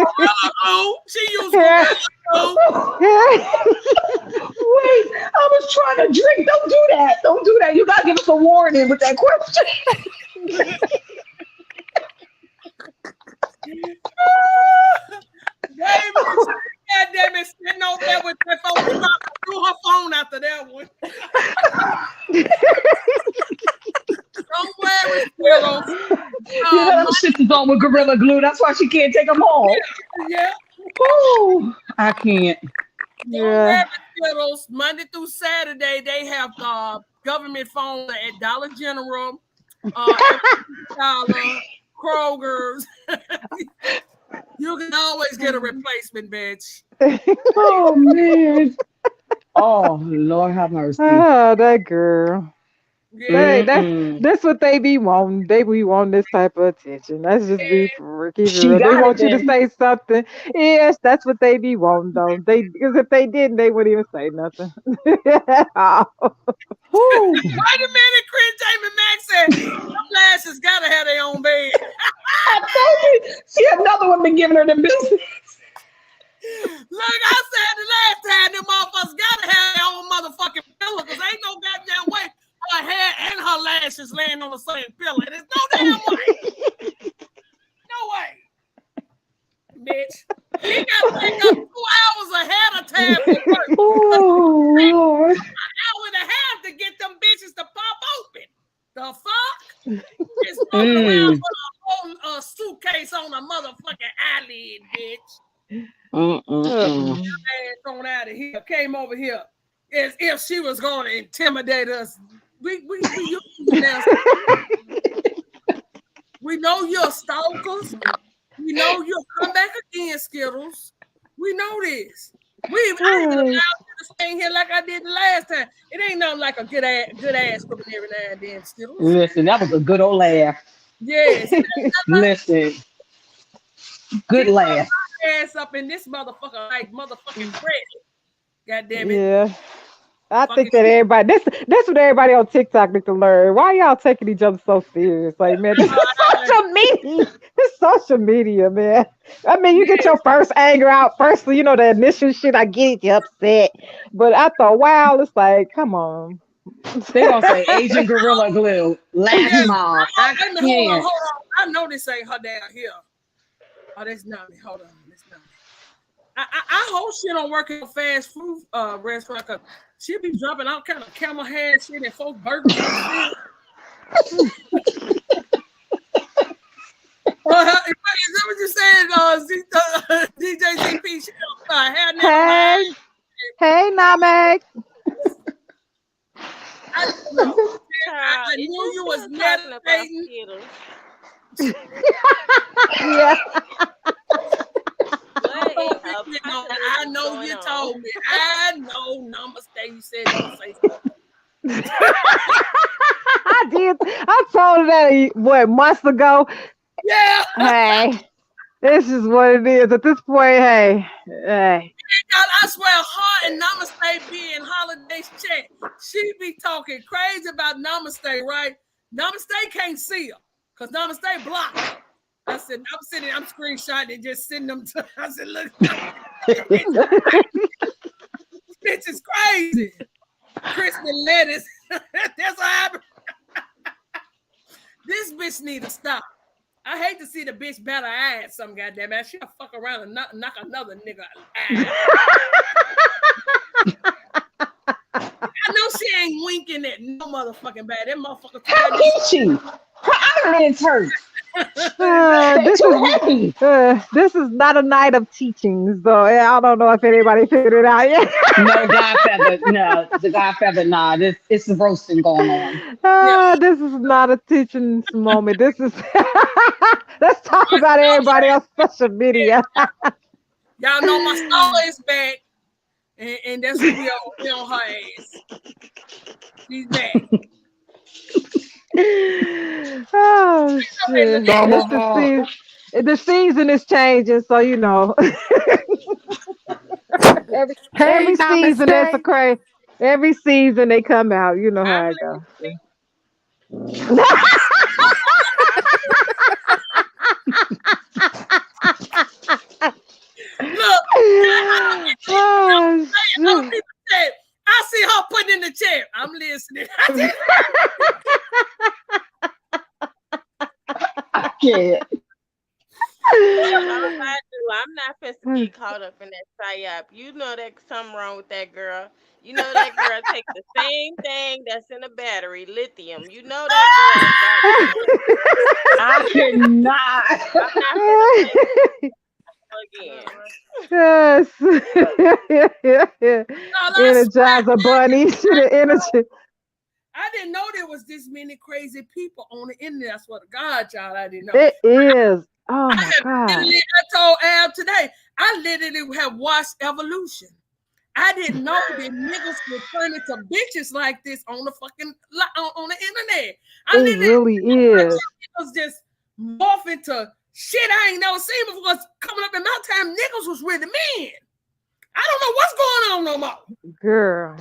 glue. She used Gorilla glue. Wait, I was trying to drink. Don't do that. Don't do that. You got to give us a warning with that question. God damn it, sitting over there with that phone. She probably threw her phone after that one. Somewhere with Skittles. You know them shits is on with Gorilla Glue. That's why she can't take them off. Yeah. Ooh, I can't. Yeah. Skittles, Monday through Saturday, they have government phone at Dollar General, Dollar, Kroger's. You can always get a replacement, bitch. Oh man. Oh Lord have mercy. Oh, that girl. Yeah. That's what they be wanting. They be wanting this type of attention. Let's just be keep it She real. They got want it you to then. say something. Yes, that's what they be wanting though. Because if they didn't, they wouldn't even say nothing. Wait a minute, Chris Damon Max said some lashes gotta have their own bed. I told you. See, another one been giving her the business. Look, I said the last time them motherfuckers gotta have their own motherfucking pillow because ain't no goddamn way her hair and her lashes laying on the same pillow. There's no damn way. No way. Bitch. She got to wake up 2 hours ahead of time for work. Oh Lord. An hour and a half to get them bitches to pop open. The fuck? Just walking around with a whole suitcase on a motherfucking eyelid, bitch. Thrown out of here, came over here as if she was going to intimidate us. We know you're stalkers. We know you'll come back again, Skittles. We know this. I even allowed you to stay here like I did the last time. It ain't nothing like a good ass whooping every now and then, Skittles. Listen, that was a good old laugh. Yes. Listen. Good laugh. My ass up in this motherfucker like motherfucking Freddy. God damn it. Yeah. I think that everybody that's what everybody on TikTok need to learn. Why y'all taking each other so serious? Like, man, this is social media. It's social media, man. I mean, you get your first anger out first, you know, the initial shit, I get you upset. But after a while, it's like, come on. They gonna say Asian Gorilla Glue. Lash mob. I Hold can't. on. I know this ain't her down here. Oh, that's not me. Hold on. That's not me. I hope she don't work in a fast food restaurant because she be dropping all kind of camel hair shit and folks burgers and shit. Is that what you said, DJ ZP? She don't hair Hey, Namek. I knew you was meditating. Yeah. I know you told me. I know namaste. You said don't say something. I did. I told her that months ago. Yeah. Hey, this is what it is at this point. Hey. God, I swear, her and namaste be in Holiday's chat. She be talking crazy about namaste, right? Namaste can't see her because namaste blocked her. I said, I'm screenshotting and just sending them to. I said, look, this bitch is crazy. Crispy lettuce. That's what happened. This bitch need to stop. I hate to see the bitch better ass some goddamn ass. She'll fuck around and knock another nigga ass. I know she ain't winking at no motherfucking bad. That motherfucker. How can she? Her eyelids hurt. This is not a night of teachings, though. I don't know if anybody figured it out yet. No, Godfather, no, the Godfather, nah, it's the roasting going on. This is not a teachings moment. This is let's talk about everybody on social media. Y'all know my scholar is back, and that's who we on her ass. She's back. Oh shit! The season is changing, so you know. every season there's a crazy. Every season they come out. You know how it goes. Look, I see her putting in the chair. I'm listening. I can't. I'm not supposed to get caught up in that psyop. You know that something wrong with that girl. You know that girl takes the same thing that's in a battery, lithium. You know that girl. I cannot. Yes. Energizer bunny. The energy. I didn't know there was this many crazy people on the internet. I swear to God, y'all, I didn't know. It is. Oh my God. I told Al today, I literally have watched evolution. I didn't know that niggas were turning to bitches like this on the fucking on the internet. It really is. It was just morphing to shit I ain't never seen before. Coming up in my time, niggas was really men. I don't know what's going on no more. Girl.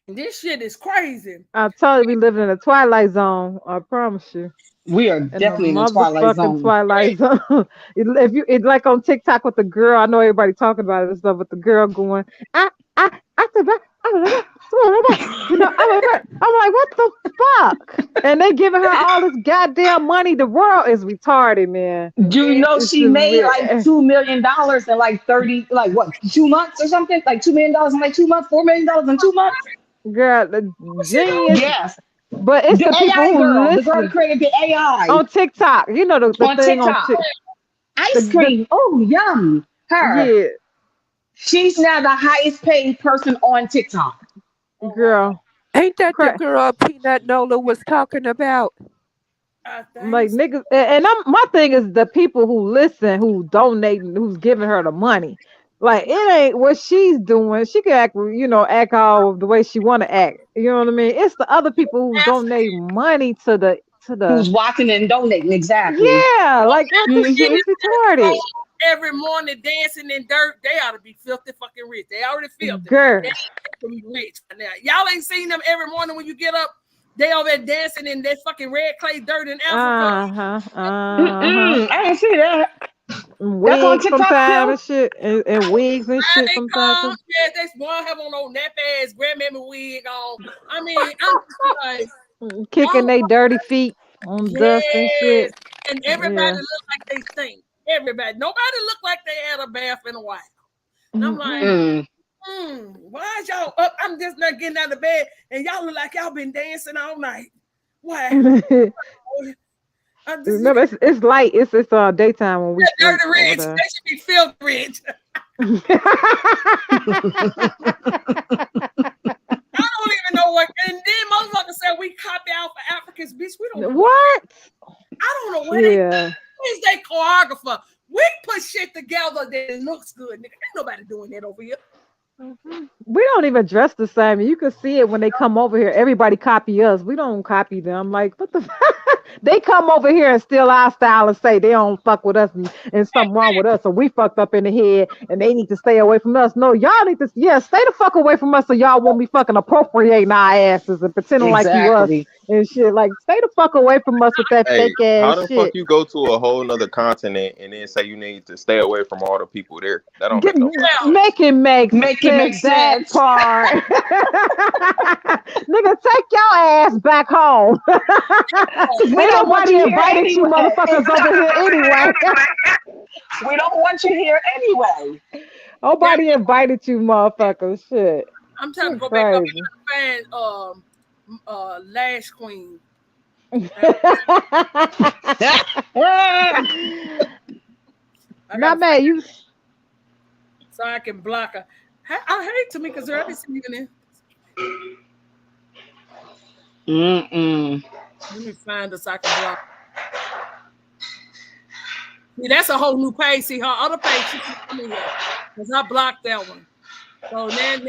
This shit is crazy. I told you we live in a twilight zone. I promise you. We are definitely in a twilight zone. Twilight zone. It's like on TikTok with the girl. I know everybody talking about it and stuff, with the girl going, you know, I'm like, what the fuck? And they giving her all this goddamn money. The world is retarded, man. You know, she made like $2 million in like 30, like what, 2 months or something? Like $2 million in like 2 months, $4 million in 2 months. Girl, the genius. Yes. But it's the people AI who girl, listen. the girl created the AI on TikTok. You know the on thing TikTok. on Ice cream. Oh, yum. Her. Yeah. She's now the highest paid person on TikTok. Girl. Ain't that the girl Peanut NOLA was talking about? Like niggas, and my thing is the people who listen, who donate, who's giving her the money. Like it ain't what she's doing. She can act, act all the way she want to act. You know what I mean? It's the other people who donate money to the who's watching and donating. Exactly. Yeah, like what this shit is retarded. Every morning dancing in dirt, they ought to be filthy fucking rich. They already filthy. Girl. They be rich now. Y'all ain't seen them every morning when you get up. They over there dancing in that fucking red clay dirt in Africa. I didn't see that. Wigs sometimes and shit, and wigs and shit sometimes. Yeah, they small have on old nappy ass grandmammy wig on. I mean, I'm just like kicking their dirty feet on dust and shit. And everybody look like they stink. Everybody, nobody look like they had a bath in a while. And I'm like, why is y'all up? I'm just not getting out of bed, and y'all look like y'all been dancing all night. Why? Remember, it's light. It's daytime when we. Dirty rich. They should be filthy rich. I don't even know what. And then motherfuckers say we copy out for Africans. Bitch, we don't. What? I don't know where who's they choreographer. We put shit together that looks good, nigga. Ain't nobody doing that over here. We don't even dress the same. You can see it when they come over here. Everybody copy us. We don't copy them. Like, what the they come over here and steal our style and say they don't fuck with us and something wrong with us. So we fucked up in the head and they need to stay away from us. No, y'all need to stay the fuck away from us so y'all won't be fucking appropriating our asses and pretending like you us and shit. Like, stay the fuck away from us with that fake ass how the shit. fuck you go to a whole nother continent and then say you need to stay away from all the people there? That don't make no sense. Make it make sense. That part. Nigga, take your ass back home. We don't want you invited you motherfuckers over here anyway. We don't want you here anyway. Nobody invited you motherfuckers. Shit. I'm trying to go back up and find Lash Queen. I Now, gotta man, you so I can block her. I hate to me because I didn't see you in there. Let me find her so I can block. See, that's a whole new page. See, her other page, she can come in here because I blocked that one. So then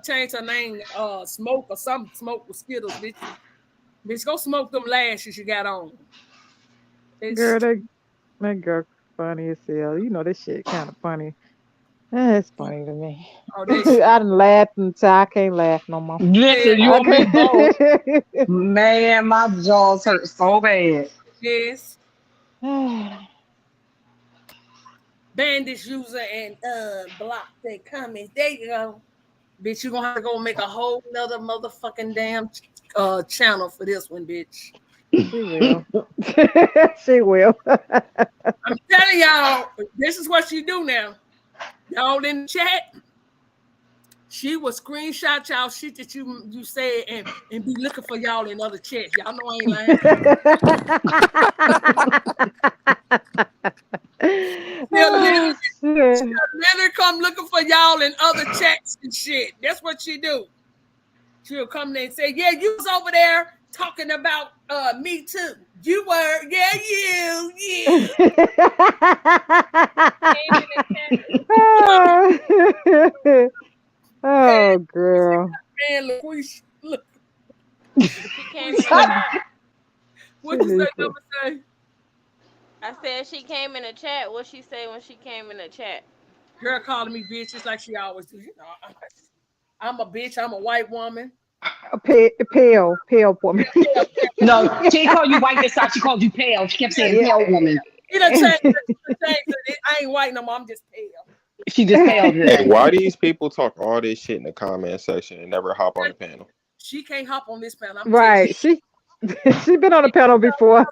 change her name, Smoke or something. Smoke with Skittles, bitch. Bitch, go smoke them lashes you got on. girl, that girl funny as hell. You know this shit kind of funny. It's funny to me. Oh, I done laughed until I can't laugh no more. Listen, you and me both. Okay. Man, my jaws hurt so bad. Yes. Bandage user and block their comments. There you go. Bitch, you're gonna have to go make a whole nother motherfucking damn channel for this one, bitch. She will. She will. I'm telling y'all, this is what she do now. Y'all in the chat, she will screenshot y'all shit that you said and be looking for y'all in other chats. Y'all know I ain't lying. She'll literally come looking for y'all in other chats and shit. That's what she do. She'll come there and say, yeah, you was over there talking about me too. You were, yeah, you. Oh, girl. Man, look. She came in the chat. What you say, number say? I said she came in the chat. What she say when she came in the chat? Girl calling me bitch just like she always do. You know, I'm a bitch. I'm a white woman. Pale woman. No, she didn't call you white this time. She called you pale. She kept saying pale woman. He done changed it. I ain't white no more. I'm just pale. She just pale today. Hey, why these people talk all this shit in the comment section and never hop on the panel? She can't hop on this panel. Right. She been on the panel before.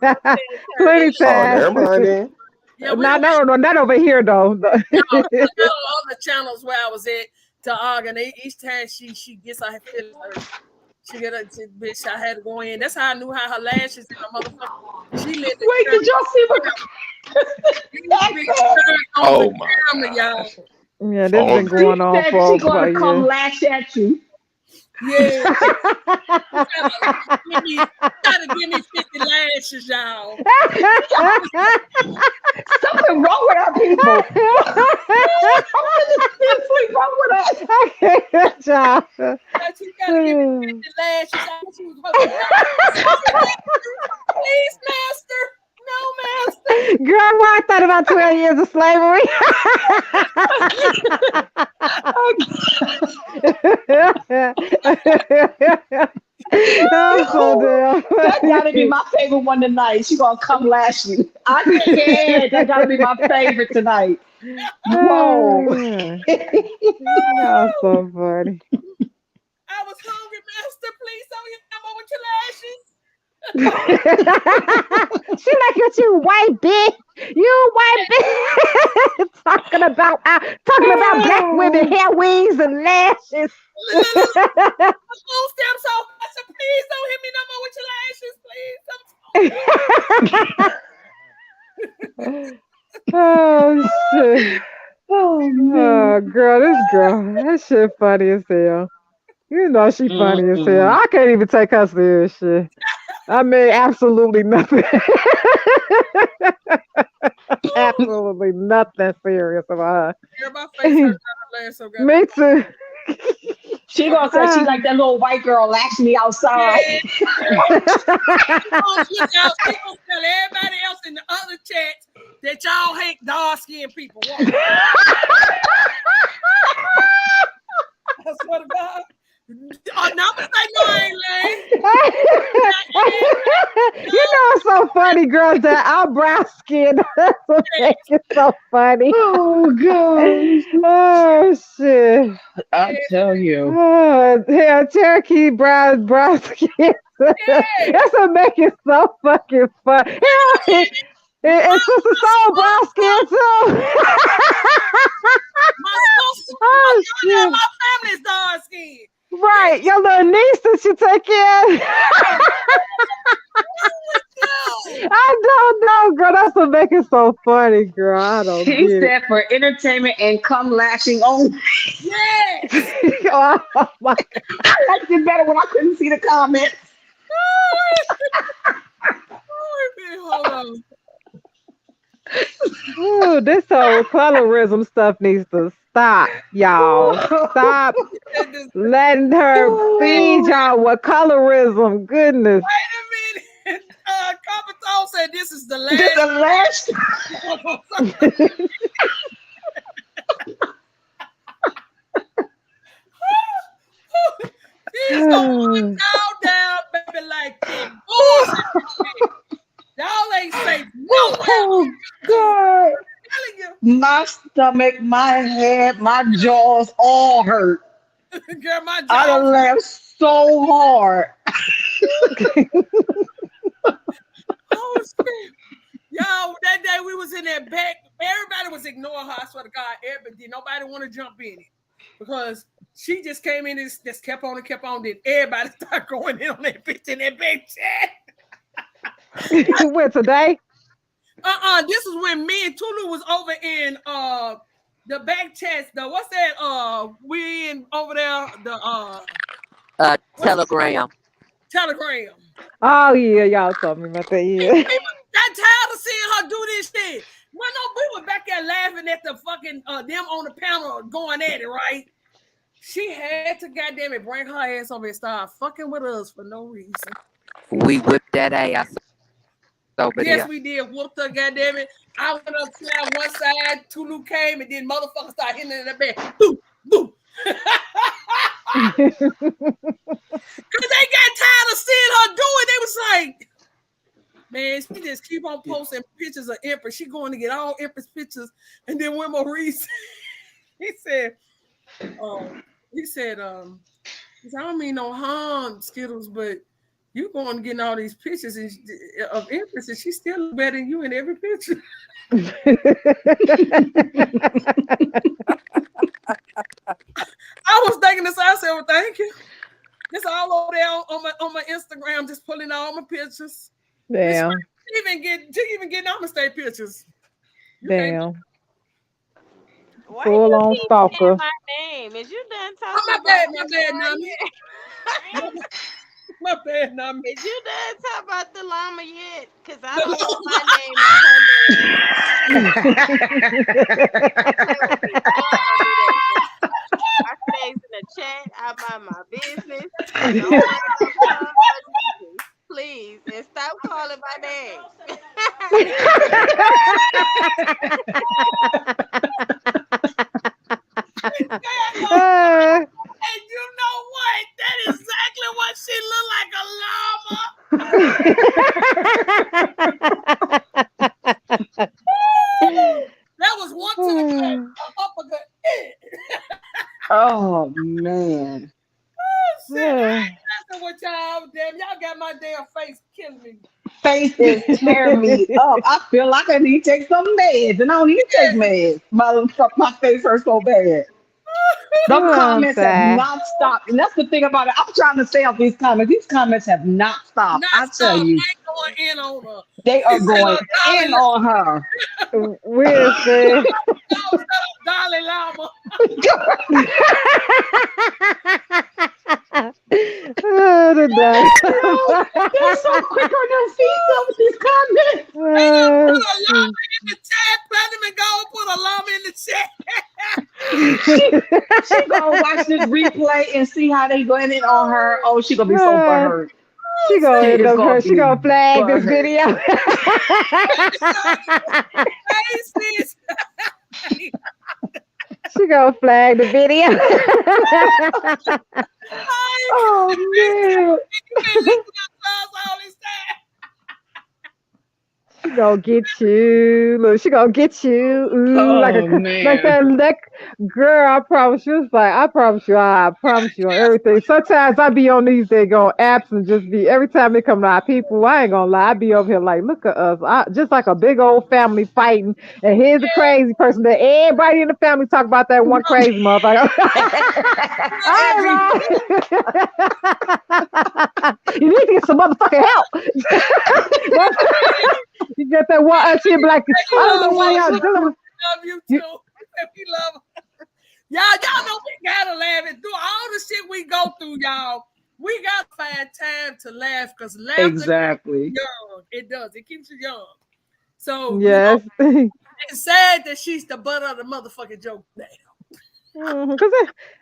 Plenty times. Oh, never mind then. Yeah, not over here though. No, on the channels where I was at to argue, and each time she gets her feelings hurt. She get a bitch. I had to go in. That's how I knew how her lashes and her motherfucker. She let Wait, did y'all see what? Oh my God. Y'all. Yeah, this been going on for She gonna come years. lash at you. Yeah. Gotta give me 50 lashes, y'all. Something wrong with our people. Something wrong with us. Child. She gotta give me 50 lashes. Please, master. No, master. Girl, why I thought about 12 years of slavery. That gotta be my favorite one tonight. She gonna come lash you. I can't. That gotta be my favorite tonight. Whoa. Y'all so funny. I was hungry, master. Please don't hit me over with your lashes. She like you white bitch. You white bitch. talking about black women, hair wings and lashes. Please don't hit me no more with your lashes, please. Oh shit. Oh girl, this girl, that shit funny as hell. You know she funny as hell. I can't even take her serious shit. I mean, absolutely nothing. Absolutely nothing serious about her. Me too. She gonna say she like that little white girl lashing me outside. She gonna tell everybody else in the other chats that y'all hate dark-skinned people. I swear to God. Oh, no, I ain't lame. You know it's so funny, girls, that our brown skin. That's what makes it so funny. Oh god. Oh shit. I tell you. Oh, yeah, Cherokee brown skin. That's what makes it so fucking fun. And Sister Soul brown skin too. My family's dark skin. Right, your little niece that you take care of. I don't know, girl. That's what make it so funny, girl. I don't He get said for entertainment and come lashing on. Yes. it. Oh my I liked it better when I couldn't see the comments. Hold on. Ooh, this whole colorism stuff needs to stop, y'all. Stop letting her feed y'all with colorism. Goodness. Wait a minute. Capitol said this is the last. This the last. He's going down, baby, like that. Bullshit. Y'all ain't safe nowhere. Oh God. My stomach, my head, my jaws all hurt. Girl, my I done jaws. laughed so hard. Oh shit. Yo, that day we was in that back. Everybody was ignoring her. I swear to God, everybody did. Nobody want to jump in it because she just came in and just kept on and kept on. Then everybody started going in on that bitch in that big chat. When today? This is when me and Tulu was over in the back chest. The what's that? We in over there. The Telegram. Telegram. Oh yeah, y'all told me about that. Yeah. People got tired of seeing her do this shit. Well, no, we were back there laughing at the fucking them on the panel going at it, right? She had to goddamn it bring her ass over and start fucking with us for no reason. We whipped that ass over Yes, there. we did. Whooped her, goddamn it. I went up to one side, Tulu came, and then motherfuckers started hitting in the back. Boom, boom. Because they got tired of seeing her do it. They was like, man, she just keep on posting pictures of Empress. She going to get all Empress pictures. And then when Maurice, he said, I don't mean no harm, Skittles, but you going to getting all these pictures of Empress, and she's still better than you in every picture. I was thinking this. I said, well, thank you. This all over there on my Instagram, just pulling all my pictures. Damn. Even getting all my state pictures. Damn. Why Full you on keep stalker. saying my name? Is you done talking my about bad, Nami? My bad, Nami. Is you done talking about the llama yet? Because I don't want my name and her name. I stays in the chat. I mind my business. Don't worry about please, and stop calling my name. And you know what? That is exactly what she looked like, a llama. That was one to the uppercut. Oh man. That's what y'all, damn, y'all got my damn face killing me. Face is tearing me up. I feel like I need to take some meds, and I don't need to take meds. My face hurts so bad. The comments have not stopped, and that's the thing about it. I'm trying to stay off these comments. These comments have not stopped. I tell you, going in on her. They are going in on her. Weird thing. Dalai Lama. Oh, the They're so quick on their feet with these comments. Put a llama in the chat. Platinum and Gold put a llama in the chat. she gonna watch this replay and see how they going in on her. Oh, she gonna be so butthurt. She gonna flag this video. She gonna flag the video. Oh man. She gonna get you. Look, she gonna get you. Ooh, like that girl. I promise you. It's like I promise you on everything. Sometimes I be on these daggone apps and just be every time they come to our people. I ain't gonna lie. I be over here like, look at us. Just like a big old family fighting. And here's a crazy person that everybody in the family talk about that one crazy motherfucker. You need to get some motherfucking help. said, what? She'd be like, We I don't love know why her. y'all doing We love you too. We love her. Y'all know we gotta laugh and through all the shit we go through, y'all. We gotta find time to laugh because laughter Exactly. keeps you young. It does. It keeps you young. So Yes. it's sad that she's the butt of the motherfucking joke now. Because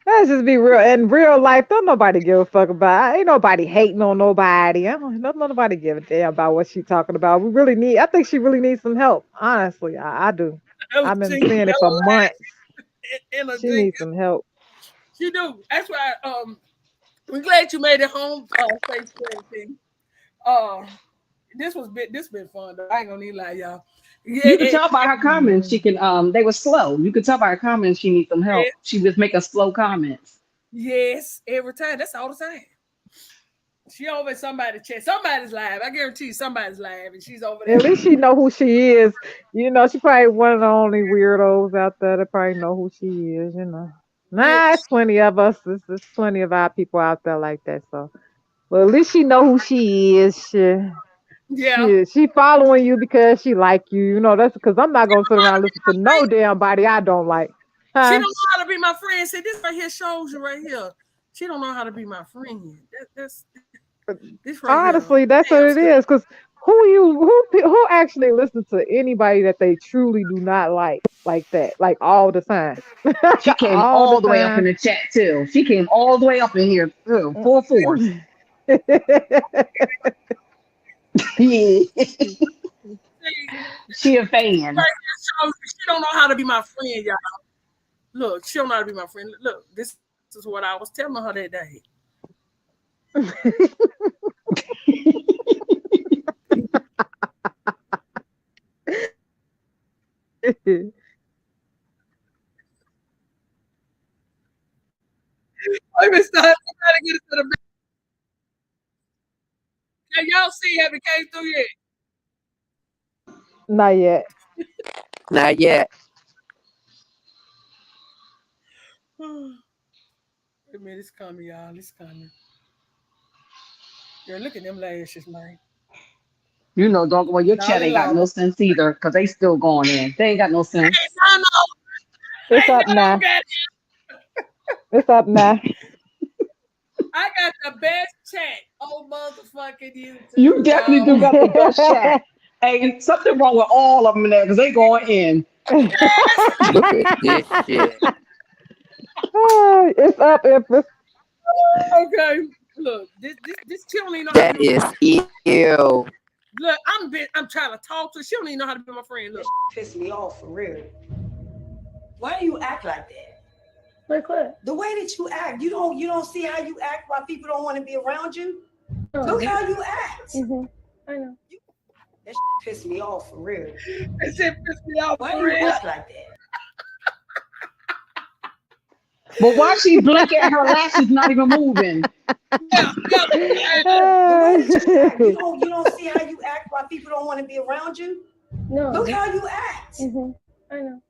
let's just be real. In real life, don't nobody give a fuck about. Ain't nobody hating on nobody. Don't nobody give a damn about what she talking about. I think she really needs some help. Honestly, I do. I've been saying it for months. She needs some help. She do. That's why we're glad you made it home, safe thing. This been fun though. I ain't gonna need lie, y'all. You could tell by her comments she can they were slow. You could tell by her comments she needs some help. She was making slow comments. Yes, every time. That's all the time. She over somebody's chat. Somebody's live. I guarantee you somebody's live and she's over there. At least she know who she is. She probably one of the only weirdos out there that probably know who she is, Nah, it's plenty of us. There's plenty of our people out there like that. So, but at least she know who she is. She following you because she like you. That's because I'm not gonna sit around and listen to no damn body I don't like. She don't know how to be my friend. See, this right here shows you right here. She don't know how to be my friend. This right Honestly, here. that's what it is. Because who actually listens to anybody that they truly do not like that, like all the time? She came all the all the way up in time. the chat too. She came all the way up in here too. Full force. Yeah. She a fan. She don't know how to be my friend, y'all. Look, she don't know how to be my friend. Look, this is what I was telling her that day. Let me start trying to get it to the back. Can y'all see have it came through yet? Not yet. Not yet. Wait a minute, it's coming, y'all. It's coming. Girl, look at them lashes, man. Dog, well, your No, chat they ain't got no long. sense either, because they still going in. They ain't got no sense. It's up now. It's up now. I got the best chat on motherfucking YouTube. You definitely do got the best chat. Hey, something wrong with all of them in there because they going in. Look at this shit. It's up, Empress. Okay, look, this she don't even know how to That be. is ew. Look, I'm trying to talk to her. She don't even know how to be my friend. Look, Piss me off for real. Why do you act like that? like what? The way that you act, you don't see how you act why people don't want to be around you. Look how you act. I know. That pissed me off for real. That shit pissed me off. Why for do you real. act like that? But why she blinking at her lashes not even moving? The way that you act, you don't see how you act why people don't want to be around you. No. Look how you act. I know.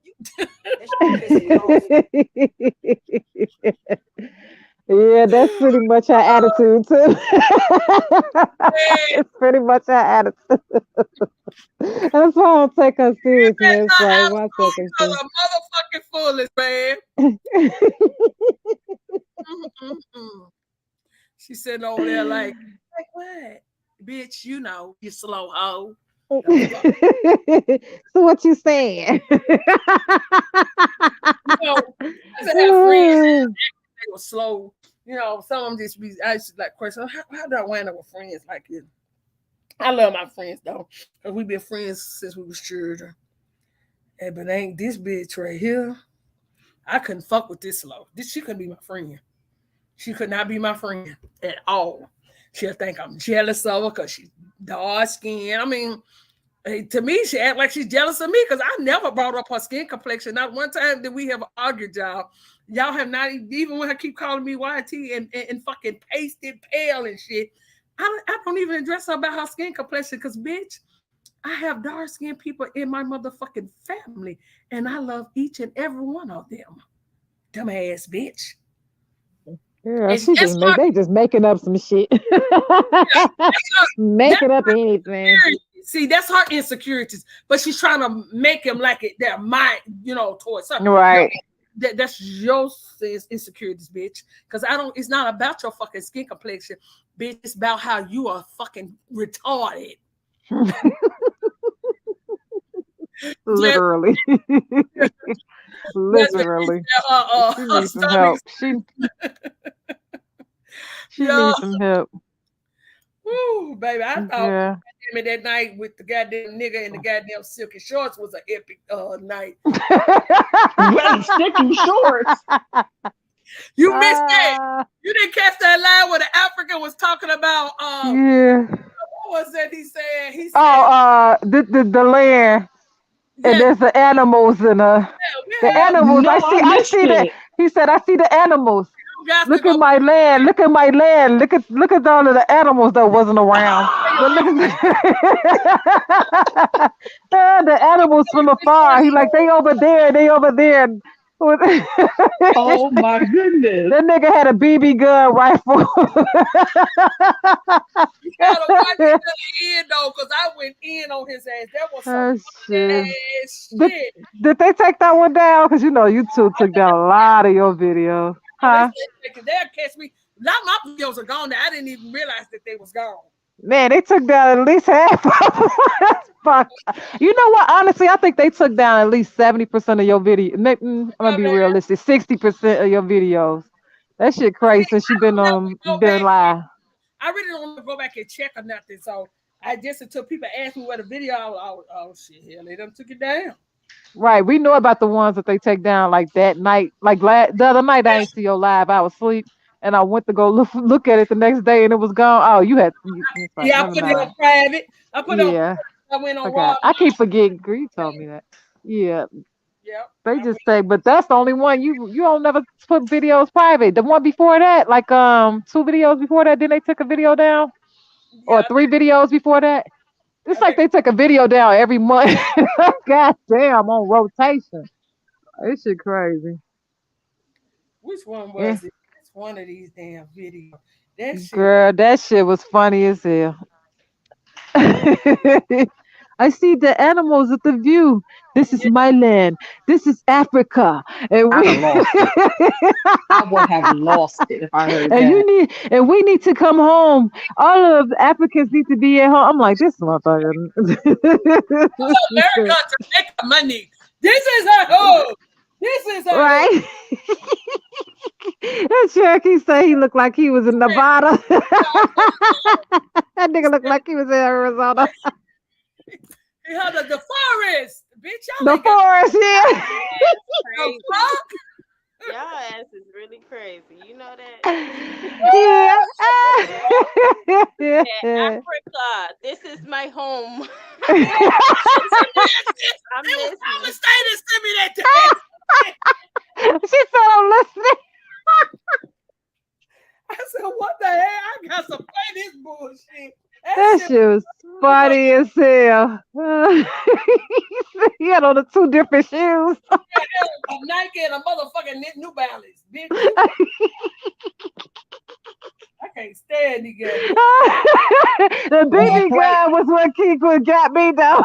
Yeah, that's pretty much her attitude too. It's pretty much her attitude. That's why I don't take her serious, man. It's like, why take her serious? Motherfucking foolish, man. She sitting over there like what? Bitch, you slow hoe. So what you saying? I have friends. They were slow. Some of them just be. I used to like question. How do I wind up with friends like this? I love my friends though, cause we've been friends since we was children. But ain't this bitch right here? I couldn't fuck with this slow. She couldn't be my friend. She could not be my friend at all. She'll think I'm jealous of her because she's dark skinned. I mean, to me, she act like she's jealous of me because I never brought up her skin complexion. Not one time did we have argued, y'all. Y'all have not, even when I keep calling me YT and fucking pasted pale and shit. I don't even address her about her skin complexion because, bitch, I have dark skinned people in my motherfucking family and I love each and every one of them. Dumbass bitch. Yeah, they just making up some shit. Making up anything. See, that's her insecurities, but she's trying to make him like it. They're mine, towards her. Right. That's your insecurities, bitch. Because I don't. It's not about your fucking skin complexion, bitch. It's about how you are fucking retarded. Literally. Literally. She needs some help. She needs some help. Woo, baby. I thought that night with the goddamn nigga and the goddamn silky shorts was an epic night. Wait, silky shorts. You missed that. You didn't catch that line where the African was talking about yeah. What was that he said? He said the land. Yeah. And there's the animals and the animals. No, I see that. He said, I see the animals. Look at my land. Look at my land. Look at all of the animals that wasn't around. But look at the animals from afar. He like, they over there. They over there. Oh my goodness. That nigga had a BB gun rifle. You gotta watch it to the end though, because I went in on his ass. That was some shit. Did they take that one down? Because YouTube took down a lot of your videos. Huh? They'll catch me. A lot of my videos are gone now. I didn't even realize that they was gone. Man, they took down at least half of them. Fuck. You know what? Honestly, I think they took down at least 70% of your video. I'm gonna be realistic. 60% of your videos. That shit crazy since you've been live. I really don't want to go back and check or nothing. So I just until people ask me where the video, oh shit, hell, they done took it down. Right, we know about the ones that they take down like that night. Like the other night, I didn't see your live. I was asleep, and I went to go look at it the next day, and it was gone. Oh, you had. Like, I put it on private. I put it on. I went on. Okay. I keep forgetting. You told me that. Yeah. Yeah. They just say, but that's the only one you don't never put videos private. The one before that, like 2 videos before that, then they took a video down, or 3 videos before that. It's like they took a video down every month. God damn, on rotation. This shit crazy. Which one was it? It's one of these damn videos. That shit. Girl, that shit was funny as hell. I see the animals at the view. This is my land. This is Africa. And I would have lost it if I heard that. We need to come home. All of the Africans need to be at home. I'm like, this motherfucker. America to make money. This is our home. This is our right. That Cherokee say he looked like he was in Nevada. That nigga looked like he was in Arizona. He had the forest, bitch. The forest, yeah. The fuck? Y'all ass is really crazy. You know that? Yeah. Africa, this is my home. I'm listening. Send me that. She said, I'm listening. I said, what the hell? I got some play this bullshit. That shit was funny as hell. He had on the 2 different shoes. A Nike and a motherfucking New Balance, bitch. I can't stand you guys. The BB gun was what Keith got me though.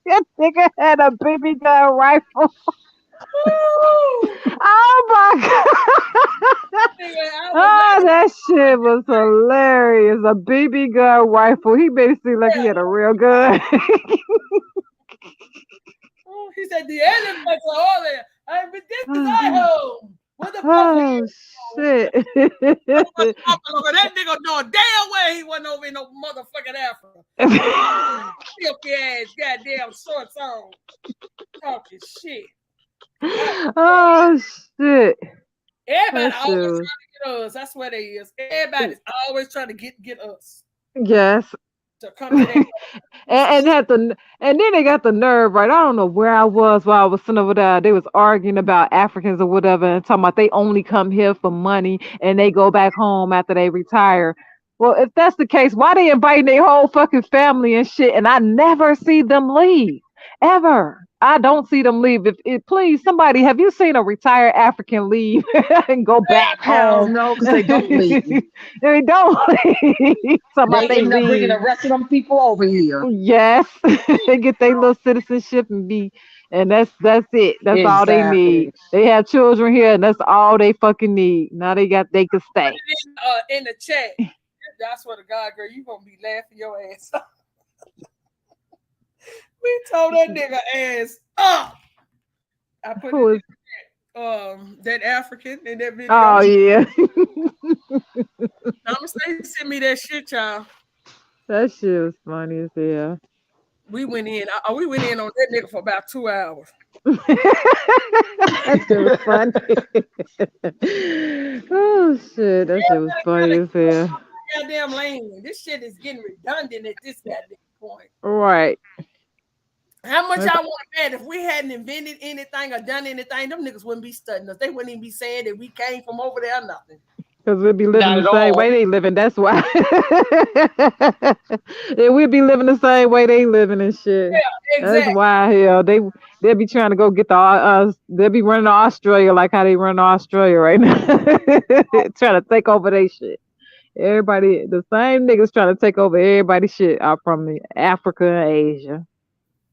That nigga had a BB gun rifle. Oh my god! Oh, that shit was hilarious. A BB gun rifle. He made it seem like he had a real gun. He said the elephants are all there. But this is our home. What the fuck? Oh shit! That nigga knowing damn well he wasn't over in no motherfucking Africa. Filthy ass, goddamn short song. Talking shit. Oh shit! Everybody always trying to get us. I swear they is. Everybody's always trying to get us. Yes. To come to that. and then they got the nerve, right? I don't know where I was while I was sitting over there. They was arguing about Africans or whatever, and talking about they only come here for money and they go back home after they retire. Well, if that's the case, why they inviting their whole fucking family and shit? And I never see them leave ever. I don't see them leave. If please, somebody, have you seen a retired African leave and go back Hell home? no, because they don't leave. They don't leave. Somebody They they end up bringing the leave. rest of them people over here. Yes, they get their little citizenship and that's it. That's all they need. Exactly. They have children here, and that's all they fucking need. Now they can Put stay. it in the chat. That's what a God, girl, you gonna be laughing your ass off. We told that nigga ass up. I put Who it is? in that African in that video. Oh yeah, I'm say send me that shit, y'all. that shit was funny as hell. We went in. We went in on that nigga for about 2 hours. That shit was funny. Oh shit, that shit was funny as hell. Goddamn lane. This shit is getting redundant at this goddamn point. Right. How much That's I want to bet if we hadn't invented anything or done anything, them niggas wouldn't be studying us. They wouldn't even be saying that we came from over there or nothing. because we'd be living Not the at same way all. they living. That's why. Yeah, we'd be living the same way they living and shit. Yeah, That's exactly. why hell they'll be trying to go get they'll be running to Australia like how they run to Australia right now. Trying to take over their shit. Everybody, the same niggas trying to take over everybody's shit out from Africa and Asia.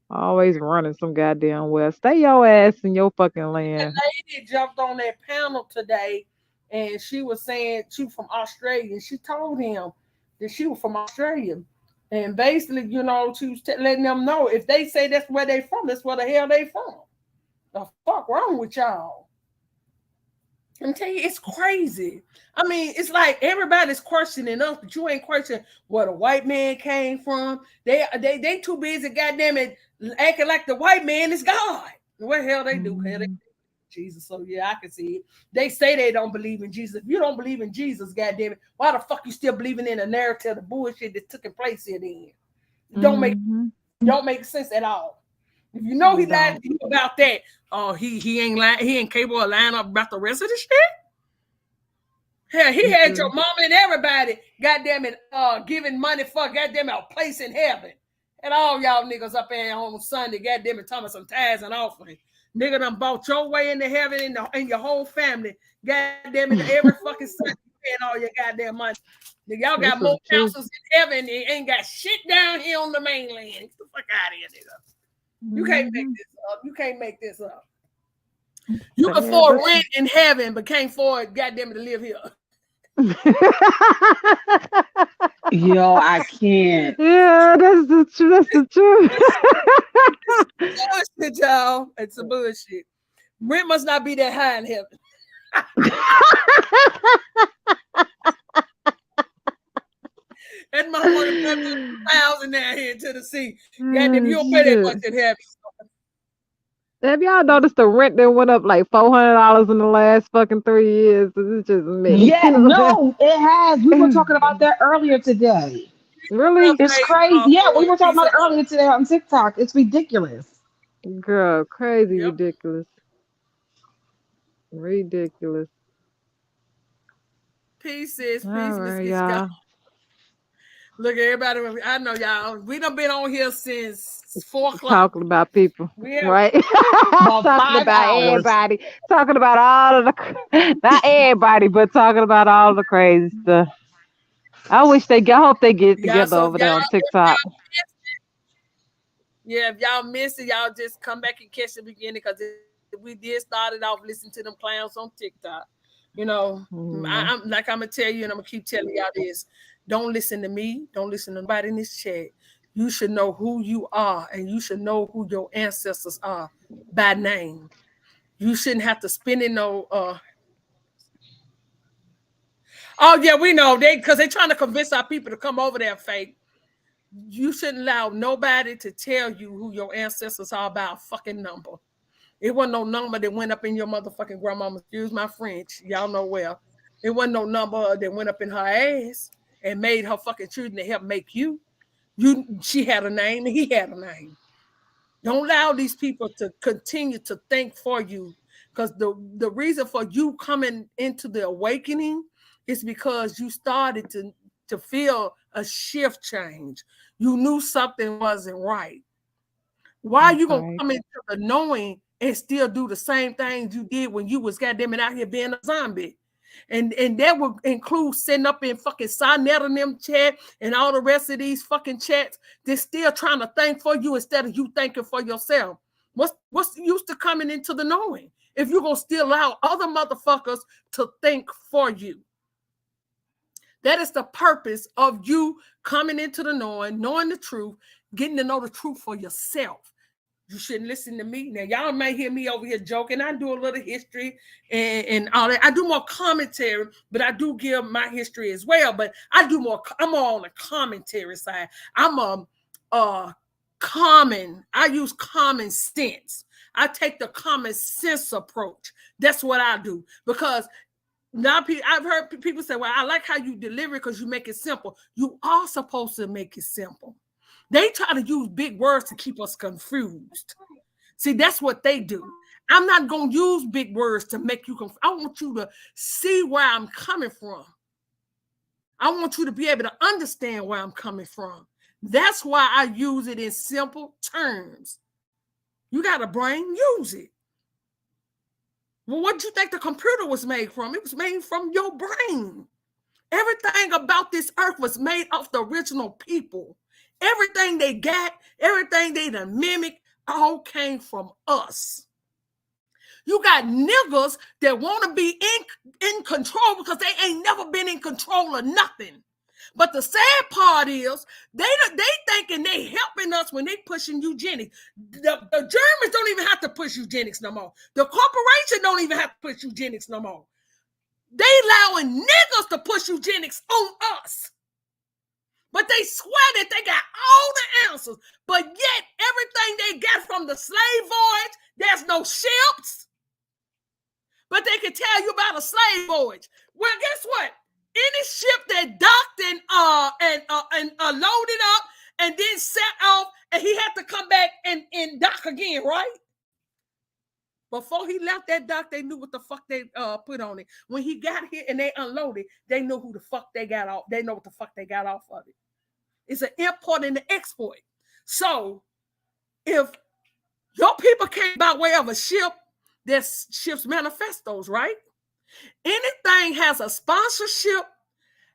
Always running some goddamn well. Stay your ass in your fucking That land. lady jumped on that panel today and she was saying she was from Australia. And she told him that she was from Australia. And basically, she was letting them know if they say that's where they from, that's where the hell they from. The fuck wrong with y'all? I'm telling you, it's crazy. I mean, it's like everybody's questioning us, but you ain't questioning where the white man came from. They too busy, goddamn it, acting like the white man is God. What the hell they do? Hell, they Jesus. So yeah, I can see it. They say they don't believe in Jesus. If you don't believe in Jesus, goddamn it, why the fuck you still believing in a narrative, the bullshit that's taking place here? Then it don't make sense at all. If you know he lied to you about that, he ain't lying. He ain't capable of lying up about the rest of the shit. Hell, he had your mama and everybody, goddamn it, giving money for goddamn it, a place in heaven. And all y'all niggas up there on Sunday, goddamn it, talking about some tithes and offering. Nigga done bought your way into heaven and your whole family. Goddamn it, every fucking Sunday paying all your goddamn money. Nigga, y'all got more houses in heaven and ain't got shit down here on the mainland. Get the fuck out of here, nigga. You can't make this up. You can't make this up. You can afford rent in heaven, but can't afford goddamn it to live here. Yo, I can't. Yeah, that's the truth. That's the truth. It's bullshit, y'all. It's a bullshit. Rent must not be that high in heaven. That motherfucker put 2,000 down here to the sea. Goddamn, you don't pay that much in heaven. Have y'all noticed the rent that went up like $400 in the last fucking 3 years? It's just me. Yeah, no, it has. We were talking about that earlier today. Really? It's crazy. Yeah, we were talking about it earlier today on TikTok. It's ridiculous. Girl, crazy, ridiculous. Ridiculous. Pieces, All pieces, right, biscuits. y'all. Look, everybody, I know y'all. We done been on here since 4 o'clock. Talking about people, right? About talking 5 about hours. everybody. Talking about all of the, not everybody, but talking about all the crazy stuff. I hope they get together over there on TikTok. If y'all missed it, y'all just come back and catch the beginning because we did start it off listening to them clowns on TikTok. I'm gonna tell you, and I'm gonna keep telling y'all this. Don't listen to me. Don't listen to nobody in this chat. You should know who you are, and you should know who your ancestors are by name. You shouldn't have to spend it no. Oh yeah, we know because they're trying to convince our people to come over there. Fake. You shouldn't allow nobody to tell you who your ancestors are by a fucking number. It wasn't no number that went up in your motherfucking grandmama. Excuse my French. Y'all know well. It wasn't no number that went up in her ass and made her fucking children to help make you. She had a name and he had a name. Don't allow these people to continue to think for you. Because the reason for you coming into the awakening is because you started to feel a shift change. You knew something wasn't right. Why are you gonna Okay. come into the knowing and still do the same things you did when you was goddamn it out here being a zombie? And that would include setting up in fucking Sonnet and them chat and all the rest of these fucking chats. They're still trying to think for you instead of you thinking for yourself. What's the use to coming into the knowing if you're gonna still allow other motherfuckers to think for you? That is the purpose of you coming into the knowing the truth, getting to know the truth for yourself. You shouldn't listen to me. Now, y'all may hear me over here joking. I do a little history and all that. I do more commentary, but I do give my history as well. But I'm more on the commentary side. I use common sense. I take the common sense approach. That's what I do. Because now I've heard people say, well, I like how you deliver it because you make it simple. You are supposed to make it simple. They try to use big words to keep us confused. See, that's what they do. I'm not going to use big words to make you confused. I want you to see where I'm coming from. I want you to be able to understand where I'm coming from. That's why I use it in simple terms. You got a brain, use it. Well, what do you think the computer was made from? It was made from your brain. Everything about this earth was made off the original people. Everything they got, everything they done mimic, all came from us. You got niggas that want to be in control because they ain't never been in control of nothing. But the sad part is they thinking they helping us when they pushing eugenics. The Germans don't even have to push eugenics no more. The corporation don't even have to push eugenics no more. They allowing niggas to push eugenics on us. But they swear that they got all the answers. But yet, everything they got from the slave voyage, there's no ships. But they can tell you about a slave voyage. Well, guess what? Any ship that docked and loaded up and then set off, and he had to come back and dock again, right? Before he left that dock, they knew what the fuck they put on it. When he got here and they unloaded, they knew who the fuck they got off. They know what the fuck they got off of it. It's an import and an export. So if your people came by way of a ship, there's ships manifestos, right? Anything has a sponsorship,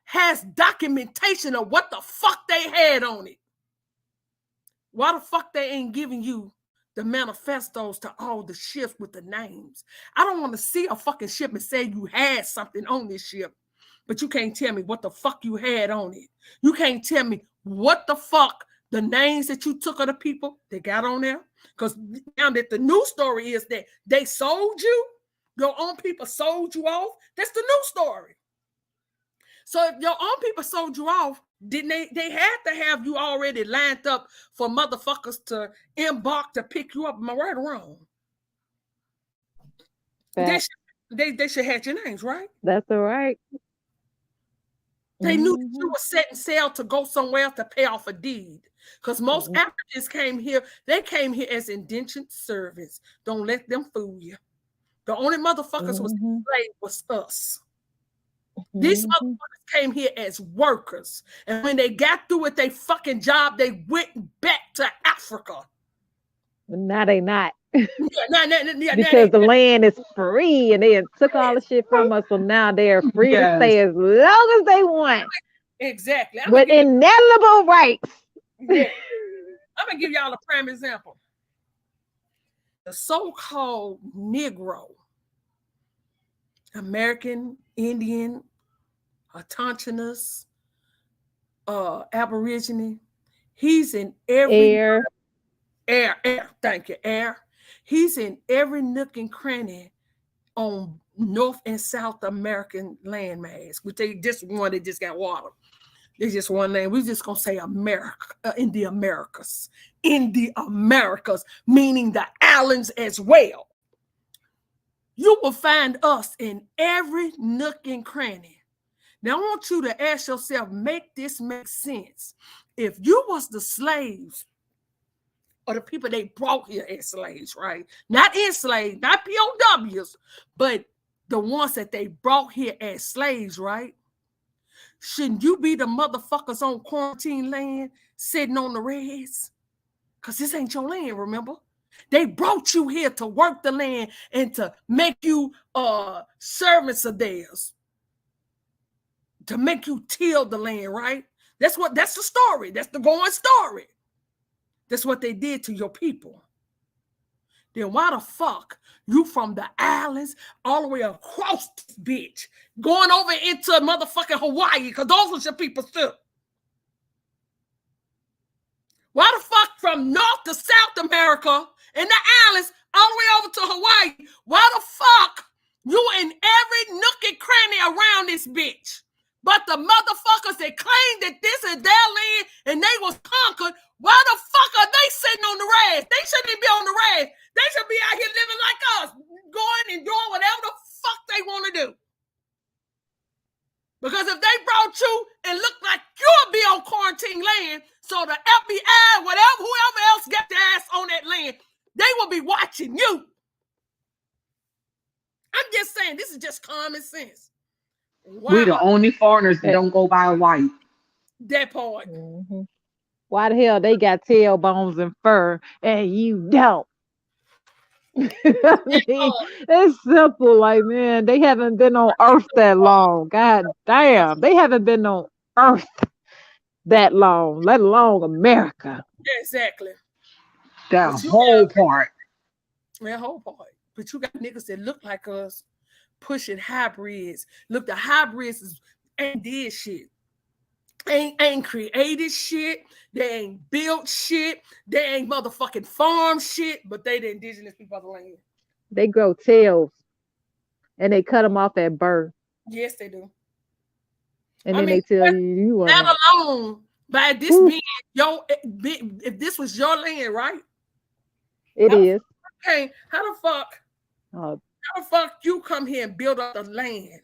has documentation of what the fuck they had on it. Why the fuck they ain't giving you the manifestos to all the ships with the names? I don't want to see a fucking ship and say you had something on this ship, but you can't tell me what the fuck you had on it. You can't tell me what the fuck the names that you took of the people they got on there. Because now that the news story is that they sold you, your own people sold you off. That's the news story. So if your own people sold you off, didn't they had to have you already lined up for motherfuckers to embark to pick you up? Am I right or wrong? They should have your names, right? That's all right. They knew that you were setting sail to go somewhere else to pay off a deed. Because most Africans came here, they came here as indentured servants. Don't let them fool you. The only motherfuckers was enslaved was us. These motherfuckers came here as workers. And when they got through with their fucking job, they went back to Africa. Now they not. Yeah, because the land is free and they took all the shit from us. So now they're free to stay as long as they want. Exactly. With inalienable rights. Yeah. I'm going to give y'all a prime example. The so-called Negro, American, Indian, autochthonous, Aborigine, he's in every air. Thank you, air. He's in every nook and cranny on North and South American landmass. Which they just got water. They just one name. We're just gonna say America in the Americas. In the Americas, meaning the islands as well. You will find us in every nook and cranny. Now I want you to ask yourself, make this make sense. If you was the slaves or the people they brought here as slaves, right? Not enslaved, not POWs, but the ones that they brought here as slaves, right? Shouldn't you be the motherfuckers on quarantine land sitting on the reds? Because this ain't your land, remember? They brought you here to work the land and to make you servants of theirs. To make you till the land, right? That's the story. That's the going story. That's what they did to your people. Then why the fuck you from the islands all the way across this bitch going over into motherfucking Hawaii? Because those was your people too. Why the fuck from North to South America and the islands all the way over to Hawaii? Why the fuck you in every nook and cranny around this bitch? But the motherfuckers that claim that this is their land and they was conquered, why the fuck are they sitting on the rags? They shouldn't be on the rags. They should be out here living like us, going and doing whatever the fuck they want to do. Because if they brought you and looked like you'll be on quarantine land, so the FBI, whatever, whoever else got their ass on that land, they will be watching you. I'm just saying, this is just common sense. Why We the only foreigners that don't go by white. that part? Mm-hmm. Why the hell they got tailbones and fur and you don't? I mean, it's simple. Like, man, they haven't been on Earth that long. God damn, they haven't been on Earth that long, let alone America. Exactly. That whole part. That whole part. But you got niggas that look like us pushing hybrids. Look, the hybrids ain't did shit. Ain't created shit. They ain't built shit. They ain't motherfucking farm shit. But they the indigenous people of the land. They grow tails and they cut them off at birth. Yes, they do. And then they tell you want that it. alone, by this being if this was your land, right? It is. Okay, how the fuck? Oh. How the fuck you come here and build up the land?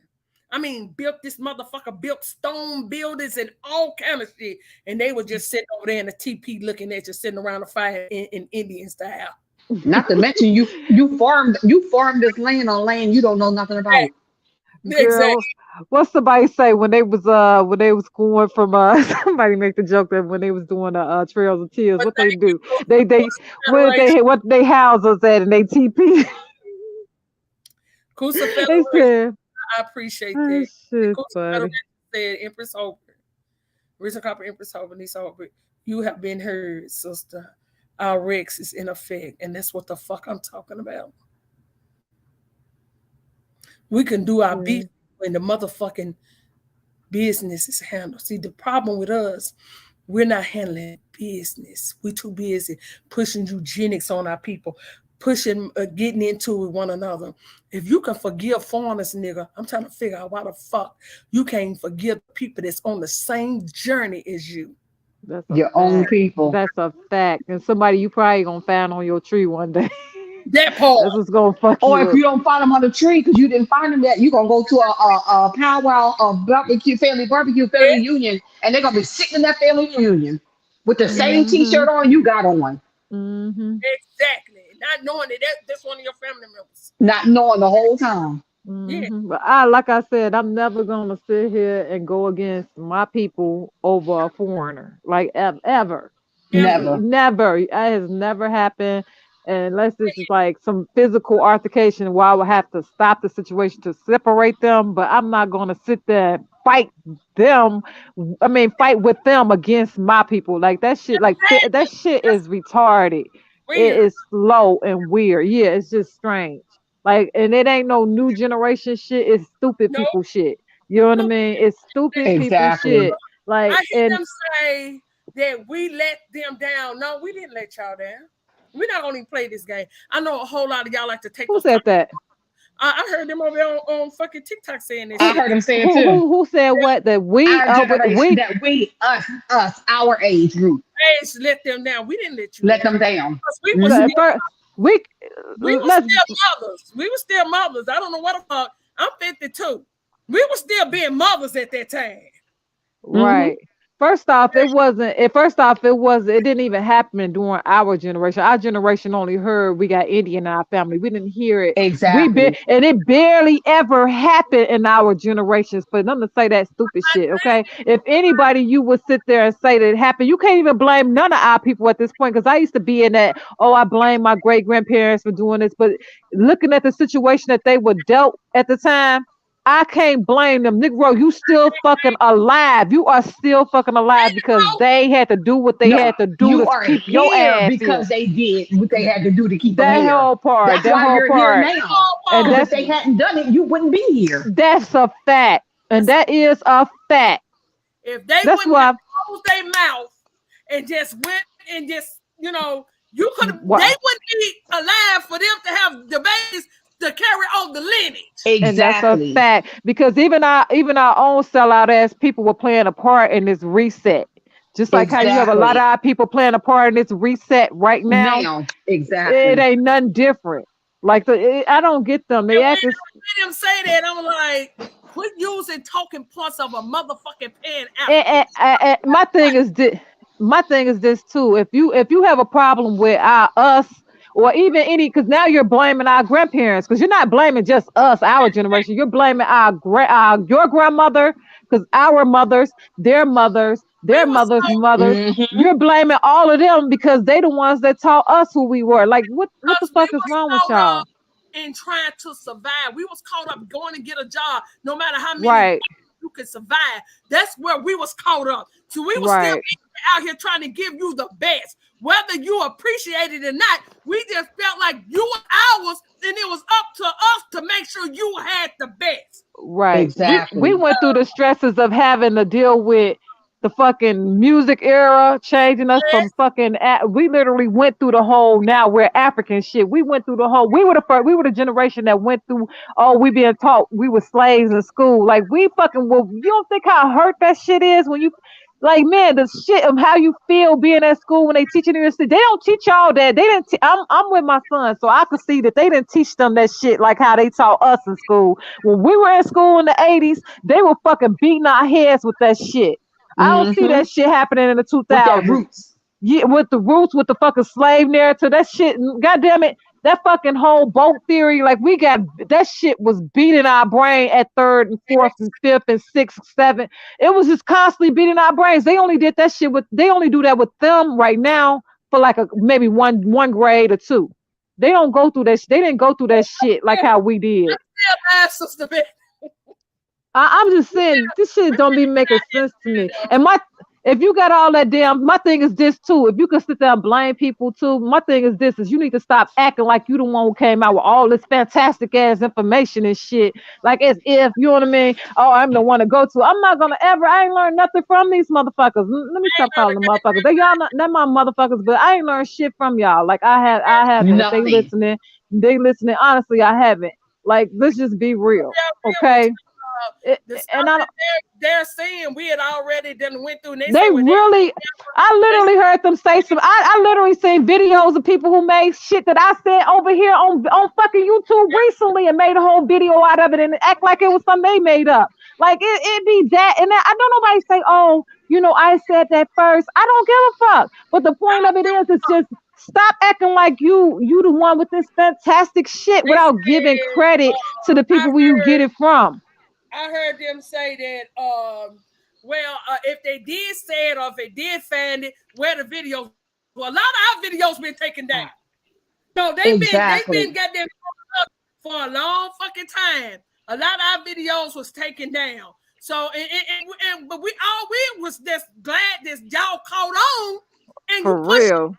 I mean, built this motherfucker, built stone buildings and all kind of shit, and they were just sitting over there in the TP looking at you, sitting around the fire in Indian style. Not to mention you farmed this land on land you don't know nothing about. Girl, Exactly. what somebody say when they was going from somebody make the joke that when they was doing the Trails of Tears, what they do? What they house us at and they TP. Kusa They Federation. said, I appreciate that. shit, Kusa buddy. Federation said, Empress Hope, Risa Copper, Empress Hope, Nisa Hope, you have been heard, sister. Our Rex is in effect, and that's what the fuck I'm talking about. We can do our business when the motherfucking business is handled. See, the problem with us, we're not handling business. We're too busy pushing eugenics on our people, pushing, getting into with one another. If you can forgive foreigners, nigga, I'm trying to figure out why the fuck you can't forgive people that's on the same journey as you. That's your own people. That's a fact. And somebody you probably gonna find on your tree one day. That part. That's what's gonna fuck Or you if up. you don't find them on the tree because you didn't find them yet, you're gonna go to a powwow of family reunion, and they're gonna be sitting in that family reunion with the same t-shirt on you got on. Mm-hmm. Exactly. Not knowing that that's one of your family members. Not knowing the whole time. Mm-hmm. But like I said, I'm never gonna sit here and go against my people over a foreigner, like ever. Never. It has never happened. Unless this is like some physical altercation where I would have to stop the situation to separate them, but I'm not gonna sit there and fight them. Fight with them against my people. Like that shit. Like that shit is retarded. It is slow and weird. Yeah, it's just strange. Like, and it ain't no new generation shit. It's stupid people shit. You know what I mean? It's stupid people shit. Like, I hear them say that we let them down. No, we didn't let y'all down. We're not gonna even play this game. I know a whole lot of y'all like to take. Who said that? I heard them over there on fucking TikTok saying this. I heard them say it too. Who said what? That we, our generation, us, our age group. Let them down. We didn't let you let them down. We were still mothers. we We were still mothers. I don't know what the fuck. I'm 52. We were still being mothers at that time. Right. First off, it wasn't. First off, it was. It didn't even happen during our generation. Our generation only heard we got Indian in our family. We didn't hear it. Exactly. And it barely ever happened in our generations for them to say that stupid shit. Okay, if anybody you would sit there and say that it happened, you can't even blame none of our people at this point. Because I used to be in that. Oh, I blame my great grandparents for doing this, but looking at the situation that they were dealt at the time. I can't blame them. Negro, you still fucking alive. You are still fucking alive because they had to do what they No, had to do you to are keep your here ass here. because they did what they had to do to keep them That here. whole part. That's That why whole you're here part. now. And Because if that's they hadn't done it, you wouldn't be here. that's a fact. And that is a fact. If they That's wouldn't have why closed their mouth and just went and just, you could have, why they wouldn't be alive for them to have the babies to carry on the lineage. and that's a Exactly. fact. Because even our own sellout ass people were playing a part in this reset. Just like how you have a lot of Exactly. our people playing a part in this reset right now. Now, It exactly. ain't nothing different. Like I don't get them. And They when act as I hear them say that, I'm like, quit using talking points of a motherfucking pan my thing is this. My thing is this too. If you have a problem with us or even any, because now you're blaming our grandparents, because you're not blaming just us, our generation. You're blaming your grandmother, because our mothers, their mothers, their mothers' mothers. Mm-hmm. You're blaming all of them because they the ones that taught us who we were. Like what the we fuck is was wrong with caught y'all? up in trying to survive. We was caught up going and get a job, no matter how many Right, you could survive. That's where we was caught up. So we was still right, out here trying to give you the best. Whether you appreciate it or not, we just felt like you were ours, and it was up to us to make sure you had the best. right. We Exactly. went through the stresses of having to deal with the fucking music era changing us from fucking we literally went through the whole now we're African shit. We went through the whole we were the generation that went through we being taught we were slaves in school. Like we fucking you don't think how hurt that shit is when you like man the shit of how you feel being at school when they teaching you this shit. They don't teach y'all that. They didn't I'm with my son so I could see that they didn't teach them that shit like how they taught us in school. When we were in school in the 80s, they were fucking beating our heads with that shit. I don't see Mm-hmm. that shit happening in the With that 2000s. roots. Yeah, with the roots, with the fucking slave narrative, that shit, goddamn it, that fucking whole boat theory, like we got that shit was beating our brain at third and fourth and fifth and sixth, seventh. It was just constantly beating our brains. They only did that shit they only do that with them right now for like maybe one grade or two. They don't go through that. They didn't go through that shit like how we did. I'm just saying this shit don't be making sense to me. And if you got all that my thing is this too. If you can sit there and blame people too, my thing is this is you need to stop acting like you the one who came out with all this fantastic ass information and shit. Like as if, you know what I mean? Oh, I'm the one to go to. I'm not gonna I ain't learned nothing from these motherfuckers. Let me stop calling them motherfuckers. They y'all not my motherfuckers, but I ain't learned shit from y'all. Like I haven't. If Nothing. they listening, honestly, I haven't. Like, let's just be real. Okay. The stuff And I that they're saying we had already done went through, and they They say when they really, I literally heard them say I literally seen videos of people who made shit that I said over here on fucking YouTube recently and made a whole video out of it and act like it was something they made up. Like it be that, and I don't nobody say, oh, I said that first. I don't give a fuck. But the point of it is, it's just stop acting like you the one with this fantastic shit without giving credit to the people where you get it from. I heard them say that, if they did say it or if they did find it, where the videos, well, a lot of our videos been taken down. So they've been goddamn for a long fucking time. A lot of our videos was taken down. So, but we was just glad this y'all caught on and For you push it. real.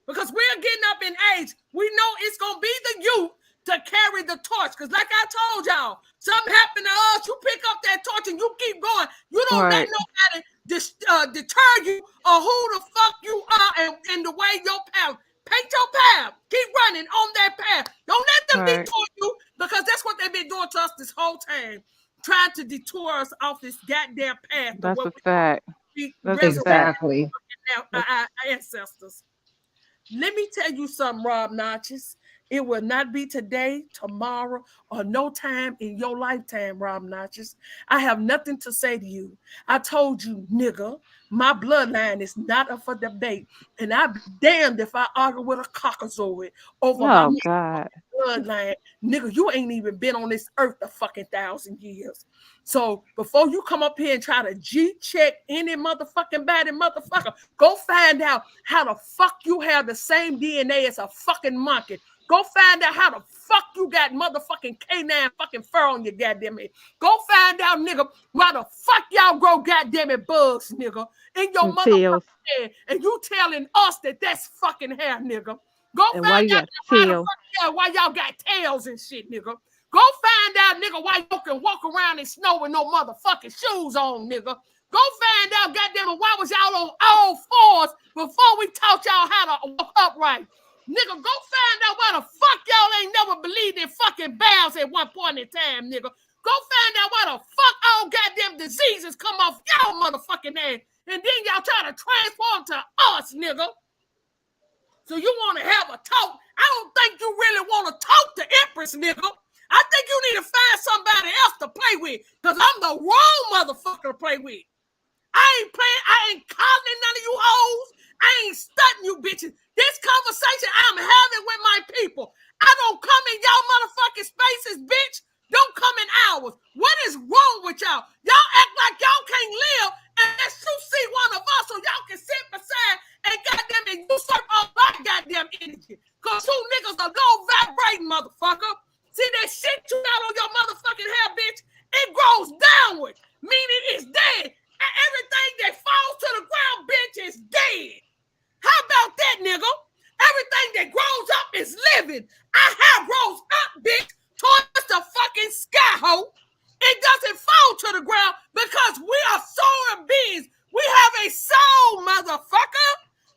Because we're getting up in age. We know it's going to be the youth to carry the torch. Because like I told y'all, something happened to us. You pick up that torch and you keep going. You don't let Right. nobody deter you or who the fuck you are and the way your path. Paint your path. Keep running on that path. Don't let them Right. detour you because that's what they've been doing to us this whole time. Trying to detour us off this goddamn path. That's a fact. That's a fact. Our ancestors. Let me tell you something, Rob Notches. It will not be today, tomorrow, or no time in your lifetime, Rob Notches. I have nothing to say to you. I told you, nigga, my bloodline is not up for debate. And I'd be damned if I argue with a caucasoid over my Oh God. bloodline. Nigga, you ain't even been on this earth a fucking 1,000 years. So before you come up here and try to G-check any motherfucking body, motherfucker, go find out how the fuck you have the same DNA as a fucking monkey. Go find out how the fuck you got motherfucking canine fucking fur on your goddamn head. Go find out, nigga, why the fuck y'all grow goddamn it bugs, nigga, in your Tails. motherfucking head. And you telling us that that's fucking hair, nigga. Go And why find you out got why the tails? fuck why y'all got tails and shit, nigga. Go find out, nigga, why you can walk around in snow with no motherfucking shoes on, nigga. Go find out, goddamn it, why was y'all on all fours before we taught y'all how to walk upright? Nigga, go find out why the fuck y'all ain't never believed in fucking bears at one point in time, nigga. Go find out why the fuck all goddamn diseases come off y'all motherfucking ass. And then y'all try to transform to us, nigga. So you want to have a talk? I don't think you really want to talk to Empress, nigga. I think you need to find somebody else to play with, because I'm the wrong motherfucker to play with. I ain't calling none of you hoes. I ain't stunting you bitches. This conversation I'm having with my people. I don't come in y'all motherfucking spaces, bitch. Don't come in ours. What is wrong with y'all? Y'all act like y'all can't live unless you see one of us so y'all can sit beside and goddamn it usurp all my goddamn energy. Cause you niggas are low vibrating, motherfucker. See that shit you got on your motherfucking hair, bitch? It grows downward, meaning it's dead. And everything that falls to the ground, bitch, is dead. How about that, nigga? Everything that grows up is living. Our hair grows up, bitch, towards the fucking sky, ho. It doesn't fall to the ground because we are soaring beings. We have a soul, motherfucker.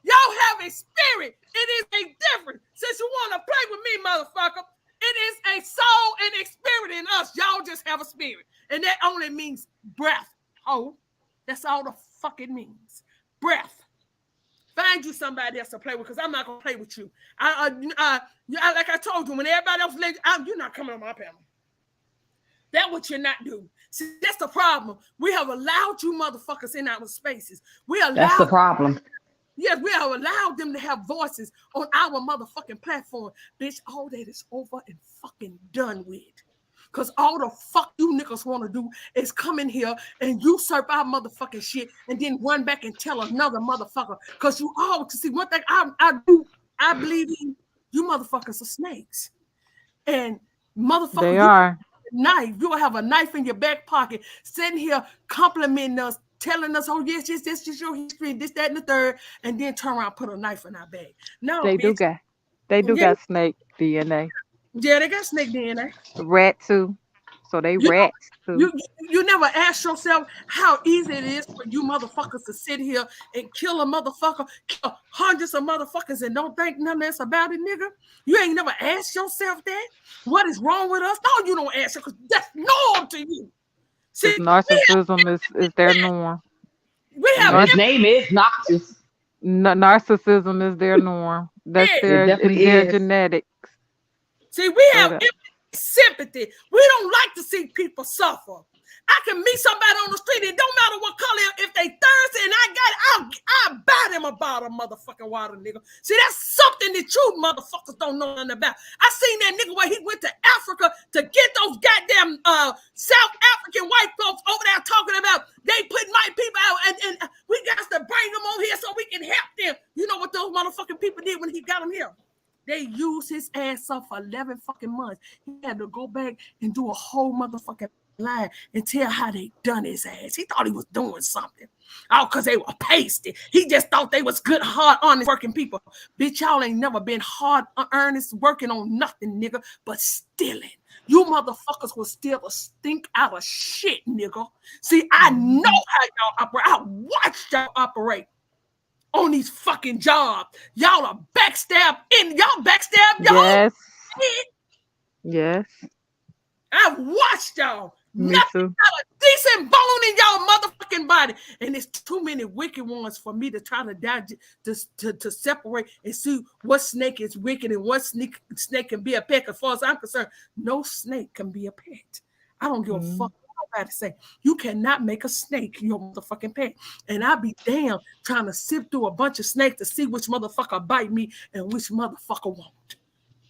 Y'all have a spirit. It is a difference. Since you want to play with me, motherfucker, it is a soul and a spirit in us. Y'all just have a spirit. And that only means breath, ho. That's all the fuck it means. Breath. Find you somebody else to play with, because I'm not gonna play with you. Like I told you, when everybody else lays, you're not coming on my panel. That's what you're not doing. See, that's the problem. We have allowed you motherfuckers in our spaces. That's the problem. Yes, we have allowed them to have voices on our motherfucking platform. Bitch, all that is over and fucking done with. Because all the fuck you niggas want to do is come in here and usurp our motherfucking shit and then run back and tell another motherfucker. Because you all, to see one thing I believe in, you motherfuckers are snakes. And motherfucker, They are. Knife. You'll have a knife in your back pocket, sitting here complimenting us, telling us, oh, yes, this is your history, this, that, and the third, and then turn around and put a knife in our bag. No, They do bitch. got snake DNA. Yeah, they got snake DNA. Rat too. So they You know, rats too. you never ask yourself how easy it is for you motherfuckers to sit here and kill a motherfucker, kill hundreds of motherfuckers and don't think nothing else about it, nigga. You ain't never asked yourself that. What is wrong with us? No, you don't ask it, because that's normal to you. Because narcissism is their norm. His name is Noctis. Narcissism is their norm. That's their genetics. See, we have sympathy. We don't like to see people suffer. I can meet somebody on the street, it don't matter what color, if they thirsty and I got it, I'll buy them a bottle of motherfucking water, nigga. See, that's something that you motherfuckers don't know nothing about. I seen that nigga where he went to Africa to get those goddamn South African white folks over there talking about they put my people out and we got to bring them over here so we can help them. You know what those motherfucking people did when he got them here? They used his ass up for 11 fucking months. He had to go back and do a whole motherfucking lie and tell how they done his ass. He thought he was doing something. Oh, because they were pasty. He just thought they was good, hard, honest working people. Bitch, y'all ain't never been hard, earnest, working on nothing, nigga, but stealing. You motherfuckers will steal a stink out of shit, nigga. See, I know how y'all operate. I watched y'all operate on these fucking jobs. Y'all are backstab in. Y'all backstab y'all. Yes. Yes. I've watched y'all Me Nothing too. got a decent bone in y'all motherfucking body. And it's too many wicked ones for me to try to to separate and see what snake is wicked and what snake can be a pet. As far as I'm concerned, no snake can be a pet. I don't give a fuck what nobody say. You cannot make a snake your motherfucking pet. And I'll be damn trying to sift through a bunch of snakes to see which motherfucker bite me and which motherfucker won't.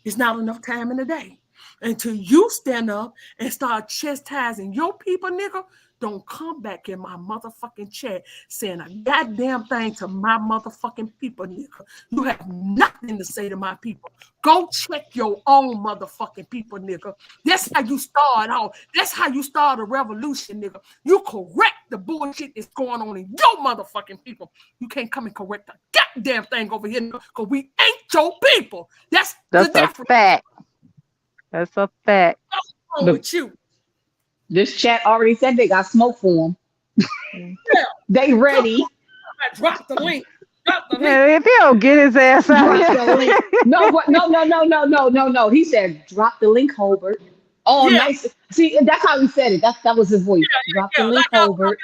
It's not enough time in the day. Until you stand up and start chastising your people, nigga, don't come back in my motherfucking chat saying a goddamn thing to my motherfucking people, nigga. You have nothing to say to my people. Go check your own motherfucking people, nigga. That's how you start off. That's how you start a revolution, nigga. You correct the bullshit that's going on in your motherfucking people. You can't come and correct the goddamn thing over here, because we ain't your people. That's the That's a difference. fact. That's a fact. What's wrong with you? This chat already said they got smoke for them. Yeah. They ready. Drop the link. Drop the link. Yeah, if he don't get his ass out Drop here. the link. No. He said, drop the link, Holbert. Oh, Yeah. nice. See, that's how he said it. That was his voice. Drop the link, Holbert.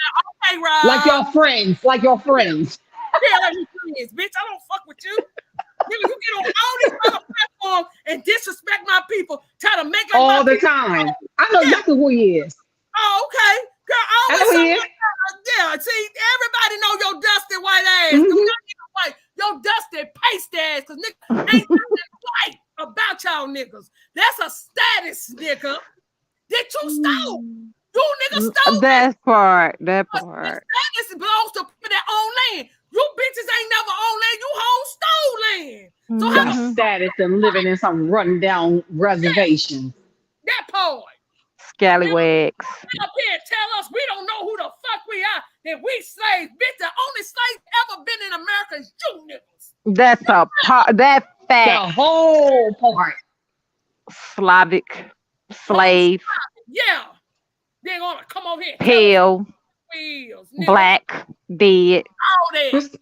Okay, Rob. Like your friends. Like your friends. Yeah, like your friends, bitch. I don't fuck with you. Nigga, you get on all these other platforms and disrespect my people. Try to make like All my the people. time. I know exactly who he is. Oh, okay. Girl, I always know he something is. like that. Yeah, see, everybody know your dusty white ass. Mhm. Them not even white. Your dusty paste ass. Because nigga ain't nothing white about y'all niggas. That's a status, nigga. That you stole. You niggas stole That part. That The part. status belongs to people that own land. You bitches ain't never owned land. You whole stole land. So how Got the status and living in some rundown reservation. that part? Scallywags. Up here and tell us we don't know who the fuck we are, that we slaves. Bitch, the only slave ever been in America is you niggas. That's a part. That The fact. whole part. Slavic. Slave. Yeah. They ain't gonna come over here and tell us Pale. wheels, nigga. Black. Dead. All that.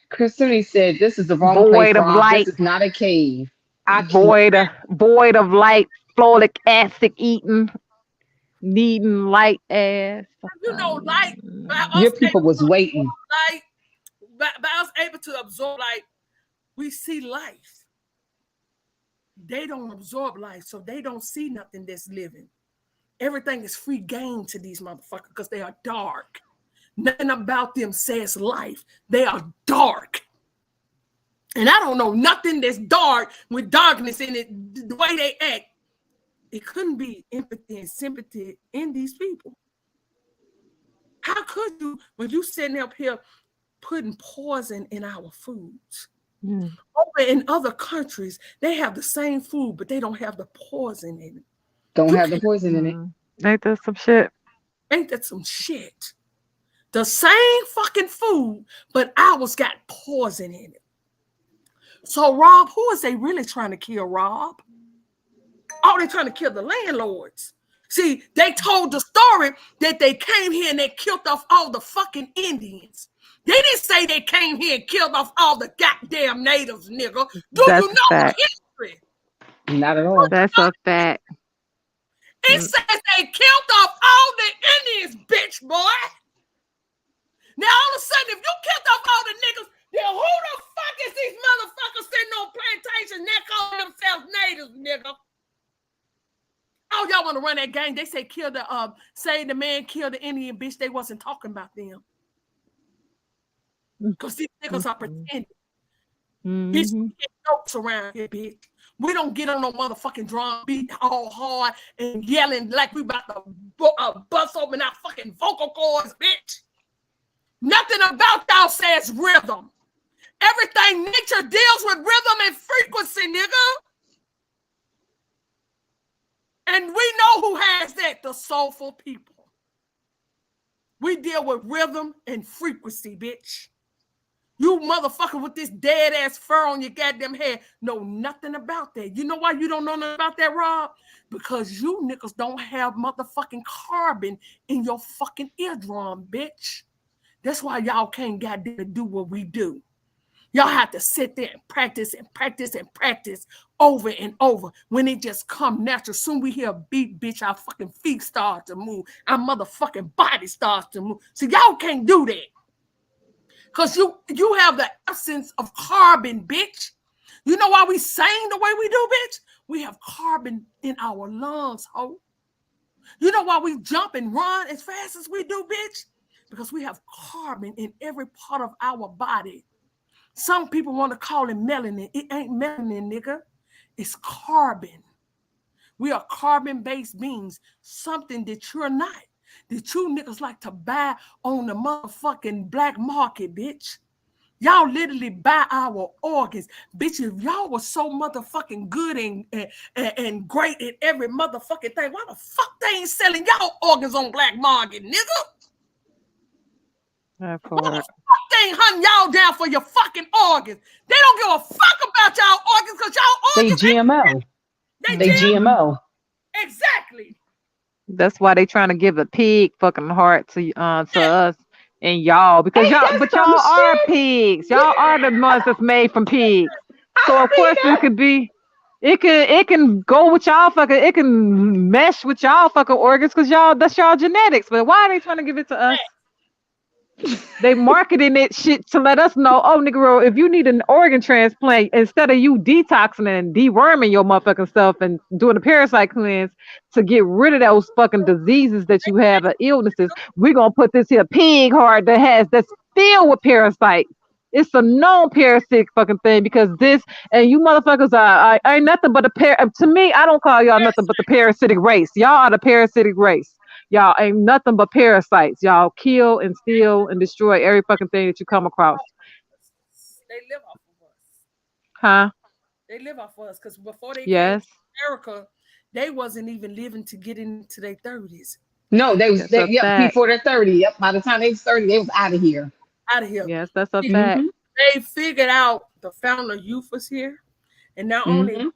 Christine said, this is the wrong place, Void of Rob. light. This is not a cave. I can't. Void of light. Folic acid eating. Needing light ass. You know, like by Your us people was waiting. like by us able to absorb, like we see life. They don't absorb life, so they don't see nothing that's living. Everything is free game to these motherfuckers because they are dark. Nothing about them says life. They are dark. And I don't know nothing that's dark with darkness in it, the way they act. It couldn't be empathy and sympathy in these people. How could you, when you sitting up here putting poison in our foods? Over in other countries, they have the same food, but they don't have the poison in it. Don't have the poison in it. Ain't that some shit? Ain't that some shit? The same fucking food, but ours got poison in it. So, Rob, who is they really trying to kill, Rob? Oh, they're trying to kill the landlords. See, they told the story that they came here and they killed off all the fucking Indians. They didn't say they came here and killed off all the goddamn natives, nigga. Do That's you a know the fact. history? Not at all. That's a fact. It says they killed off all the Indians, bitch, boy. Now, all of a sudden, if you killed off all the niggas, then who the fuck is these motherfuckers sitting on plantations that call themselves natives, nigga? Oh, y'all want to run that game? They say kill the say the man killed the Indian bitch. They wasn't talking about them. Because these niggas are pretending. Bitch, we get jokes around here, bitch. We don't get on no motherfucking drum beat all hard and yelling like we about to bust open our fucking vocal cords, bitch. Nothing about y'all says rhythm. Everything nature deals with rhythm and frequency, nigga. And we know who has that, the soulful people. We deal with rhythm and frequency, bitch. You motherfucker with this dead ass fur on your goddamn head know nothing about that. You know why you don't know nothing about that, Rob? Because you niggas don't have motherfucking carbon in your fucking eardrum, bitch. That's why y'all can't goddamn do what we do. Y'all have to sit there and practice and practice and practice over and over. When it just come natural, soon we hear a beat, bitch, our fucking feet start to move. Our motherfucking body starts to move. So y'all can't do that. Because you have the essence of carbon, bitch. You know why we sing the way we do, bitch? We have carbon in our lungs, ho. You know why we jump and run as fast as we do, bitch? Because we have carbon in every part of our body. Some people want to call it melanin. It ain't melanin, nigga. It's carbon. We are carbon-based beings, something that you're not. That you niggas like to buy on the motherfucking black market, bitch. Y'all literally buy our organs. Bitch, if y'all was so motherfucking good and great at every motherfucking thing, why the fuck they ain't selling y'all organs on black market, nigga? That Why the part. fuck they ain't hunting y'all down for your fucking organs? They don't give a fuck about y'all organs because y'all They organs ain't GMO. They GM. GMO. Exactly. That's why they trying to give a pig fucking heart to us and y'all, because Ain't y'all, that but some y'all are shit? pigs. Y'all are the ones that's made from pigs. So of course it could be, it can go with y'all fucking, it can mesh with y'all fucking organs because y'all, that's y'all genetics. But why are they trying to give it to us? They marketing it shit to let us know, oh, nigga, if you need an organ transplant, instead of you detoxing and deworming your motherfucking stuff and doing a parasite cleanse to get rid of those fucking diseases that you have or illnesses, we're gonna put this here pig heart that's filled with parasites. It's a known parasitic fucking thing because this and you motherfuckers are ain't nothing but to me, I don't call y'all nothing but the parasitic race. Y'all are the parasitic race. Y'all ain't nothing but parasites. Y'all kill and steal and destroy every fucking thing that you come across. They live off of us. Huh? They live off of us because before they came Yes. to America, they wasn't even living to get into their 30s. No, That's a yep, fact. before they're 30. Yep. By the time they was 30, they was out of here. Out of here. Yes, that's a Mm-hmm. fact. They figured out the founder youth was here. And not only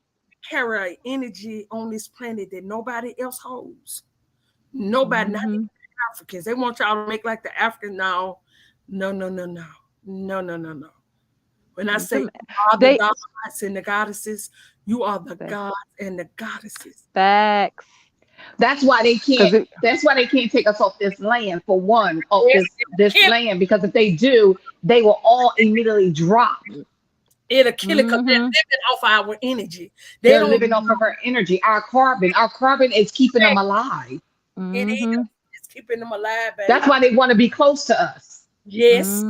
carry energy on this planet that nobody else holds. Nobody, not even Africans. They want y'all to make like the Africans now. No. When I say you are the gods and the goddesses, you are the gods and the goddesses. Facts. That's why they can't. That's why they can't take us off this land. For one, off this land, because if they do, they will all immediately drop. It'll kill it because they're living off our energy. They're living off of our energy, our carbon. Our carbon is keeping them alive. It is. It's keeping them alive, baby. That's why they want to be close to us. Yes.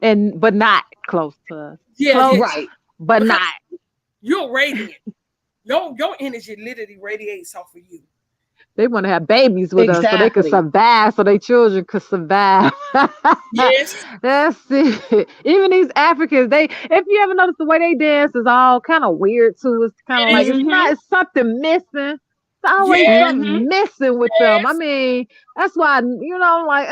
But not close to us. Yeah, close, right. But because not. You're radiant. Your energy literally radiates off of you. They want to have babies with us so they can survive, so their children could survive. Yes. That's it. Even these Africans, if you ever notice the way they dance is all kind of weird too. It's kind of like it's something missing. It's always something missing with them. I mean, that's why like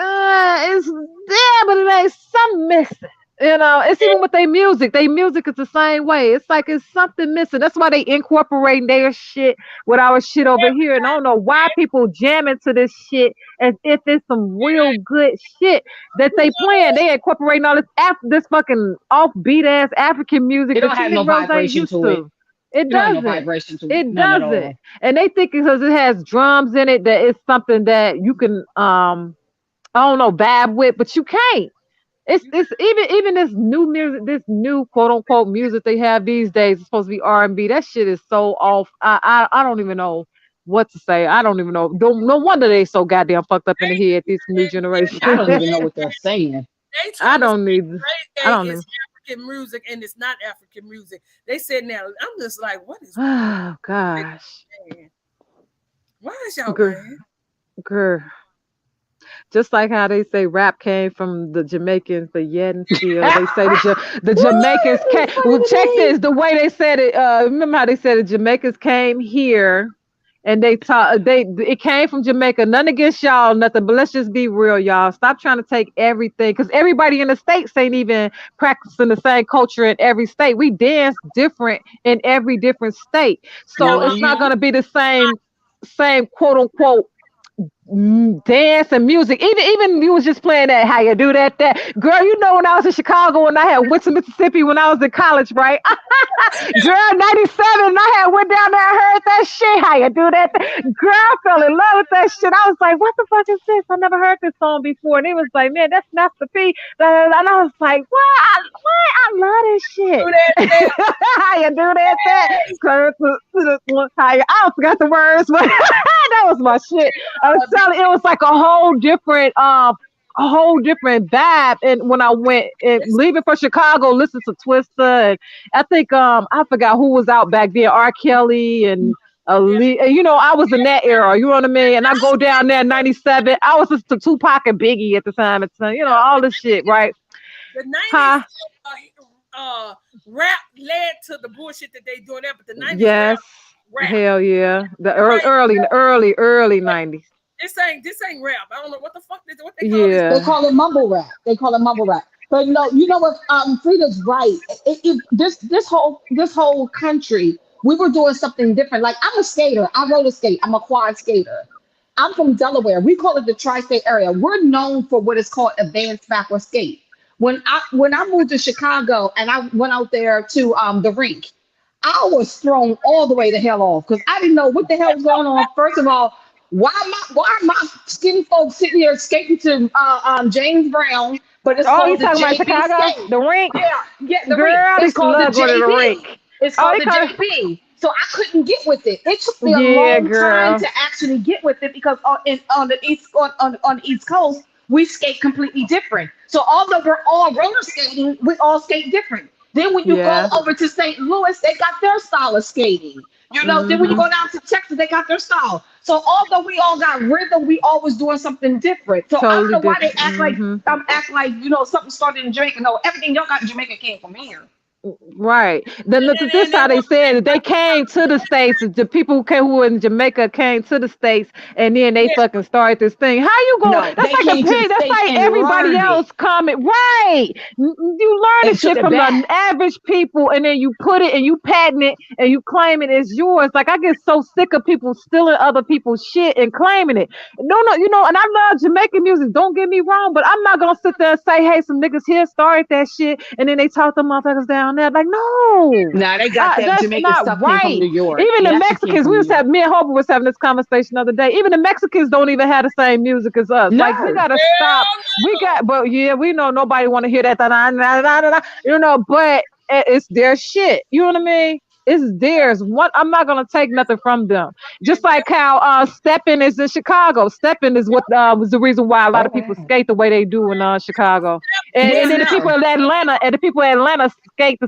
it's there, but it ain't something missing. It's even with their music. Their music is the same way. It's like it's something missing. That's why they incorporate their shit with our shit over here. And I don't know why people jam into this shit as if it's some real good shit that they playing. They incorporating all this fucking offbeat ass African music It don't that you have no Negroes ain't vibration used to it. to. It don't have no doesn't. vibration to it. It None at all. doesn't. And they think because it has drums in it that it's something that you can I don't know, vibe with, but you can't. It's even this new music, this new quote unquote music they have these days is supposed to be R&B. That shit is so off. I don't even know what to say. I don't even know. No wonder they so goddamn fucked up in the head. This new generation. I don't even know what they're saying. I don't need. I don't It's African music and it's not African music. They said now. I'm just like, what is? Oh gosh. Why is y'all Girl. Just like how they say rap came from the Jamaicans, but yet and still they say the Jamaicans came. Well, check this. The way they said it. Remember how they said the Jamaicans came here, and they taught. It came from Jamaica. None against y'all, nothing. But let's just be real, y'all. Stop trying to take everything, because everybody in the states ain't even practicing the same culture in every state. We dance different in every different state, so it's not gonna be the same quote unquote dance and music. Even you was just playing that. How you do that? Girl. You know when I was in Chicago and I had went to Mississippi when I was in college, right? Girl, 97. And I had went down there and heard that shit. How you do that? Girl, I fell in love with that shit. I was like, what the fuck is this? I never heard this song before. And it was like, man, that's Master P. And I was like, what? I love this shit. Do that. How you do that? I forgot the words, but that was my shit. I was telling it was like a whole different vibe. And when I went and leaving for Chicago, listened to Twista, and I think I forgot who was out back then, R. Kelly and you know, I was in that era, you know what I mean? And I go down there in 97. I was listening to Tupac and Biggie at the time. It's you know, all this shit, right? The 90s rap led to the bullshit that they doing there, but the 90s yes. rap. Hell yeah. The early 90s. This ain't rap. I don't know what the fuck what they call Yeah. They call it mumble rap. But no, you know what? Frida's right. This whole country, we were doing something different. Like I'm a skater. I roller skate. I'm a quad skater. I'm from Delaware. We call it the tri-state area. We're known for what is called advanced backward skate. When I moved to Chicago and I went out there to the rink, I was thrown all the way the hell off because I didn't know what the hell was going on. First of all, why are my skinny folks sitting here skating to James Brown? But it's called the talking about JB Chicago? skate. The rink? Yeah, the Girl, rink. It's called the JB. It's called the JB. So I couldn't get with it. It took me a long time to actually get with it because on the East Coast, we skate completely different. So although we're all roller skating, we all skate different. Then when you go over to St. Louis, they got their style of skating. You know, then when you go down to Texas, they got their style. So although we all got rhythm, we always doing something different. So I don't know why they act like you know something started in Jamaica. No, everything y'all got in Jamaica came from here. Right. This how they said that they came to the States. The people who were in Jamaica came to the States, and then they fucking started this thing. How you going? No, that's they like came a to the pig. That's States like and everybody learned else it. coming. Right. You learn And this shit took it from back. the average people, and then you put it and you patent it and you claim it as yours. Like I get so sick of people stealing other people's shit and claiming it. No, you know, and I love Jamaican music. Don't get me wrong, but I'm not gonna sit there and say, hey, some niggas here started that shit, and then they talk the motherfuckers down there. Like, no. Nah, they got that That's Jamaican not stuff came from right. New York. Even Yeah, the that shit came Mexicans, from we New was York. me and Hope was having this conversation the other day. Even the Mexicans don't even have the same music as us. No. Like we gotta stop. We got, but yeah, we know nobody want to hear that. You know, but it's their shit. You know what I mean? It's theirs. What I'm not gonna take nothing from them. Just like how Steppin is in Chicago. Steppin is what was the reason why a lot of people skate the way they do in Chicago. And then the people in Atlanta skate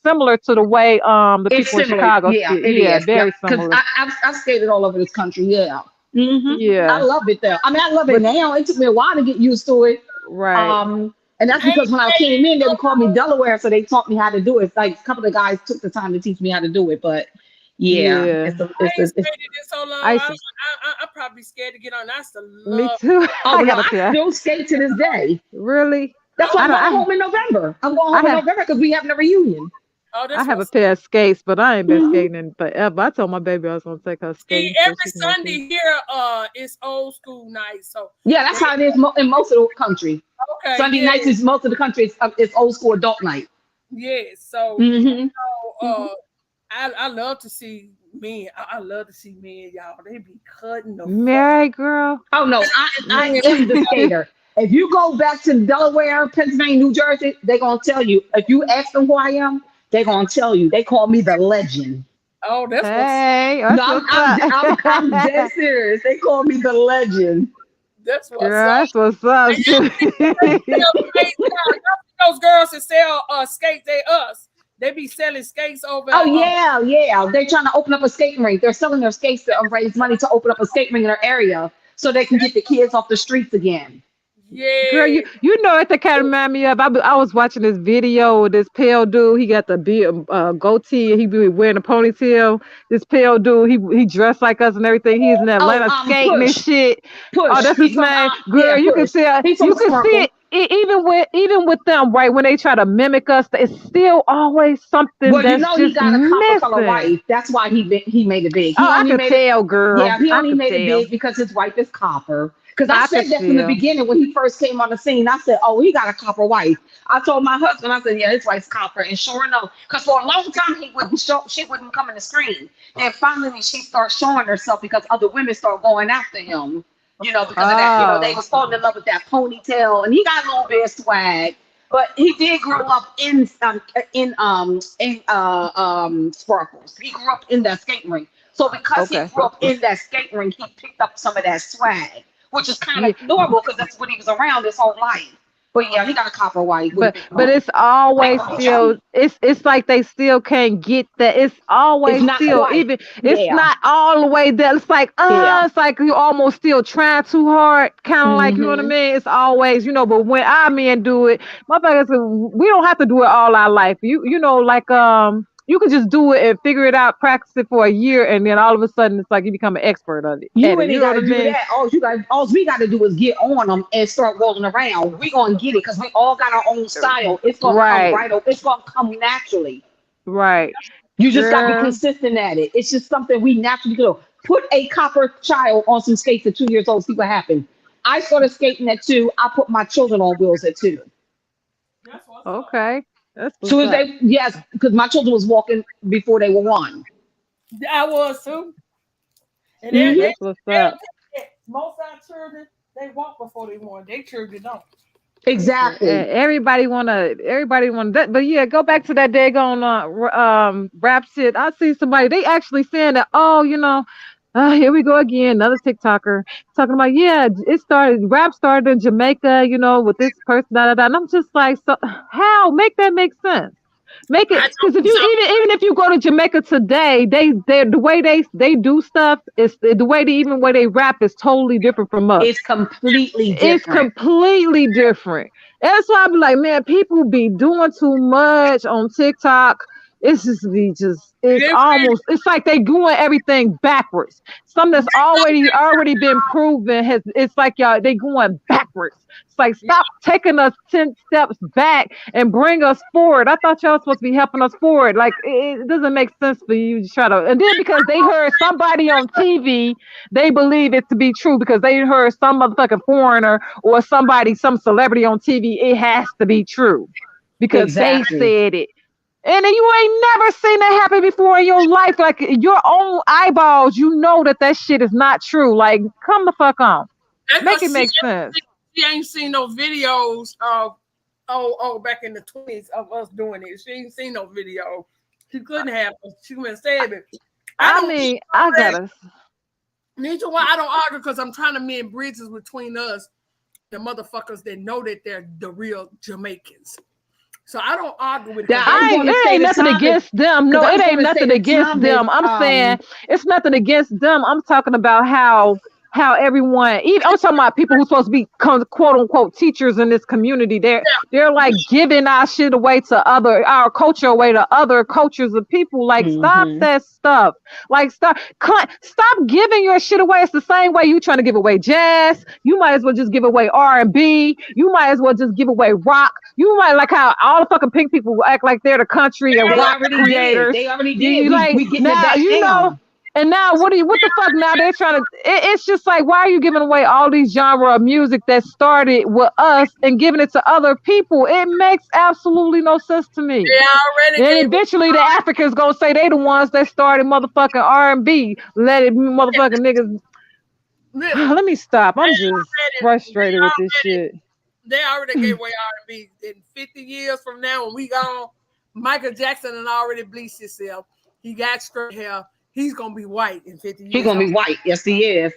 similar to the way the It's people in similar. Chicago Yeah, skate. it Yeah, is. very Because similar. I've skated all over this country. Yeah. I Yeah. love it there. I mean, I love it now. It took me a while to get used to it. Right. And that's because when I came in, they would call me Delaware, so they taught me how to do it. Like a couple of guys took the time to teach me how to do it. But yeah, Yeah. it's I ain't skated in so long. I I'm probably scared to get on. That's the Me love. too. Oh I no, got a pair. I still skate to this day. Really? That's why I I'm don't. going home in November. I'm going I home in have. November because we having a reunion. Oh, I that's have a what's pair of skates, but I ain't been Mhm. skating in forever. I told my baby I was gonna take her see skating so every she can go see. Sunday here. It's old school night. So Yeah, that's how it is in most of the country. okay, Sunday yeah, nights is most of the country. It's old school adult night. yeah. So Mm-hmm. I love to see men. I love to see men, y'all. They be cutting the fuck. Married girl. Oh no, I am the skater. If you go back to Delaware, Pennsylvania, New Jersey, they're gonna tell you. If you ask them who I am, they're gonna tell you. They call me the legend. Oh, that's Hey, No, that's what's up. I'm dead serious. They call me the legend. that's what's Girl, up. that's what's up. And y'all see those girls that sell skates. They be selling skates over. Oh yeah. They're trying to open up a skating rink. They're selling their skates to raise money to open up a skate rink in their area so they can get the kids off the streets again. Girl, Yeah. you know what that kind of remind me of? I was watching this video with this pale dude. He got the beard, goatee, and he be wearing a ponytail. This pale dude, he dressed like us and everything. He's in Oh, Atlanta skating and Push. shit. Oh, Push. that's his He's from name. yeah, Girl, you can Push. tell. He's from You can see Sparkle. it. Even with them, right? When they try to mimic us, it's still always something Well, you that's know he just got a copper color missing. wife. That's why he made it big. Oh, He I only could made it. tell, girl. Yeah, he I only could made it tell. big because his wife is copper. Because I I could said that from the tell. beginning when he first came on the scene. I said, "Oh, he got a copper wife." I told my husband, I said, "Yeah, his wife's copper." And sure enough, because for a long time he wouldn't show, she wouldn't come in the screen. And finally, she started showing herself because other women started going after him. You know, because of that. You know, they Oh, was falling in love with that ponytail, and he got a little bit of swag. But he did grow up in Sparkles. He grew up in that skate rink. So because he okay. grew up in that skate rink, he picked up some of that swag, which is kind Yeah, of normal because that's what he was around his whole life. But yeah, he got a copper white with a big but booty. it's always still it's like they still can't get that. It's It's always not still quite. even it's Yeah. not all the way that it's like Yeah. it's like you almost still trying too hard, kind of like you know what I Hmm. mean. It's always but when our men do it, motherfuckers, we don't have to do it all our life. You know like you could just do it and figure it out, practice it for a year, and then all of a sudden it's like you become an expert at it. You You ain't know got what I to do mean? that. All we got to do is get on them and start rolling around. We gonna get it because we all got our own style. It's gonna come Right, right. It's gonna come naturally. right, You just got to be girl. consistent at it. It's just something we naturally do. Put a copper child on some skates at 2 years old. See what happens. I started skating at 2. I put my children on wheels at 2. Okay, that's Soon what's as up. they yes, because my children was walking before they were 1. I was too. And Hmm. That's what's up. most of our children, they walk before they want. They children don't. Exactly. Everybody wanna that, but yeah, go back to that daggone rap shit. I see somebody they actually saying that, oh, here we go again, another TikToker talking about, yeah, rap started in Jamaica, with this person, da da da. And I'm just like, so how make that make sense? Make it, I because if don't you so even if you go to Jamaica today, they the way they do stuff is the way they rap is totally different from us. It's completely It's different. completely different. That's why I'm like, man, people be doing too much on TikTok. It's almost, it's like they doing everything backwards. Something that's already been proven it's like y'all, they going backwards. It's like, stop taking us 10 steps back and bring us forward. I thought y'all was supposed to be helping us forward. Like, it doesn't make sense for you to try to, and then because they heard somebody on TV, they believe it to be true because they heard some motherfucking foreigner or some celebrity on TV. It has to be true because they Exactly. said it. And then you ain't never seen that happen before in your life. Like your own eyeballs, you know that shit is not true. Like, come the fuck on. that's Make it because make sense. she ain't seen no videos of back in the 20s of us doing it. She ain't seen no video. She couldn't have. She wouldn't say it. I mean, I gotta. Neither why I don't argue because I'm trying to mend bridges between us, the motherfuckers that know that they're the real Jamaicans. So I don't argue with it. Now, I was going to It say ain't the nothing Thomas, against them. because No, I it was ain't going to say nothing the against Thomas. them. I'm saying it's nothing against them. I'm talking about how everyone, even I'm talking about people who's supposed to be quote unquote teachers in this community. They're like giving our shit away to our culture away to other cultures of people. Like, stop Hmm. that stuff. Like, stop giving your shit away. It's the same way you trying to give away jazz. You might as well just give away R&B. You might as well just give away rock. You might like how all the fucking pink people act like they're the country and They rock already did. creators. They already You did. like We getting it now, back now. and now what the fuck now they're trying to it's just like, why are you giving away all these genre of music that started with us and giving it to other people? It makes absolutely no sense to me. They already Then gave eventually the Africans gonna say they the ones that started motherfucking R&B. Let it motherfucking niggas. listen, Let me stop. I'm just frustrated with this shit. they already gave away R&B. In 50 years from now, when we gone, Michael Jackson and already bleached himself. He got straight hair. He's gonna be white in 50 He years. gonna be white. Yes, he is.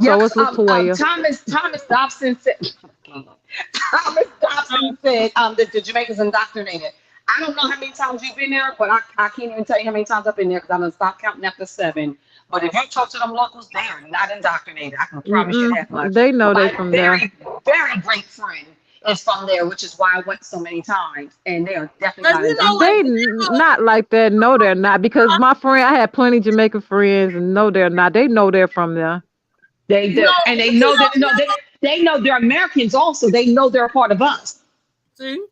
So Yes. it's Latoya. Thomas Dobson said. Thomas Dobson said that the Jamaicans indoctrinated. I don't know how many times you've been there, but I can't even tell you how many times I've been there because I done stopped counting after 7. But if you talk to them locals, they are not indoctrinated. I can promise you that much. They know they My from there. very, very great friend is from there, which is why I went so many times. And they are definitely Cause not you know what? They not like that. No, they're not. Because my friend, I had plenty Jamaican friends, and no, they're not. They know they're from there. They No, do. And they but you know that know, no, they know they're Americans also. They know they're a part of us. see,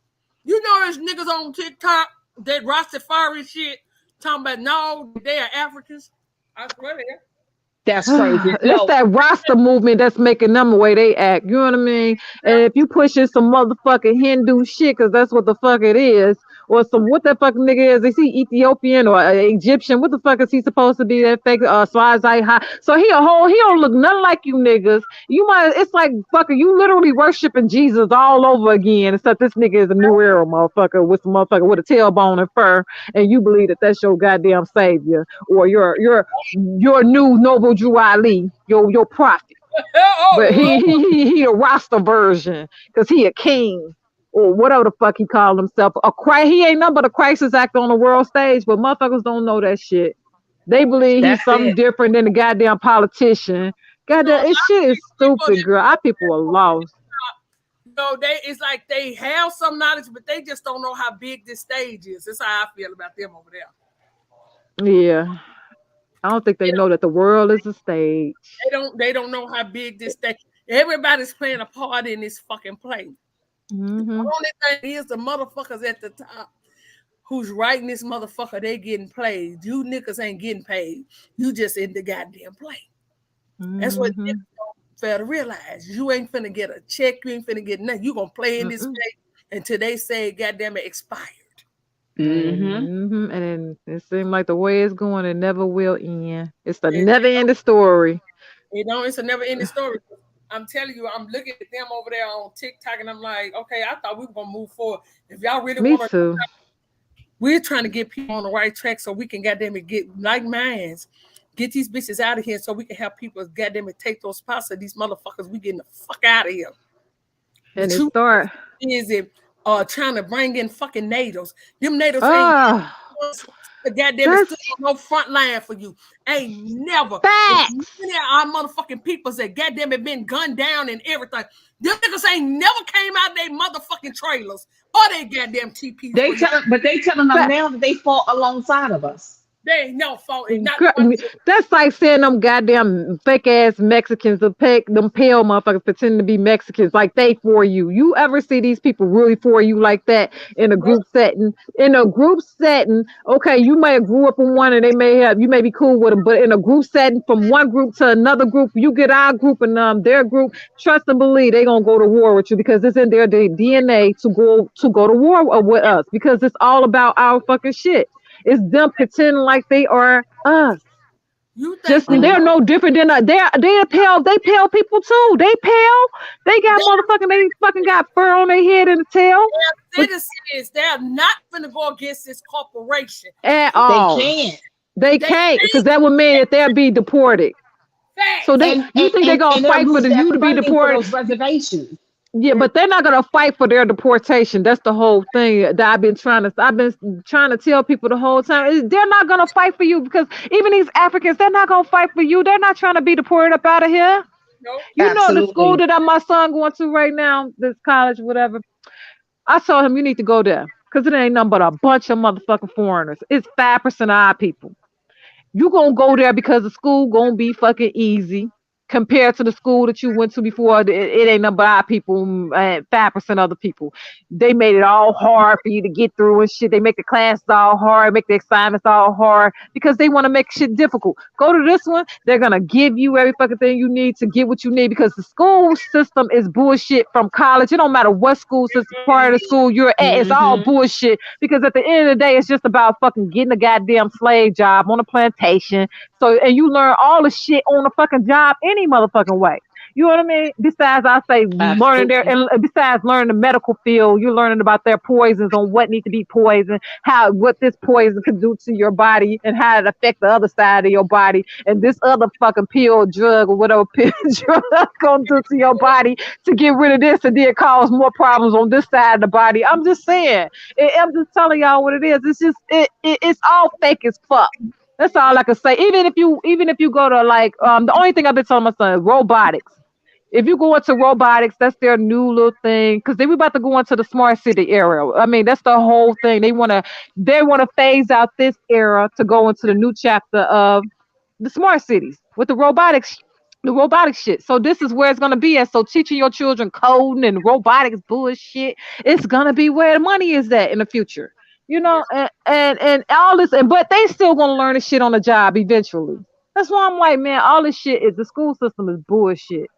you know there's niggas on TikTok that Rastafari shit talking about no, they are Africans. I swear they are. That's crazy. It's No, that Rasta movement that's making them the way they act. You know what I mean? And if you pushing some motherfucking Hindu shit, because that's what the fuck it is, or some what that fucking nigga is, is he Ethiopian or Egyptian? What the fuck is he supposed to be? That fake Swazite high. So he a whole, he don't look nothing like you niggas. You might, it's like fucking, you literally worshiping Jesus all over again. Except this nigga is a new era motherfucker with some motherfucker with a tailbone and fur, and you believe that that's your goddamn savior or your new noble Drew Ali, your prophet. But Oh, he a Rasta version because he a king or whatever the fuck he called himself. He ain't nothing but a crisis actor on the world stage, but motherfuckers don't know that shit. They believe he's that's something it. different than the goddamn politician. you know, a Goddamn, lot this of shit is these people stupid, that girl. Our people are lost. you know, they it's like they have some knowledge, but they just don't know how big this stage is. That's how I feel about them over there. Yeah. I don't think they know that the world is a stage. They don't know how big this thing. Everybody's playing a part in this fucking play. The Hmm. only thing is the motherfuckers at the top who's writing this motherfucker, they getting paid. You niggas ain't getting paid. You just in the goddamn play. That's what Hmm. niggas don't fail to realize. You ain't finna get a check. You ain't finna get nothing. You gonna play in this Mm-mm. play until they say goddamn it expired. Mm-hmm. And then it seems like the way it's going, it never will end. It's the It, never ending story. it's a never ending story. I'm telling you, I'm looking at them over there on TikTok and I'm like, okay, I thought we were gonna move forward. If y'all really Me want to, too. we're trying to get people on the right track so we can goddamn it get like minds, get these bitches out of here so we can have people goddamn it take those spots of these motherfuckers. We getting the fuck out of here. The And it truth start. is it trying to bring in fucking natives. Them natives ain't Ah, the goddamn it that's stood on no front line for you. Ain't never. And facts. many of our motherfucking peoples that goddamn it been gunned down and everything. Them niggas ain't never came out they motherfucking trailers or they goddamn TPs for you. But they telling them Fa- now that they fought alongside of us. They ain't no fault. Not Girl, one. that's like saying them goddamn fake ass Mexicans, them pale motherfuckers pretending to be Mexicans, like they for you. You ever see these people really for you like that in a group setting? In a group setting, okay, you may have grew up in one and you may be cool with them, but in a group setting, from one group to another group, you get our group and their group. Trust and believe they gonna go to war with you because it's in their DNA to go to war with us because it's all about our fucking shit. It's them pretending like they are us. You think Just they they're no different than us. They pale people too. They pale. They got motherfucking they fucking got fur on their head and the tail. their But citizens, they're not gonna go against this corporation. at They all. can't. They They can't because that would mean that they'll be deported. So facts. they you think they're gonna And they'll fight for lose you that to be funding for deported? those reservations. Yeah, but they're not gonna fight for their deportation. That's the whole thing that I've been trying to tell people the whole time. They're not gonna fight for you because even these Africans, they're not gonna fight for you. They're not trying to be deported up out of here. Nope. You know the school Absolutely. that my son going to right now, this college, whatever. I told him you need to go there because it ain't nothing but a bunch of motherfucking foreigners. It's 5% of our people. You gonna go there because the school gonna be fucking easy compared to the school that you went to before. It ain't nothing but our people and 5% other people. They made it all hard for you to get through and shit. They make the classes all hard, make the assignments all hard because they want to make shit difficult. Go to this one, they're gonna give you every fucking thing you need to get what you need because the school system is bullshit from college. It don't matter what school system part of the school you're at, it's all Mm-hmm. bullshit because at the end of the day, it's just about fucking getting a goddamn slave job on a plantation. So, and you learn all the shit on the fucking job any motherfucking way. You know what I mean? Besides, I say learning their, Absolutely. and besides learning the medical field, you're learning about their poisons on what need to be poisoned, how what this poison can do to your body, and how it affect the other side of your body, and this other fucking pill, drug, or whatever pill drug gonna do to your body to get rid of this, and then cause more problems on this side of the body. I'm just saying. I'm just telling y'all what it is. It's just it's all fake as fuck. That's all I can say. Even if you go to like the only thing I've been telling my son is robotics. If you go into robotics, that's their new little thing because they we about to go into the smart city era. I mean, that's the whole thing. They wanna phase out this era to go into the new chapter of the smart cities with the robotics shit. So this is where it's gonna be at. So teaching your children coding and robotics bullshit, it's gonna be where the money is at in the future. And all this, and but they still gonna learn the shit on the job eventually. That's why I'm like, man, all this shit is the school system is bullshit.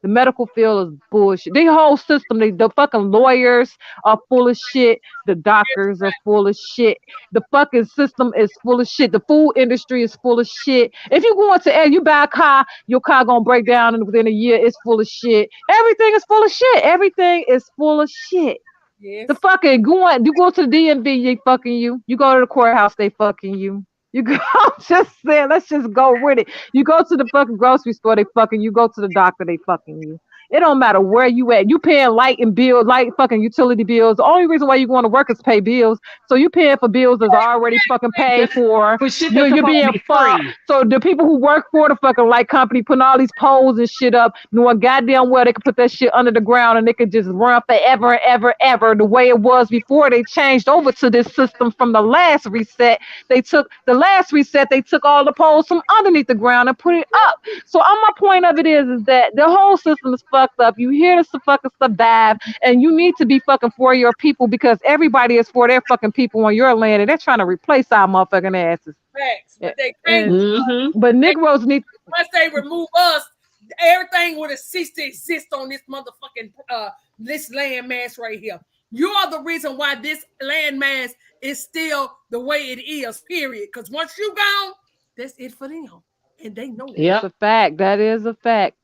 The medical field is bullshit. The whole system, the fucking lawyers are full of shit. The doctors are full of shit. The fucking system is full of shit. The food industry is full of shit. If you go into air, you buy a car, your car gonna break down and within a year. It's full of shit. Everything is full of shit. Everything is full of shit. The Yes. fucking you go to the DMV, they fucking you. You go to the courthouse, they fucking you. You go just saying, let's just go with it. You go to the fucking grocery store, they fucking you. Go to the doctor, they fucking you. It don't matter where you at. You paying light fucking utility bills. The only reason why you going to work is to pay bills. So you paying for bills that's already fucking paid for. For shit that's You're supposed to being be fucked. free. So the people who work for the fucking light company putting all these poles and shit up, knowing goddamn well they could put that shit under the ground and they could just run forever and ever, ever the way it was before they changed over to this system from the last reset. They took all the poles from underneath the ground and put it up. So on my point of it is that the whole system is fucked up. You here to fucking survive, and you need to be fucking for your people because everybody is for their fucking people on your land, and they're trying to replace our motherfucking asses. Facts, but they can't. And but Negroes need. Once they remove us, everything would have ceased to exist on this motherfucking this land mass right here. You are the reason why this land mass is still the way it is. Period. Because once you gone, that's it for them, and they know it. That's a fact. That is a fact.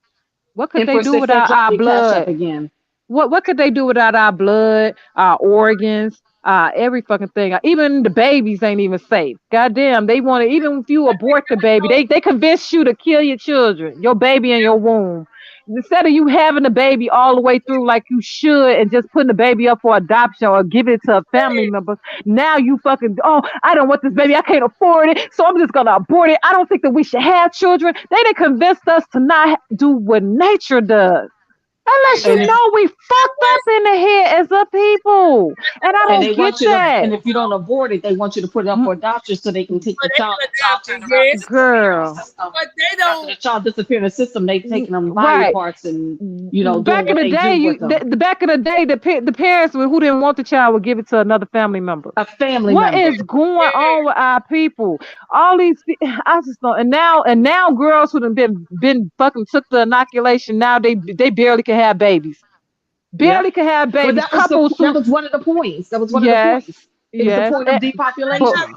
What could they Empress, do they said without drop our your cash up blood? again. What could they do without our blood, our organs, every fucking thing? Even the babies ain't even safe. Goddamn, they want to. Even if you abort the baby, they convince you to kill your children, your baby in your womb. Instead of you having the baby all the way through like you should and just putting the baby up for adoption or giving it to a family member, now you fucking, oh, I don't want this baby. I can't afford it. So I'm just going to abort it. I don't think that we should have children. They convinced us to not do what nature does. Unless you And if know we fucked up in the head as a people. And I and don't they get want you to, and that. if you don't abort it, they want you to put it up for adoption so they can take the child. The child turn around and Yes, disappear in the Girl. system. but they After don't. the child disappear in the system, they taking them body Right. parts and doing Back in what the they day, do with them. back in the day, the parents who didn't want the child would give it to another family member. A family What member. is going on with our people? All these, I just don't. And now, girls who done been fucking took the inoculation. Now they barely can have babies. Yep. Barely can have Well, babies. that was the Couples that who, was one of the points. That was one of the yes, points. It was the yes. point of But depopulation.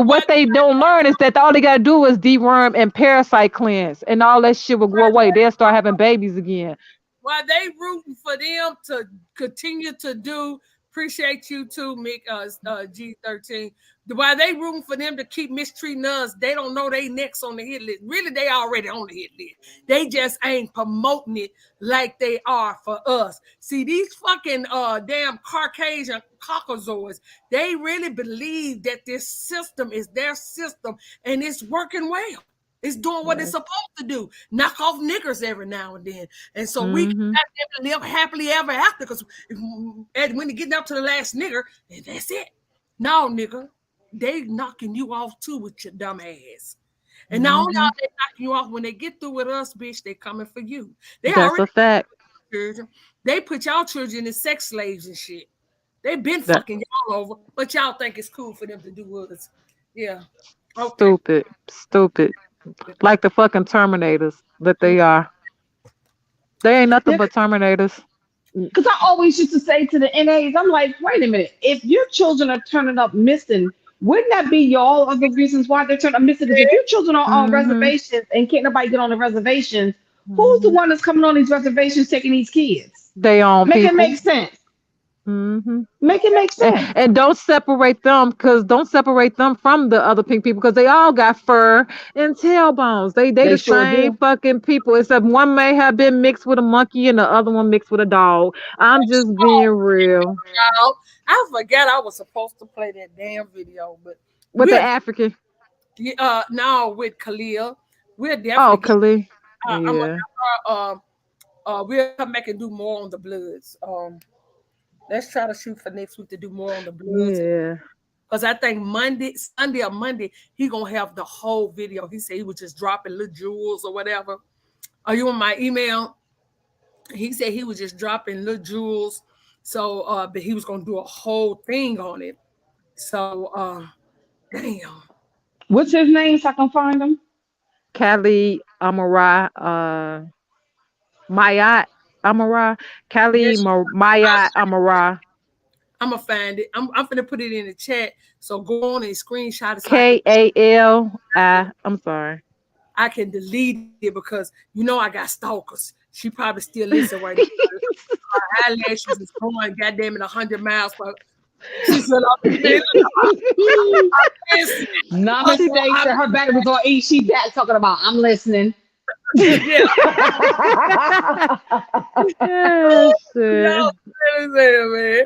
what they don't learn is that all they gotta do is deworm and parasite cleanse, and all that shit will go away. They'll start having babies again. While they rooting for them to continue to do, appreciate you too, Mick, G13. While they rooting for them to keep mistreating us, they don't know they next on the hit list. Really, they already on the hit list. They just ain't promoting it like they are for us. See, these fucking damn Caucasian caucasoids, they really believe that this system is their system and it's working well. It's doing what it's Yes. supposed to do. Knock off niggers every now and then. And so we can Mm-hmm. live happily ever after because when you get up to the last nigger, then that's it. No, nigga, they knocking you off too with your dumb ass. And not only Mm-hmm. are they knocking you off, when they get through with us, bitch, they coming for you. They That's already a fact. children. They put y'all children in sex slaves and shit. They been That fucking y'all over, but y'all think it's cool for them to do us. Yeah. Okay. stupid, stupid. Like the fucking Terminators that they are. They ain't nothing Yeah, but Terminators. because I always used to say to the NAs, I'm like, wait a minute, if your children are turning up missing, wouldn't that be y'all of the reasons why they're turning up missing? Because if your children are on Mm-hmm. reservations and can't nobody get on the reservations, Who's the one that's coming on these reservations taking these kids? They own Make it people. make sense. Mm-hmm. Make it make sense. And don't separate them, from the other pink people, because they all got fur and tailbones. They They the sure same do. fucking people, except one may have been mixed with a monkey and the other one mixed with a dog. I'm just being real. Y'all, I forgot I was supposed to play that damn video, but With the we're African. now with Khalil. We're Oh, definitely get, Khalid. I'm gonna Yeah. have her, we'll come back and do more on the Bloods. Let's try to shoot for next week to do more on the Bloods. Yeah. Because I think Sunday or Monday, he gonna have the whole video. He said he was just dropping little jewels or whatever. Are you on my email? He said he was just dropping little jewels. So but he was gonna do a whole thing on it. So damn. What's his name so I can find him? Kali Amara, Mayat Amara, Kali Yes, Mayat Amara, I'm gonna find it. I'm gonna put it in the chat. So go on and screenshot it so Kali. I'm sorry. I can delete it because you know I got stalkers. She probably still listen right now. Her eyelashes is going goddamn it 100 miles per. She said, Namaste said her battery was on E. She back talking about I'm listening. Yeah. Shit. Man.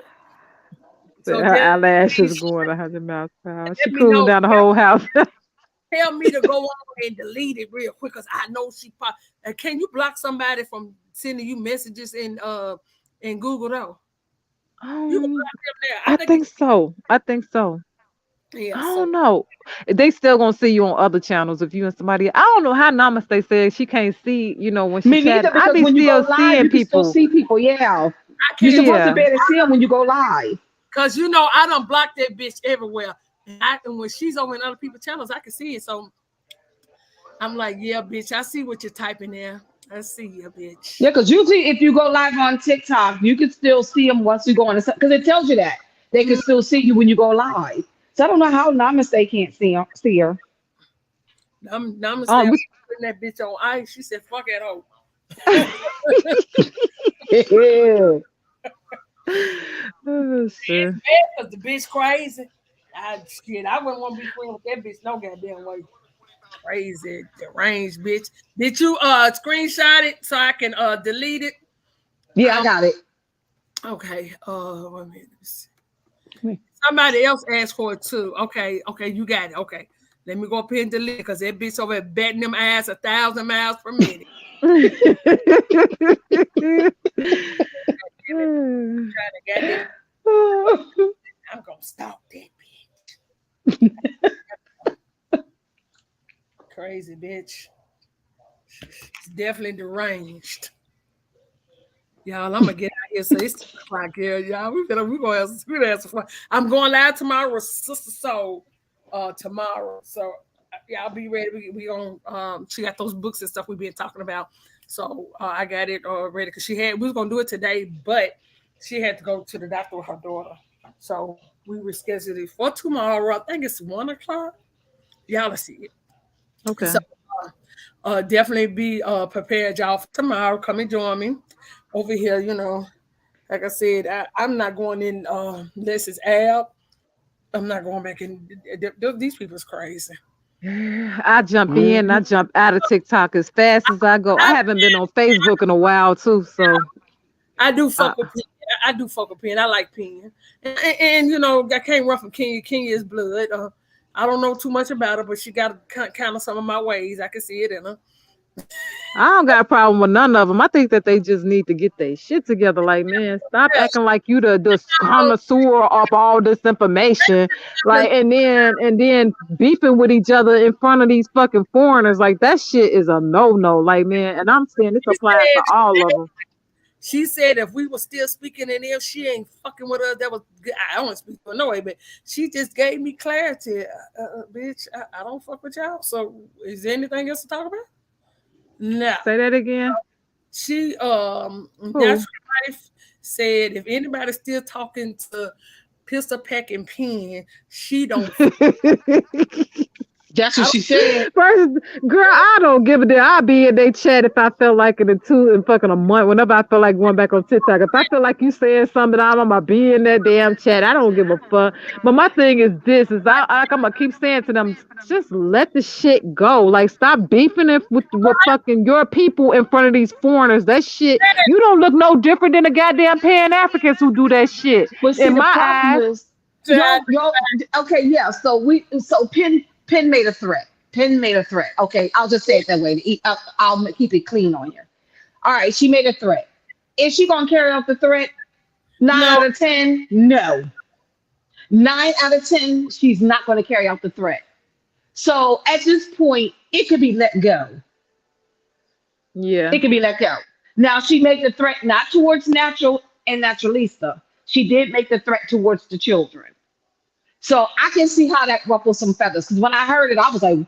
So Her eyelashes going 100 miles per hour. She let me cooling know. down the whole house. Tell me to go on and delete it real quick because I know she probably. Can you block somebody from sending you messages in Google though? You can block them there. I think so. Yeah. I So don't know. They still gonna see you on other channels if you and somebody. I don't know how Namaste said she can't see. When she Me neither, chatting. I because be when you go still live, seeing you can still people. see people. Yeah. I You're can't. supposed to be Yeah. able to see them when you go live. Cause I done blocked that bitch everywhere. And when she's over in other people's channels, I can see it. So I'm like, yeah, bitch, I see what you're typing there. I see you, bitch. Yeah, because usually if you go live on TikTok, you can still see them once you go on, because it tells you that they can still see you when you go live. So I don't know how Namaste can't see her. Namaste putting that bitch on ice. She said, fuck that hoe. Oh, shit. Because the bitch crazy. I wouldn't want to be friends with that bitch no goddamn way. Crazy, deranged bitch. Did you screenshot it so I can delete it? Yeah, I got it. Okay. Wait a minute. Somebody else asked for it too. Okay, you got it. Okay. Let me go up here and delete it because that bitch over there betting them ass 1,000 miles per minute. I'm gonna stalk that bitch. Crazy bitch. It's definitely deranged. Y'all, I'm gonna get out here. So it's 10 o'clock here, y'all. We're gonna have some fun. I'm going live tomorrow with Sister Soul tomorrow. So y'all be ready. We on she got those books and stuff we've been talking about. So I got it ready because we was gonna do it today, but she had to go to the doctor with her daughter. So we rescheduled it for tomorrow. I think it's 1 o'clock. Y'all will see it. Okay. So definitely be prepared, y'all, for tomorrow. Come and join me over here. Like I said, I'm not going in unless it's Ab. I'm not going back in. These people's crazy. I jump in, I jump out of TikTok as fast as I go. I haven't been on Facebook in a while too, so I do fuck with Penn. I do fuck with Penn. I like Penn, and I can't run from Kenya. Kenya is blood. I don't know too much about her, but she got kind of some of my ways. I can see it in her. I don't got a problem with none of them. I think that they just need to get their shit together. Like, man, stop acting like you the connoisseur of all this information. Like, and then beefing with each other in front of these fucking foreigners. Like, that shit is a no. Like, man, and I'm saying this applies to all of them. She said if we were still speaking in there, she ain't fucking with us. That was good. I don't speak for no way, but she just gave me clarity. Bitch, I don't fuck with y'all. So is there anything else to talk about? No. Say that again. She Natural Life said if anybody's still talking to Pistol Pack and Pen, she don't. That's what she said. First, girl, I don't give a damn. I'll be in their chat if I feel like it in fucking a month. Whenever I feel like going back on TikTok. If I feel like you saying something, I'm gonna be in that damn chat. I don't give a fuck. But my thing is this: I'm gonna keep saying to them, just let the shit go. Like, stop beefing it with fucking your people in front of these foreigners. That shit, you don't look no different than the goddamn Pan Africans who do that shit. But see, In the my problem eyes. is, y'all, okay, yeah. So Penn made a threat. Penn made a threat. Okay, I'll just say it that way. I'll keep it clean on you. All right, she made a threat. Is she gonna carry out the threat? 9 out of 10, no. 9 out of 10, she's not gonna carry out the threat. So at this point, it could be let go. Yeah, it could be let go. Now she made the threat not towards Natural and Naturalista. She did make the threat towards the children. So I can see how that ruffles some feathers. Because when I heard it, I was like,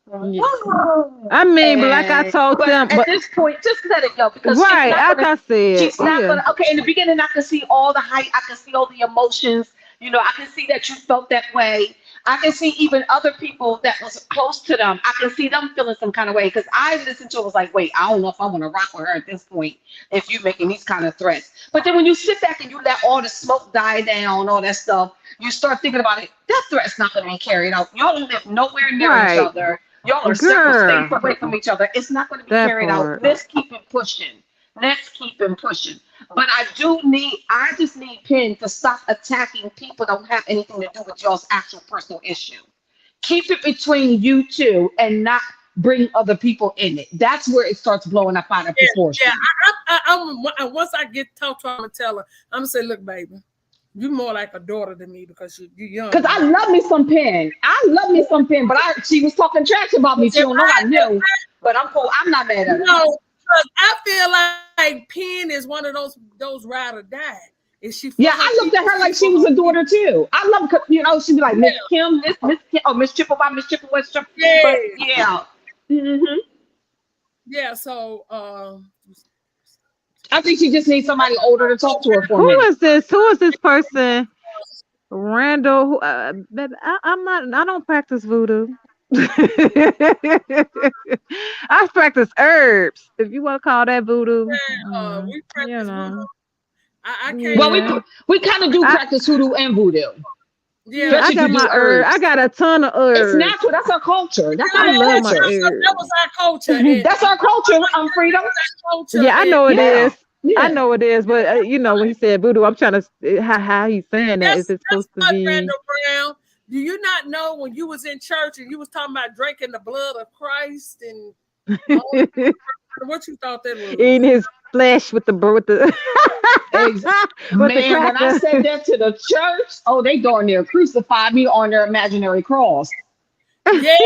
whoa. I mean, but like I told them, at this point, just let it go because right, like I said, she's not gonna. Okay, in the beginning, I could see all the hype. I could see all the emotions. You know, I can see that you felt that way. I can see even other people that was close to them. I can see them feeling some kind of way because I listened to it, was like, wait, I don't know if I want to rock with her at this point if you're making these kind of threats. But then when you sit back and you let all the smoke die down, all that stuff, you start thinking about it. That threat's not going to be carried out. Y'all don't live nowhere near each other. Y'all are several states away from each other. It's not going to be carried out. Let's keep it pushing. Let's keep it pushing. But I just need Penn to stop attacking people that don't have anything to do with y'all's actual personal issue. Keep it between you two and not bring other people in it. That's where it starts blowing up out of proportion. Yeah, once I get talked to her, I'm going to tell her, I'm going to say, look, baby, you're more like a daughter than me because you're young. Because I love me some Penn. But she was talking trash about me. She don't know I knew. But I'm cool. I'm not mad at her. No, I feel like Penn is one of those ride or die. Is she? Yeah, I looked at her like she was a daughter too. I love, she'd be like Miss Kim, Miss Kim, Miss Chippewa, Miss Chippewa, West Chippewa. Yeah. But yeah. Mm-hmm. Yeah. So I think she just needs somebody older to talk to her for. Who is this? Who is this person? Randall. Baby, I'm not. I don't practice voodoo. I practice herbs, if you want to call that voodoo. We practice voodoo. I can't. Well, we kind of do practice hoodoo and voodoo. Yeah, I got my herbs. I got a ton of herbs. It's natural. That's our culture. That's our love culture. my herbs. That was our culture. That's our culture. Freedom. Yeah, I know it is. Yeah. I know it is, but when he said voodoo, I'm trying to how he's saying that. Is it supposed to be? Randall Brown. Do you not know when you was in church and you was talking about drinking the blood of Christ and what you thought that was? Eating his flesh with the Man, when I said that to the church, they darn near crucified me on their imaginary cross. Yeah,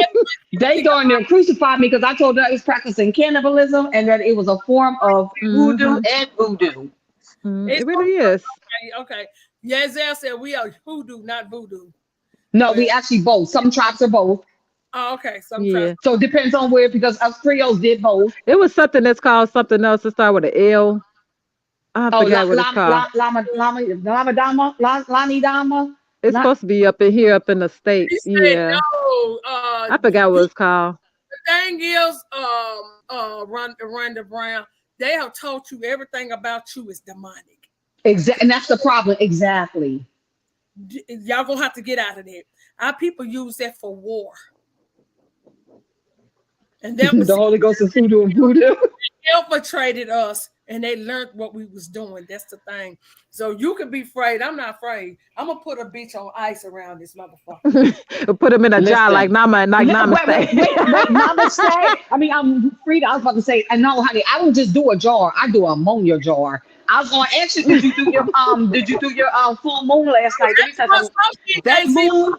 they darn near crucified me because I told them I was practicing cannibalism and that it was a form of hoodoo and voodoo. It really is. Okay. Yazelle said we are hoodoo, not voodoo. No, we actually both. Some tribes are both. Oh, okay. Some tribes. So it depends on where, because us Creoles did both. It was something that's called something else to start with an L. I forgot what it's called. Lani Dama. It's supposed to be up in here, up in the States. Yeah. No, I forgot what it's called. The thing is, Rhonda Brown, they have taught you everything about you is demonic. Exactly, and that's the problem. Exactly. Y'all gonna have to get out of that. Our people use that for war. And that was the Holy Ghost is hoodoo and voodoo. They infiltrated us and they learned what we was doing. That's the thing. So you can be afraid. I'm not afraid. I'm gonna put a bitch on ice around this motherfucker. Put him in a jar like Namaste. Wait, Namaste. I mean, I'm Frida. I was about to say, and no, honey, I don't just do a jar. I do a ammonia jar. I was going to ask you, did you do your full moon last night? Let me tell you,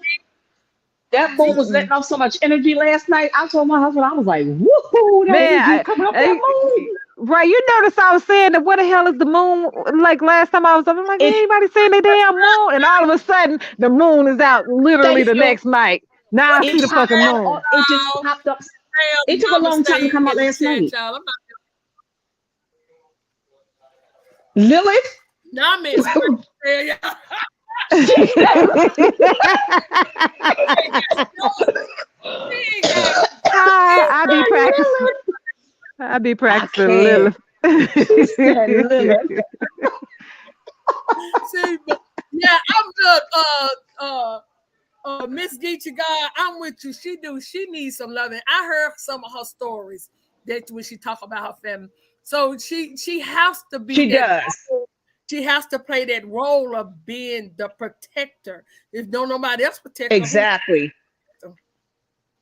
that moon was letting off so much energy last night. I told my husband, I was like, woohoo, man, coming up that moon. Right, you notice I was saying that what the hell is the moon? Like last time I was up, I'm like, anybody saying they damn moon? And all of a sudden, the moon is out literally the next night. Now I see the fucking moon. It just popped up. It took a long time to come out last night. Lilith? No, miss. I be I practicing can't. Lilith. She said Lilith. See, but yeah, I'm good. Miss Geechee God, I'm with you. She needs some loving. I heard some of her stories that when she talk about her family. So she has to be She that does. role. She has to play that role of being the protector. If don't nobody else protect her, who? Exactly.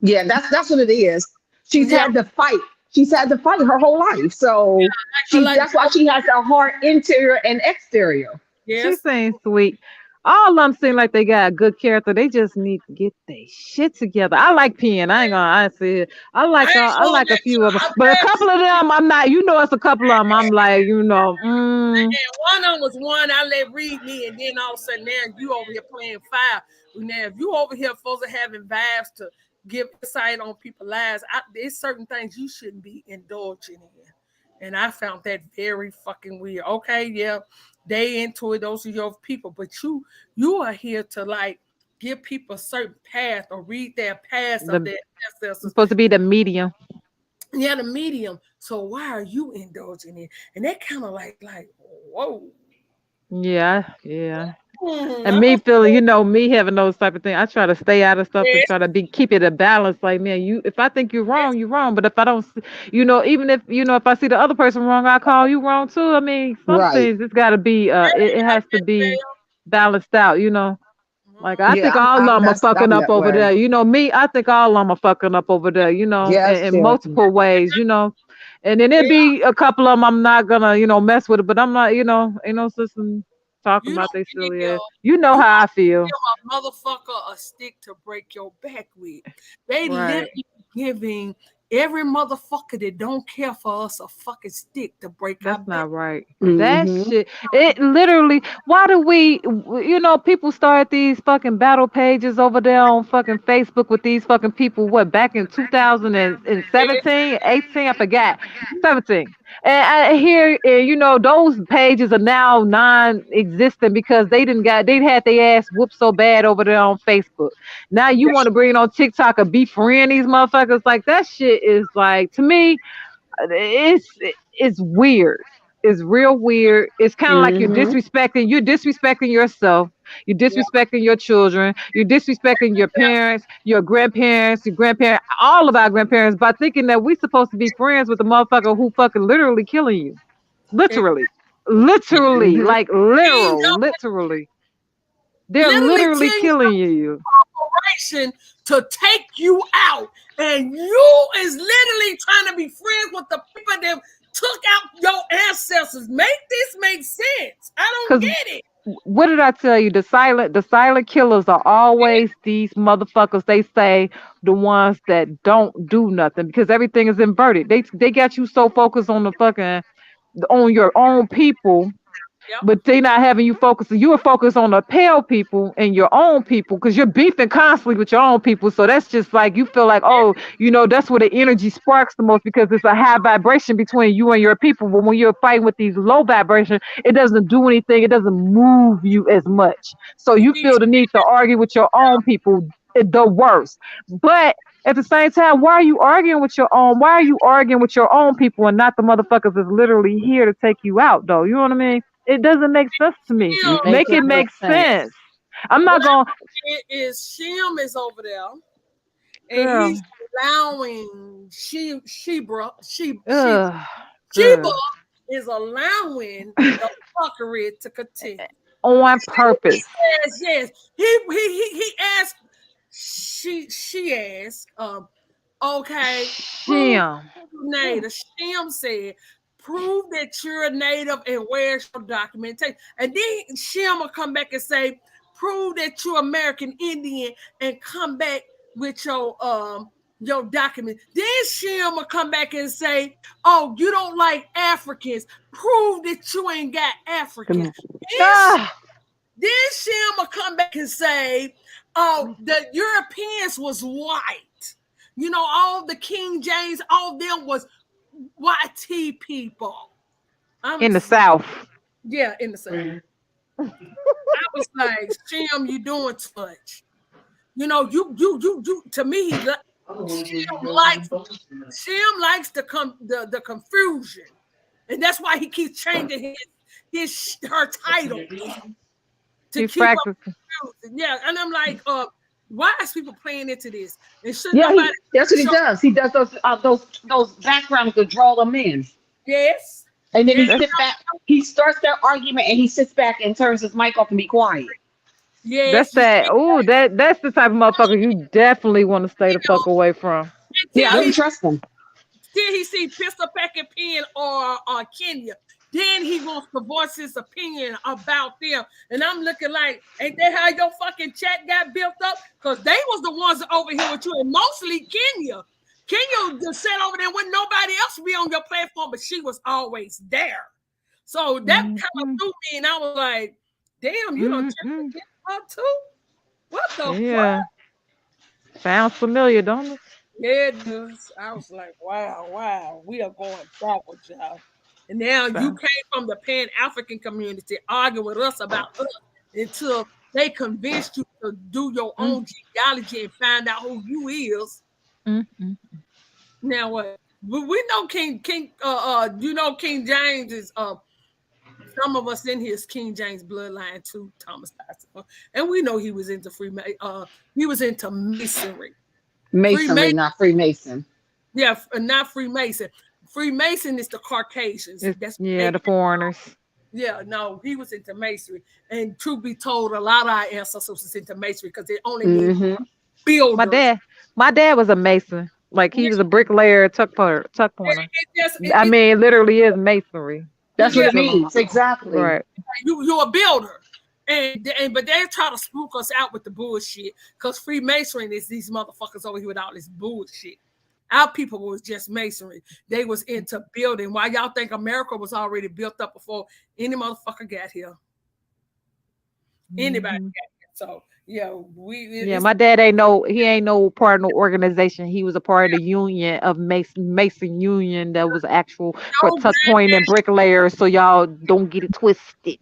Yeah, that's what it is. She's Yeah, had to fight. She's had to fight her whole life. So like that's why she has a hard interior and exterior. She yes. seems sweet. All of them seem like they got a good character. They just need to get their shit together. I like Pen. I ain't gonna. I see it. I ain't I gonna like a let you. few of them, I'm but a glad couple of them I'm not. You know, it's a couple of them. I'm like, and one of them was one I let read me, and then all of a sudden now you over here playing five. Now if you over here supposed to having vibes to give insight on people's lives, there's certain things you shouldn't be indulging in, and I found that very fucking weird. Okay, yeah, they into it; those are your people, but you are here to like give people a certain path or read their past of the their ancestors. supposed to be the medium. Yeah, the medium. So why are you indulging in? And that kind of like, whoa. Yeah. And I'm me a feeling, me having those type of things, I try to stay out of stuff and yes, try to keep it a balance. Like, man, if I think you're wrong, you're wrong. But if I don't, even if if I see the other person wrong, I call you wrong too. I mean, some Right. things it's got to be, it has to be balanced out. Like I think Yeah, all of them are fucking I'm up that over way. there. Me, I think all of them are fucking up over there. Yes, In Cherokee. multiple ways. And then there yeah. be a couple of them I'm not gonna, mess with it. But I'm not, ain't no system talking You about don't they give silly ass. you How I don't feel. give a motherfucker a stick to break your back with. They Right. literally giving every motherfucker that don't care for us a fucking stick to break our That's back. not right. That Mm-hmm. shit. It literally. Why do we? People start these fucking battle pages over there on fucking Facebook with these fucking people. What back in 2017, 18? I forgot. 17. And I hear, those pages are now non-existent because they had their ass whooped so bad over there on Facebook. Now you want to bring it on TikTok or befriend these motherfuckers? Like that shit is like to me. It's it's weird. It's real weird. It's kind of like Mm-hmm. you're disrespecting yourself, you're Yeah, disrespecting your children, you're disrespecting your parents, your grandparents, all of our grandparents by thinking that we supposed to be friends with the motherfucker who fucking literally killing you. and Literally. Literally, Mm-hmm. like literally. They're literally literally team killing you. operation to take you out, and you is literally trying to be friends with the people that took out your ancestors. Make this make sense. I don't Cause get it. what did I tell you? The silent killers are always these motherfuckers. They say the ones that don't do nothing because everything is inverted. They got you so focused on the fucking on your own people, Yep. but they not having you focus. You are focused on the pale people and your own people because you're beefing constantly with your own people. So that's just like you feel like, oh, that's where the energy sparks the most because it's a high vibration between you and your people. But when you're fighting with these low vibration, it doesn't do anything. It doesn't move you as much. So you feel the need to argue with your own people the worst. But at the same time, why are you arguing with your own? Why are you arguing with your own people and not the motherfuckers that's literally here to take you out, though? You know what I mean? It doesn't make sense to me. Make Make it it make make sense. sense. I'm What not going, it is Shim is over there, and he's girl. allowing Ugh, Sheba girl. is allowing the fuckery to continue. On purpose. Yes. He asked. She asked. Okay, prove Shim. you're native. Shim said, prove that you're a native and where's your documentation. And then Shim will come back and say, prove that you're American Indian and come back with your document. Then Shim will come back and say, oh, you don't like Africans. Prove that you ain't got Africans. Ah, Then Shim will come back and say, oh, the Europeans was white. All the King James, all them was YT people. I'm in the just like, South. yeah, in the same. I was like, Shim, you doing too much. You to me, likes the confusion, and that's why he keeps changing her titles to He's keep up practicing. confusing. Yeah, and I'm like, why is people playing into this? And should Yeah, nobody that's what he show? does. He does those backgrounds to draw them in. Yes, And then he yes, That's sits back, he starts their argument and he sits back and turns his mic off and be quiet. that's yes. You that. see, Oh, that's the type of motherfucker you definitely want to stay you the fuck know, away from. Yeah, I until don't he trust him. see Pistol Packing Pen or Kenya. Then he wants to voice his opinion about them. And I'm looking like, ain't that how your fucking chat got built up? Because they was the ones over here with you, and mostly Kenya. Kenya just sat over there when nobody else be on your platform, but she was always there. So that kind of Mhm. threw me, and I was like, damn, you don't Mhm. check her too? What the fuck? Yeah. Sounds familiar, don't it? Yeah, it does. I was like, wow, we are going backwards, y'all. And now you So, came from the Pan African community arguing with us about us until they convinced you to do your mm, own genealogy and find out who you is. mm. Now what? We know King you know King James is some of us in here is King James bloodline too, Thomas Tyson. And we know he was into he was into masonry. Masonry, Freemason. not Freemason. Yeah, not Freemason. Freemason is the Caucasians. That's what Yeah, they. the foreigners. Yeah, no, he was into masonry. And truth be told, a lot of our ancestors was into masonry because they only need Hmm. My builders. dad, my dad was a mason. Like Yeah, he was a bricklayer, tuck pointer. I mean, it literally is masonry. That's You what yeah, it feel me? means. Exactly. Right. you're a builder. And but they try to spook us out with the bullshit because Freemasonry is these motherfuckers over here with all this bullshit. Our people was just masonry. They was into building. Why y'all think America was already built up before any motherfucker got here? Anybody Mhm. got here. So yeah, Yeah, it's my dad ain't no part of no organization. He was a part of the union of Mason Union that was actual for no tuck pointing and bricklayers, so y'all don't get it twisted.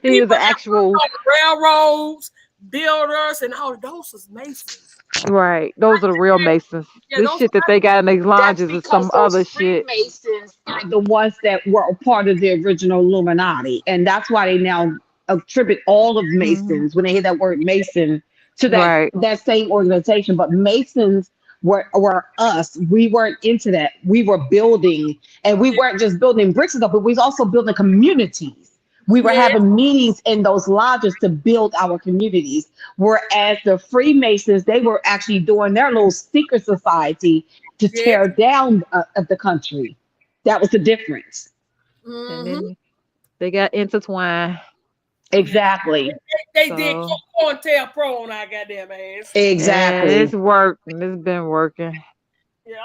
He was people an that actual worked on railroads, builders, and all of those was masons. right. Those are the real Masons. Yeah, This those shit that they got in these That's lodges is because some those other shit. Freemasons are the ones that were a part of the original Illuminati. And that's why they now attribute all of Mhm. Masons, when they hear that word Mason, to Right. that same organization. But Masons were us. We weren't into that. We were building, and we weren't just building bricks and stuff, but we was also building communities. We were yes, having meetings in those lodges to build our communities. Whereas the Freemasons, they were actually doing their little secret society to yes. tear down the country. That was the difference. And Mm-hmm. then they got intertwined. Exactly. They did So Cointel Pro on our goddamn ass. and Exactly. it's working. It's been working. Yep.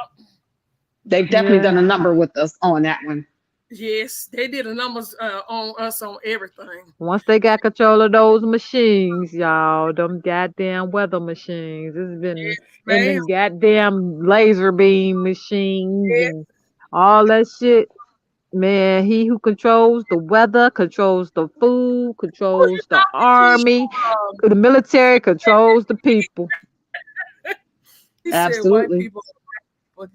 They've definitely Yeah. done a number with us on that one. Yes, they did the numbers on us on everything. Once they got control of those machines, y'all, them goddamn weather machines. It's been in Man, them goddamn laser beam machines yes. and all that shit. Man, he who controls the weather controls the food, Who you controls the talking army, to? the military controls the people. He said white Absolutely. people, but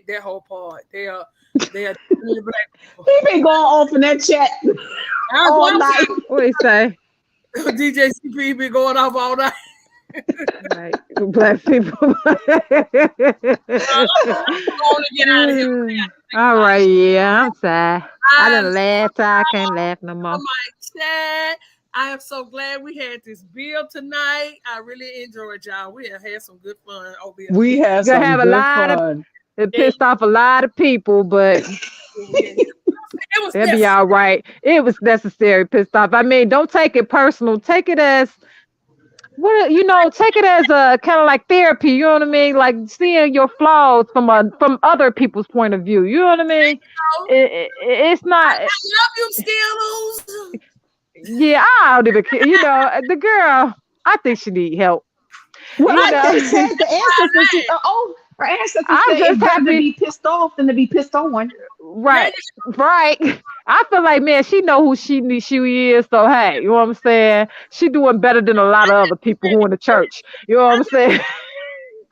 that whole part. They are definitely black people. He been going off in that chat That's all what I'm night. What do you say? saying. DJ CP been going off all night. Right, black people. I want to get out of here. All right, yeah, I'm tired. I I'm done laughed till I can't laugh no on more. my chat. I am so glad we had this bill tonight. I really enjoyed y'all. We have had some good fun over here. We had Gonna some have a good lot of fun. it pissed off a lot of people, but It was they'll be necessary. all right. It was necessary, pissed off. I mean, don't take it personal. Take it as take it as a kind of like therapy. You know what I mean? Like seeing your flaws from other people's point of view. You know what I mean? It's not. I love you, Skittles. Yeah, I don't even care. The girl. I think she need help. Well, they You said know, the ancestors. Our ancestors I'm said just it's better to happy. be pissed off than to be pissed on. Right, right. I feel like, man, she know who she is. So hey, you know what I'm saying? She doing better than a lot of other people who in the church. You know what I'm saying?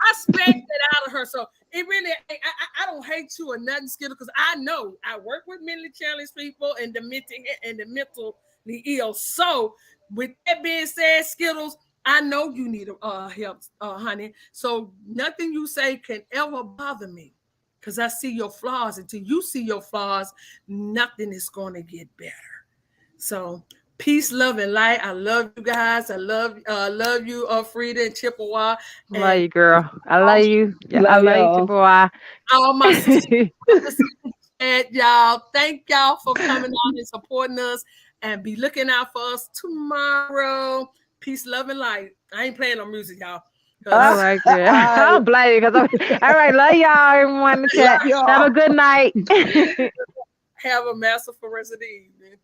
I expect that out of her. So it really, I don't hate you or nothing, Skittles, because I know I work with mentally challenged people and the mentally ill. So with that being said, Skittles, I know you need help, honey. So nothing you say can ever bother me, because I see your flaws. Until you see your flaws, nothing is going to get better. So peace, love, and light. I love you guys. I love you, Frida and Chippewa, Love and you, girl. I all, love you. Yeah, I Love love you, y'all. boy. all my sisters and y'all. Thank y'all for coming out and supporting us, and be looking out for us tomorrow. Peace, love, and light. I ain't playing no music, y'all. All Cause right, girl. All I right. don't blame you. All right, love y'all, everyone in the Love chat. Have a y'all. good night. have a masterful rest of the evening.